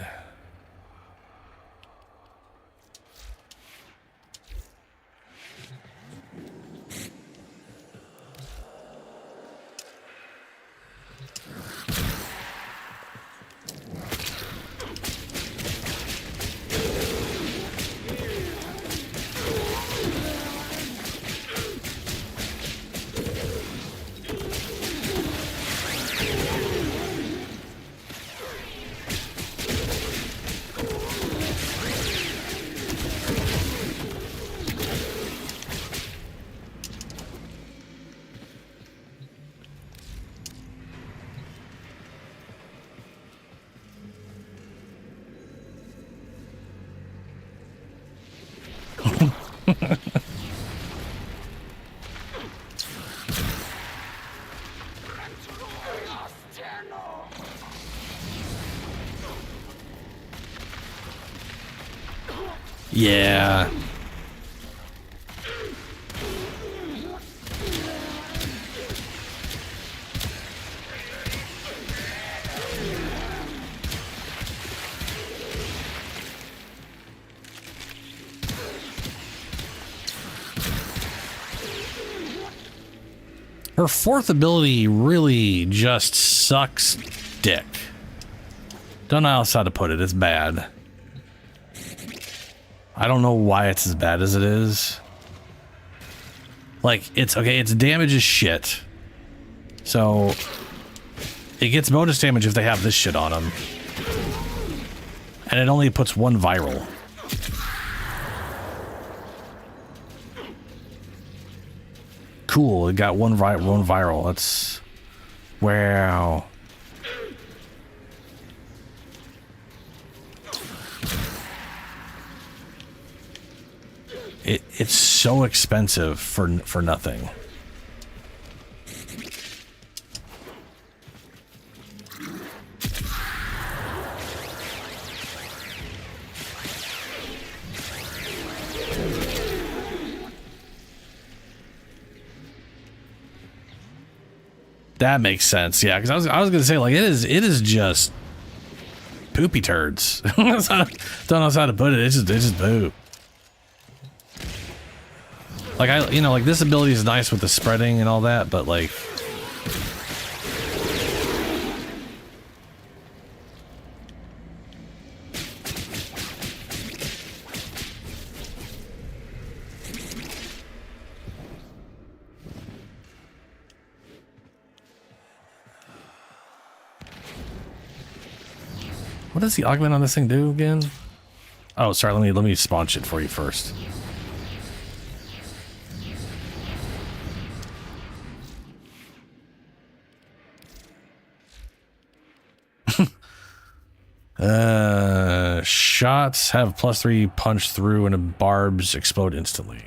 Yeah. Her fourth ability really just sucks dick. Don't know how to put it. It's bad. I don't know why it's as bad as it is. Like, it's okay, its damage is shit. So, it gets bonus damage if they have this shit on them. And it only puts one viral. Cool, it got one viral. That's... wow. It's so expensive for nothing. That makes sense, yeah. Because I was gonna say, like, it is just poopy turds. Don't know how to put it. It's just poop. Like, like, this ability is nice with the spreading and all that, but like, what does the augment on this thing do again? Oh, sorry. Let me spawn shit for you first. Shots have +3 punch through and barbs explode instantly.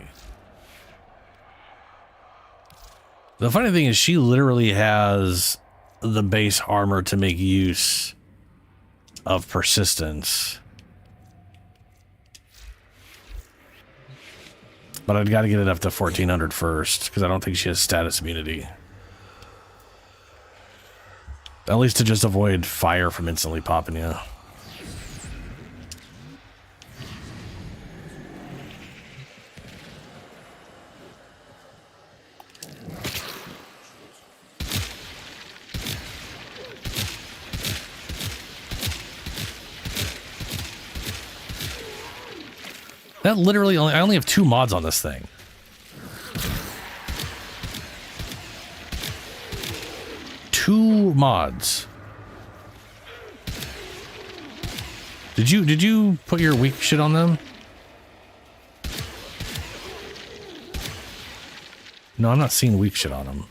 The funny thing is she literally has the base armor to make use of persistence. But I've got to get it up to 1400 first, because I don't think she has status immunity. At least to just avoid fire from instantly popping you. That literally I only have 2 mods on this thing. Two mods. Did you put your weak shit on them? No, I'm not seeing weak shit on them.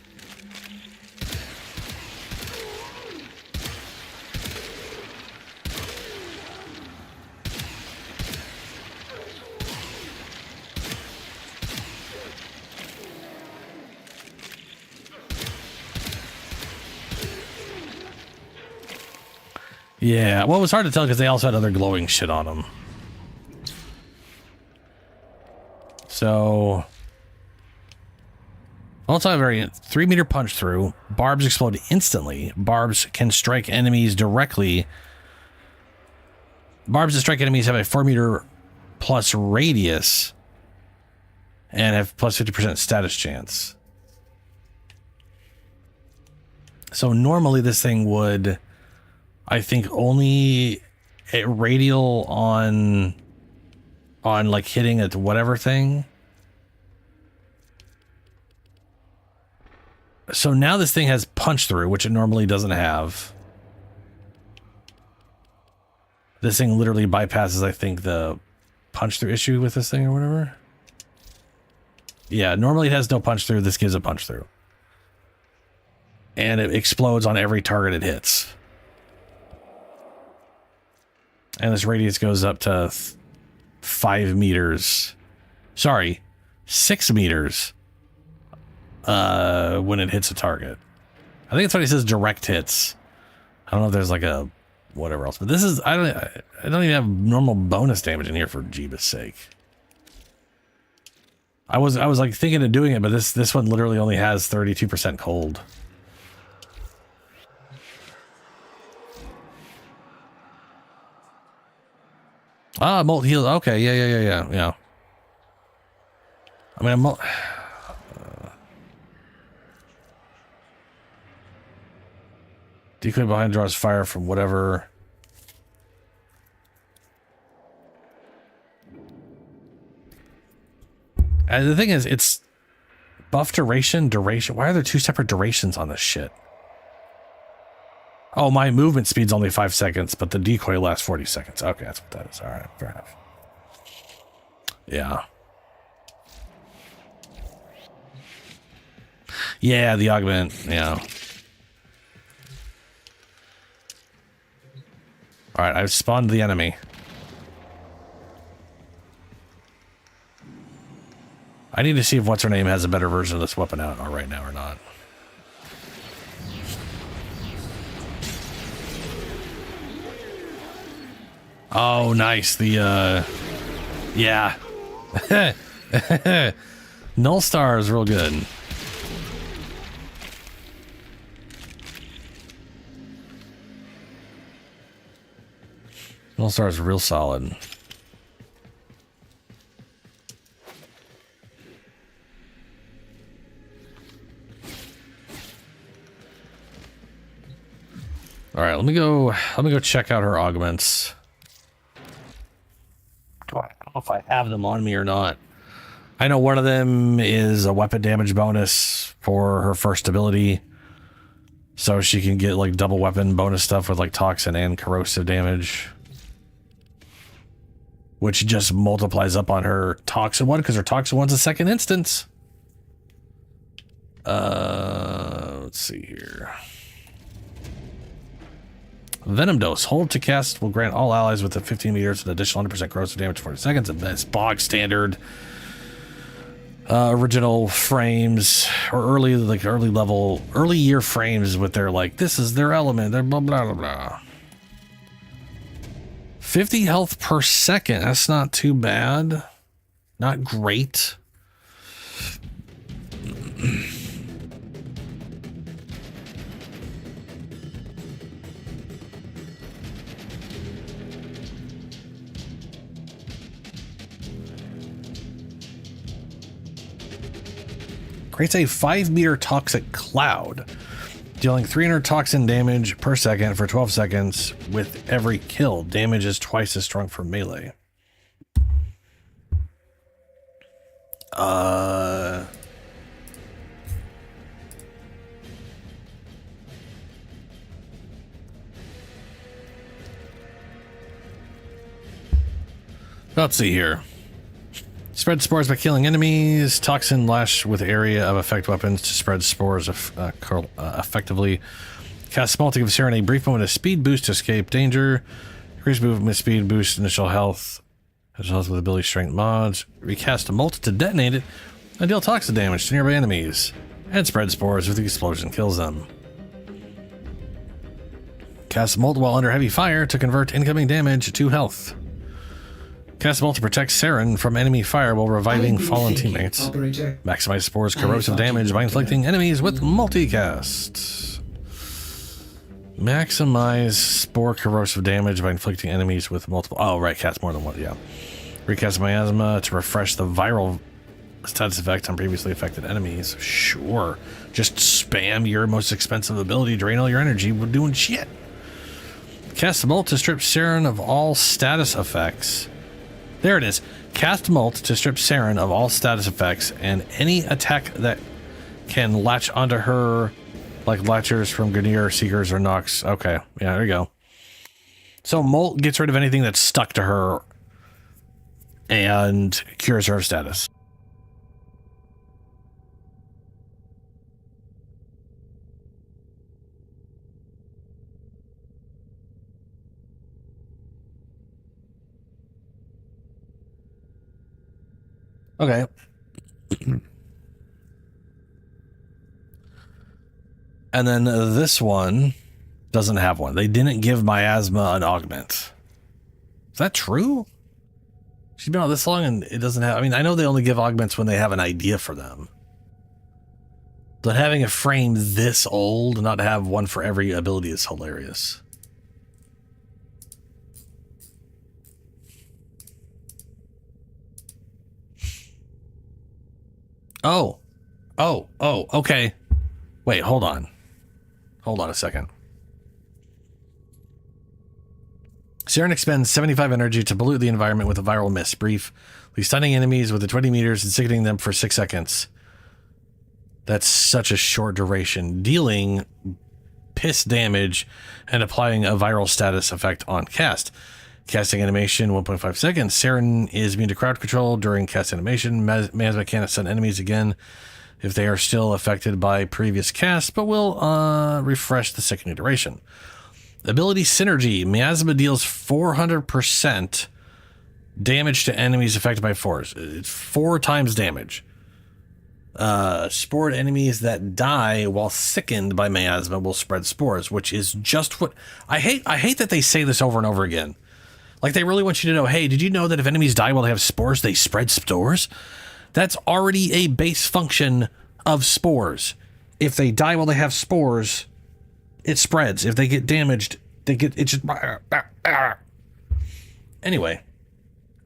Yeah, well, it was hard to tell because they also had other glowing shit on them. So, multi variant, 3-meter punch through. Barbs explode instantly. Barbs can strike enemies directly. Barbs that strike enemies have a 4-meter plus radius and have plus 50% status chance. So normally this thing would, I think, only a radial on like hitting a whatever thing. So now this thing has punch through, which it normally doesn't have. This thing literally bypasses, I think, the punch through issue with this thing or whatever. Yeah, normally it has no punch through. This gives a punch through. And it explodes on every target it hits. And this radius goes up to 5 meters. Sorry, 6 meters. When it hits a target. I think it's what he says, direct hits. I don't know if there's like a whatever else, but this is, I don't even have normal bonus damage in here for Jeebus' sake. I was like thinking of doing it, but this one literally only has 32% cold. Ah, molt heal. Okay, yeah. I mean, decoy behind draws fire from whatever. And the thing is, it's buff duration. Why are there 2 separate durations on this shit? Oh, my movement speed's only 5 seconds, but the decoy lasts 40 seconds. Okay, that's what that is. All right, fair enough. Yeah. Yeah, the augment. Yeah. All right, I've spawned the enemy. I need to see if what's-her-name has a better version of this weapon out right now or not. Oh, nice. The, yeah. Null Star is real good. Null Star is real solid. All right, let me go check out her augments. I don't know if I have them on me or not. I know one of them is a weapon damage bonus for her first ability. So she can get like double weapon bonus stuff with like toxin and corrosive damage. Which just multiplies up on her toxin one, because her toxin one's a second instance. Let's see here. Venom Dose. Hold to cast will grant all allies within 15 meters an additional 100% corrosive damage for 40 seconds. And that's bog standard. Original frames or early year frames with their like, this is their element. They're blah, blah, blah, blah. 50 health per second. That's not too bad. Not great. Creates a 5-meter toxic cloud, dealing 300 toxin damage per second for 12 seconds with every kill. Damage is twice as strong for melee. Let's see here. Spread spores by killing enemies. Toxin lash with area of effect weapons to spread spores effectively. Cast small to give Saren a brief moment of speed boost to escape danger. Increase movement speed, boost initial health. Initial health with ability strength mods. Recast a molt to detonate it and deal toxic damage to nearby enemies. And spread spores with the explosion kills them. Cast a molt while under heavy fire to convert incoming damage to health. Cast a molt to protect Saren from enemy fire while reviving fallen teammates. Operator. Maximize spores corrosive damage by inflicting enemies with multicast. Maximize spore corrosive damage by inflicting enemies with multiple. Oh, right, cast more than one. Yeah. Recast miasma to refresh the viral status effect on previously affected enemies. Sure. Just spam your most expensive ability, drain all your energy. We're doing shit. Cast a molt to strip Saren of all status effects. There it is. Cast molt to strip Saren of all status effects and any attack that can latch onto her, like latchers from Grineer, Seekers, or Nox. Okay, yeah, there you go. So molt gets rid of anything that's stuck to her and cures her status. Okay. And then this one doesn't have one. They didn't give miasma an augment. Is that true? She's been out this long and it doesn't have... I mean, I know they only give augments when they have an idea for them. But having a frame this old and not have one for every ability is hilarious. Oh, okay. Wait, hold on. Hold on a second. Saren expends 75 energy to pollute the environment with a viral mist. Briefly stunning enemies within 20 meters and sickening them for 6 seconds. That's such a short duration. Dealing piss damage and applying a viral status effect on cast. Casting animation 1.5 seconds. Saren is immune to crowd control during cast animation. Miasma can't stun enemies again if they are still affected by previous cast, but will refresh the sickening duration. Ability synergy. Miasma deals 400% damage to enemies affected by force. It's 4 times damage. Spored enemies that die while sickened by miasma will spread spores, which is just what I hate that they say this over and over again. Like, they really want you to know, hey, did you know that if enemies die while they have spores, they spread spores? That's already a base function of spores. If they die while they have spores, it spreads. If they get damaged, it just... Anyway.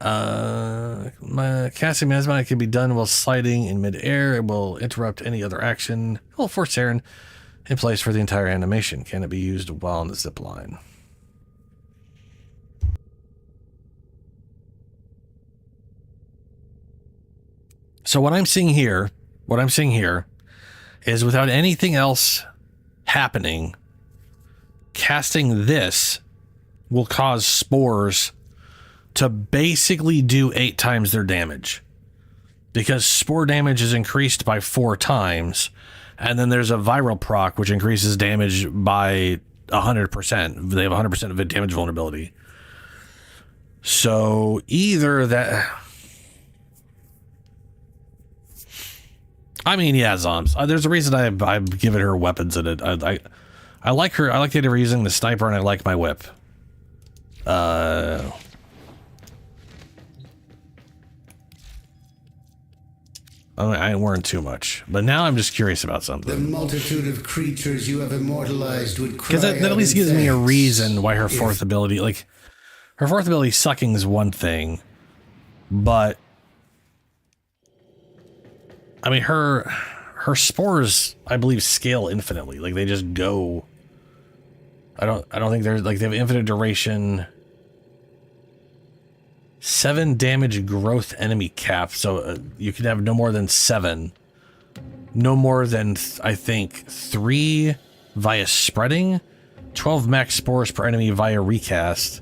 My casting miasma can be done while sliding in midair. It will interrupt any other action. It will force Saren in place for the entire animation. Can it be used while on the zip line? So what I'm seeing here is without anything else happening, casting this will cause spores to basically do 8 times their damage, because spore damage is increased by 4 times, and then there's a viral proc which increases damage by 100%. They have 100% of damage vulnerability. So either that... I mean, yeah, Zombs. There's a reason I've given her weapons in it. I like her. I like the idea of using the sniper, and I like my whip. I ain't worrying too much, but now I'm just curious about something. The multitude of creatures you have immortalized would cry because that at least gives me a reason why her fourth ability, like her fourth ability, sucking is one thing, but. I mean, her spores, I believe, scale infinitely. Like, they just go. I don't think they're like they have infinite duration. 7 damage growth enemy cap. So you can have no more than 7. No more than, I think, 3 via spreading. 12 max spores per enemy via recast.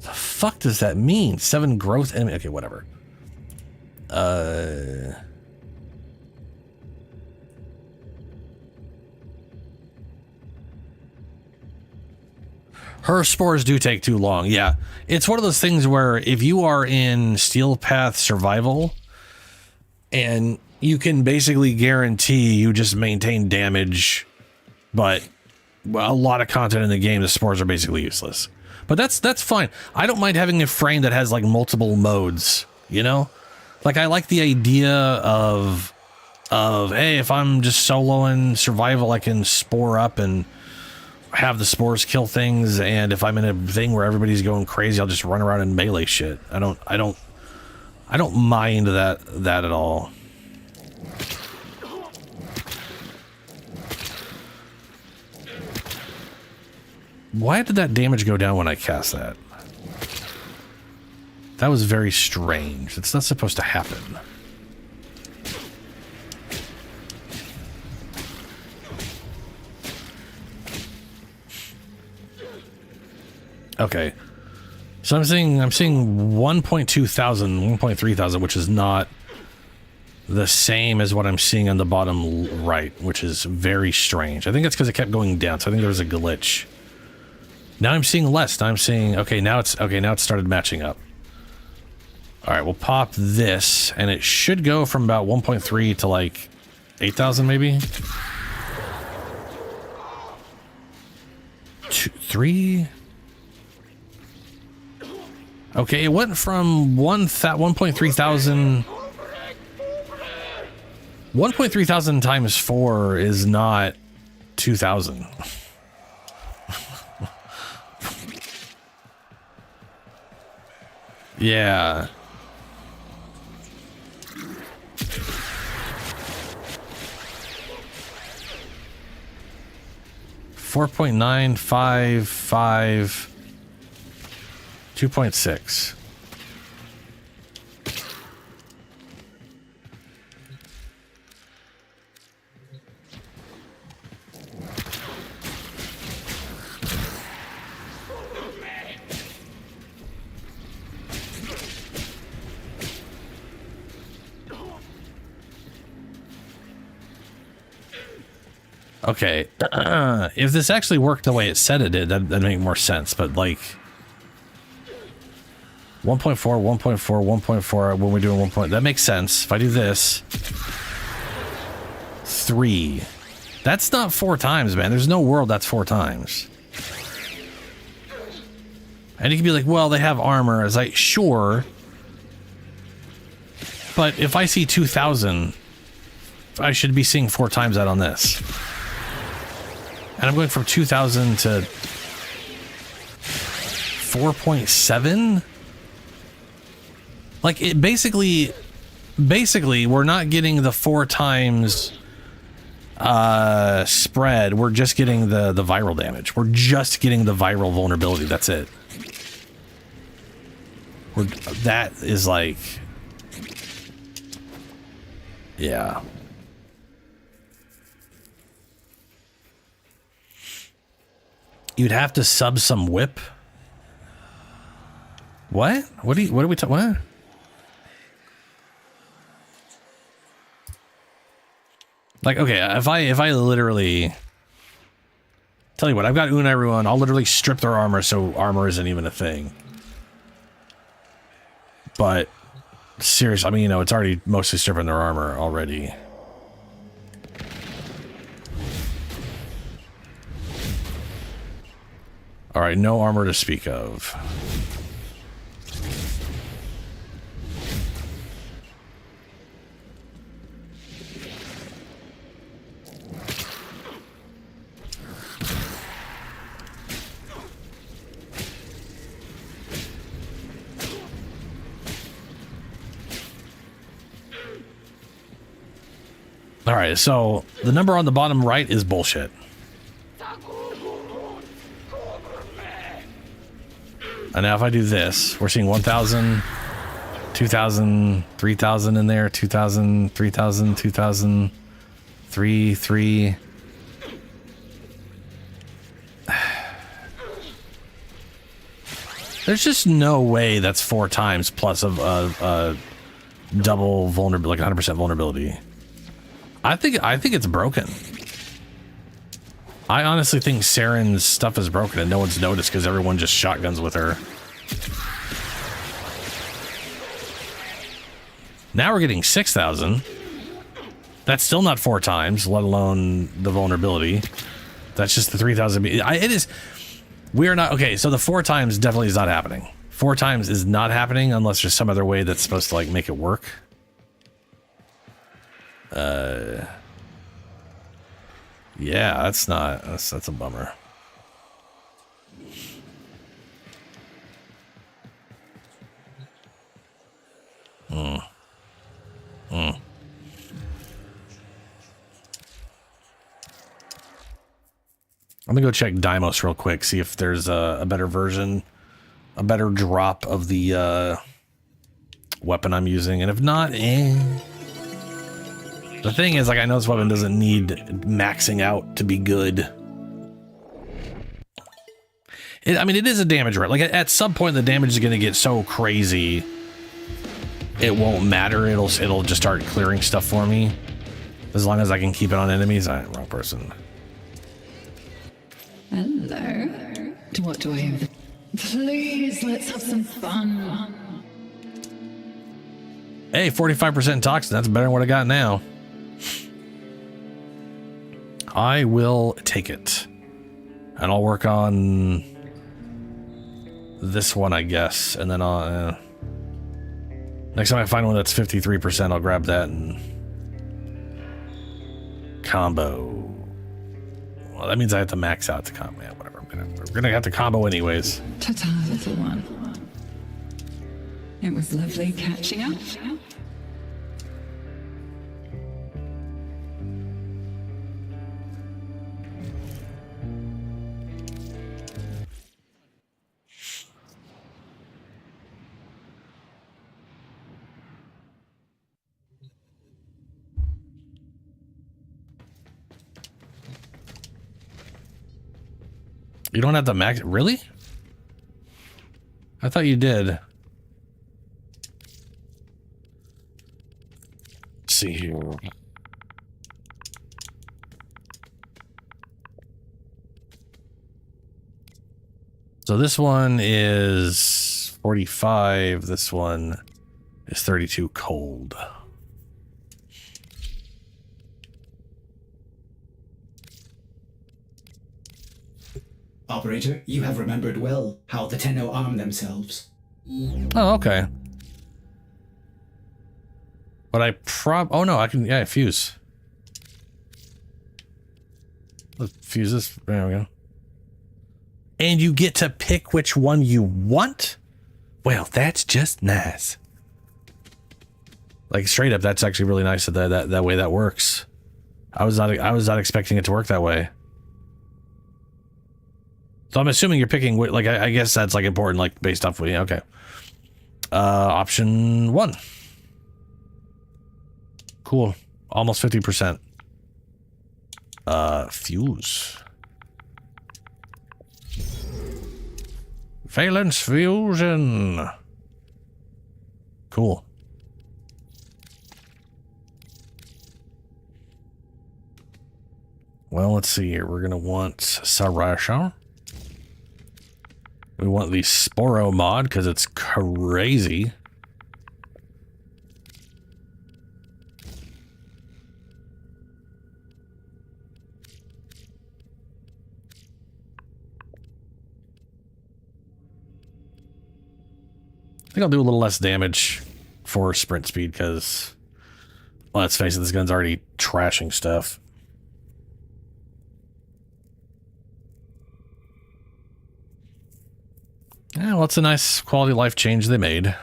The fuck does that mean? 7 growth enemy. Okay, whatever. Her spores do take too long. Yeah. It's one of those things where if you are in Steel Path Survival and you can basically guarantee you just maintain damage, but a lot of content in the game, the spores are basically useless. But that's fine. I don't mind having a frame that has like multiple modes, you know? Like I like the idea of hey, if I'm just soloing survival, I can spore up and have the spores kill things, and if I'm in a thing where everybody's going crazy, I'll just run around and melee shit. I don't mind that at all. Why did that damage go down when I cast that? That was very strange. It's not supposed to happen. Okay, so I'm seeing 1.2 thousand, 1.3 thousand, which is not the same as what I'm seeing on the bottom right, which is very strange. I think it's because it kept going down, so I think there was a glitch. Now I'm seeing less. Now I'm seeing now it's started matching up. All right, we'll pop this, and it should go from about 1.3 to like 8,000 maybe. 2, 3. Okay, it went from 1.3 thousand. 1.3 thousand times 4 is not 2,000. Yeah. $4.955 2.6. Okay, if this actually worked the way it said it did, that'd make more sense, but like 1.4, 1.4, 1.4 when we're doing 1 point, that makes sense. If I do this 3, that's not 4 times, man. There's no world that's 4 times. And you can be like, well, they have armor. It's like, sure, but if I see 2,000, I should be seeing 4 times that on this. And I'm going from 2,000 to 4.7. Like it basically we're not getting the 4 times spread. We're just getting the viral damage. We're just getting the viral vulnerability. That's it. That is like, yeah. You'd have to sub some whip. What? What are we talking? What? Like, okay, if I literally tell you what, I've got Unairu on, I'll literally strip their armor so armor isn't even a thing. But seriously, I mean, you know, it's already mostly stripping their armor already. All right, no armor to speak of. All right, so the number on the bottom right is bullshit. And now if I do this, we're seeing 1,000, 2,000, 3,000 in there, 2,000, 3,000, 2,000, 3. There's just no way that's 4 times plus of double vulnerability, like 100% vulnerability. I think it's broken. I honestly think Saren's stuff is broken and no one's noticed because everyone just shotguns with her. Now we're getting 6,000. That's still not 4 times, let alone the vulnerability. That's just the 3,000. It is. We're not okay. So the 4 times definitely is not happening. 4 times is not happening unless there's some other way that's supposed to like make it work. Yeah, that's a bummer. I'm gonna go check Deimos real quick, see if there's a better version, a better drop of the weapon I'm using, and if not, The thing is, like, I know this weapon doesn't need maxing out to be good. I mean, it is a damage rate. Like, at some point, the damage is going to get so crazy, it won't matter. It'll just start clearing stuff for me. As long as I can keep it on enemies. Wrong person. Hello. What do I have? Please, let's have some fun. Hey, 45% toxin. That's better than what I got now. I will take it. And I'll work on this one, I guess. And then I'll... next time I find one that's 53%, I'll grab that and... combo. Well, that means I have to max out the combo. Yeah, whatever. We're gonna have to combo anyways. Ta-ta, little one. It was lovely catching up. You don't have the max, really? I thought you did. Let's see here. So this one is 45. This one is 32 cold. Operator, you have remembered well how the Tenno arm themselves. Oh, okay. But oh no, I can, yeah, fuse. Let's fuse this. There we go. And you get to pick which one you want? Well, that's just nice. Like, straight up, that's actually really nice that way that works. I was not expecting it to work that way. So I'm assuming you're picking, like, I guess that's like important, like based off of, yeah, okay. Option 1. Cool. Almost 50%. Fuse. Valence fusion. Cool. Well, let's see here. We're going to want Sarasha. We want the Sporo mod because it's crazy. I think I'll do a little less damage for sprint speed because, well, let's face it, this gun's already trashing stuff. Yeah, well, it's a nice quality of life change they made.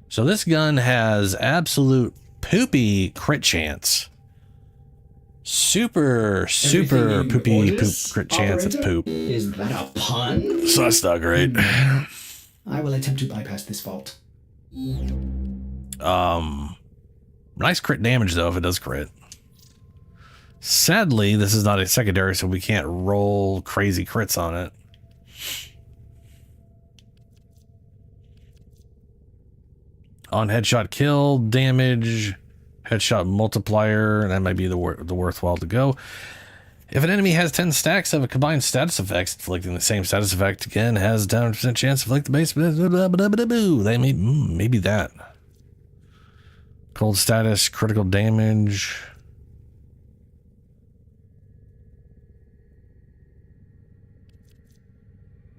So this gun has absolute poopy crit chance. Super Everything poopy poop orders, crit chance of operator? poop. Is that a pun? So that's not great. I will attempt to bypass this fault. Nice crit damage though if it does crit. Sadly, this is not a secondary, so we can't roll crazy crits on it. On headshot kill, damage, headshot multiplier, that might be the worthwhile to go. If an enemy has 10 stacks of a combined status effects, inflicting the same status effect again has a 10% chance to inflict the base. They maybe that. Cold status, critical damage.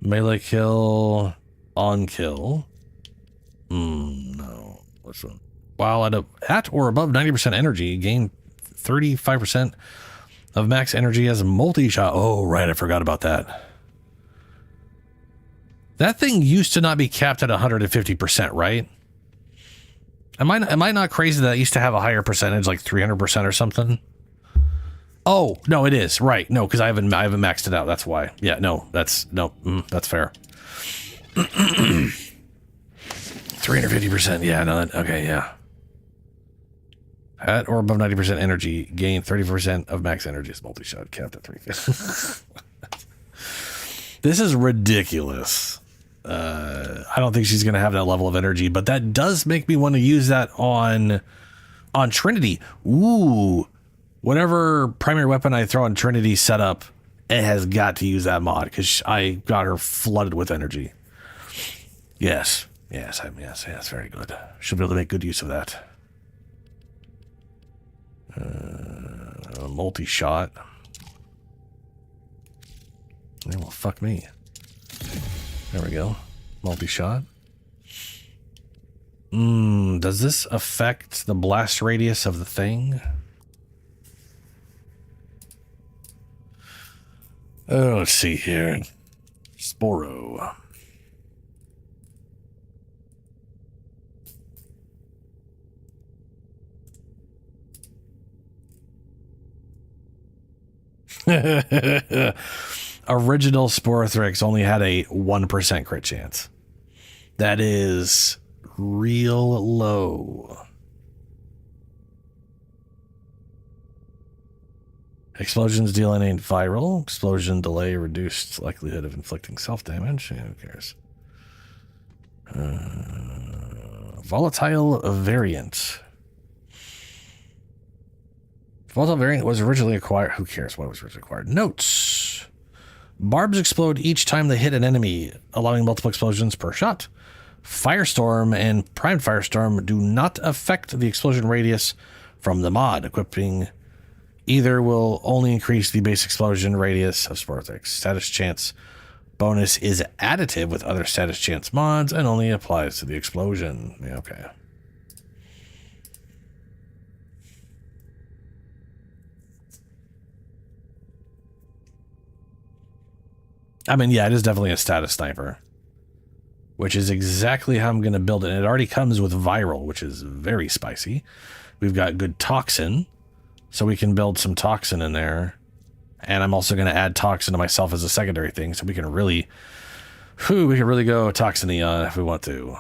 Melee kill, on kill. No. What's one? While at or above 90% energy, gain 35% of max energy as a multi-shot. Oh, right. I forgot about that. That thing used to not be capped at 150%, right? Am I not crazy that it used to have a higher percentage, like 300% or something? Oh, no, it is. Right. No, because I haven't maxed it out. That's why. Yeah, no, that's fair. 350%. Yeah, no, okay, yeah. At or above 90% energy, gain 30% of max energy as multi-shot, capped at 350. This is ridiculous. I don't think she's going to have that level of energy, but that does make me want to use that on Trinity. Ooh, whatever primary weapon I throw on Trinity setup, it has got to use that mod because I got her flooded with energy. Yes, very good. Should be able to make good use of that. Multi-shot. Yeah, well, fuck me. There we go. Multi-shot. Does this affect the blast radius of the thing? Oh, let's see here. Sporo. Original Sporothrix only had a 1% crit chance. That is real low. Explosions deal innate viral. Explosion delay reduced likelihood of inflicting self-damage. Yeah, who cares? Volatile variant. Volatile variant was originally acquired. Who cares what was originally acquired? Notes. Barbs explode each time they hit an enemy, allowing multiple explosions per shot. Firestorm and Primed Firestorm do not affect the explosion radius from the mod. Equipping either will only increase the base explosion radius of Sporothrix. Status chance bonus is additive with other status chance mods and only applies to the explosion. Yeah, okay. I mean, yeah, it is definitely a status sniper, which is exactly how I'm going to build it. And it already comes with viral, which is very spicy. We've got good toxin, so we can build some toxin in there. And I'm also going to add toxin to myself as a secondary thing, so we can really, we can really go toxin-y if we want to.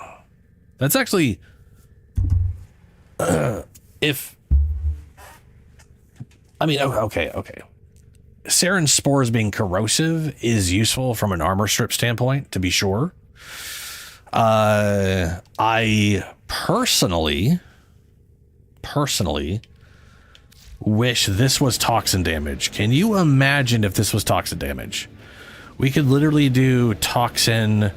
That's actually, okay. Sarin spores being corrosive is useful from an armor strip standpoint, to be sure. I personally wish this was toxin damage. Can you imagine if this was toxin damage? We could literally do toxin.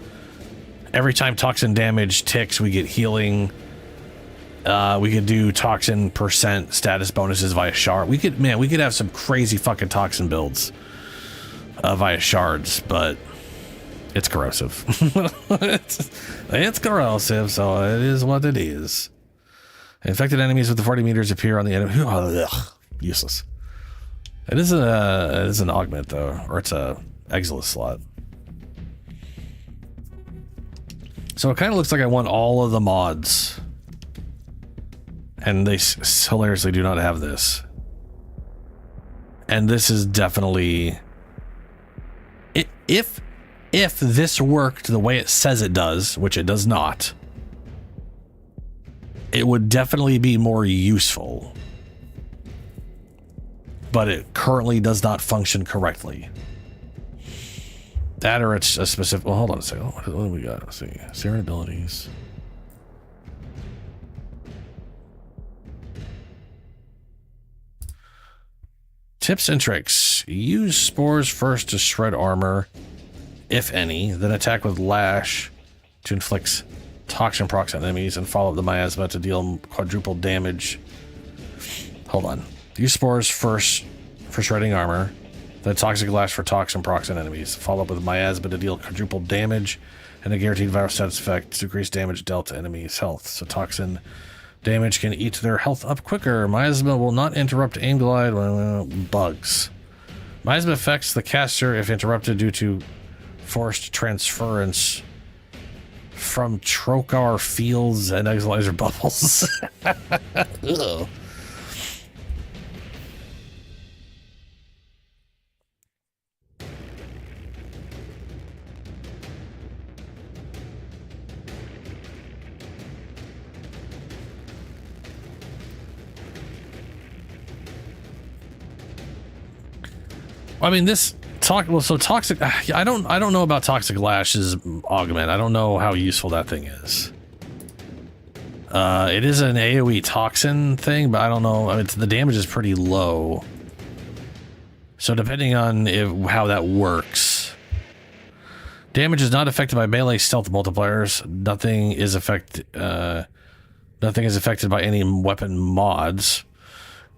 Every time toxin damage ticks, we get healing. We could do toxin % status bonuses via shard. We could have some crazy fucking toxin builds via shards, but it's corrosive. it's corrosive, so it is what it is. Infected enemies with the 40 meters appear on the enemy. Ugh, useless. It is an augment though, or it's a Exilus slot. So it kind of looks like I want all of the mods. And they hilariously do not have this. And this is definitely... If this worked the way it says it does, which it does not, it would definitely be more useful. But it currently does not function correctly. That or it's a specific... Well, hold on a second. What do we got? Let's see. Serum abilities. Tips and tricks. Use spores first to shred armor, if any, then attack with lash to inflict toxin procs on enemies, and follow up the miasma to deal quadruple damage. Hold on. Use spores first for shredding armor, then toxic lash for toxin procs on enemies. Follow up with miasma to deal quadruple damage, and a guaranteed virus status effect to increase damage dealt to enemies' health. So toxin damage can eat their health up quicker. Miasma will not interrupt aim glide when bugs. Miasma affects the caster if interrupted due to forced transference from trocar fields and exilizer bubbles. Ugh. I mean, this toxic. I don't know about toxic lash's augment. I don't know how useful that thing is. It is an AoE toxin thing, but I don't know. I mean, the damage is pretty low. So depending on how that works, damage is not affected by melee stealth multipliers. Nothing is affected by any weapon mods.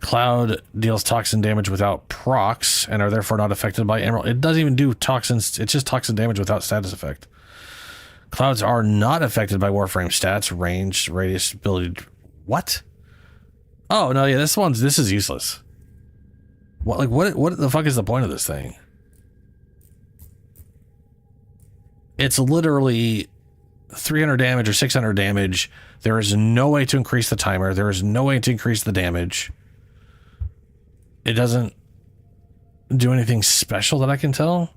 Cloud deals toxin damage without procs and are therefore not affected by emerald. It doesn't even do toxins. It's just toxin damage without status effect. Clouds are not affected by Warframe stats, range, radius, ability. What? Oh no, yeah, this is useless. What the fuck is the point of this thing? It's literally 300 damage or 600 damage. There is no way to increase the timer. There is no way to increase the damage. It doesn't do anything special that I can tell.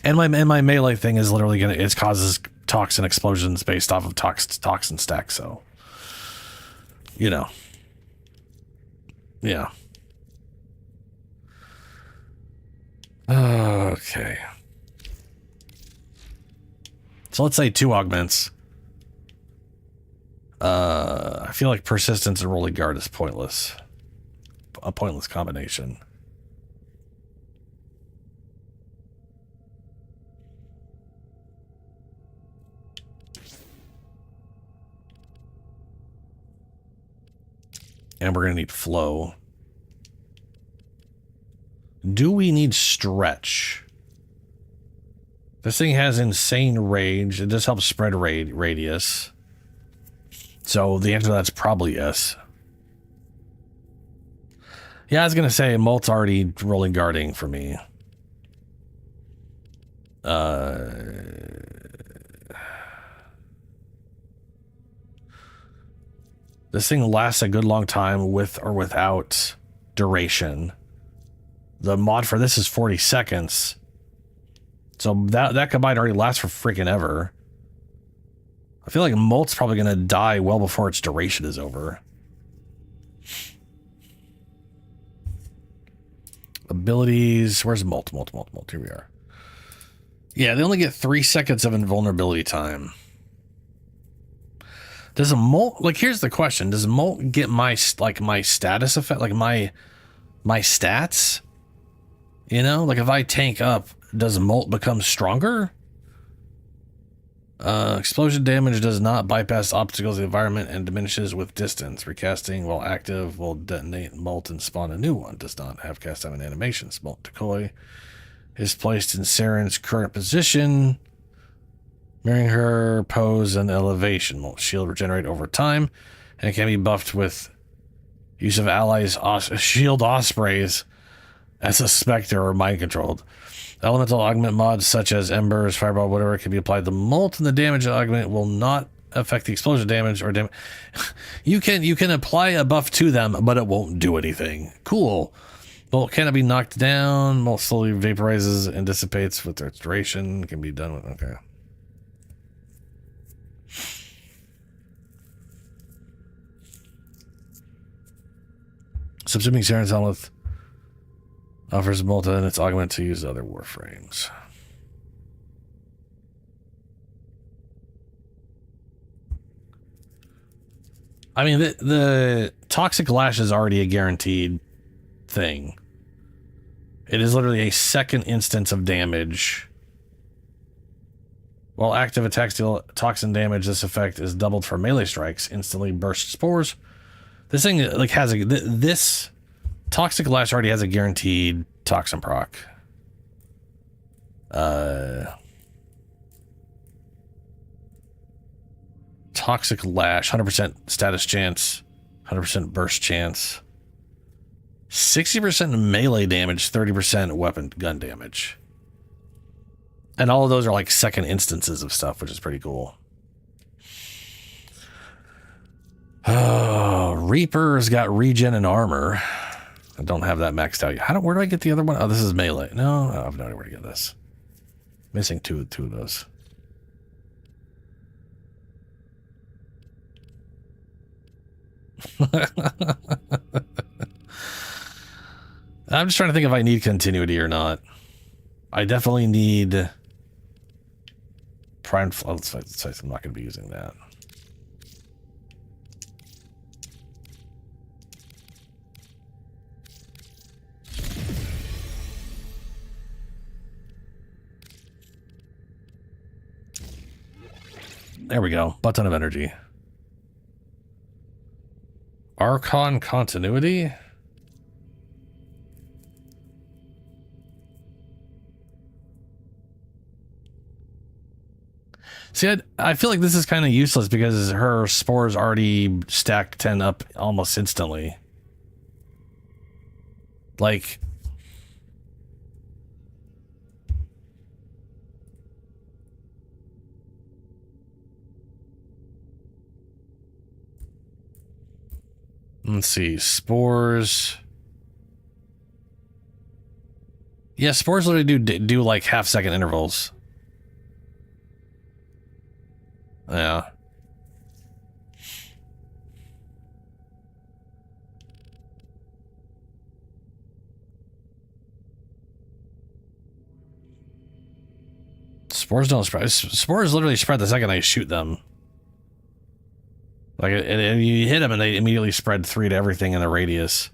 And my melee thing is literally it causes toxin explosions based off of toxin stack, so you know. Yeah. Okay. So let's say 2 augments. I feel like persistence and rolling guard is pointless. A pointless combination. And we're going to need flow. Do we need stretch? This thing has insane range. It does help spread radius. So the answer to that's probably yes. Yeah, I was going to say Molt's already rolling guarding for me. This thing lasts a good long time with or without duration. The mod for this is 40 seconds. So that combined already lasts for freaking ever. I feel like Molt's probably going to die well before its duration is over. Abilities. Where's Molt? Here we are. Yeah, they only get 3 seconds of invulnerability time. Does a Molt... Like, here's the question. Does Molt get my status effect? Like, my stats? You know? Like, if I tank up, does Molt become stronger? Explosion damage does not bypass obstacles in the environment and diminishes with distance. Recasting while active will detonate Molt and spawn a new one. Does not have cast time and animations. Molt decoy is placed in Saren's current position, mirroring her pose and elevation. Molt shield regenerate over time, and it can be buffed with use of allies' shield ospreys as a specter or mind controlled. Elemental augment mods such as embers, fireball, whatever can be applied to Molt, and the damage augment will not affect the explosion damage or damage. You can apply a buff to them, but it won't do anything. Cool. Bolt cannot be knocked down. Bolt slowly vaporizes and dissipates with their duration. Can be done with. Okay. Subsuming Siren's Helmet offers Malta and its augment to use other Warframes. I mean, the Toxic Lash is already a guaranteed thing. It is literally a second instance of damage. While active attacks deal toxin damage, this effect is doubled for melee strikes. Instantly burst spores. This thing like has a this Toxic Lash already has a guaranteed toxin proc. Toxic Lash, 100% status chance, 100% burst chance, 60% melee damage, 30% weapon gun damage. And all of those are like second instances of stuff, which is pretty cool. Reaper's got regen and armor. I don't have that maxed out. Where do I get the other one? Oh, this is melee. No, I have no idea where to get this. Missing two of those. I'm just trying to think if I need continuity or not. I definitely need prime. Let's say I'm not going to be using that. There we go. Butt ton of energy. Archon continuity. See, I feel like this is kind of useless because her spores already stack 10 up almost instantly. Like, let's see, spores. Yeah, spores literally do like half-second intervals. Yeah. Spores don't spread. Spores literally spread the second I shoot them. Like, and you hit them and they immediately spread 3 to everything in a radius.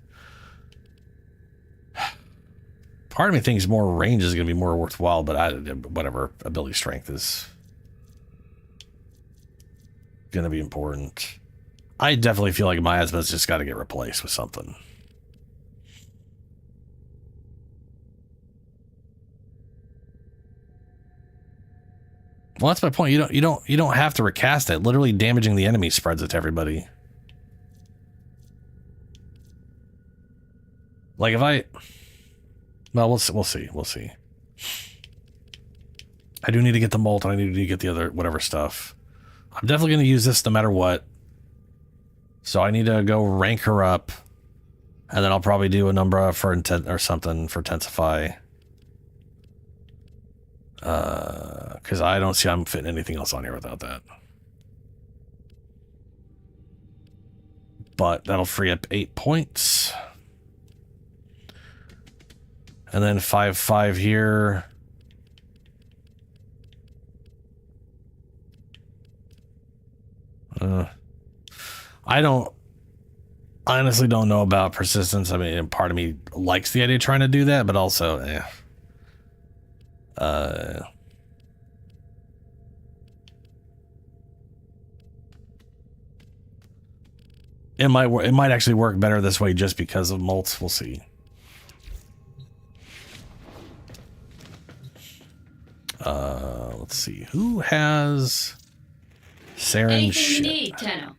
Part of me thinks more range is going to be more worthwhile, but whatever. Ability strength is going to be important. I definitely feel like Miasma's just got to get replaced with something. Well, that's my point. You don't have to recast it. Literally damaging the enemy spreads it to everybody. Like if I, well, we'll see. We'll see. I do need to get the molt, and I need to get the other whatever stuff. I'm definitely going to use this no matter what. So I need to go rank her up, and then I'll probably do a Umbra for intent or something for Intensify. Because I don't see I'm fitting anything else on here without that. But that'll free up 8 points. And then 5/5 here. I honestly don't know about persistence. I mean, part of me likes the idea of trying to do that, but also, it might actually work better this way just because of molts. We'll see. Let's see who has Saren. Anything you need, Tenno.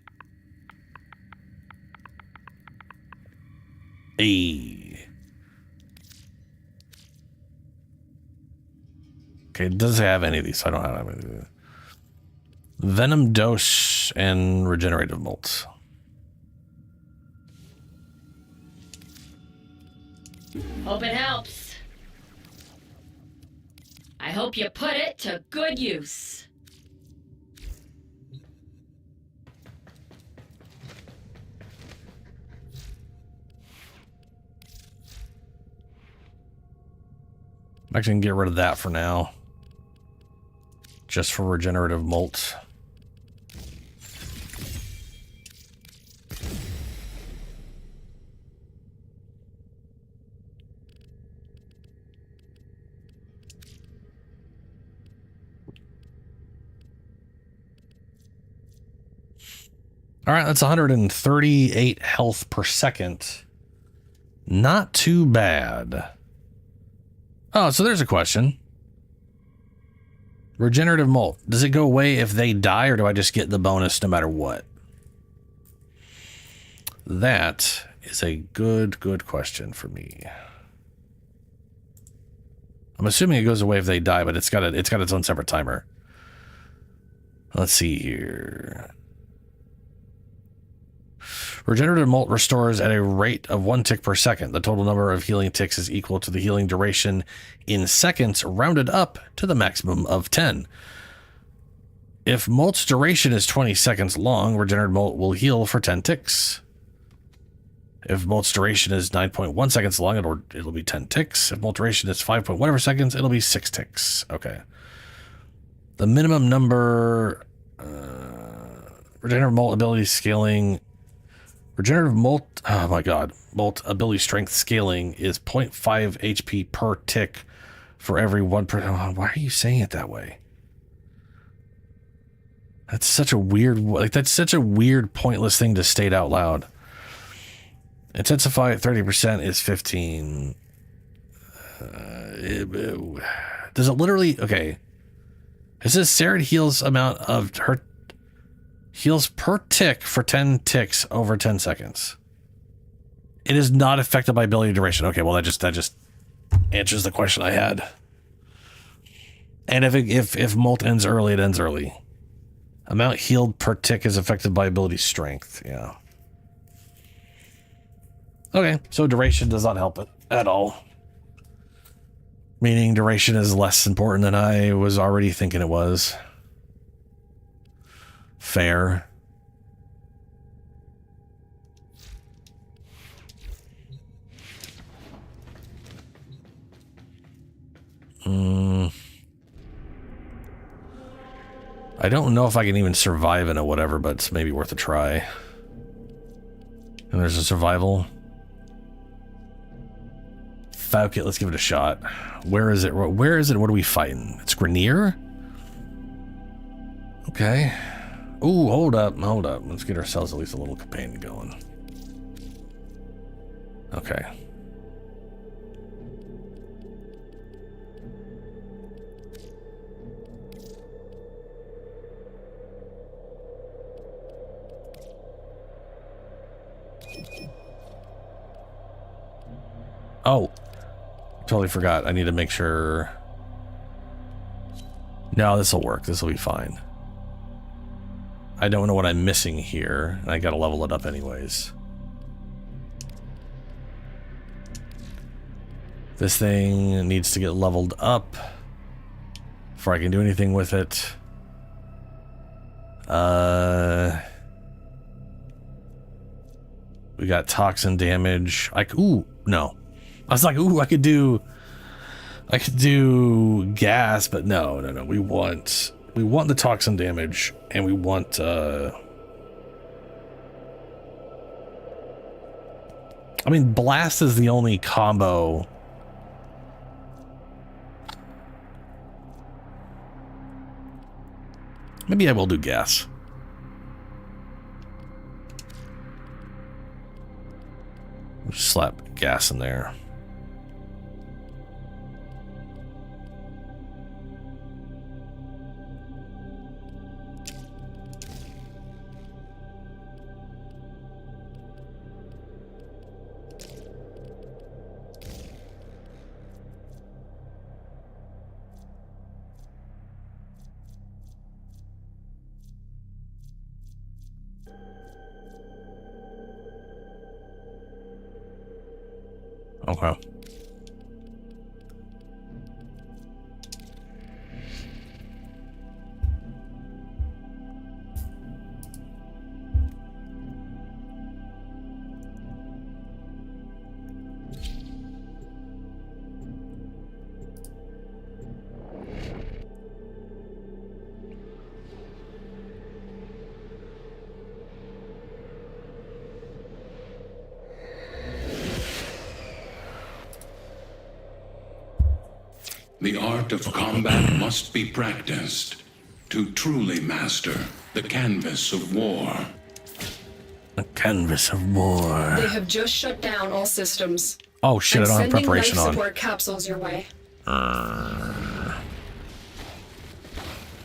Hey. Okay, it doesn't have any of these, so I don't have any of these. Venom dose and regenerative molt. Hope it helps. I hope you put it to good use. I'm actually gonna get rid of that for now. Just for regenerative molt. All right, that's 138 health per second. Not too bad. Oh, so there's a question. Regenerative molt. Does it go away if they die, or do I just get the bonus no matter what? That is a good question for me. I'm assuming it goes away if they die, but it's got its own separate timer. Let's see here. Regenerative molt restores at a rate of 1 tick per second. The total number of healing ticks is equal to the healing duration in seconds, rounded up to the maximum of 10. If molt's duration is 20 seconds long, regenerative molt will heal for 10 ticks. If molt's duration is 9.1 seconds long, it'll be 10 ticks. If molt duration is 5. Whatever seconds, it'll be 6 ticks. Okay. The minimum number... regenerative molt ability scaling... Regenerative molt, oh my god, molt ability strength scaling is 0.5 HP per tick for every 1 per... Oh, why are you saying it that way? That's such a weird, that's such a weird, pointless thing to state out loud. Intensify at 30% is 15. Does it literally, okay. It says Sarah heals amount of her heals per tick for 10 ticks over 10 seconds. It is not affected by ability duration. Okay, well that just answers the question I had. And if molt ends early, it ends early. Amount healed per tick is affected by ability strength. Yeah. Okay, so duration does not help it at all. Meaning duration is less important than I was already thinking it was. Fair. I don't know if I can even survive in a whatever, but it's maybe worth a try. And there's a survival. Fuck it, let's give it a shot. Where is it? Where is it? What are we fighting? It's Grenier? Okay. Ooh, hold up. Let's get ourselves at least a little campaign going. Okay. Oh, totally forgot. I need to make sure. No, this will work. This will be fine. I don't know what I'm missing here. I gotta level it up anyways. This thing needs to get leveled up before I can do anything with it. We got toxin damage. Ooh, no. I was like, ooh, I could do gas, but no. We want the toxin damage, and we want I mean, blast is the only combo. Maybe I will do gas. Just slap gas in there. Okay. The art of combat must be practiced to truly master the canvas of war. The canvas of war. They have just shut down all systems. Oh shit, I don't have preparation life on. support capsules your way.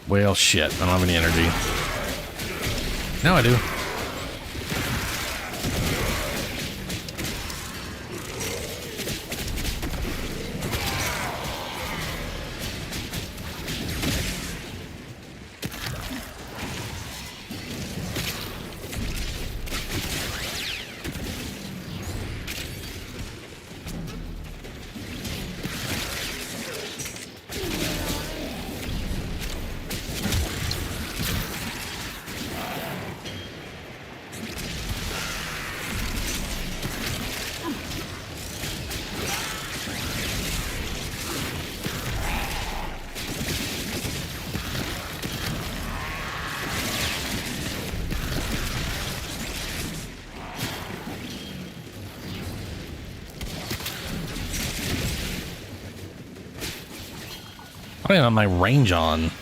Well, shit, I don't have any energy. Now I do. I don't even have my range on.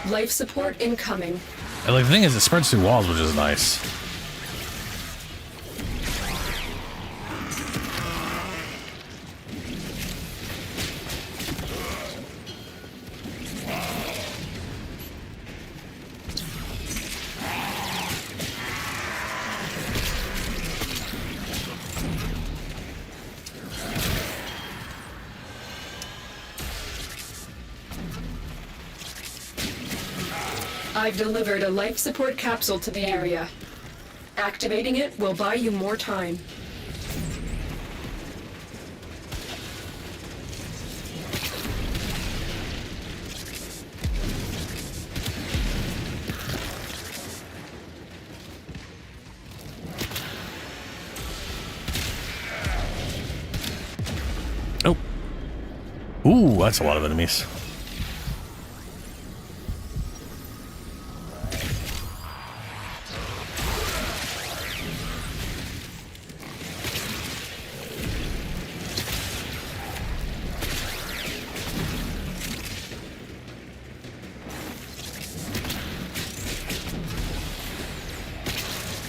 Life support incoming. And like, the thing is, it spreads through walls, which is nice. I've delivered a life support capsule to the area. Activating it will buy you more time. Oh. Ooh, that's a lot of enemies.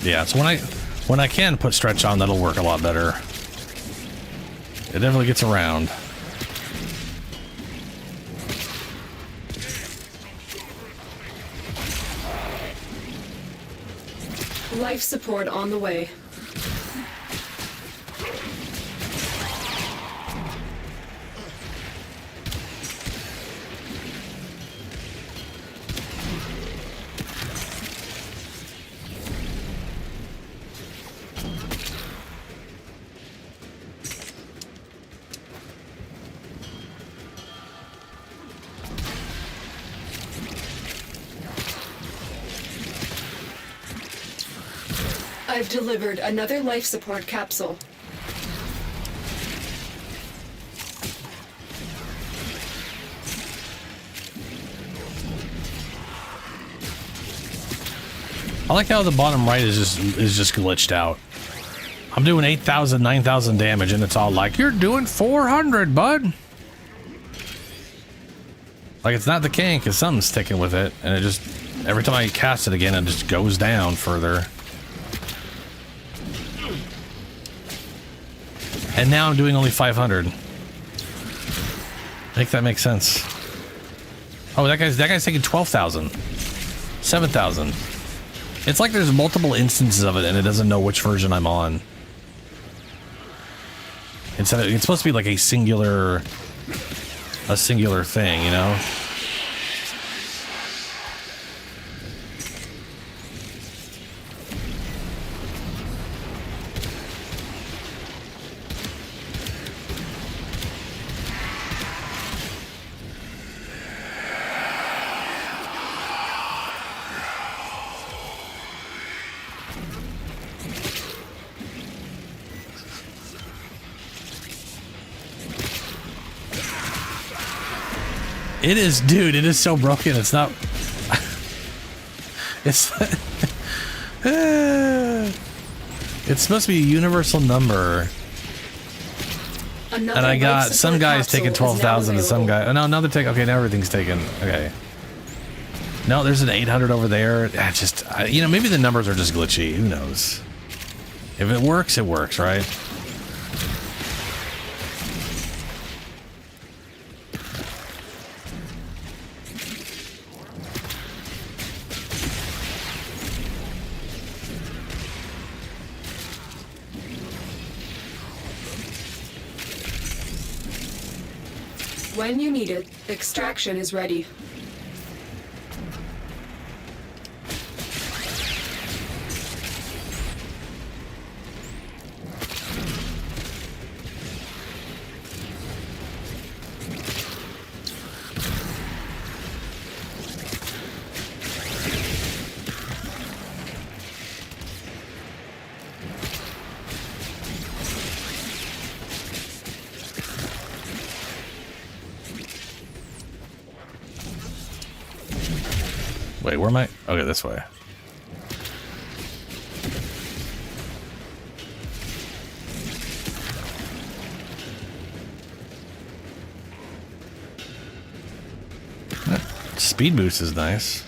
Yeah, so when I can put stretch on, that'll work a lot better. It definitely gets around. Life support on the way. I've delivered another life support capsule. I like how the bottom right is just glitched out. I'm doing 8,000, 9,000 damage, and it's all like, you're doing 400, bud. Like, it's not decaying because something's sticking with it, and it just, every time I cast it again, it just goes down further. And now I'm doing only 500. I think that makes sense. Oh, that guy's taking 12,000. 7,000. It's like there's multiple instances of it and it doesn't know which version I'm on. Instead of, it's supposed to be like a singular thing, you know? It is, dude. It is so broken. It's not. It's. It's supposed to be a universal number. Another And I got life some support guys capsule taking is 12,000 now and some available. guy. Oh, no, another take. Okay, now everything's taken. Okay. No, there's an 800 over there. You know, maybe the numbers are just glitchy. Who knows? If it works, right? When you need it, extraction is ready. Wait, where am I? Okay, this way. Speed boost is nice.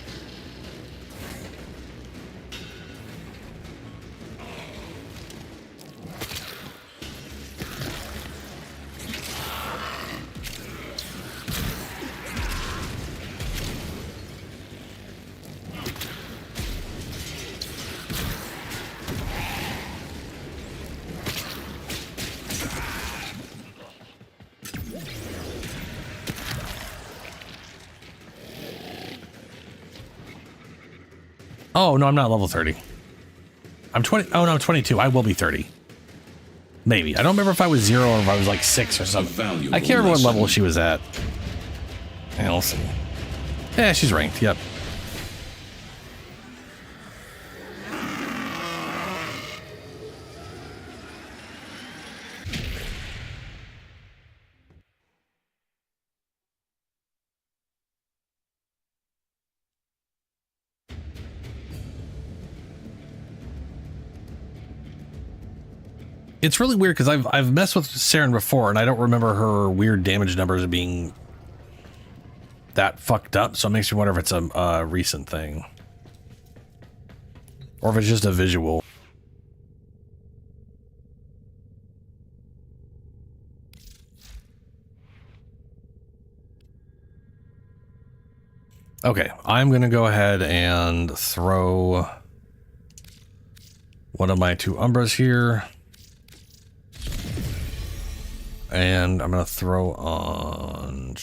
Oh, no, I'm not level 30. I'm 20. Oh, no, I'm 22. I will be 30. Maybe. I don't remember if I was 0 or if I was like 6 or something. I can't remember what level she was at. Yeah, we'll see. Yeah, she's ranked. Yep. It's really weird because I've messed with Saren before and I don't remember her weird damage numbers being that fucked up, so it makes me wonder if it's a recent thing or if it's just a visual. Okay, I'm gonna go ahead and throw one of my 2 Umbras here. And I'm going to throw on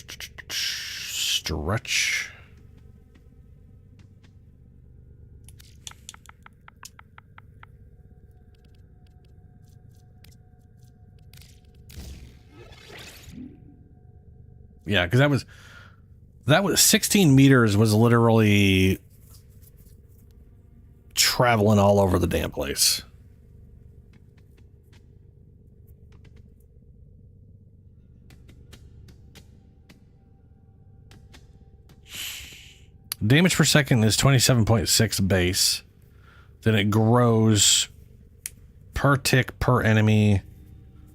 stretch. Yeah, because that was 16 meters was literally traveling all over the damn place. Damage per second is 27.6 base. Then it grows per tick per enemy.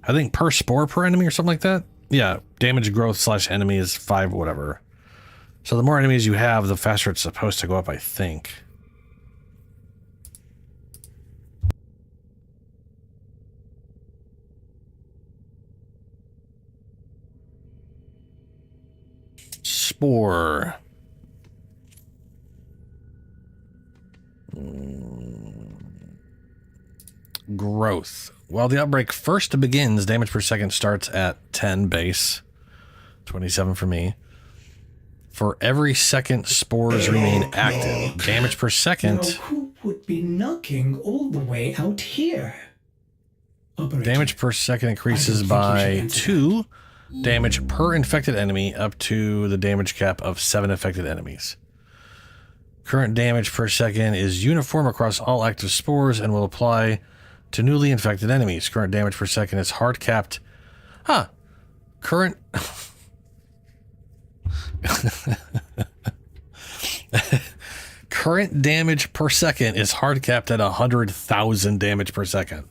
I think per spore per enemy or something like that. Yeah, damage growth / enemy is 5 whatever. So the more enemies you have, the faster it's supposed to go up, I think. Spore. Growth. While the outbreak first begins, damage per second starts at 10 base. 27 for me. For every second spores remain active. Damage per second. Now, who would be knocking all the way out here? Damage per second increases by 2. Damage per infected enemy up to the damage cap of 7 infected enemies. Current damage per second is uniform across all active spores and will apply to newly infected enemies. Current damage per second is hard capped. Huh. Current Current damage per second is hard capped at 100,000 damage per second.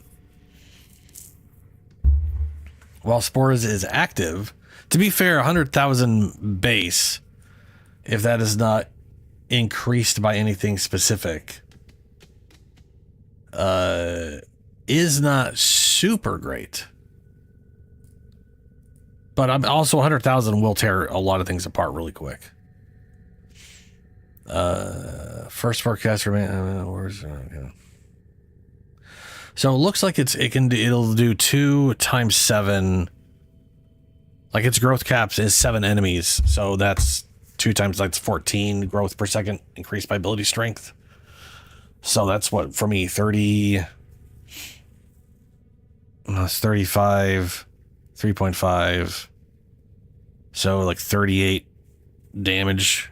While Spores is active, to be fair, 100,000 base, if that is not increased by anything specific, is not super great. But I'm also 100,000 will tear a lot of things apart really quick. First forecast remain. So it looks like it'll do 2 times 7. Like its growth caps is 7 enemies, so that's 2 times that's 14 growth per second increased by ability strength. So that's what for me 30. That's 35, 3.5. So like 38 damage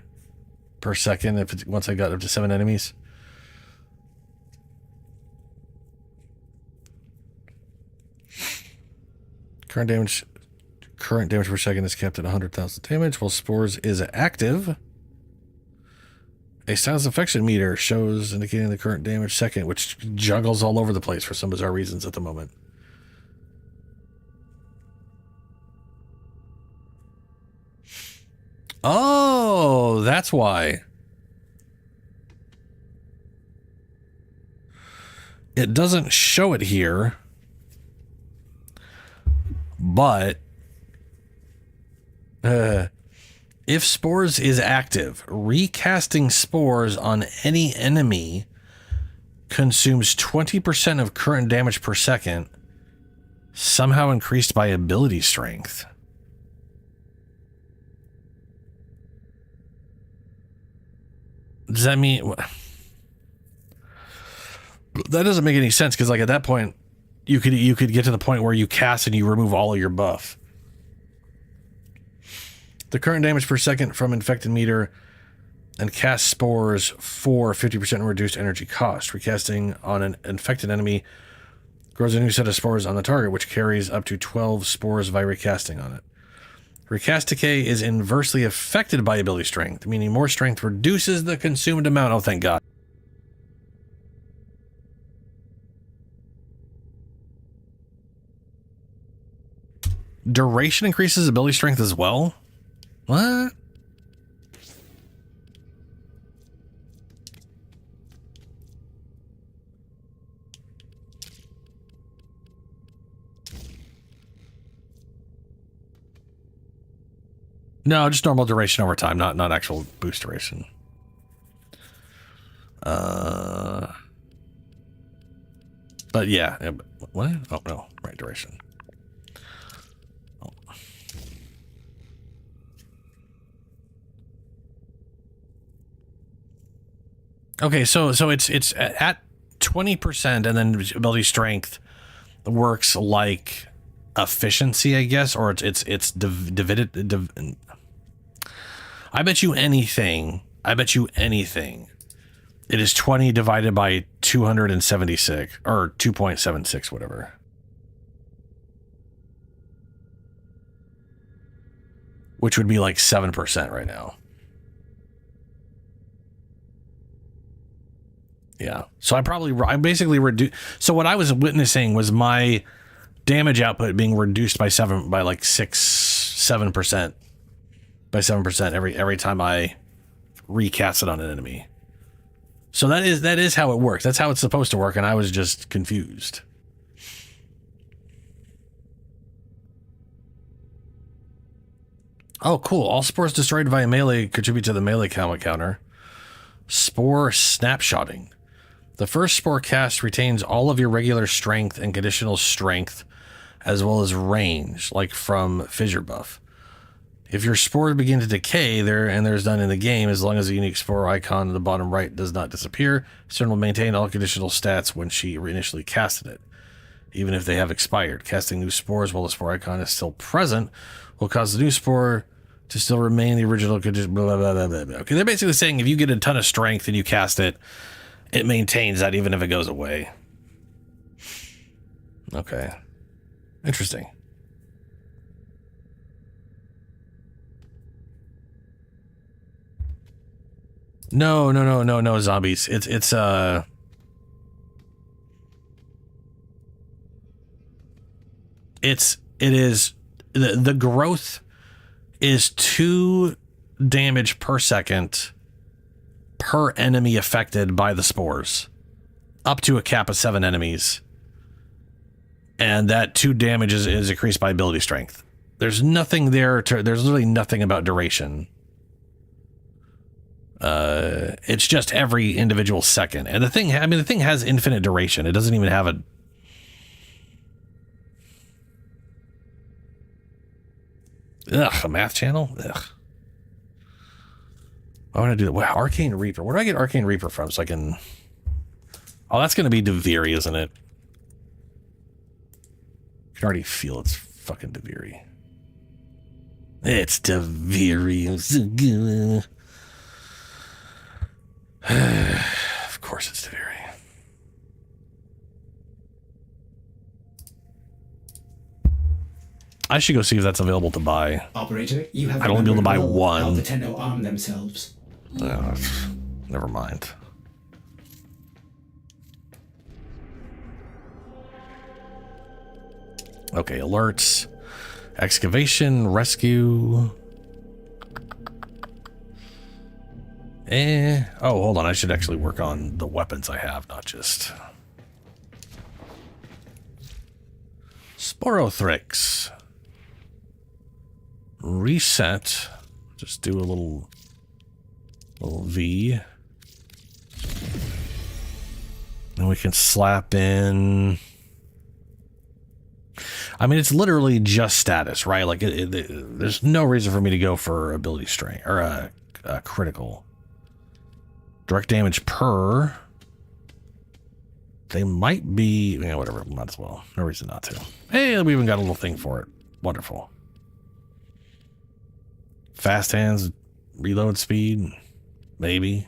per second once I got up to 7 enemies. Current damage per second is capped at 100,000 damage, while Spores is active. A status affection meter shows indicating the current damage second, which juggles all over the place for some bizarre reasons at the moment. Oh, that's why. It doesn't show it here, but if Spores is active, recasting Spores on any enemy consumes 20% of current damage per second, somehow increased by ability strength. Does that mean... That doesn't make any sense, because like at that point, you could get to the point where you cast and you remove all of your buff. The current damage per second from infected meter and cast Spores for 50% reduced energy cost. Recasting on an infected enemy grows a new set of spores on the target, which carries up to 12 spores by recasting on it. Recast decay is inversely affected by ability strength, meaning more strength reduces the consumed amount. Oh, thank God. Duration increases ability strength as well? What? No, just normal duration over time, not actual boost duration. But yeah, what? Oh no, right duration. Oh. Okay, so it's at 20%, and then ability strength works like efficiency, I guess, or it's divided. I bet you anything. It is 20 divided by 276 or 2.76, whatever. Which would be like 7% right now. Yeah. So I basically reduced. So what I was witnessing was my damage output being reduced by 7% by 7% every time I recast it on an enemy. So that is how it works. That's how it's supposed to work, and I was just confused. Oh, cool. All spores destroyed via melee contribute to the melee count counter. Spore snapshotting. The first spore cast retains all of your regular strength and conditional strength, as well as range, like from fissure buff. If your spores begin to decay there's none in the game, as long as the unique spore icon in the bottom right does not disappear, Stern will maintain all conditional stats when she initially casted it, even if they have expired. Casting new spores while the spore icon is still present will cause the new spore to still remain the original condition. Blah, blah, blah, blah, blah. Okay, they're basically saying if you get a ton of strength and you cast it, it maintains that even if it goes away. Okay. Interesting. No, zombies. It is the growth is 2 damage per second per enemy affected by the spores, up to a cap of 7 enemies, and that 2 damage is increased by ability strength. There's nothing there there's literally nothing about duration. It's just every individual second, and the thing has infinite duration. It doesn't even have a math channel. Why would I do that? Well, Arcane Reaper. Where do I get Arcane Reaper from? So I can. Oh, that's gonna be Deviri, isn't it? You can already feel it's fucking Deviri. It's Deviri. Of course it's Deviri. I should go see if that's available to buy. Operator, you have I'd only be able to buy one. How the Tenno arm themselves. Never mind. Okay, alerts. Excavation, rescue. Oh, hold on. I should actually work on the weapons I have, not just... Sporothrix. Reset. Just do a little V. And we can slap in... I mean, it's literally just status, right? Like, there's no reason for me to go for ability strength or a critical. Direct damage per. They might be, yeah, whatever, might as well. No reason not to. Hey, we even got a little thing for it. Wonderful. Fast hands, reload speed, maybe.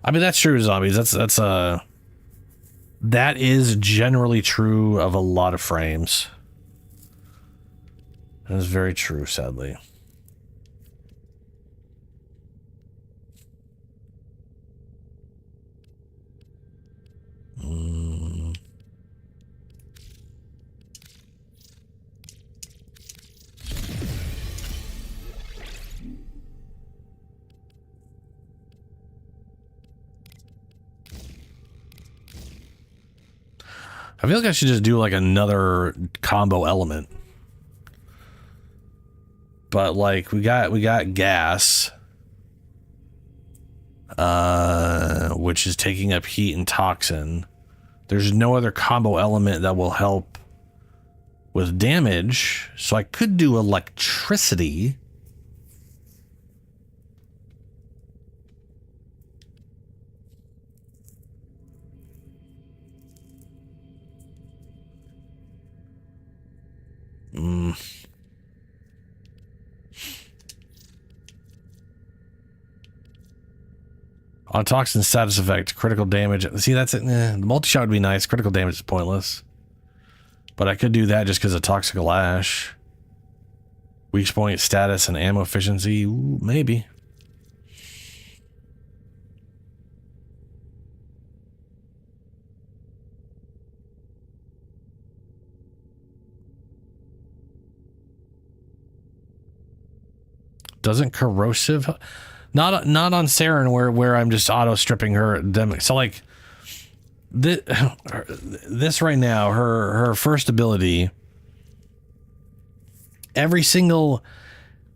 I mean, that's true, zombies. That is generally true of a lot of frames. That is very true, sadly. I feel like I should just do like another combo element. But like we got gas, which is taking up heat and toxin. There's no other combo element that will help with damage, so I could do electricity. On toxin status effect, critical damage. See, that's it. The multi-shot would be nice. Critical damage is pointless. But I could do that just because of Toxic Lash. Weak point status and ammo efficiency. Ooh, maybe. Doesn't corrosive... Not on Saren where I'm just auto stripping her them. So like this right now, her first ability, every single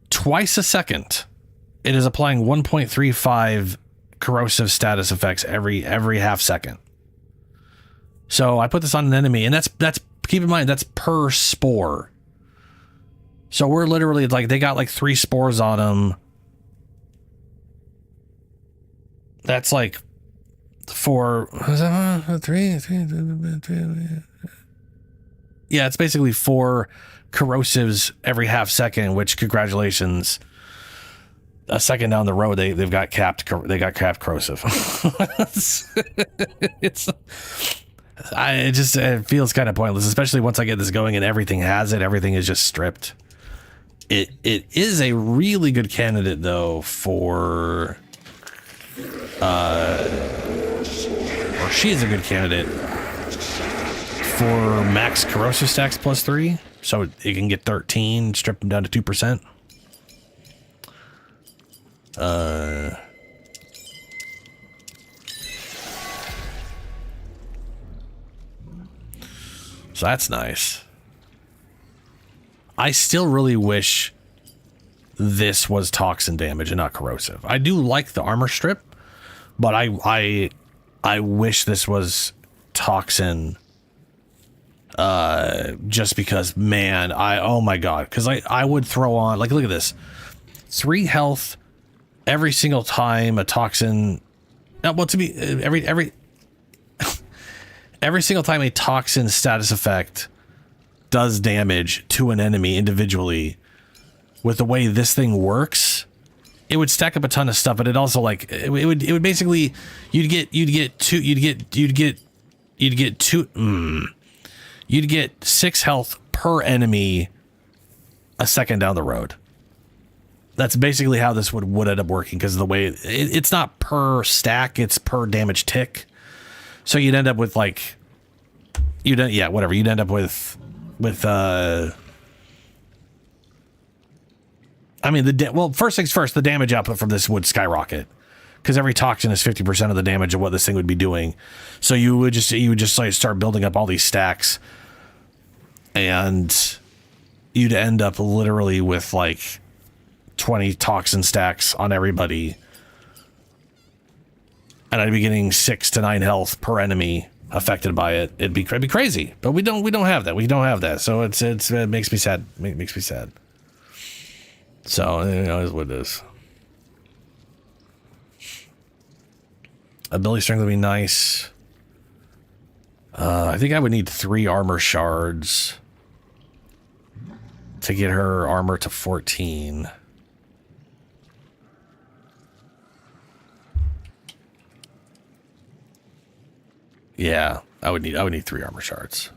twice a second, it is applying 1.35 corrosive status effects every half second. So I put this on an enemy, and that's keep in mind that's per spore. So we're literally like they got like 3 spores on them. That's like 4. Three. Yeah, it's basically 4 corrosives every half second, which congratulations. a second down the road, they got capped corrosive. It feels kind of pointless, especially once I get this going and everything has it. Everything is just stripped. It is a really good candidate though for, or she is a good candidate for max corrosive stacks +3, so it can get 13, strip them down to 2%. So that's nice. I still really wish this was toxin damage and not corrosive. I do like the armor strip, but I wish this was toxin. Just because, man, oh my god, because I would throw on, like, look at this, 3 health every single time a toxin. Well, to be every single time a toxin status effect does damage to an enemy individually. With the way this thing works, it would stack up a ton of stuff, but it also, like, it would basically, you'd get 6 health per enemy a second down the road. That's basically how this would end up working, because of the way it's not per stack, it's per damage tick. So you'd end up with, like, you'd end up with I mean, well, first things first, the damage output from this would skyrocket, because every toxin is 50% of the damage of what this thing would be doing. So you would just like start building up all these stacks, and you'd end up literally with like 20 toxin stacks on everybody, and I'd be getting 6 to 9 health per enemy affected by it. It'd be crazy, but we don't have that. We don't have that. So it makes me sad. Makes me sad. So, you know, it is what it is. Ability strength would be nice. I think I would need 3 armor shards to get her armor to 14. Yeah, I would need 3 armor shards.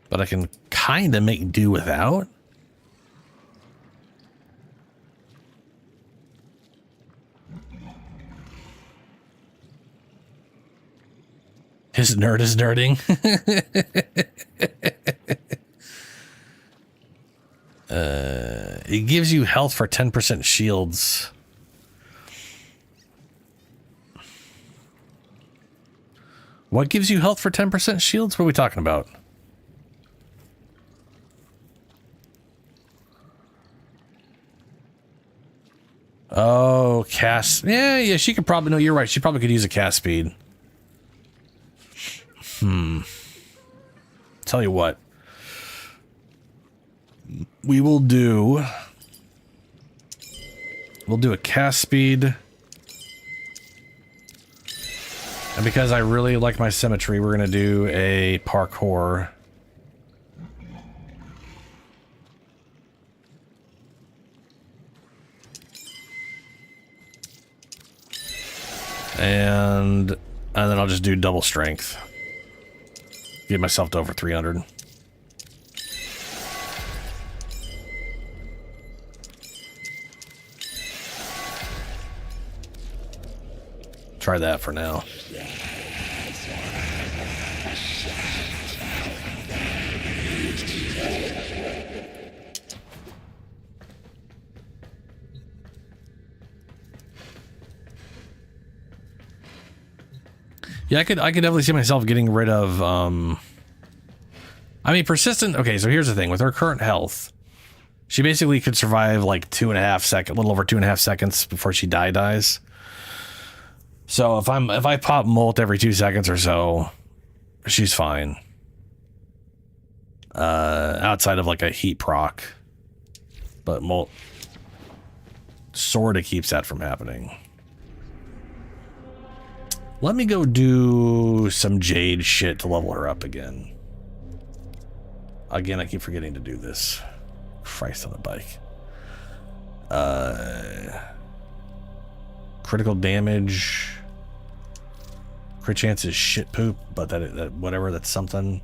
But I can kind of make do without. His nerd is nerding. It gives you health for 10% shields. What gives you health for 10% shields? What are we talking about? Oh, cast. Yeah, she could probably. No, you're right. She probably could use a cast speed. Tell you what. We'll do a cast speed. And because I really like my symmetry, we're going to do a parkour. And then I'll just do double strength. Get myself to over 300. Try that for now. Yeah, I could definitely see myself getting rid of, I mean, persistent. Okay, so here's the thing. With her current health, she basically could survive like 2.5 seconds, a little over 2.5 seconds before she dies. So if I pop molt every 2 seconds or so, she's fine. Outside of like a heat proc. But molt sort of keeps that from happening. Let me go do some Jade shit to level her up again. Again, I keep forgetting to do this. Christ on a bike. Critical damage. Crit chance is shit poop, but that whatever, that's something.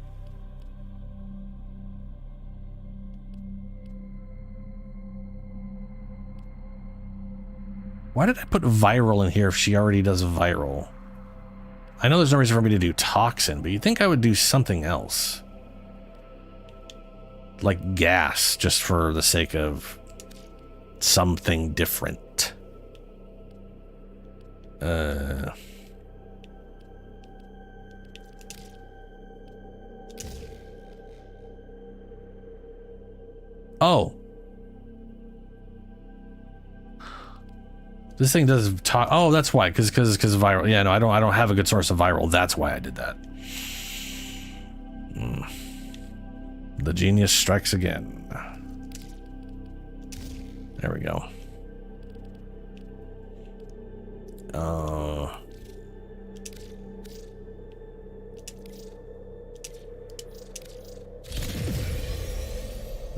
Why did I put viral in here if she already does viral? I know there's no reason for me to do toxin, but you'd think I would do something else. Like gas, just for the sake of something different. Oh. This thing does talk. Oh, that's why. Because viral. Yeah, no, I don't have a good source of viral. That's why I did that. The genius strikes again. There we go.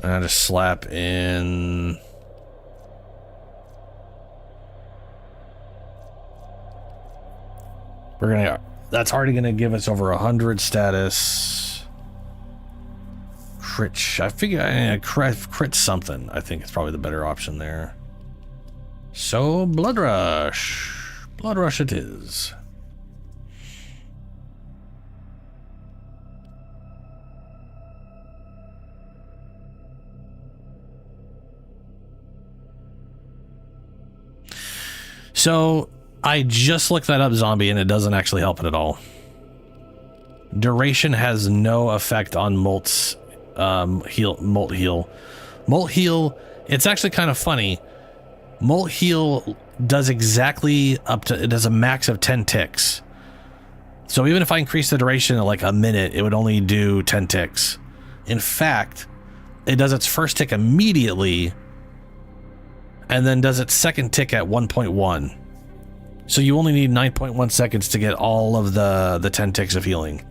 I just slap in. We're gonna. That's already gonna give us over 100 status. Crit. I figure crit something. I think it's probably the better option there. So blood rush. Blood rush it is. So I just looked that up, zombie, and it doesn't actually help it at all. Duration has no effect on Molt's Molt heal. Molt heal, it's actually kind of funny. Molt heal does exactly up to, it does a max of 10 ticks. So even if I increase the duration to like a minute, it would only do 10 ticks. In fact, it does its first tick immediately and then does its second tick at 1.1. So you only need 9.1 seconds to get all of the 10 ticks of healing.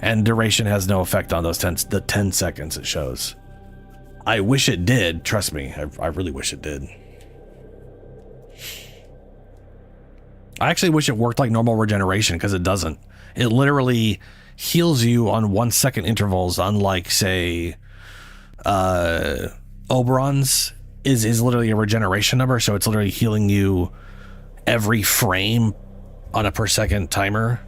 And duration has no effect on those 10 seconds it shows. I wish it did, trust me, I really wish it did. I actually wish it worked like normal regeneration, because it doesn't. It literally heals you on 1 second intervals, unlike, say, Oberon's is literally a regeneration number, so it's literally healing you every frame on a per second timer.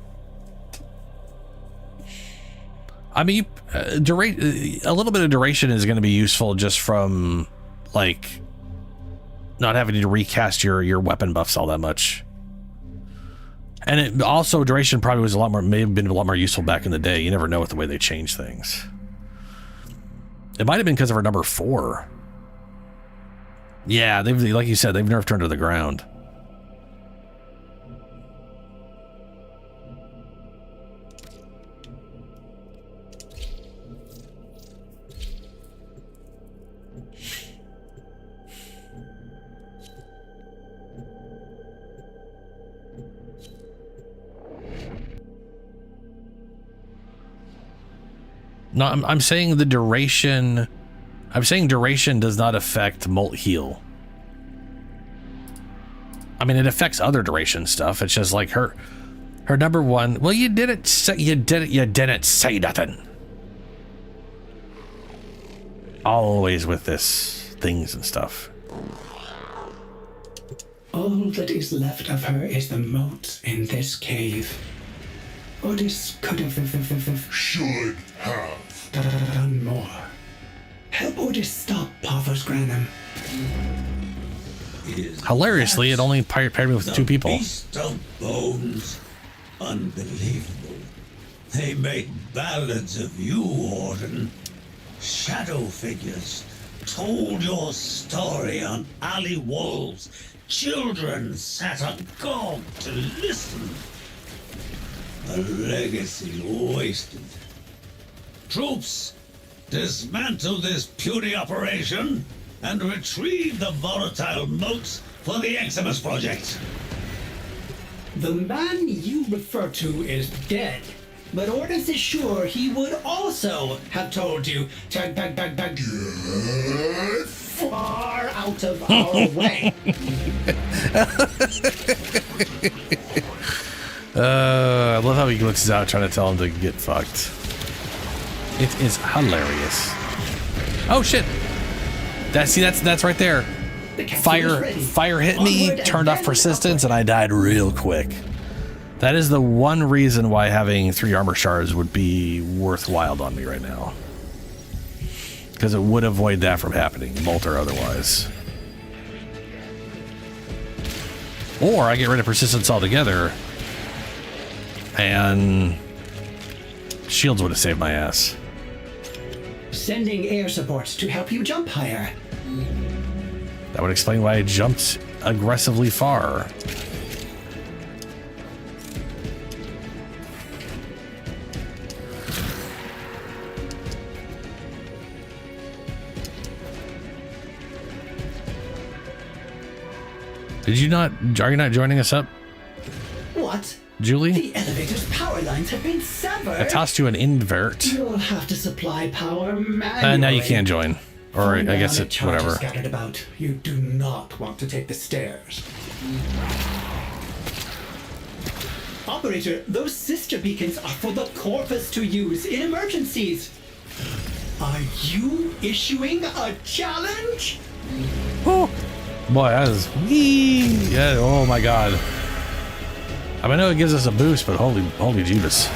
I mean, a little bit of duration is going to be useful just from, like, not having to recast your weapon buffs all that much. And it also, duration probably was may have been a lot more useful back in the day. You never know with the way they change things. It might have been because of her number 4. Yeah, they've, like you said, they've nerfed her to the ground. No, I'm saying the duration. I'm saying duration does not affect Molt heal. I mean, it affects other duration stuff. It's just like her number 1. Well, you didn't say nothing. Always with this things and stuff. All that is left of her is the moat in this cave. Odys could have... Should have. Done more. Help Odys stop Parvos Granum. Hilariously, it only paired me with 2 people. Beast of bones. Unbelievable. They make ballads of you, Warden. Shadow figures told your story on alley walls. Children sat agog to listen. A legacy wasted. Troops, dismantle this puny operation and retrieve the volatile moats for the Eximus project. The man you refer to is dead, but Ordis is sure he would also have told you to far out of our way. I love how he glitches out trying to tell him to get fucked. It is hilarious. Oh shit! That's right there. Fire hit me, turned off persistence, and I died real quick. That is the one reason why having 3 armor shards would be worthwhile on me right now. Because it would avoid that from happening, bolt or otherwise. Or I get rid of persistence altogether, and shields would have saved my ass. Sending air support to help you jump higher. That would explain why I jumped aggressively far. Are you not joining us up? What? Julie? The elevator's power lines have been severed. I tossed you an invert. You'll have to supply power manually. Now you can't join. Or I guess it's whatever. Scattered about. You do not want to take the stairs. Operator, those sister beacons are for the Corvus to use in emergencies. Are you issuing a challenge? Oh. Boy, that is yeah, oh my god. I mean, I know it gives us a boost, but holy Judas.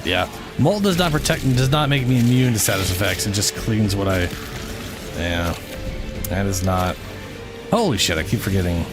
Yeah, mold does not protect and does not make me immune to status effects. It just cleans what I. Yeah, that is not. Holy shit! I keep forgetting.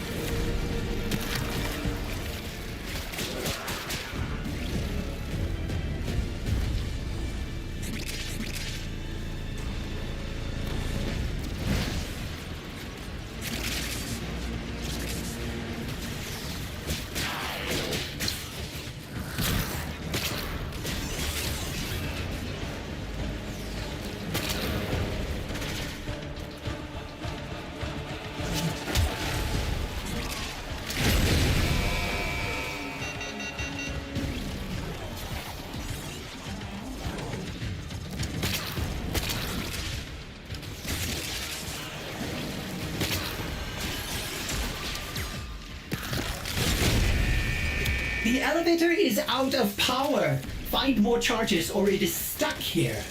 The elevator is out of power. Find more charges or it is stuck here.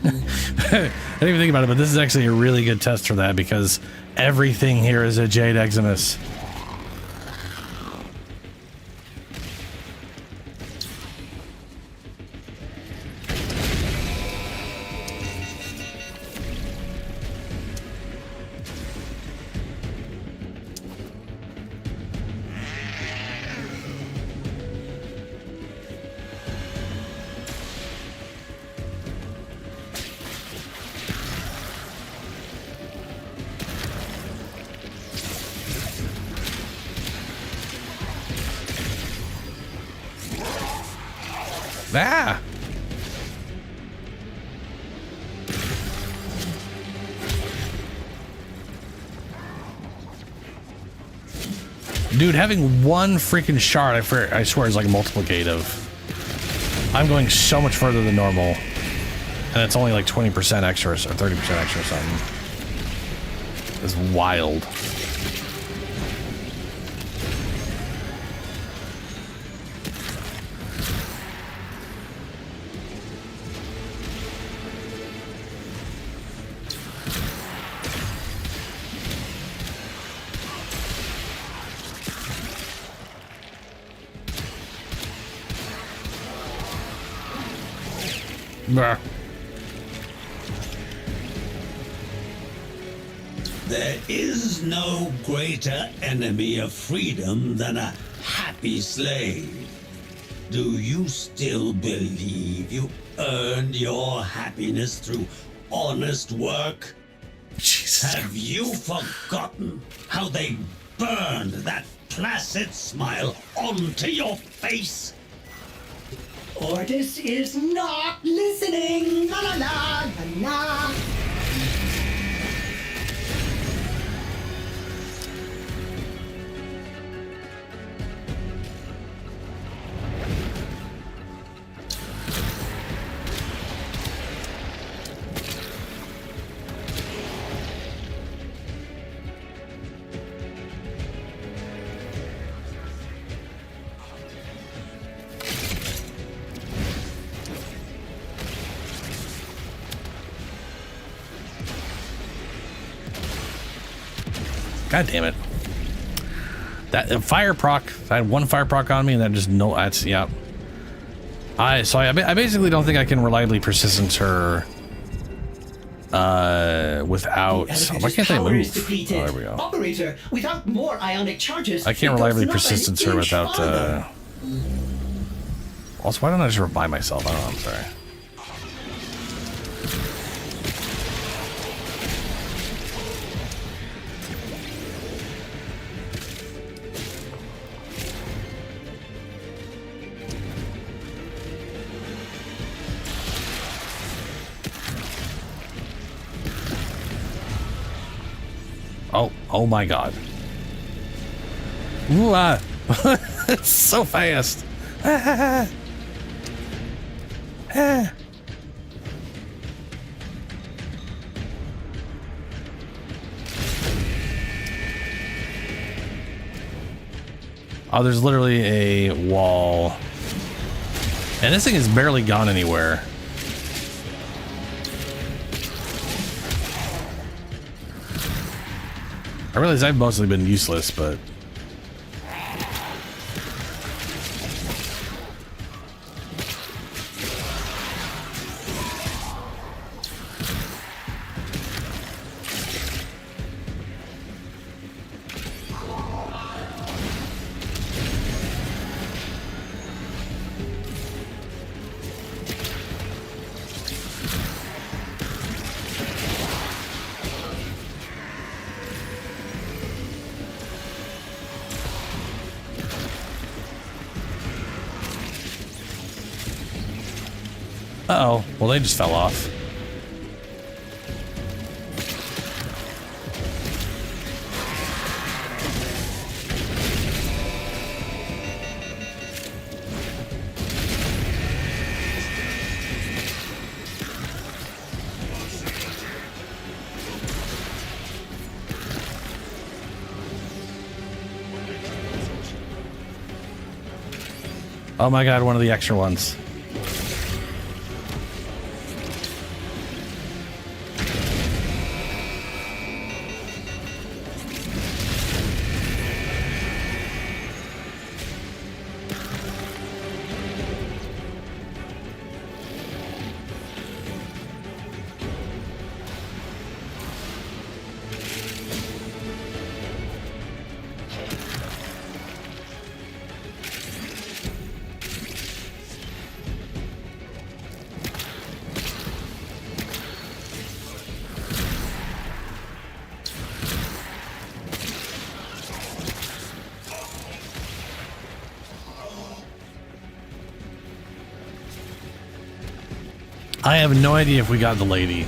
I didn't even think about it, but this is actually a really good test for that because everything here is a Jade Eximus. Ah! Dude, having one freaking shard, I swear, is like multiplicative. I'm going so much further than normal. And it's only like 20% extra or 30% extra or something. It's wild. Bah. There is no greater enemy of freedom than a happy slave. Do you still believe you earned your happiness through honest work? Have you forgotten how they burned that placid smile onto your face? Ordis is not listening. La la la la la. God damn it. That fire proc, I had one fire proc on me and that just no, that's, yeah. I basically don't think I can reliably persistence her without, why can't I move? Oh, there we go. Operator, without more ionic charges, I can't reliably persistence her without, also, why don't I just revive myself? I don't know, I'm sorry. Oh my god. Ooh, it's so fast. Oh, there's literally a wall. And this thing has barely gone anywhere. I realize I've mostly been useless, but... Uh-oh. Well, they just fell off. Oh my god, one of the extra ones. I have no idea if we got the lady.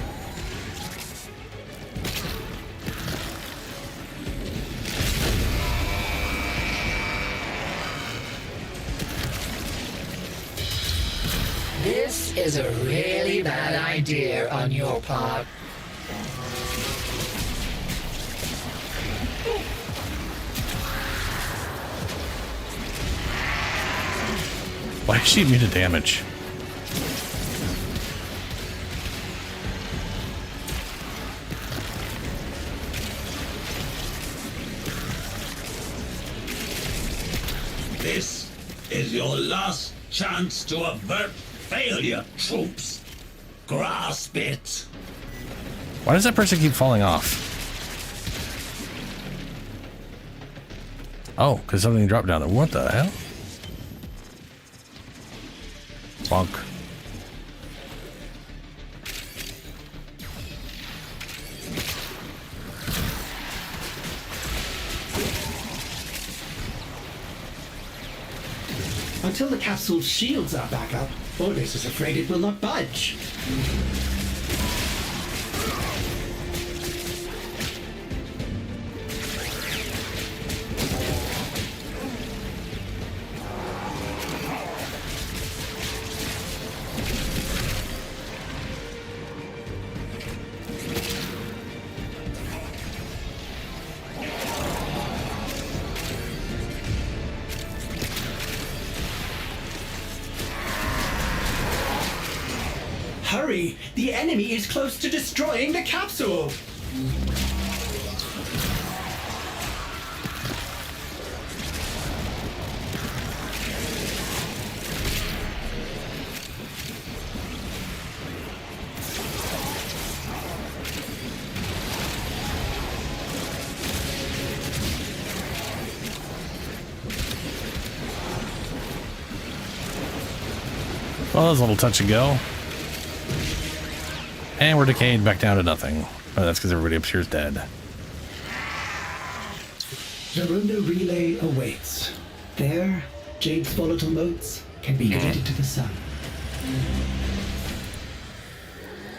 This is a really bad idea on your part. Why is she immune to damage? This is your last chance to avert failure, troops. Grasp it. Why does that person keep falling off? Oh, because something dropped down there. What the hell? Bonk. Until the capsule's shields are back up, Ordis is afraid it will not budge. Hurry! The enemy is close to destroying the capsule! Well, that was a little touch and go. And we're decayed back down to nothing. Oh, that's because everybody up here is dead. Zarunda relay awaits. There, Jade's volatile motes can be connected to the sun.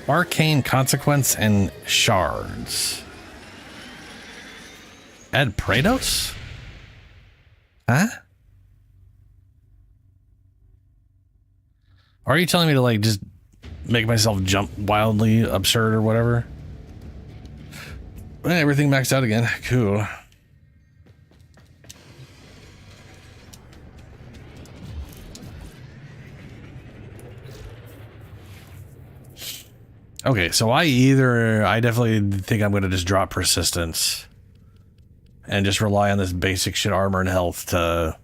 Arcane consequence and shards. Add Praetos? Huh? Are you telling me to like just make myself jump wildly absurd or whatever? Everything maxed out again. Cool. Okay, so I definitely think I'm going to just drop persistence and just rely on this basic shit armor and health to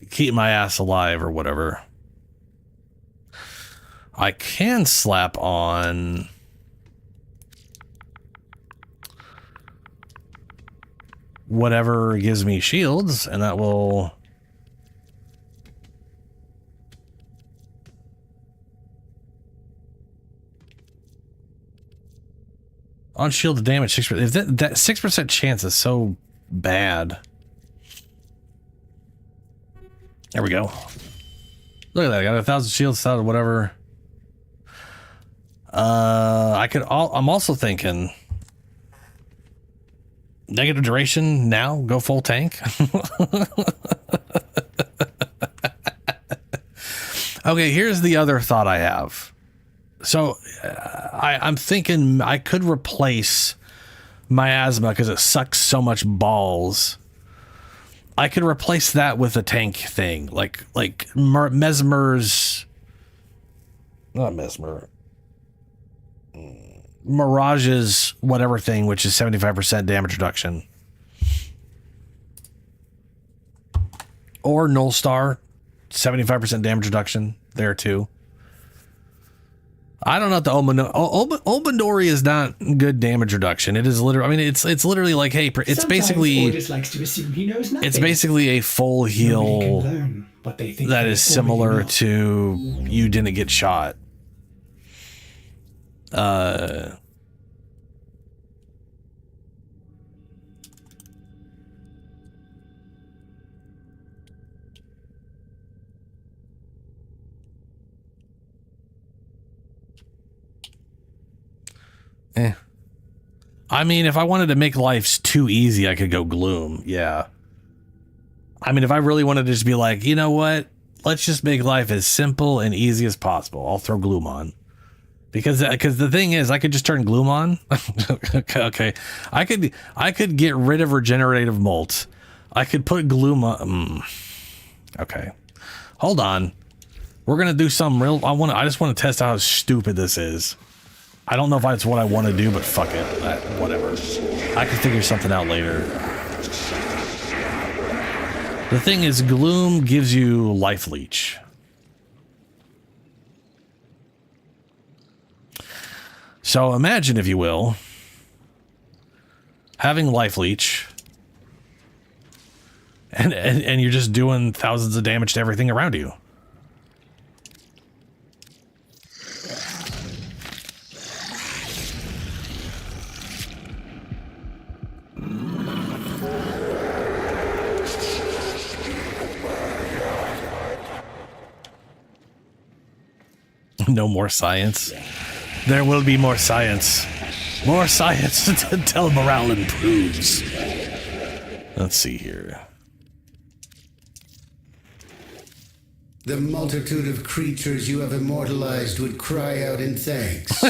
keep my ass alive or whatever. I can slap on whatever gives me shields, and that will on shield damage 6%. If that 6% chance is so bad. There we go. Look at that. I got 1,000 shields out of whatever. I'm also thinking negative duration now. Go full tank. Okay, here's the other thought I have. So I'm thinking I could replace miasma because it sucks so much balls. I could replace that with a tank thing, like Mesmer's, not Mesmer, Mirage's whatever thing, which is 75% damage reduction, or Null Star, 75% damage reduction there too. I don't know if the Obandori is not good damage reduction. It is literally, I mean, it's literally like, hey, it's Sometimes basically, Ordis likes to assume he knows nothing. it's basically a full heal Learn what they think that they is already similar know. to you didn't get shot. I mean, if I wanted to make life too easy, I could go Gloom. Yeah. I mean, if I really wanted to just be like, you know what? Let's just make life as simple and easy as possible. I'll throw Gloom on. Because the thing is, I could just turn Gloom on. Okay. I could get rid of regenerative molt. I could put Gloom on. Okay. Hold on. We're going to do something real. I just want to test how stupid this is. I don't know if that's what I want to do, but fuck it. Whatever. I can figure something out later. The thing is, Gloom gives you life leech. So imagine, if you will, having life leech, and you're just doing thousands of damage to everything around you. No more science. There will be more science. More science until morale improves. Let's see here. The multitude of creatures you have immortalized would cry out in thanks.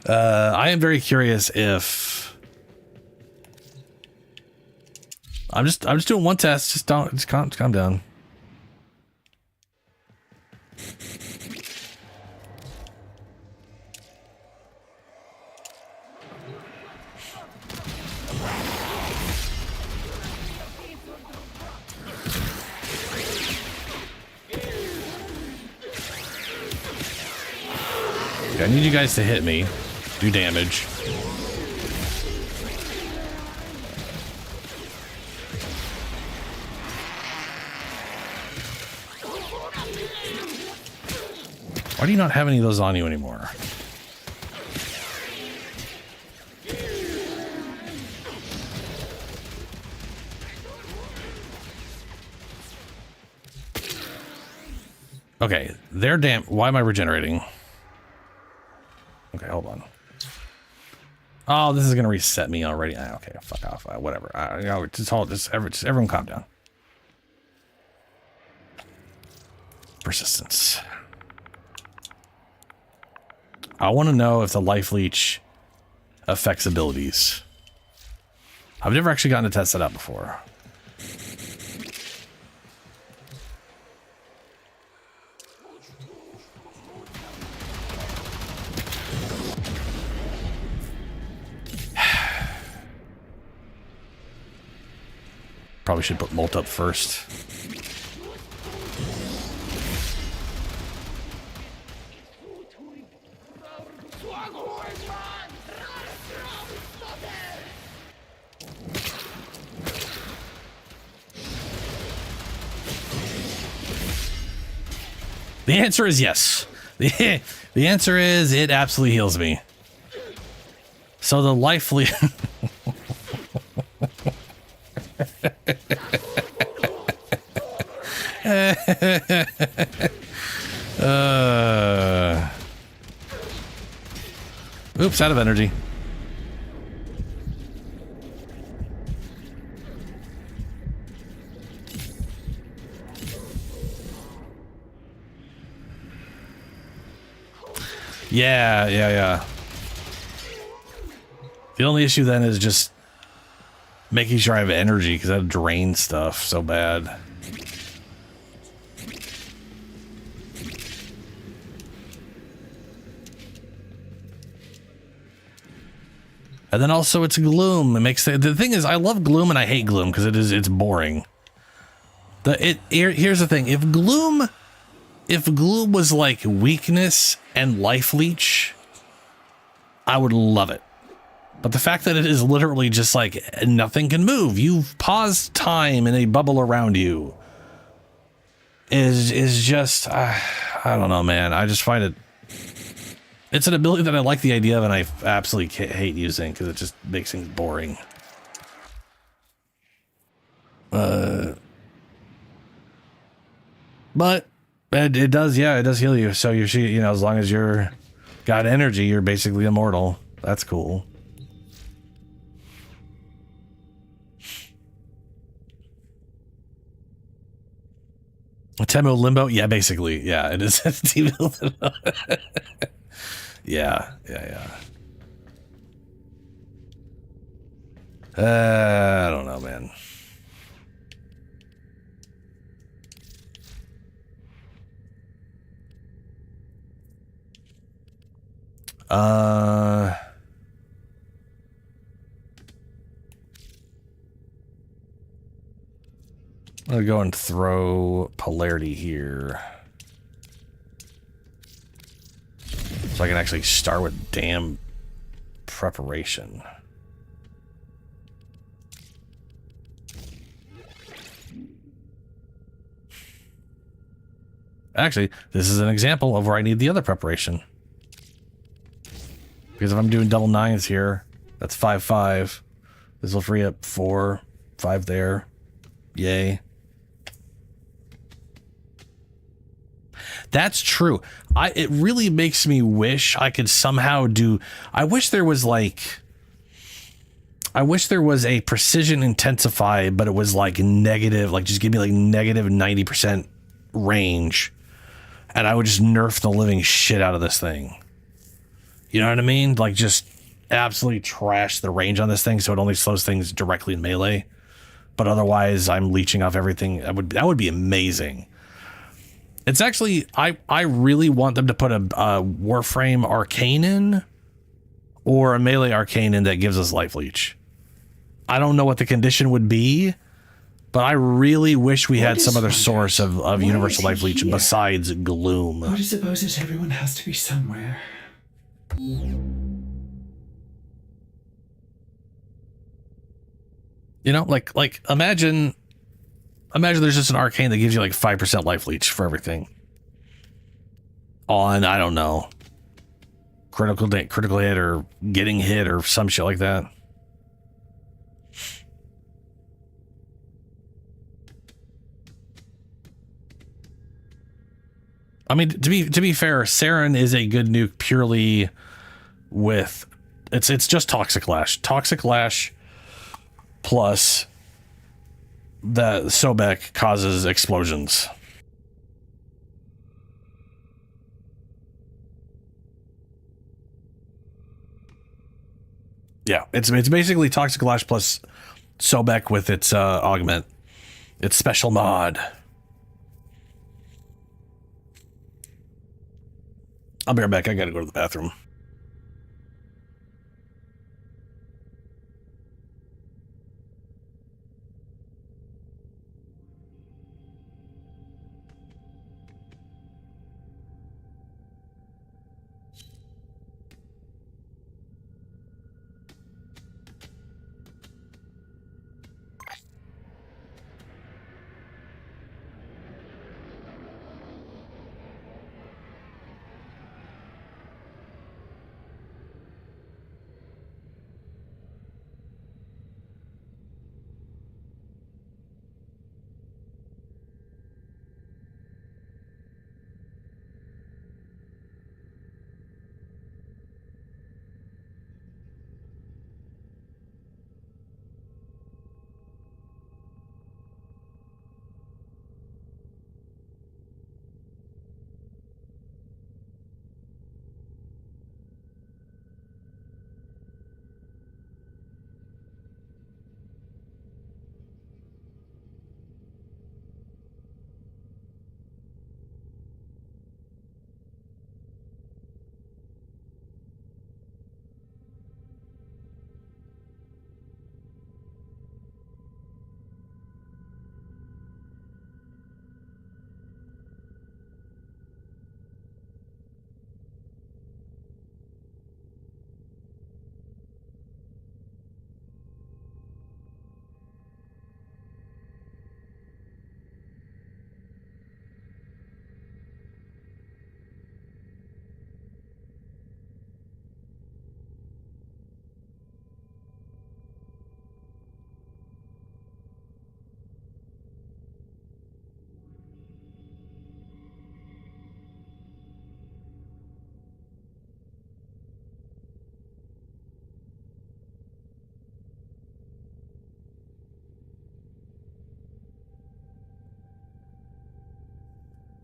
I am very curious if I'm just doing one test. Just calm down. I need you guys to hit me, do damage. Why do you not have any of those on you anymore? Okay, they're damn. Why am I regenerating? Okay, hold on. Oh, this is gonna reset me already. Okay, fuck off. Whatever. Everyone calm down. Persistence. I want to know if the life leech affects abilities. I've never actually gotten to test that out before. Probably should put Molt up first. The answer is yes. The answer is it absolutely heals me. So the life leech... Oops, out of energy. Yeah. The only issue then is just making sure I have energy, because that drains stuff so bad. And then also it's gloom. It makes the thing is I love gloom and I hate gloom because it's boring. Here's the thing. If gloom was like weakness and life leech, I would love it. But the fact that it is literally just like nothing can move. You've paused time in a bubble around you. Is just I don't know, man. I just find it. It's an ability that I like the idea of, and I absolutely hate using because it just makes things boring. But it does, yeah, it does heal you. So you know, as long as you're got energy, you're basically immortal. That's cool. Temo Limbo, yeah, basically, yeah, it is. Yeah. I don't know, man. I'll go and throw polarity here. So I can actually start with damn preparation. Actually, this is an example of where I need the other preparation. Because if I'm doing double nines here, that's 5/5. This will free up 4, 5 there. Yay. That's true. It really makes me wish I could somehow do. I wish there was a precision intensify, but it was like negative, like just give me like negative 90% range, and I would just nerf the living shit out of this thing. You know what I mean? Like just absolutely trash the range on this thing so it only slows things directly in melee. But otherwise, I'm leeching off everything. That would be amazing. It's actually, I really want them to put a Warframe arcane in, or a melee arcane in that gives us life leech. I don't know what the condition would be, but I really wish we had some other source of universal life leech besides gloom. Oda supposes everyone has to be somewhere. You know, like imagine there's just an arcane that gives you like 5% life leech for everything. On, I don't know, critical hit or getting hit or some shit like that. I mean, to be fair, Saren is a good nuke purely with it's just Toxic Lash. Toxic Lash plus the Sobek causes explosions. Yeah, it's basically Toxic Lash plus Sobek with its augment, its special mod. I'll be right back. I gotta go to the bathroom.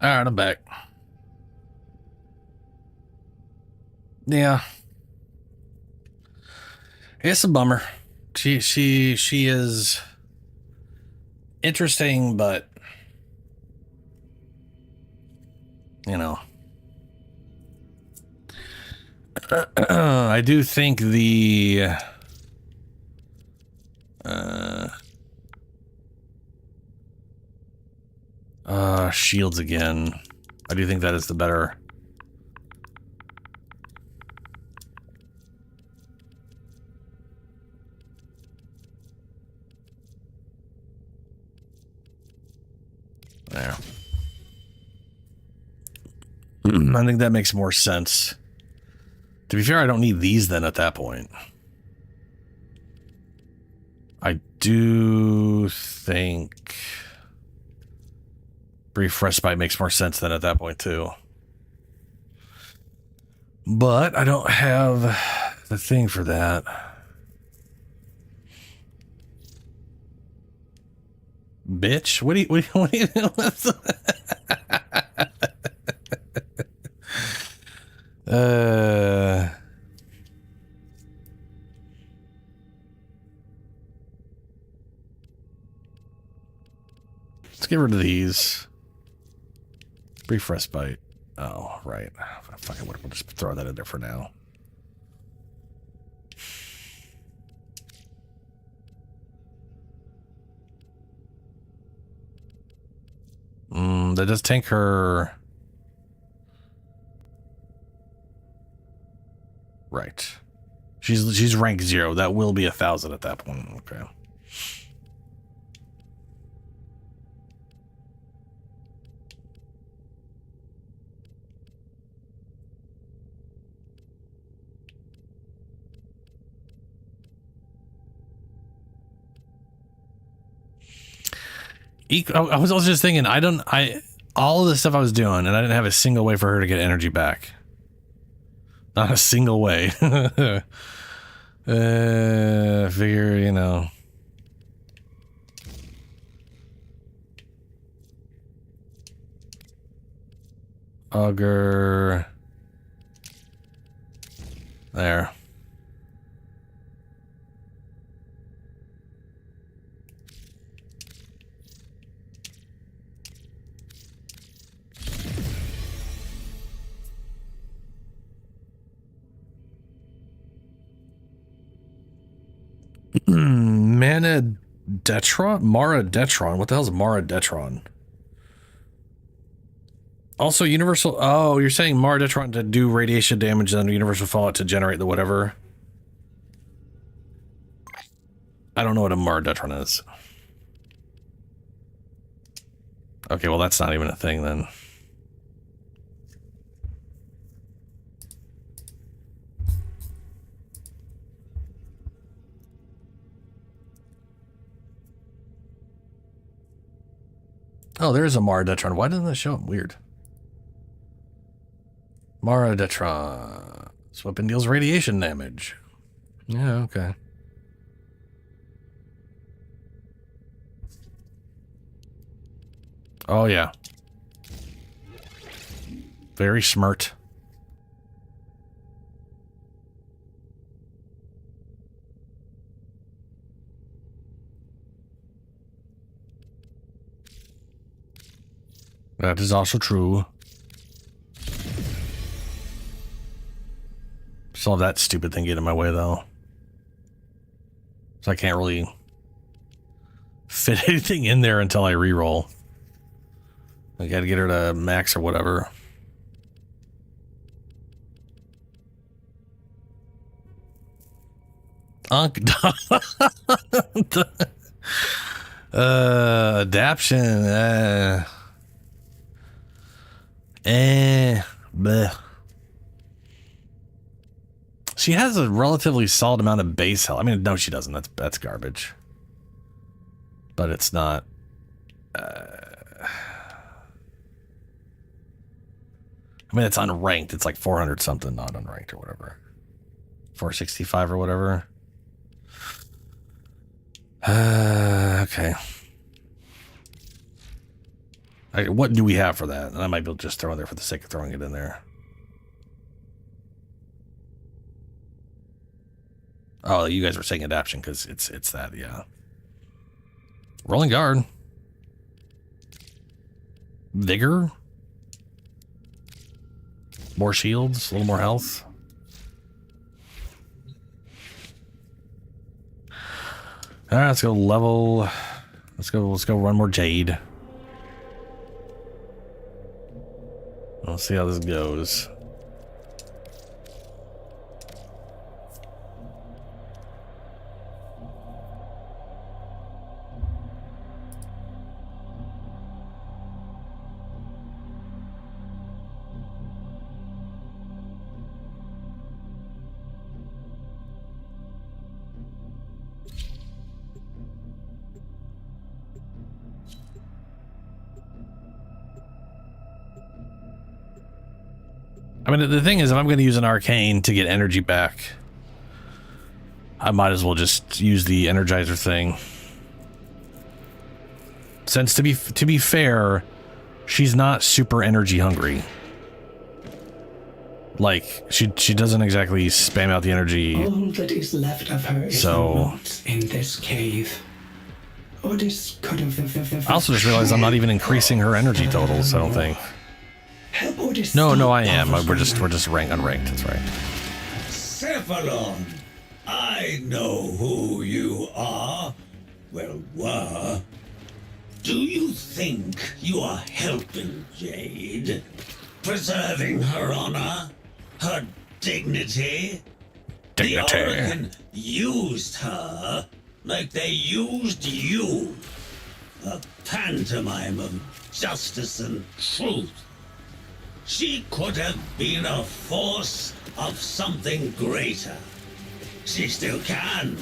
All right, I'm back. Yeah, it's a bummer. She is interesting, but you know, I do think the shields again. I do think that is the better. There. I think that makes more sense. To be fair, I don't need these then at that point. I do think Brief respite makes more sense then at that point too. But I don't have the thing for that. Bitch, what do you let's get rid of these. Brief respite. Oh, right. Fuck it, we'll just throw that in there for now. That does tank her. Right. She's rank 0. That will be 1,000 at that point. Okay. I was also just thinking, all of the stuff I was doing, and I didn't have a single way for her to get energy back. Not a single way. Figure, you know. Auger. There. Mara Detron. What the hell is Mara Detron? Also, universal. Oh, you're saying Mara Detron to do radiation damage and universal fallout to generate the whatever. I don't know what a Mara Detron is. Okay, well, that's not even a thing then. Oh, there's a Mara Detron. Why doesn't that show up? Weird. Mara Detron. This weapon deals radiation damage. Yeah, okay. Oh, yeah. Very smart. That is also true. Still have that stupid thing get in my way, though. So I can't really fit anything in there until I reroll. I gotta get her to max or whatever. Adaption. Bleh. She has a relatively solid amount of base health. I mean, no, she doesn't. That's garbage. But it's not. I mean, it's unranked. It's like 400 something, not unranked or whatever. 465 or whatever. Okay. What do we have for that? And I might be able to just throw it there for the sake of throwing it in there. Oh, you guys were saying adaption because it's that, yeah. Rolling guard. Vigor. More shields, a little more health. All right, let's go level. Let's go run more Jade. Let's see how this goes. I mean, the thing is, if I'm going to use an arcane to get energy back, I might as well just use the energizer thing. Since to be fair, she's not super energy hungry. Like she doesn't exactly spam out the energy. All that is left of her is not in this cave. Ordis could have. I also just realized I'm not even increasing her energy totals. I don't think. Help Ordis. No, I am. We're just unranked. That's right. Cephalon, I know who you are. Well, were. Do you think you are helping Jade? Preserving her honor? Her dignity? The Orokin used her like they used you. A pantomime of justice and truth. She could have been a force of something greater. She still can,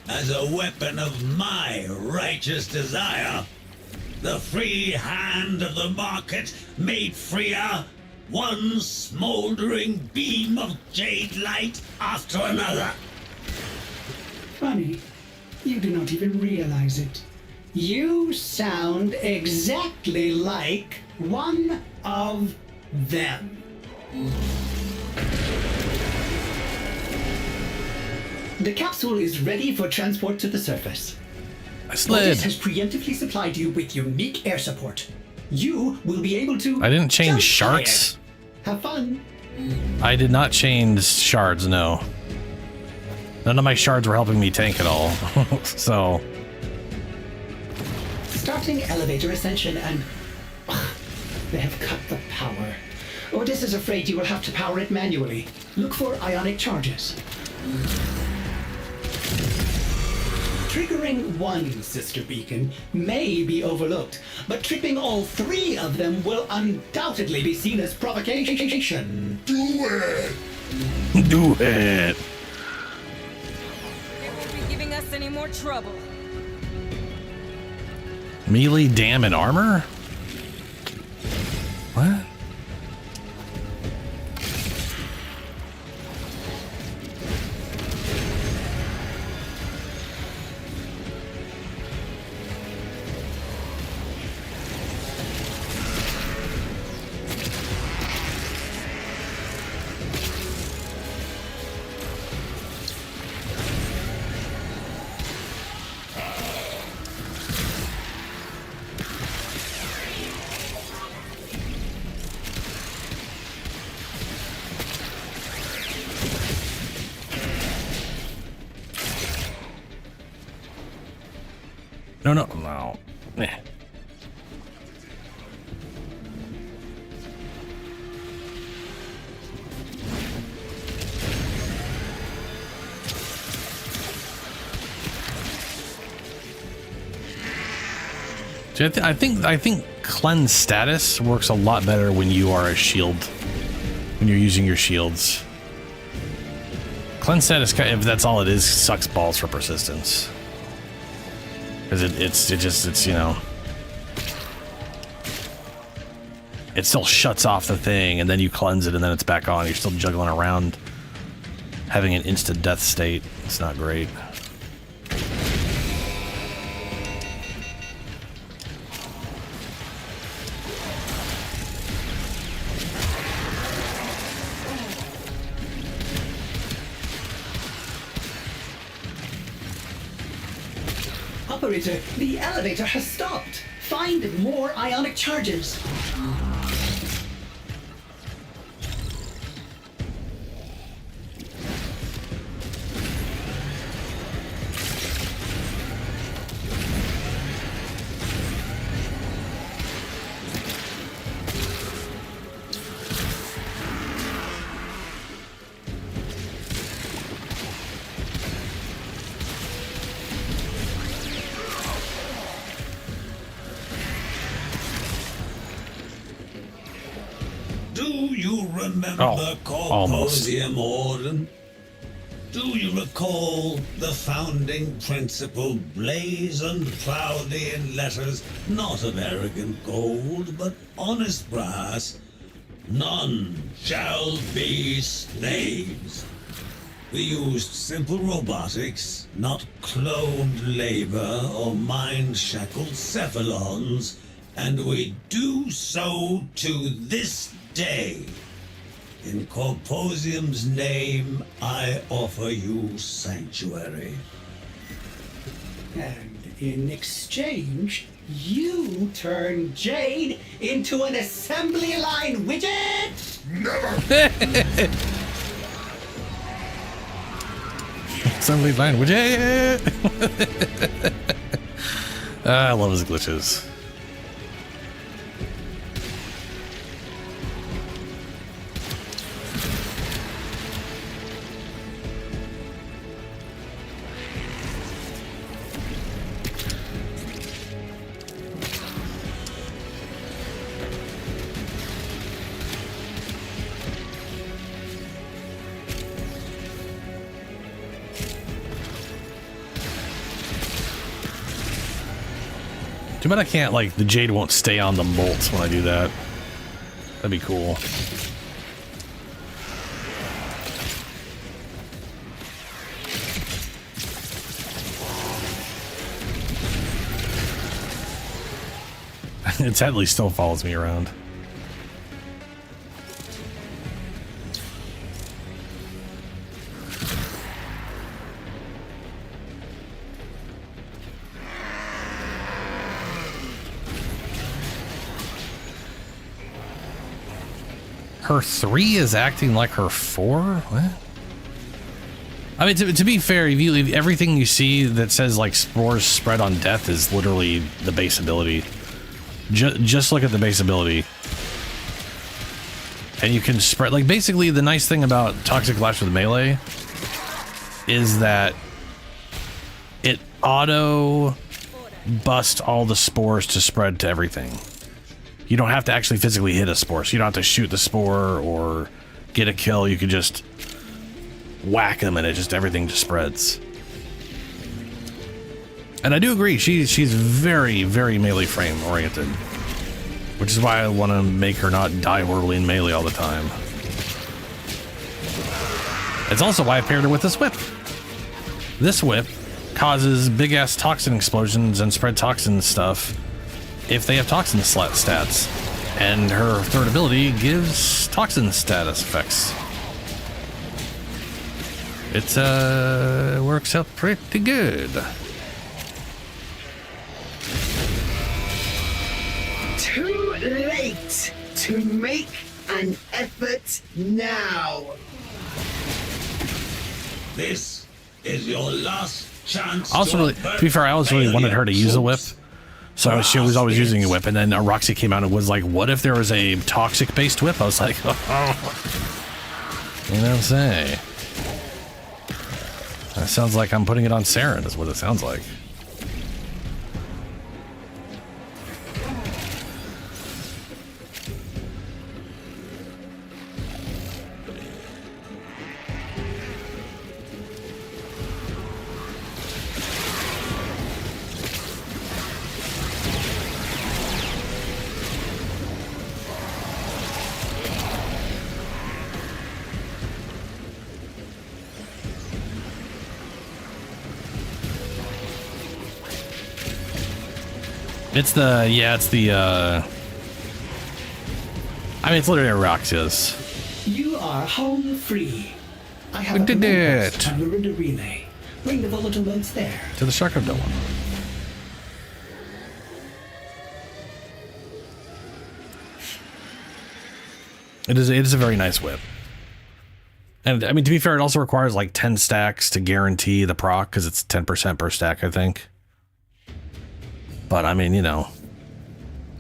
as a weapon of my righteous desire. The free hand of the market made freer, one smoldering beam of jade light after another. Funny, you do not even realize it. You sound exactly like one of them. The capsule is ready for transport to the surface. I slid. Ordis has preemptively supplied you with unique air support. You will be able to. I didn't change jump sharks. higher. Have fun. I did not change shards. No. None of my shards were helping me tank at all. So. Starting elevator ascension and they have cut the power. Ordis is afraid you will have to power it manually. Look for ionic charges. Triggering one sister beacon may be overlooked, but tripping all three of them will undoubtedly be seen as provocation. Do it! Do it! It won't be giving us any more trouble. Melee, dam, and armor? What? No. Eh. See, I think cleanse status works a lot better when you are a shield, when you're using your shields. Cleanse status, if that's all it is, sucks balls for persistence. Because it's you know, it still shuts off the thing, and then you cleanse it, and then it's back on. You're still juggling around, having an instant death state. It's not great. Operator, the elevator has stopped. Find more ionic charges. Remember Corposium Orden? Do you recall the founding principle blazoned proudly in letters not of arrogant gold, but honest brass? None shall be slaves. We used simple robotics, not cloned labor or mind-shackled cephalons, and we do so to this day. In Corposium's name, I offer you sanctuary. And in exchange, you turn Jade into an assembly line widget? Never! Assembly line widget! I love his glitches. Too bad I can't, like, the jade won't stay on the bolts when I do that. That'd be cool. It sadly still follows me around. Her 3 is acting like her 4? What? I mean, to be fair, if everything you see that says like spores spread on death is literally the base ability. Just look at the base ability. And you can spread, like, basically the nice thing about Toxic Lash with melee is that it auto busts all the spores to spread to everything. You don't have to actually physically hit a spore, so you don't have to shoot the spore or get a kill. You can just whack them and everything just spreads. And I do agree, she's very, very melee frame oriented, which is why I want to make her not die horribly in melee all the time. It's also why I paired her with this whip. This whip causes big ass toxin explosions and spread toxin stuff if they have toxin stats, and her third ability gives toxin status effects. It works out pretty good. Too late to make an effort now. This is your last chance. Also, really, to be fair, I always really wanted her to use a whip. So she was always using a whip, and then Roxy came out and was like, what if there was a toxic-based whip? I was like, oh. You know what I'm saying? That sounds like I'm putting it on Saren, is what it sounds like. It's the, I mean, it's literally a Roxy's. You are home free. I have We did it. a Miranda relay. Bring the volatile loads there. To the Chakra Dome. It is a very nice whip. And I mean, to be fair, it also requires like 10 stacks to guarantee the proc, because it's 10% per stack, I think. But I mean, you know,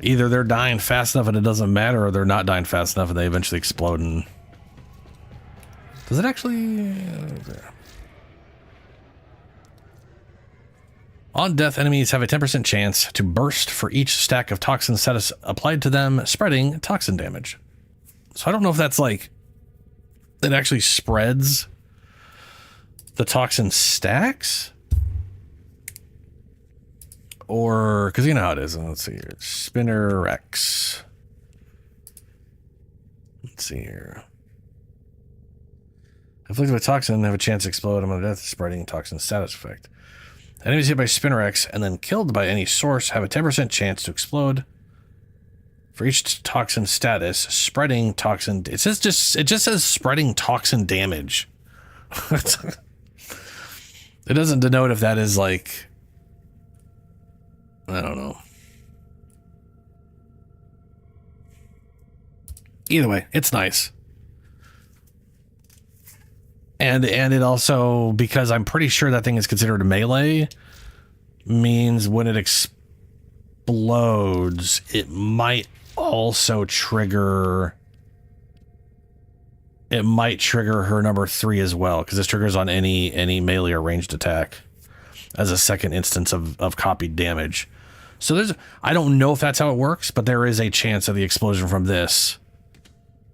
either they're dying fast enough and it doesn't matter, or they're not dying fast enough and they eventually explode. And does it actually? On death, enemies have a 10% chance to burst for each stack of toxin status applied to them, spreading toxin damage. So I don't know if that's like, it actually spreads the toxin stacks, or, because you know how it is. Let's see here. Spinner Rex. Let's see here. Afflicted by toxin have a chance to explode. I'm on death spreading toxin status effect. Enemies hit by Spinnerex and then killed by any source have a 10% chance to explode. For each toxin status, spreading toxin. It just says spreading toxin damage. It doesn't denote if that is like, I don't know. Either way, it's nice. And it also, because I'm pretty sure that thing is considered a melee, means when it explodes, it might also trigger... It might trigger her number 3 as well, because this triggers on any melee or ranged attack as a second instance of copied damage. So I don't know if that's how it works, but there is a chance that the explosion from this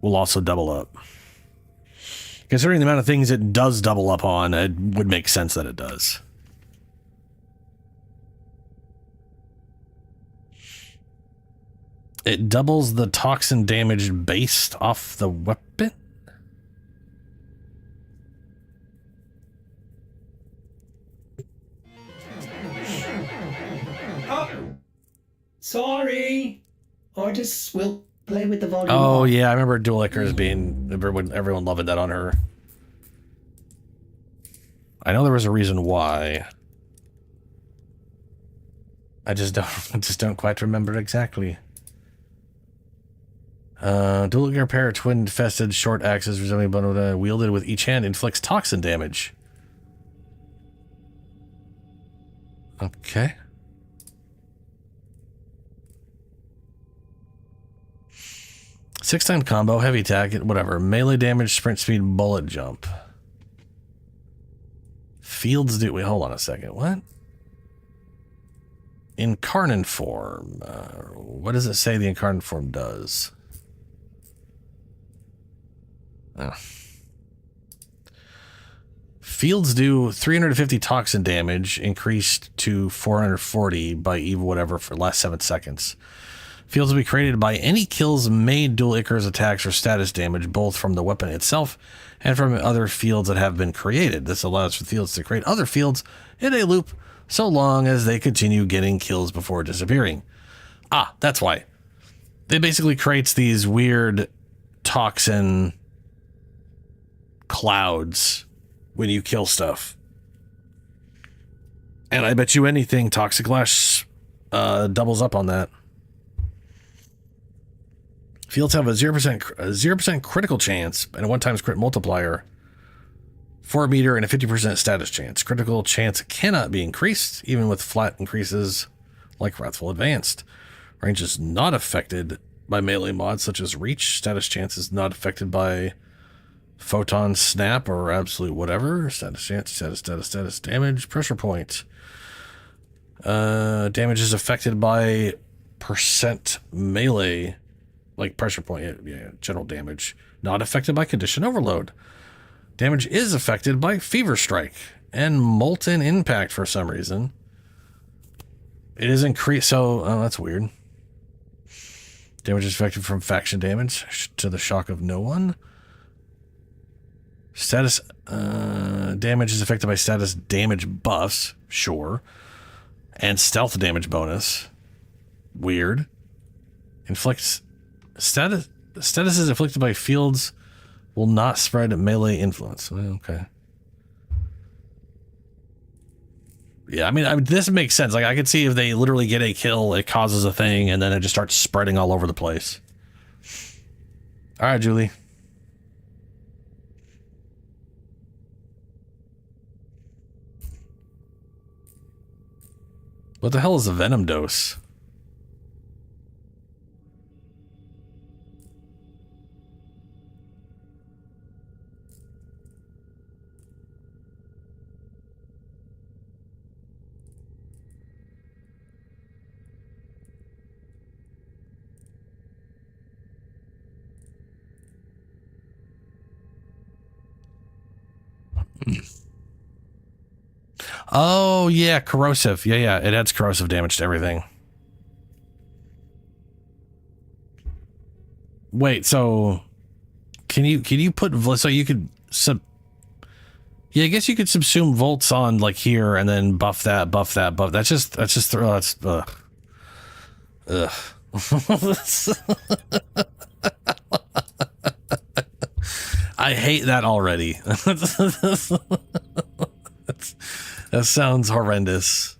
will also double up. Considering the amount of things it does double up on, it would make sense that it does. It doubles the toxin damage based off the weapon? Oh, sorry. Orders will play with the volume. Oh yeah, I remember Dual Lickers being everyone loving that on her. I know there was a reason why. I just don't quite remember exactly. Dual Licker pair of twin infested short axes resembling bundle wielded with each hand inflicts toxin damage. Okay. Six-time combo, heavy attack, whatever. Melee damage, sprint speed, bullet jump. Fields do... Wait, hold on a second. What? Incarnate form. What does it say the incarnate form does? Oh. Fields do 350 toxin damage, increased to 440 by Eve whatever for the last 7 seconds. Fields will be created by any kills made Dual Icarus attacks or status damage, both from the weapon itself and from other fields that have been created. This allows for fields to create other fields in a loop so long as they continue getting kills before disappearing. Ah, that's why. It basically creates these weird toxin clouds when you kill stuff. And I bet you anything Toxic Lash doubles up on that. Fields have a 0% critical chance and a 1x crit multiplier, 4 meter, and a 50% status chance. Critical chance cannot be increased, even with flat increases like Wrathful Advanced. Range is not affected by melee mods such as Reach. Status chance is not affected by Photon Snap or Absolute whatever. Status chance, status, damage, pressure point. Damage is affected by percent melee. Like pressure point, yeah, general damage. Not affected by condition overload. Damage is affected by Fever Strike and Molten Impact for some reason. It is increased, so that's weird. Damage is affected from faction damage to the shock of no one. Status damage is affected by status damage buffs, sure. And stealth damage bonus. Weird. Inflicts... Status is inflicted by fields will not spread melee influence. Okay. Yeah, I mean, this makes sense. Like, I could see if they literally get a kill, it causes a thing, and then it just starts spreading all over the place. All right, Julie. What the hell is a venom dose? Oh, yeah, corrosive. Yeah, it adds corrosive damage to everything. Wait, so Can you put so you could yeah, I guess you could subsume volts on like here and then buff that. That's just that's ugh. I hate that already. That sounds horrendous.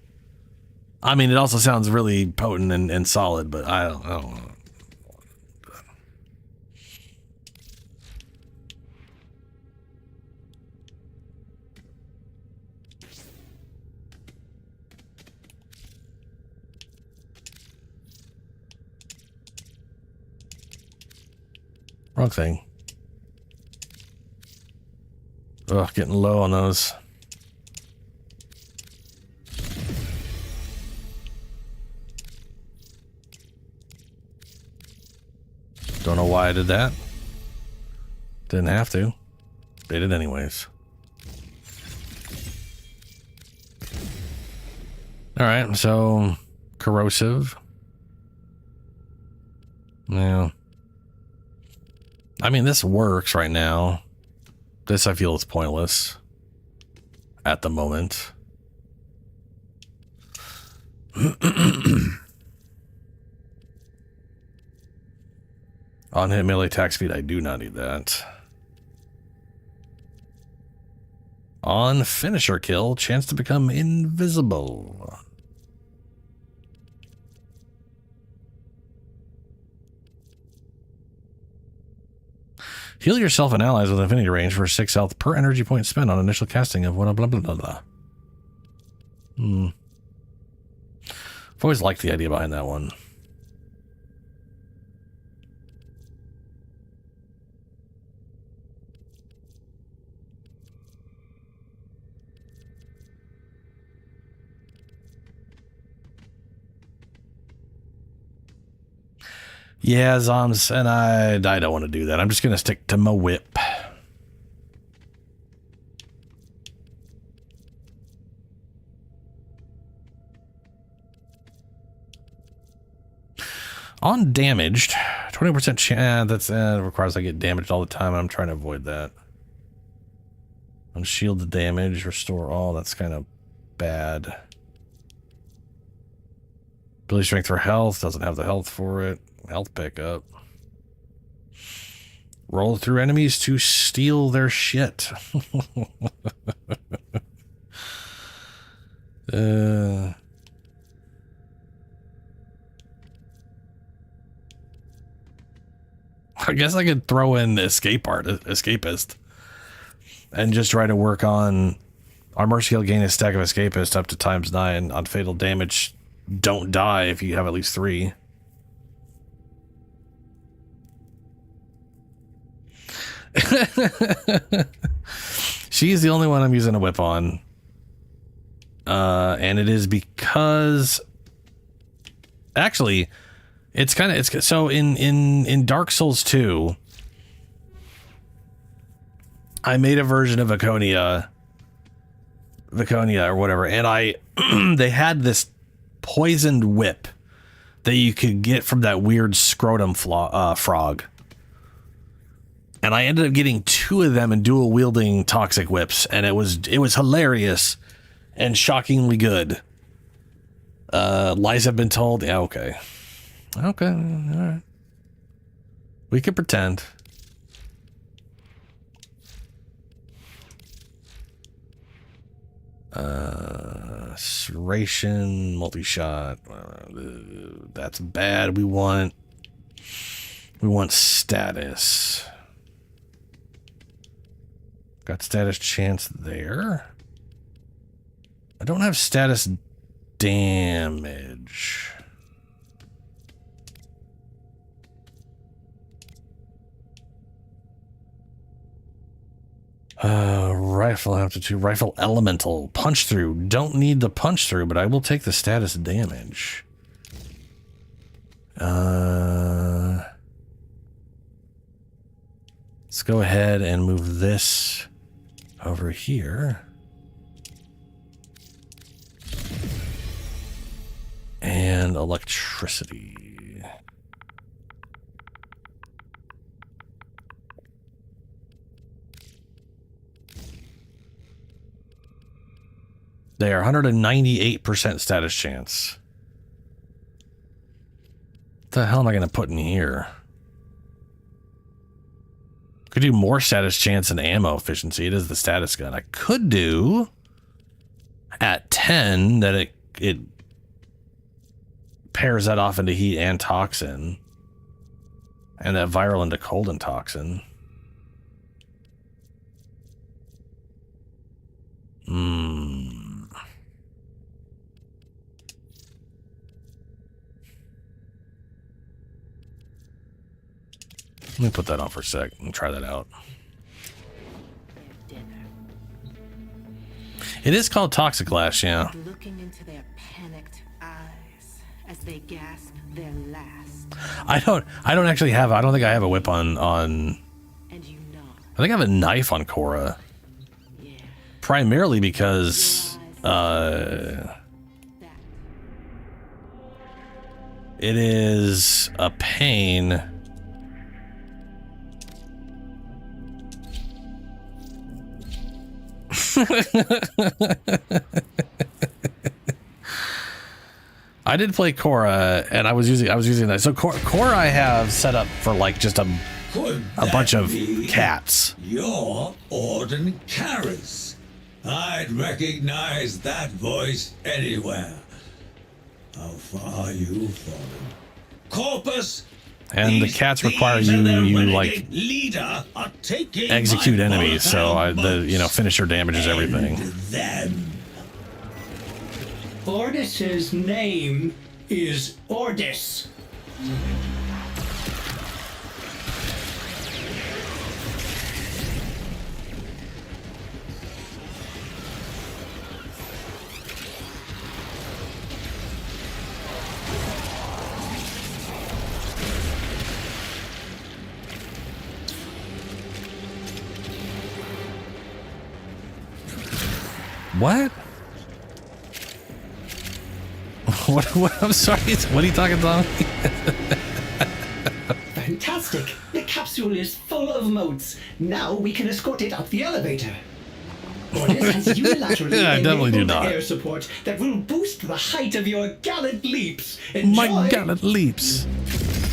I mean, it also sounds really potent and solid, but I don't know. Wrong thing. Ugh, getting low on those. Don't know why I did that. Didn't have to. Did it anyways. Alright, so corrosive. Yeah. I mean, this works right now. This I feel is pointless at the moment. On hit melee attack speed, I do not need that. On finisher kill, chance to become invisible. Heal yourself and allies with infinity range for 6 health per energy point spent on initial casting of one blah blah blah blah. I've always liked the idea behind that one. Yeah, Zoms, and I don't want to do that. I'm just going to stick to my whip. On damaged, 20% chance. That's requires I get damaged all the time, and I'm trying to avoid that. On shielded damage, restore all. That's kind of bad. Ability strength for health, doesn't have the health for it. Health pickup. Roll through enemies to steal their shit. I guess I could throw in escapist and just try to work on armor skill, gain a stack of escapist up to ×9 on fatal damage. Don't die if you have at least 3. She's the only one I'm using a whip on. And it is because actually it's so in Dark Souls 2 I made a version of Viconia or whatever, and they had this poisoned whip that you could get from that weird scrotum frog. And I ended up getting 2 of them in dual wielding toxic whips, and it was hilarious and shockingly good. Lies have been told. Yeah, okay. Okay, all right. We could pretend. Serration, multi-shot. That's bad. We want status. Got status chance there. I don't have status damage. Rifle aptitude, rifle elemental, punch through. Don't need the punch through, but I will take the status damage. Let's go ahead and move this over here. And electricity. There, 198% status chance. What the hell am I going to put in here? Could do more status chance and ammo efficiency. It is the status gun. I could do at 10 that it pairs that off into heat and toxin, and that viral into cold and toxin. Let me put that on for a sec and try that out. It is called Toxic Lash, yeah. Looking into their panicked eyes as they gasp their last. I don't actually have, I don't think I have a whip on And you know. I think I have a knife on Korra. Yeah. Primarily because it is a pain. I did play Korra, and I was using that. So Korra I have set up for like just a bunch of cats. You're Orden Karis. I'd recognize that voice anywhere. How far are you fallen? Corpus. And the cats require you like leader are taking execute my enemies, so finisher damages everything. Them. Ordis's name is Ordis. What? What? I'm sorry. What are you talking about? Fantastic! The capsule is full of motes. Now we can escort it up the elevator. Ordis has unilaterally I definitely do enabled not. air support that will boost the height of your gallant leaps. Enjoy. My gallant leaps.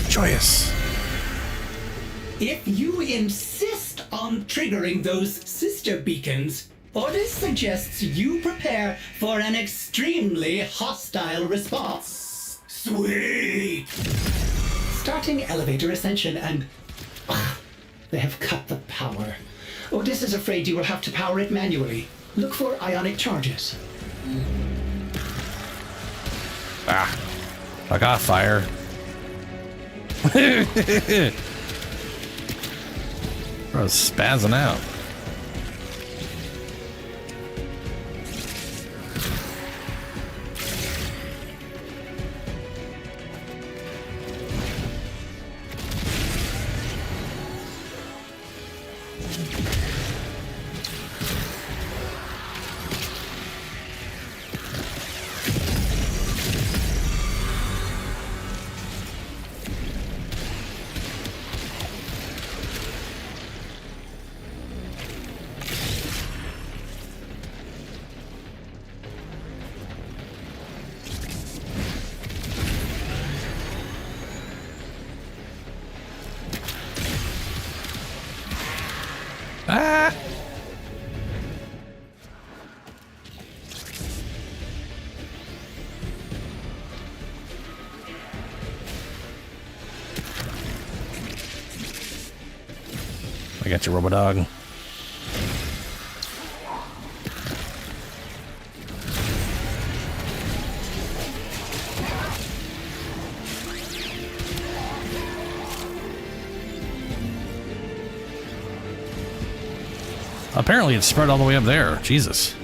Joyous. If you insist on triggering those sister beacons, Ordis suggests you prepare for an extremely hostile response. Sweet! Starting elevator ascension and... they have cut the power. Ordis is afraid you will have to power it manually. Look for ionic charges. I got fire. Bro, spazzing out. Ah! I got you, Robodog. Apparently it's spread all the way up there. Jesus.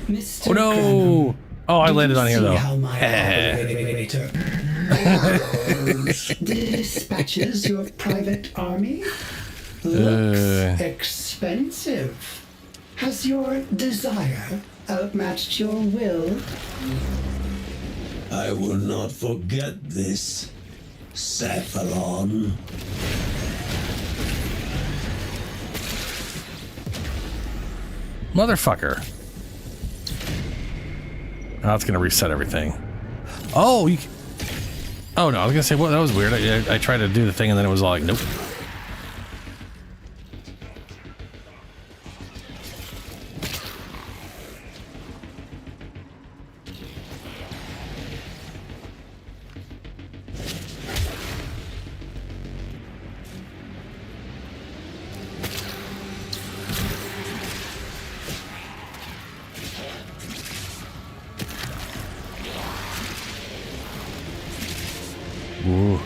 Mr. Oh no! Oh, I landed on here though. How my operator dispatches your private army? Looks expensive. Has your desire outmatched your will? I will not forget this, Cephalon. Motherfucker. Oh, it's gonna reset everything. Oh, you... Oh no, I was gonna say, well, that was weird. I tried to do the thing and then it was all like, nope. Ooh.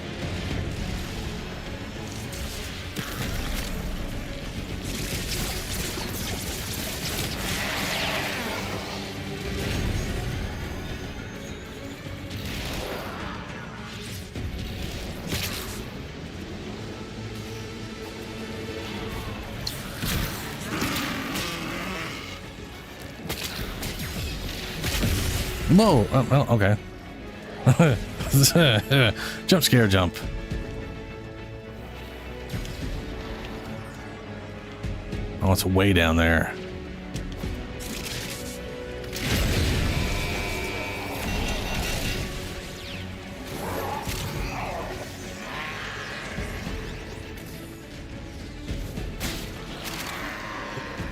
Whoa! Oh, well, okay. Jump scare jump. Oh, it's way down there.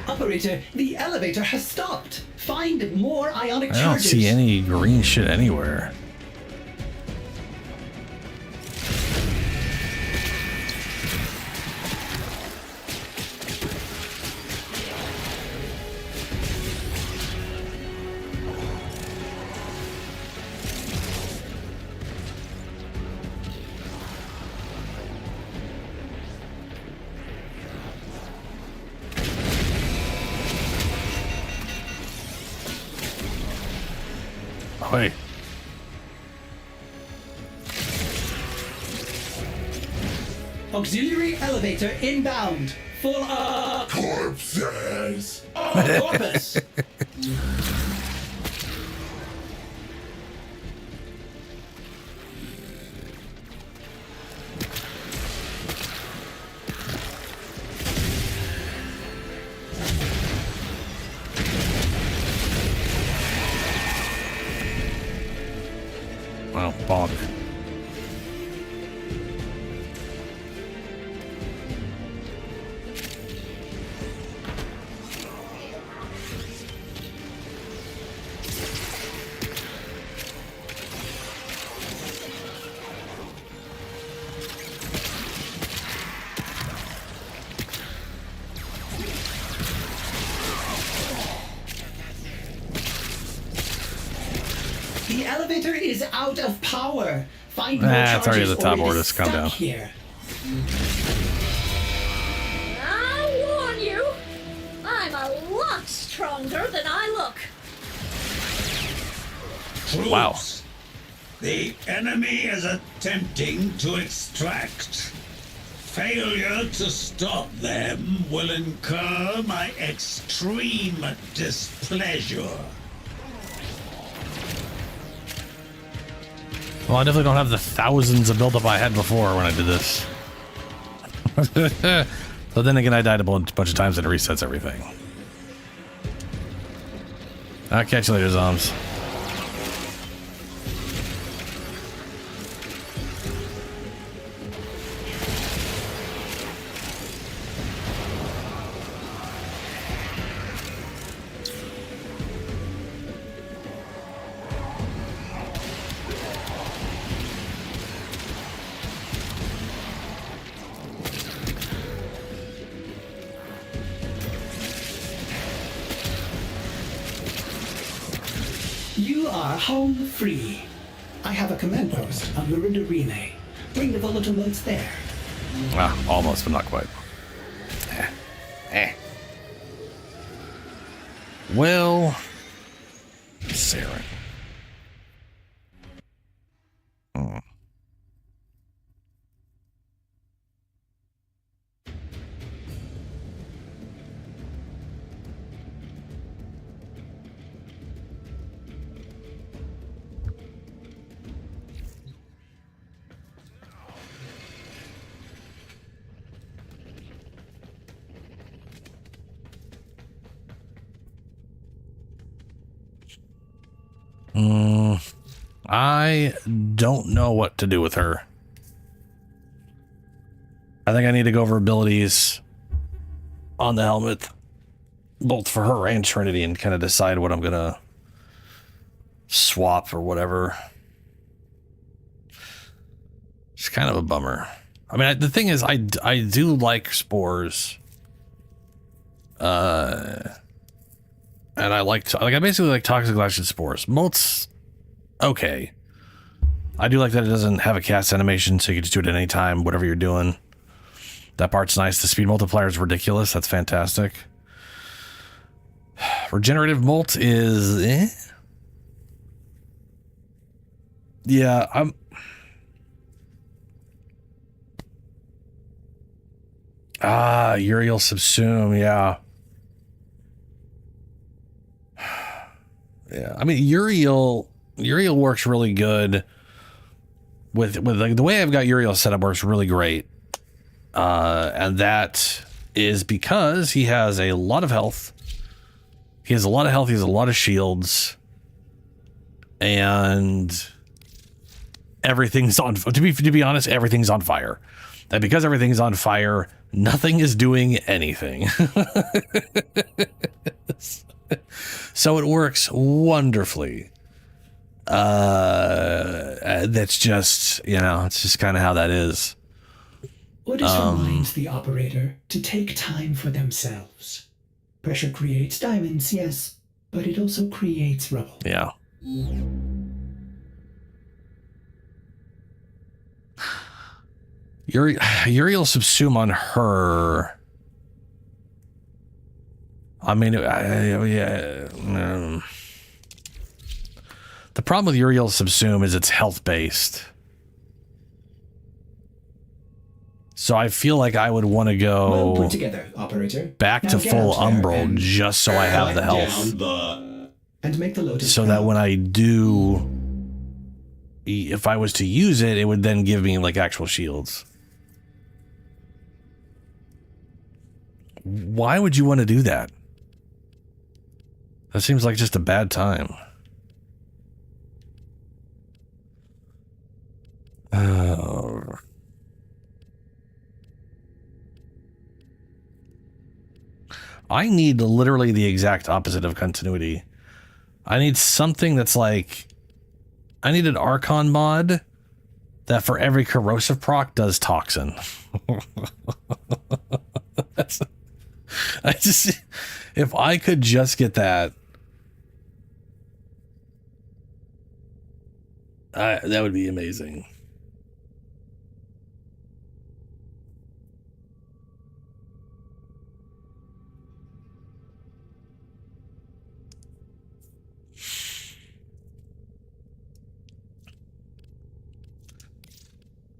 Operator, the elevator has stopped. Find more ionic charges. I don't see any green shit anywhere. Wait. Auxiliary elevator inbound. Full up. Corpses. Oh, corpus. Well, bonk. The elevator is out of power. Find more It's already charges at the top or it order. is Calm down. stuck here. I warn you, I'm a lot stronger than I look. Wow. The enemy is attempting to extract. Failure to stop them will incur my extreme displeasure. Well, I definitely don't have the thousands of buildup I had before when I did this. So then again, I died a bunch of times and it resets everything. I'll catch you later, Zoms. You are home free. I have a command post on Marindarine. Bring the volatile notes there. Ah, almost, but not quite. Well, Saren. Hmm. I don't know what to do with her. I think I need to go over abilities on the helmet, both for her and Trinity, and kind of decide what I'm gonna swap or whatever. It's kind of a bummer. I mean, the thing is, I do like spores. And I I basically like toxic lash and spores. Molt's okay. I do like that it doesn't have a cast animation, so you can just do it at any time, whatever you're doing. That part's nice. The speed multiplier is ridiculous. That's fantastic. Regenerative molt is eh? Yeah, I'm Uriel Subsume, yeah. Yeah, I mean Uriel works really good with like the way I've got Uriel set up works really great. And that is because he has a lot of health. He has a lot of shields. And everything's on, to be honest, everything's on fire. And because everything's on fire, nothing is doing anything. So it works wonderfully. That's just, it's just kind of how that is. Orders reminds the operator to take time for themselves. Pressure creates diamonds, yes, but it also creates rubble. Yeah. Uriel Subsume on her. I mean, yeah. The problem with Uriel Subsume is it's health based. So I feel like I would want to go well put together, operator. Back now to full Umbral just so I have the health. And make the Lotus so that when I do, if I was to use it, it would then give me like actual shields. Why would you want to do that? That seems like just a bad time. I need literally the exact opposite of continuity. I need something that's like... I need an Archon mod that for every corrosive proc does toxin. If I could just get that... that would be amazing.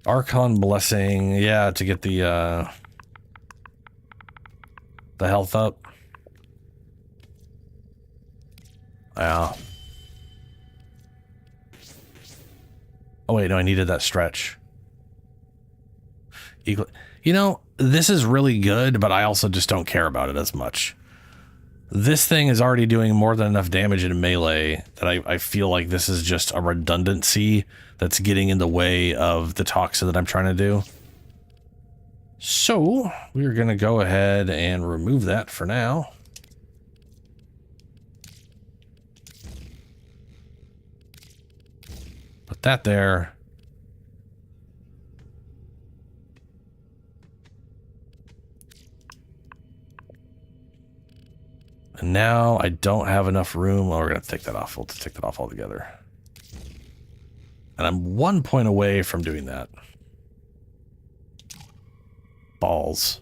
Archon Blessing, yeah, to get the health up. Yeah. Oh wait, no, I needed that stretch. You know, this is really good, but I also just don't care about it as much. This thing is already doing more than enough damage in melee that I feel like this is just a redundancy that's getting in the way of the toxin that I'm trying to do. So, we're going to go ahead and remove that for now. Put that there. And now I don't have enough room. Oh, we're going to take that off. We'll take that off altogether. And I'm 1 point away from doing that. Balls.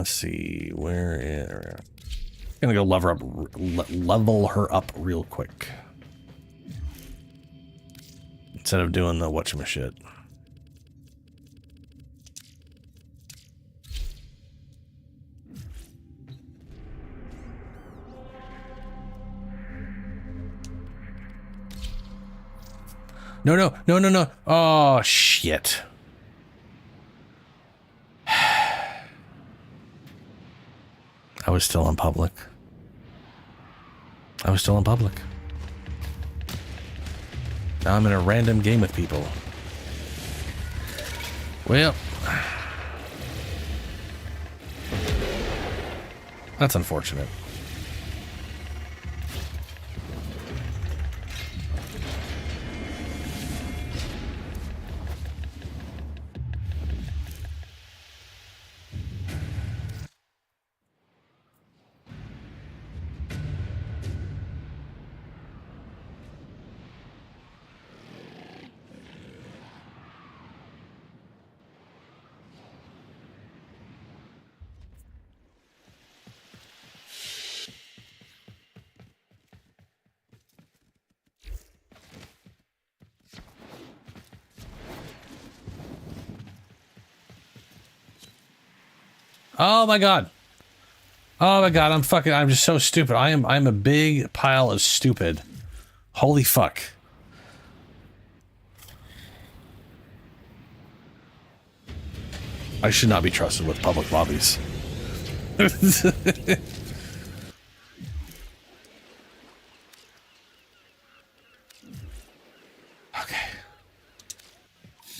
Let's see, where is... I'm gonna go level her up real quick. Instead of doing the whatchamashit. No. Oh, shit. I was still in public. Now I'm in a random game with people. Well, that's unfortunate. Oh my god. I'm just so stupid. I'm a big pile of stupid. Holy fuck. I should not be trusted with public lobbies. Okay.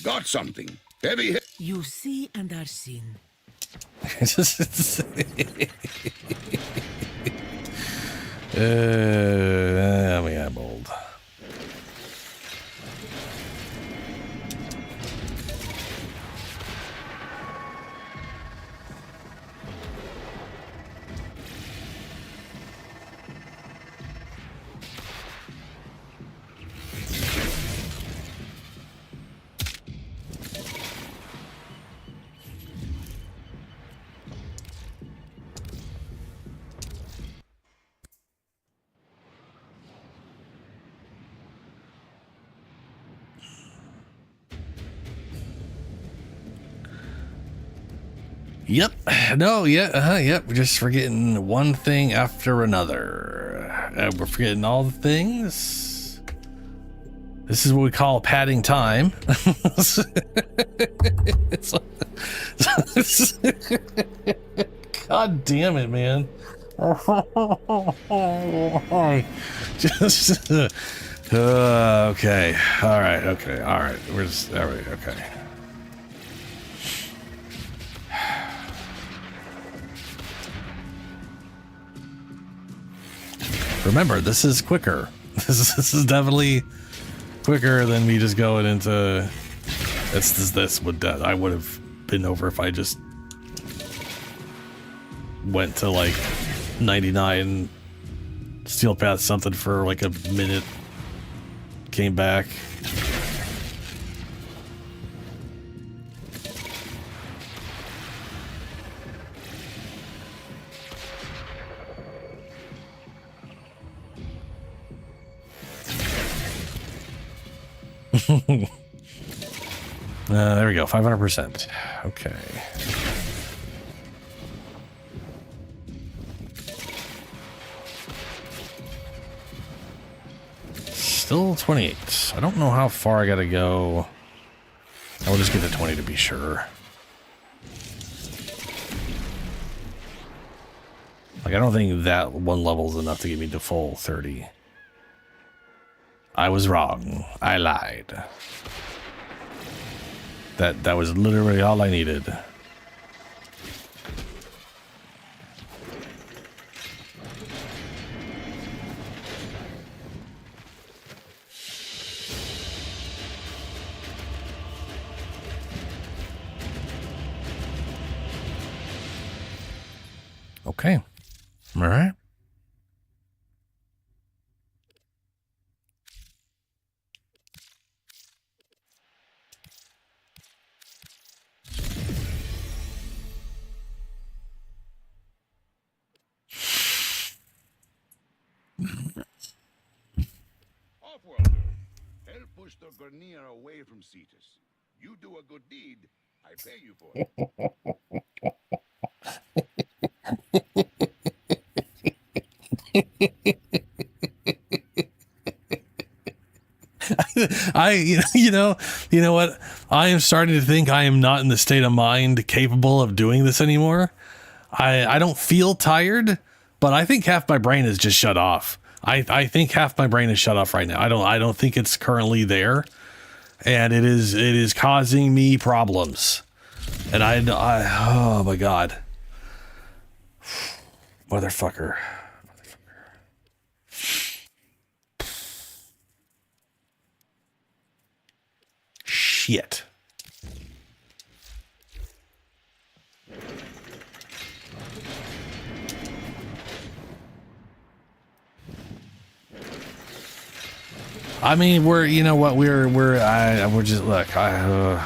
Got something. Heavy hit. You see and are seen. We am old. Yep. No, yeah, yep. We're just forgetting one thing after another. We're forgetting all the things. This is what we call padding time. God damn it, man. Just okay. All right. Okay. All right. We're just all right. Okay. Remember, this is quicker. This is definitely quicker than me just going into. This would I would have been over if I just went to like 99 steel path something for like a minute, came back. There we go, 500%. Okay. Still 28. I don't know how far I gotta go. I will just get to 20 to be sure. Like, I don't think that one level is enough to get me to full 30. I was wrong. I lied. That was literally all I needed. Okay. All right. Offworlder, help push the Grenier away from Cetus. You do a good deed, I pay you for it. you know what? I am starting to think I am not in the state of mind capable of doing this anymore. I don't feel tired, but I think half my brain is just shut off. I think half my brain is shut off right now. I don't think it's currently there, and it is causing me problems. And I oh my god, motherfucker. Shit. I mean, we're just look. I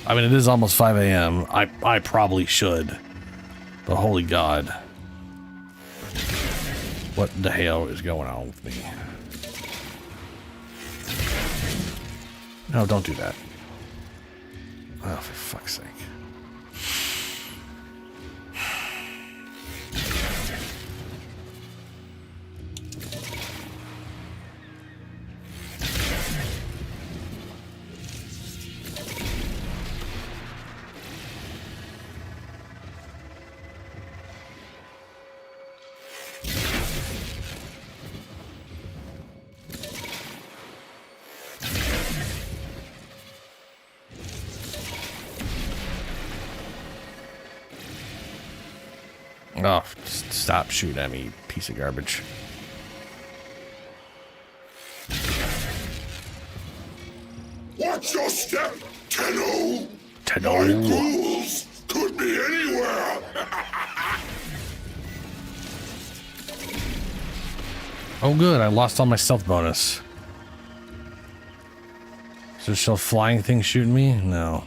mean, it is almost 5 a.m. I probably should, but holy God, what the hell is going on with me? No, don't do that. Oh, for fuck's sake. Oh, stop shooting at me, piece of garbage. Watch your step, Tenno! Tenno. My ghouls could be anywhere! Oh good, I lost all my stealth bonus. Is there still flying things shooting me? No.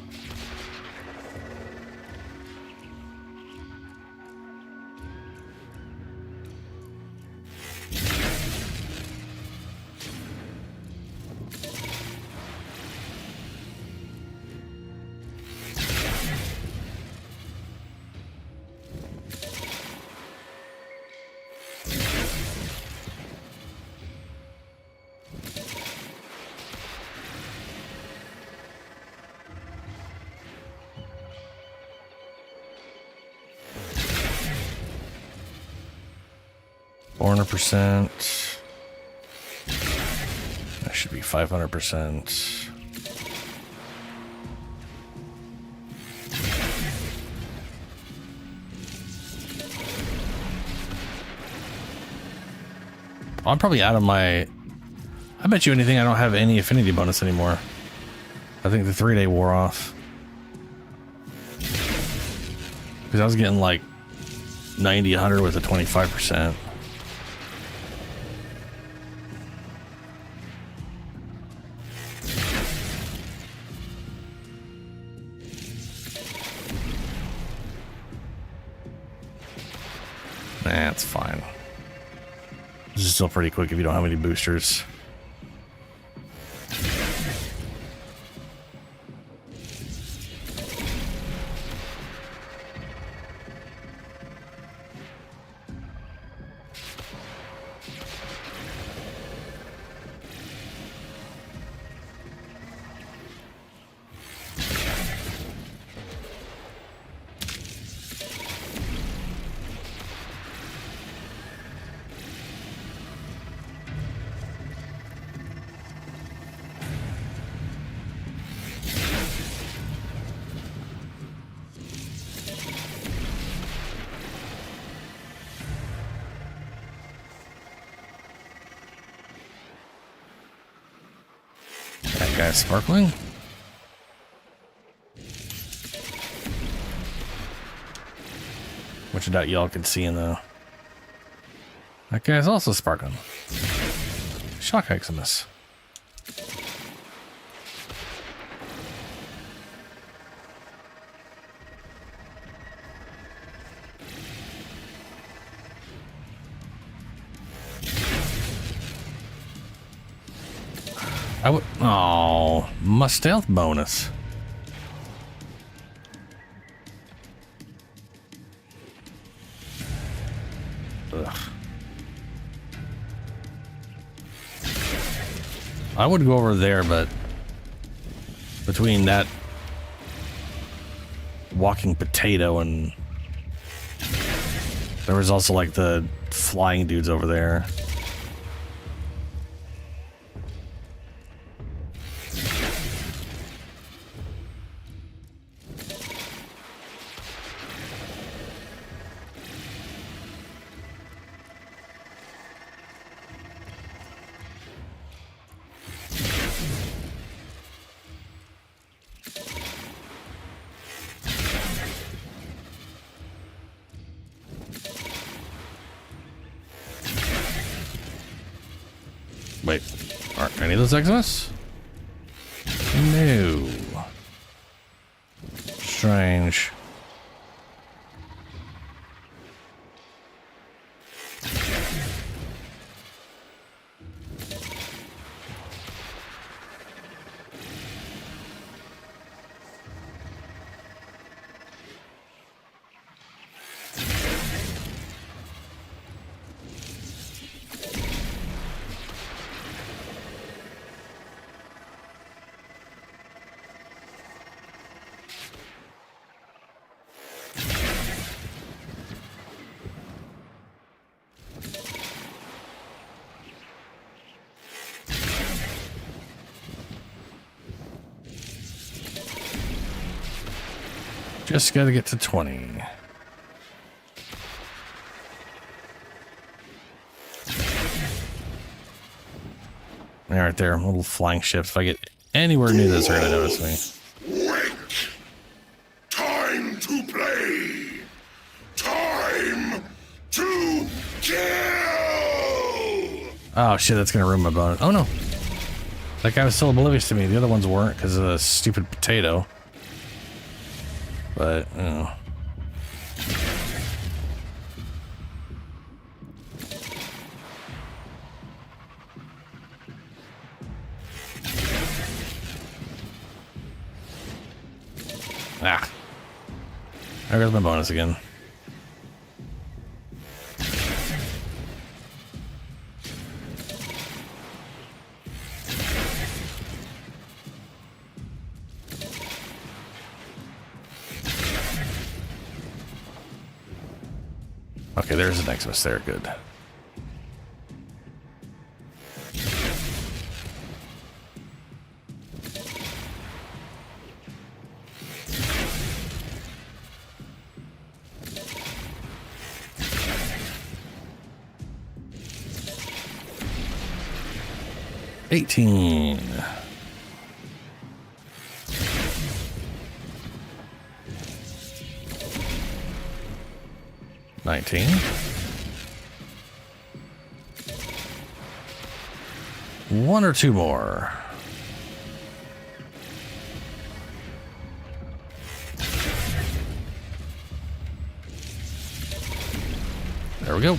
%. That should be 500%. I'm probably out of my... I bet you anything I don't have any affinity bonus anymore. I think the 3-day wore off. Because I was getting like 90, 100 with a 25%. Nah, it's fine. This is still pretty quick if you don't have any boosters. That guy's sparkling. Which I doubt y'all can see in the... That guy's also sparkling. Shock Eximus. I would. Oh, my stealth bonus. Ugh. I would go over there, but between that walking potato and there was also like the flying dudes over there. Wait, aren't any of those exits? No. Strange. Just gotta get to 20. Right there, a little flying shift. If I get anywhere near this, they're gonna notice me. Wait! Time to play! Time to kill! Oh shit, that's gonna ruin my bonus. Oh no. That guy was still oblivious to me. The other ones weren't because of the stupid potato. But, you know. Ah. There goes my bonus again. Okay, there's an Xmas there. Good. $18. 19. One or two more. There we go.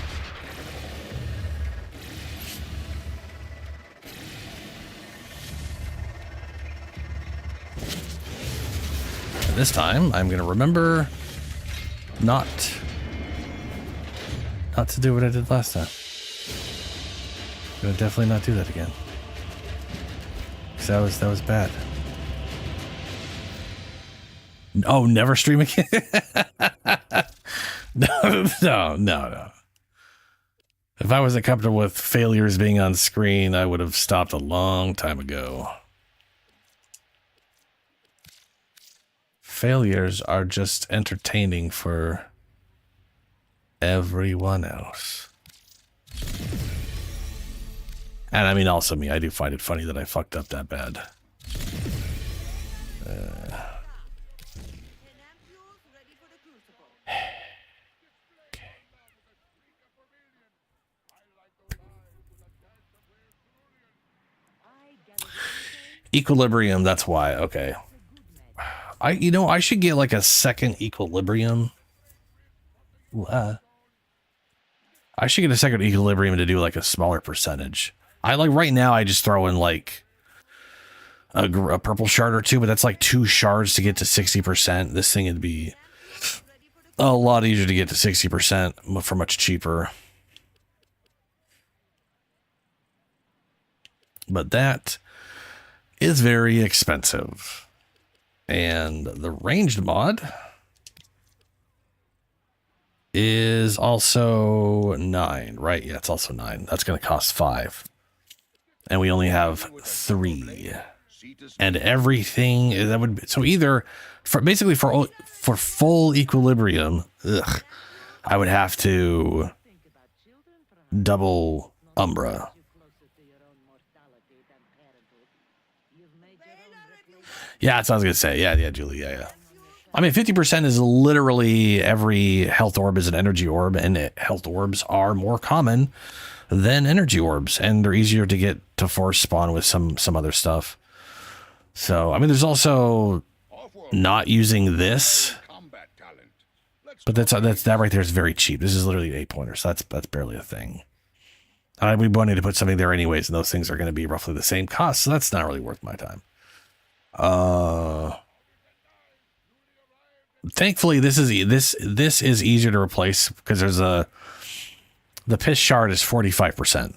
And this time, I'm going to remember not to do what I did last time. I'm gonna definitely not do that again. Cause that was bad. Oh, never stream again? No. If I wasn't comfortable with failures being on screen, I would have stopped a long time ago. Failures are just entertaining for everyone else. And I mean, also me. I do find it funny that I fucked up that bad. Equilibrium, that's why. Okay. I should get like a second equilibrium. I should get a second equilibrium to do like a smaller percentage. I like right now I just throw in like a purple shard or two, but that's like 2 shards to get to 60%. This thing would be a lot easier to get to 60% for much cheaper. But that is very expensive. And the ranged mod is also 9, right? Yeah, it's also 9. That's going to cost 5. And we only have 3. And everything that would be, so either for basically for full equilibrium, I would have to double Umbra. Yeah, that's what I was gonna say. Yeah, Julie. Yeah. I mean, 50% is literally every health orb is an energy orb, and health orbs are more common than energy orbs, and they're easier to get to force spawn with some other stuff. So, I mean, there's also not using this, but that right there is very cheap. This is literally an 8-pointer, so that's barely a thing. We wanted to put something there anyways, and those things are going to be roughly the same cost, so that's not really worth my time. Thankfully, this is easier to replace because there's the piss shard is 45%.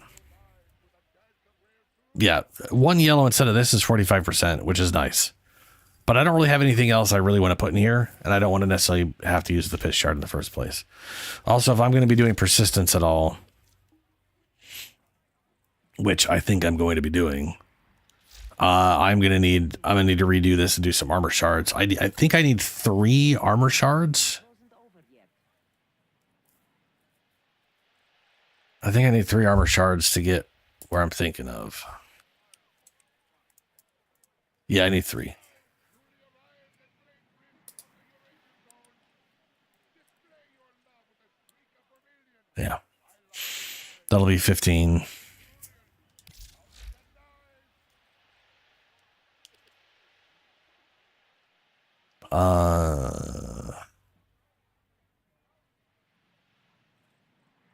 Yeah, 1 yellow instead of this is 45%, which is nice. But I don't really have anything else I really want to put in here, and I don't want to necessarily have to use the piss shard in the first place. Also, if I'm going to be doing persistence at all, which I think I'm going to be doing, I'm gonna need to redo this and do some armor shards. I think I need 3 armor shards. I think I need 3 armor shards to get where I'm thinking of. Yeah, I need 3. Yeah. That'll be 15.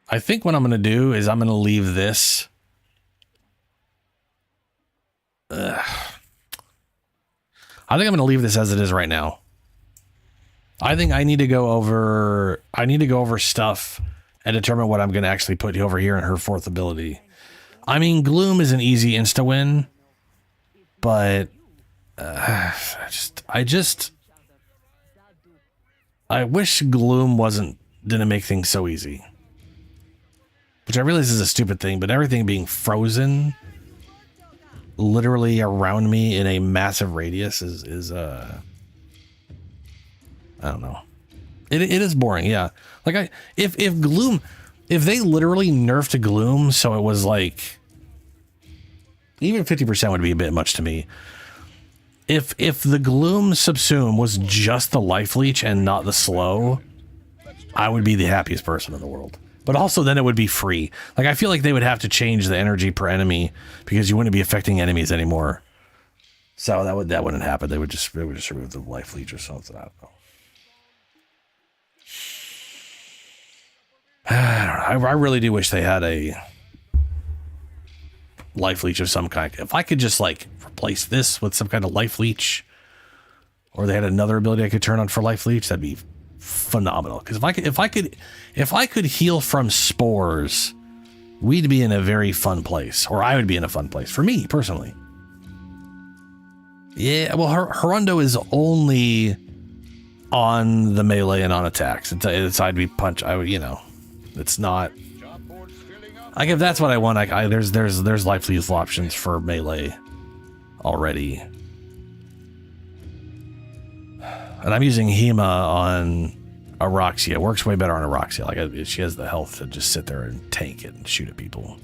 I think what I'm going to do is I'm going to leave this. I think I'm going to leave this as it is right now. I think I need to go over stuff and determine what I'm going to actually put over here in her 4th ability. I mean, Gloom is an easy insta win, but I wish Gloom didn't make things so easy. Which I realize is a stupid thing, but everything being frozen literally around me in a massive radius is I don't know. It is boring, yeah. Like if they literally nerfed Gloom so it was like even 50% would be a bit much to me. If the Gloom Subsume was just the life leech and not the slow, I would be the happiest person in the world. But also then it would be free. Like I feel like they would have to change the energy per enemy because you wouldn't be affecting enemies anymore. So that wouldn't happen. They would just remove the life leech or something. I don't know. I don't know. I really do wish they had a life leech of some kind. If I could just like replace this with some kind of life leech, or they had another ability I could turn on for life leech, that'd be phenomenal. Because if I could heal from spores, we'd be in a very fun place, or I would be in a fun place for me personally. Yeah, well, Hirundo is only on the melee and on attacks. It's I'd be punch. I would, it's not. Like if that's what I want, there's life lethal options for melee already. And I'm using Hema on Araxia. It works way better on Araxia. Like she has the health to just sit there and tank it and shoot at people.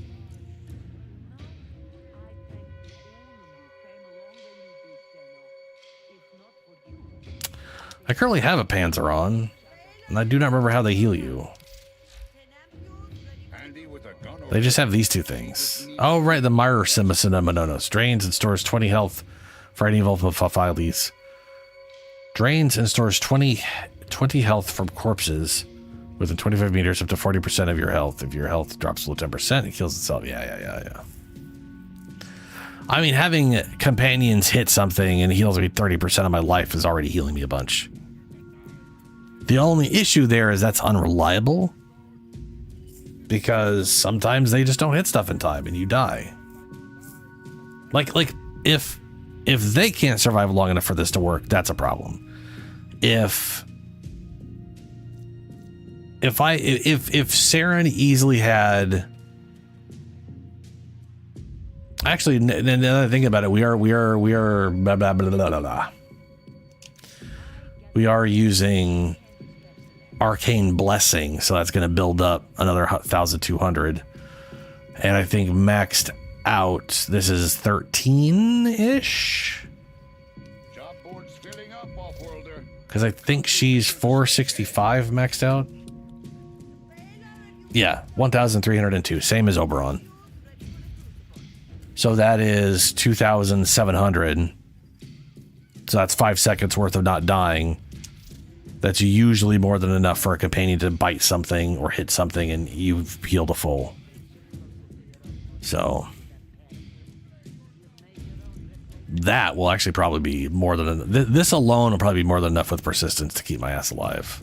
I currently have a Panzer on, and I do not remember how they heal you. They just have these 2 things. Oh, right, the Myra Mononos. Drains and stores 20 health for any vulnerable Fafiles. Drains and stores 20 health from corpses within 25 meters up to 40% of your health. If your health drops below 10%, it kills itself. Yeah. I mean, having companions hit something and heals me 30% of my life is already healing me a bunch. The only issue there is that's unreliable. Because sometimes they just don't hit stuff in time and you die. Like if they can't survive long enough for this to work, that's a problem. If Saren easily had, actually, now that I think about it, we are blah, blah, blah, blah, blah. We are using Arcane Blessing, so that's going to build up another 1,200. And I think maxed out, this is 13-ish. Because I think she's 465 maxed out. Yeah, 1,302, same as Oberon. So that is 2,700. So that's 5 seconds worth of not dying. That's usually more than enough for a companion to bite something or hit something and you've healed a full. So that will actually probably be more than this alone will probably be more than enough with persistence to keep my ass alive.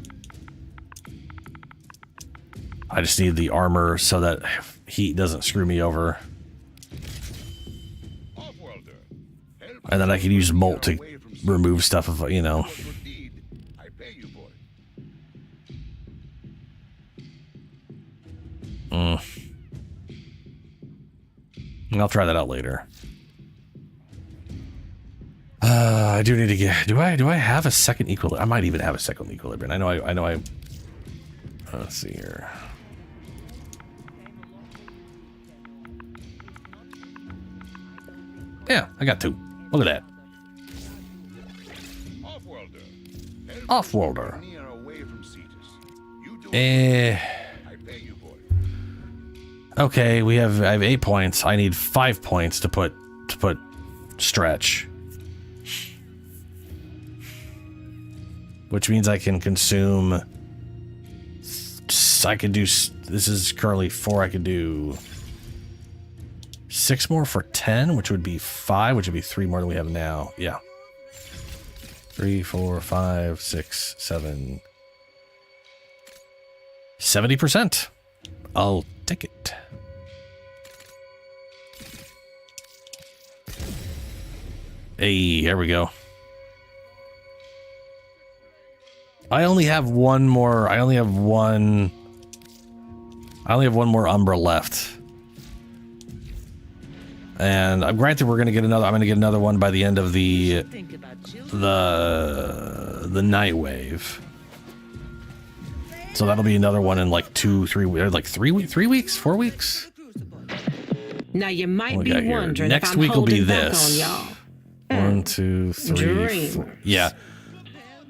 I just need the armor so that heat doesn't screw me over. And then I can use Molt to remove stuff if, you know. I'll try that out later. I do need to get. Do I have a second equilibrium? I might even have a second equilibrium. I know. Let's see here. Yeah, I got 2. Look at that. Off-worlder. Okay, I have 8 points. I need 5 points to put stretch. Which means I can consume. I could do. This is currently 4. I could do 6 more for 10, which would be 5, which would be 3 more than we have now. Yeah. 3, 4, 5, 6, 7. 70%. I'll take it. Hey, here we go. I only have one more. I only have one more Umbra left. And I'm granted we're gonna get another. I'm gonna get another one by the end of the night wave. So that'll be another one in like 2, 3, like 3 weeks, 4 weeks. Now you might be wondering next if I'm week will be holding back this. on y'all. 1, 2, 3, 4. Yeah.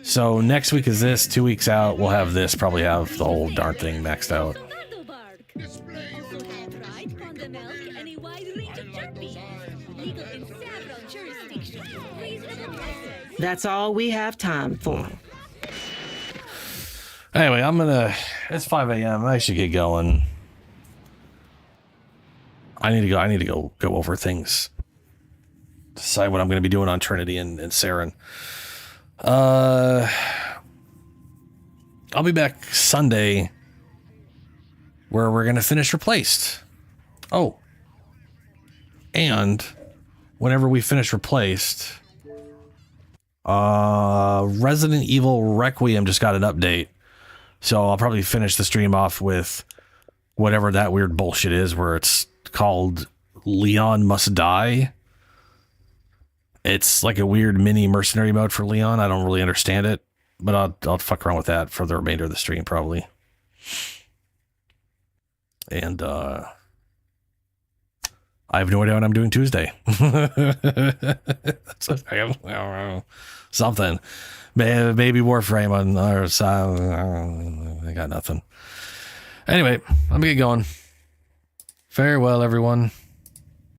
So next week is this. 2 weeks out, we'll have this. Probably have the whole darn thing maxed out. That's all we have time for. Anyway, it's 5 a.m. I should get going. I need to go over things. Decide what I'm going to be doing on Trinity and Saren. I'll be back Sunday where we're going to finish Replaced. Oh. And whenever we finish Replaced, Resident Evil Requiem just got an update. So I'll probably finish the stream off with whatever that weird bullshit is where it's called Leon Must Die. It's like a weird mini mercenary mode for Leon. I don't really understand it, but I'll fuck around with that for the remainder of the stream probably. And I have no idea what I'm doing Tuesday. Something. Maybe Warframe on our side. I got nothing. Anyway, I'm gonna get going. Farewell, everyone.